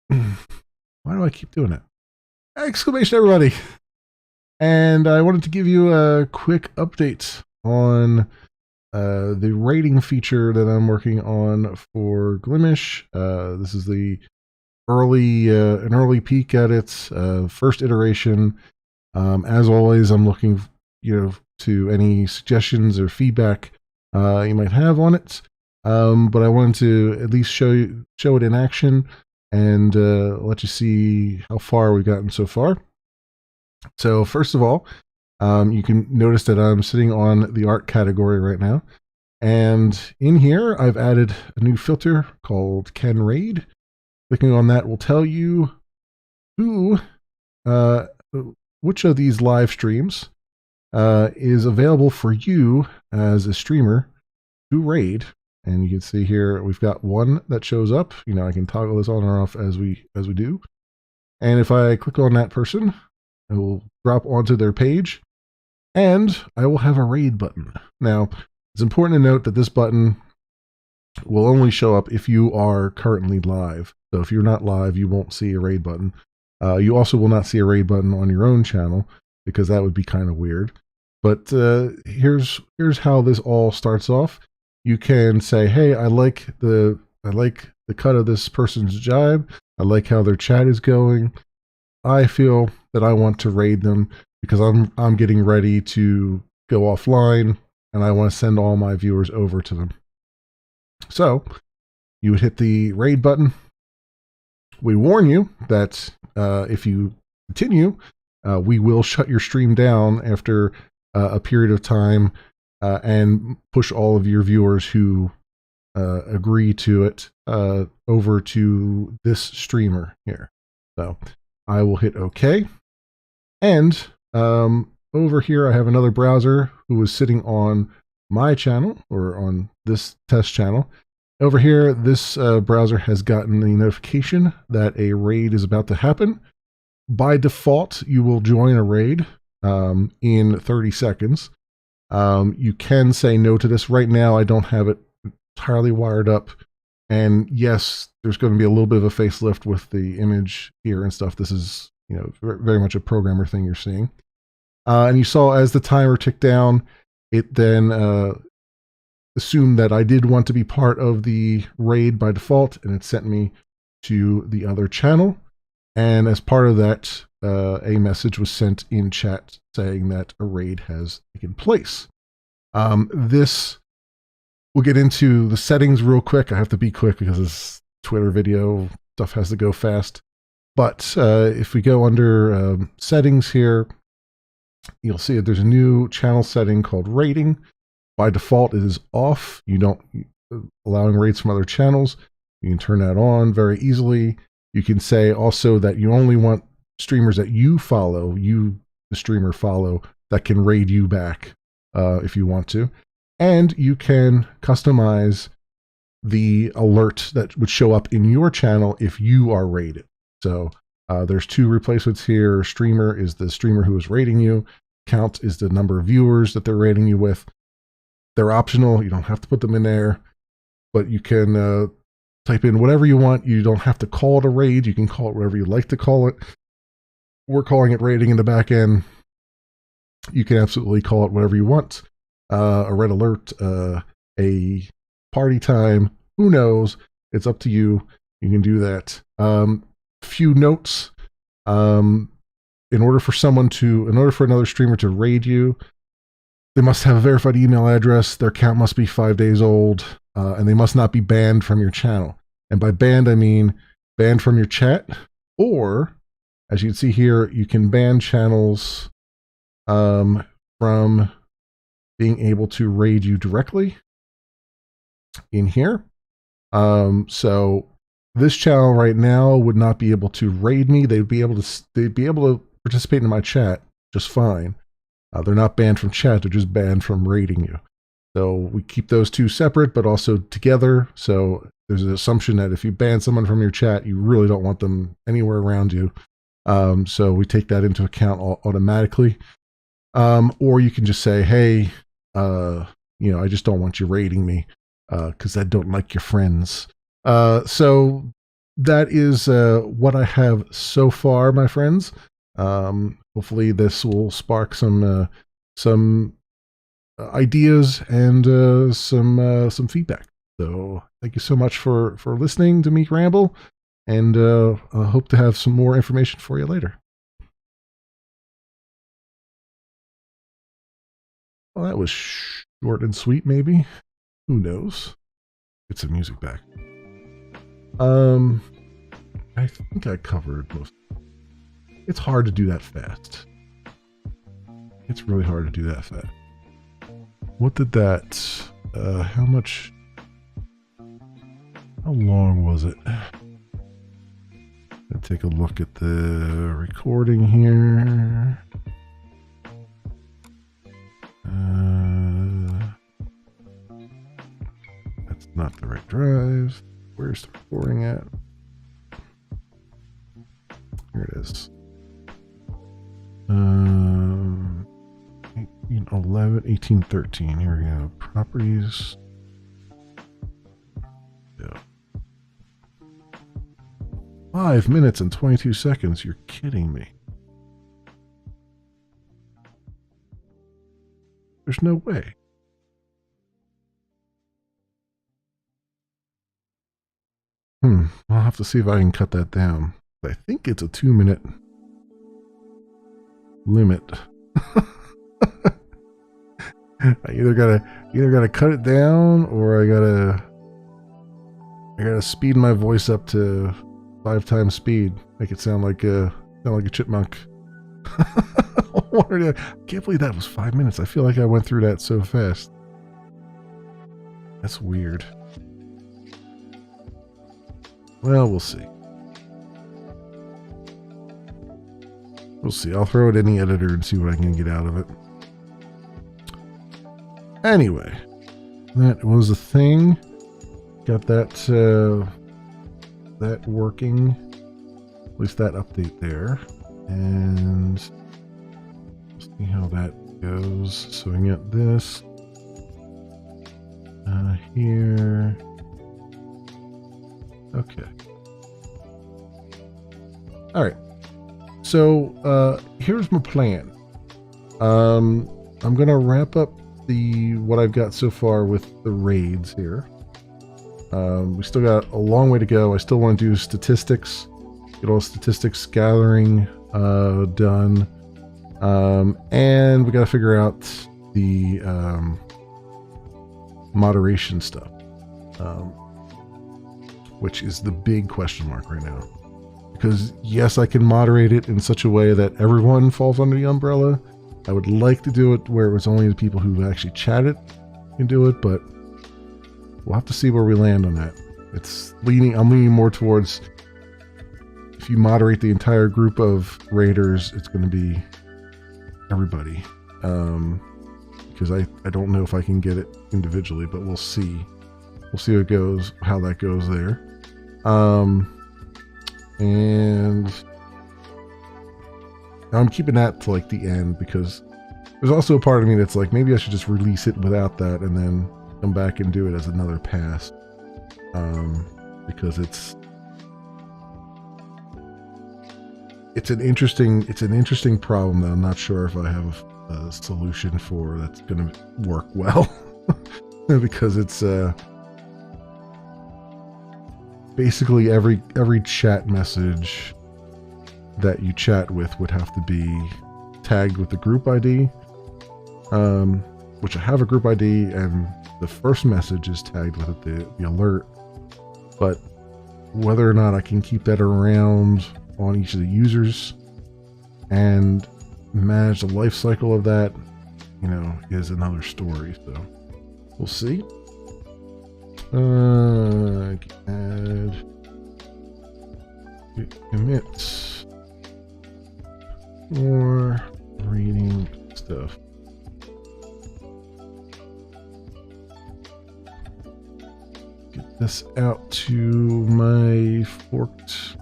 Why do I keep doing it? Exclamation, everybody. And I wanted to give you a quick update on the rating feature that I'm working on for Glimish. This is the an early peek at its first iteration. As always, I'm looking, to any suggestions or feedback you might have on it. But I wanted to at least show it in action and let you see how far we've gotten so far. So first of all, you can notice that I'm sitting on the art category right now. And in here, I've added a new filter called Can Raid. Clicking on that will tell you which of these live streams is available for you as a streamer to raid. And you can see here we've got one that shows up. I can toggle this on or off as we do. And if I click on that person, I will drop onto their page, and I will have a raid button. Now, it's important to note that this button will only show up if you are currently live. So if you're not live, you won't see a raid button. You also will not see a raid button on your own channel, because that would be kind of weird. But here's how this all starts off. You can say, "Hey, I like the cut of this person's jibe. I like how their chat is going. I feel that I want to raid them because I'm getting ready to go offline, and I want to send all my viewers over to them." So you would hit the raid button. We warn you that if you continue, we will shut your stream down after a period of time and push all of your viewers who agree to it over to this streamer here. So I will hit OK. And over here, I have another browser who is sitting on my channel, or on this test channel. Over here, this browser has gotten the notification that a raid is about to happen. By default, you will join a raid in 30 seconds. You can say no to this. Right now, I don't have it entirely wired up. And yes, there's going to be a little bit of a facelift with the image here and stuff. This is, you know, very much a programmer thing you're seeing. And you saw as the timer ticked down, it then assumed that I did want to be part of the raid by default, and it sent me to the other channel. And as part of that, a message was sent in chat saying that a raid has taken place. This, we'll get into the settings real quick. I have to be quick because this Twitter video stuff has to go fast. But if we go under settings here, you'll see that there's a new channel setting called rating. By default, it is off. You don't allowing raids from other channels. You can turn that on very easily. You can say also that you only want streamers that you follow, you, the streamer, follow, that can raid you back if you want to. And you can customize the alert that would show up in your channel if you are raided. So there's two replacements here. Streamer is the streamer who is raiding you. Count is the number of viewers that they're raiding you with. They're optional. You don't have to put them in there, but you can type in whatever you want. You don't have to call it a raid. You can call it whatever you like to call it. We're calling it raiding in the back end. You can absolutely call it whatever you want. A red alert, a party time, who knows? It's up to you. You can do that. Few notes. In order for another streamer to raid you, they must have a verified email address, their account must be 5 days old, and they must not be banned from your channel. And by banned, I mean banned from your chat, or, as you can see here, you can ban channels from being able to raid you directly in here. So this channel right now would not be able to raid me. They'd be able to participate in my chat just fine. They're not banned from chat, they're just banned from raiding you. So we keep those two separate, but also together. So there's an assumption that if you ban someone from your chat, you really don't want them anywhere around you. So we take that into account automatically. Or you can just say, hey, you know, I just don't want you raiding me because I don't like your friends. So that is what I have so far, my friends. Hopefully this will spark some ideas and some feedback. So thank you so much for listening to me ramble, and I hope to have some more information for you later. Well, that was short and sweet, maybe. Who knows? Get some music back. I think I covered most. It's hard to do that fast. It's really hard to do that fast. What did that, how long was it? Let's take a look at the recording here. That's not the right drive. Where's the recording at? Here it is. 1813. Here we go. Properties. Yeah. 5 minutes and 22 seconds. You're kidding me. There's no way. I'll have to see if I can cut that down. I think it's a 2-minute limit. I either gotta cut it down, or I gotta speed my voice up to 5 times speed, make it sound like a chipmunk. I can't believe that was 5 minutes. I feel like I went through that so fast. That's weird. Well, we'll see. We'll see. I'll throw it in the editor and see what I can get out of it. Anyway, that was a thing. got that that working. At least that update there. And see how that goes. So we got this here. Okay. All right. So here's my plan. I'm gonna wrap up what I've got so far with the raids here. We still got a long way to go. I still want to do statistics, get all statistics gathering done, and we got to figure out the moderation stuff, which is the big question mark right now. Because yes, I can moderate it in such a way that everyone falls under the umbrella. I would like to do it where it was only the people who actually chatted can do it, but we'll have to see where we land on that. I'm leaning more towards, if you moderate the entire group of raiders, it's going to be everybody. Because I don't know if I can get it individually, but we'll see. We'll see how that goes there. And I'm keeping that to like the end, because there's also a part of me that's like, maybe I should just release it without that and then come back and do it as another pass. Because it's an interesting problem that I'm not sure if I have a solution for that's going to work well. Because it's basically every chat message that you chat with would have to be tagged with the group ID, which I have a group ID, and the first message is tagged with the alert. But whether or not I can keep that around on each of the users and manage the life cycle of that, is another story. So we'll see. Add commits more reading stuff. Get this out to my forked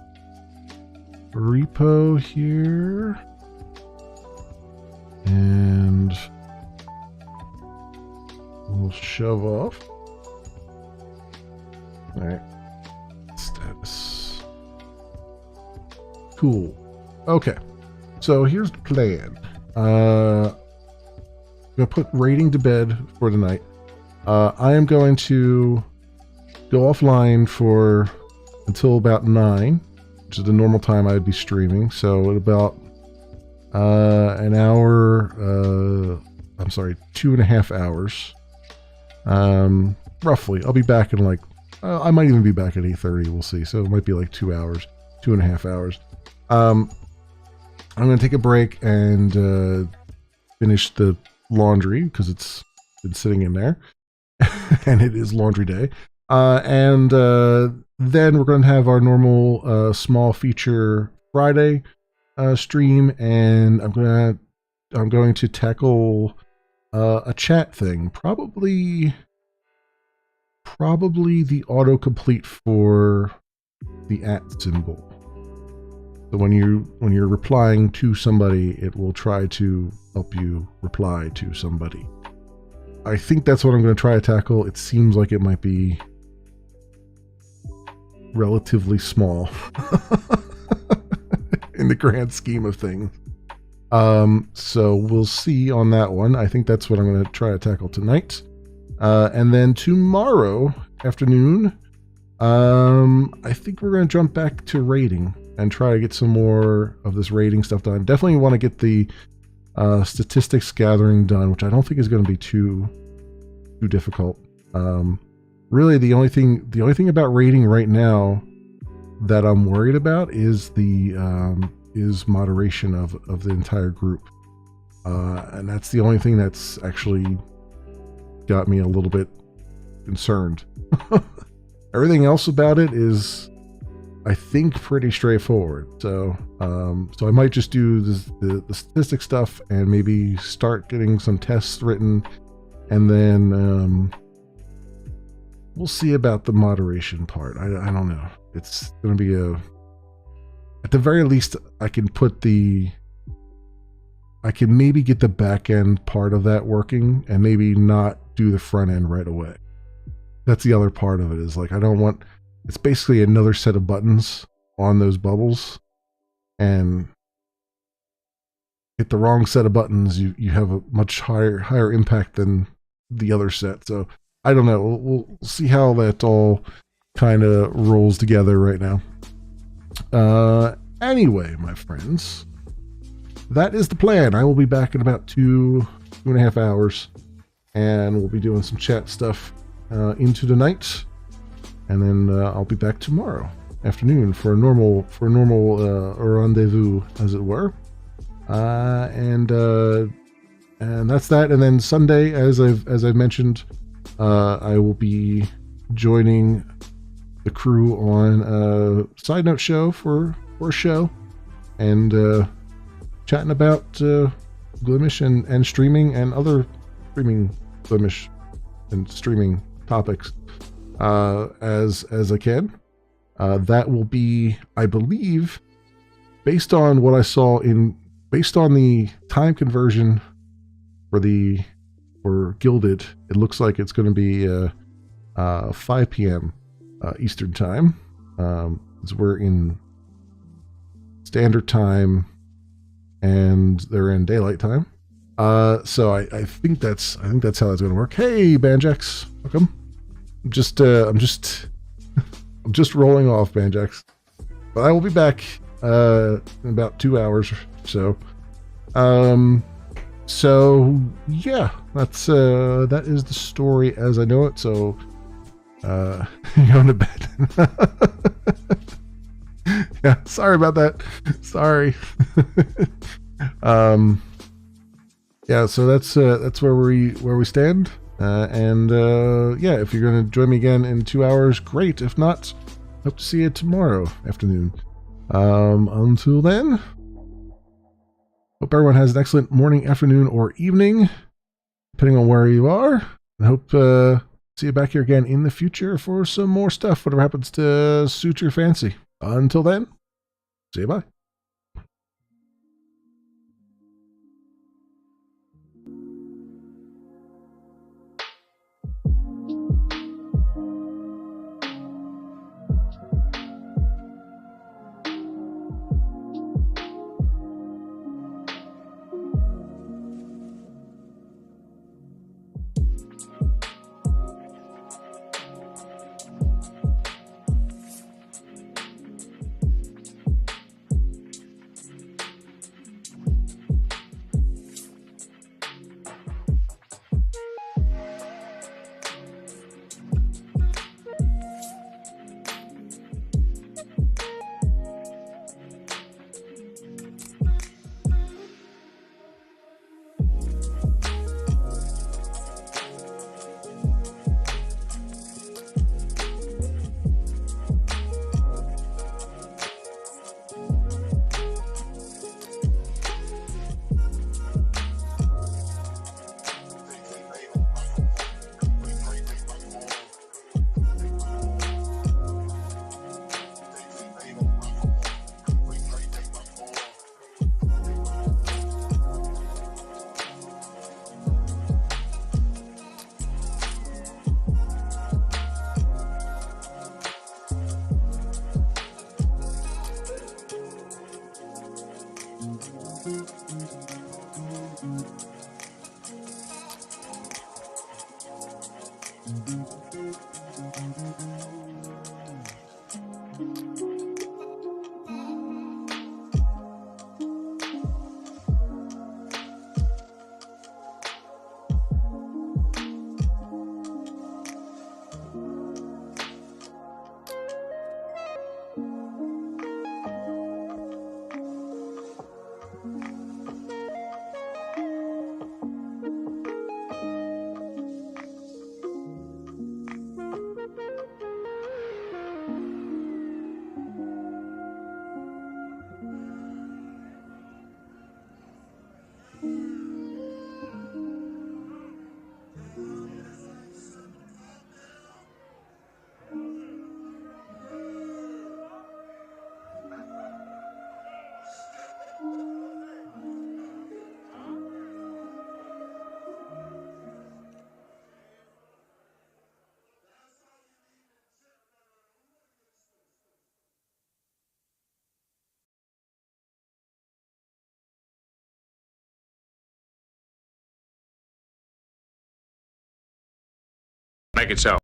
repo here, and we'll shove off. All right, status. Cool. Okay, so here's the plan. I'm gonna put raiding to bed for tonight. I am going to go offline until about 9, which is the normal time I'd be streaming. So at about an hour, 2.5 hours, roughly. I'll be back in I might even be back at 8:30. We'll see. So it might be like 2 hours, 2.5 hours. I'm going to take a break and finish the laundry, because it's been sitting in there and it is laundry day. And then we're going to have our normal small feature Friday stream, and I'm going to tackle a chat thing, probably the autocomplete for the @ symbol. So when you're replying to somebody, it will try to help you reply to somebody. I think that's what I'm going to try to tackle. It seems like it might be relatively small in the grand scheme of things. So we'll see on that one. I think that's what I'm going to try to tackle tonight. And then tomorrow afternoon, I think we're going to jump back to raiding and try to get some more of this raiding stuff done. Definitely want to get the statistics gathering done, which I don't think is going to be too difficult. Really, the only thing about raiding right now that I'm worried about is is moderation of the entire group, and that's the only thing that's actually got me a little bit concerned. Everything else about it is, I think, pretty straightforward. So I might just do the statistic stuff and maybe start getting some tests written, and then we'll see about the moderation part. I don't know. It's going to be at the very least, I can maybe get the back end part of that working and maybe not do the front end right away. That's the other part of it, is like, it's basically another set of buttons on those bubbles, and hit the wrong set of buttons, you have a much higher impact than the other set. So I don't know. We'll see how that all kind of rolls together right now. Anyway, my friends, that is the plan. I will be back in about 2.5 hours, and we'll be doing some chat stuff into the night, and then I'll be back tomorrow afternoon for a normal rendezvous, as it were. And that's that. And then Sunday, as I've mentioned, I will be joining the crew on a side note show for a show, and chatting about Glimish and streaming and other streaming Glimish and streaming topics as I can. That will be, I believe, based on what I saw based on the time conversion for Gilded, it looks like it's going to be 5 p.m. Eastern time. As we're in standard time and they're in daylight time. So I think that's how that's going to work. Hey, Banjax, welcome. I'm just rolling off, Banjax, but I will be back in about 2 hours or so. So yeah, that is the story as I know it. So going to bed. Yeah, sorry about that. Sorry. Yeah, so that's where we stand. And yeah, if you're going to join me again in 2 hours, great. If not, hope to see you tomorrow afternoon. Until then, hope everyone has an excellent morning, afternoon, or evening, depending on where you are. And hope see you back here again in the future for some more stuff, whatever happens to suit your fancy. Until then, see you, bye. make it so.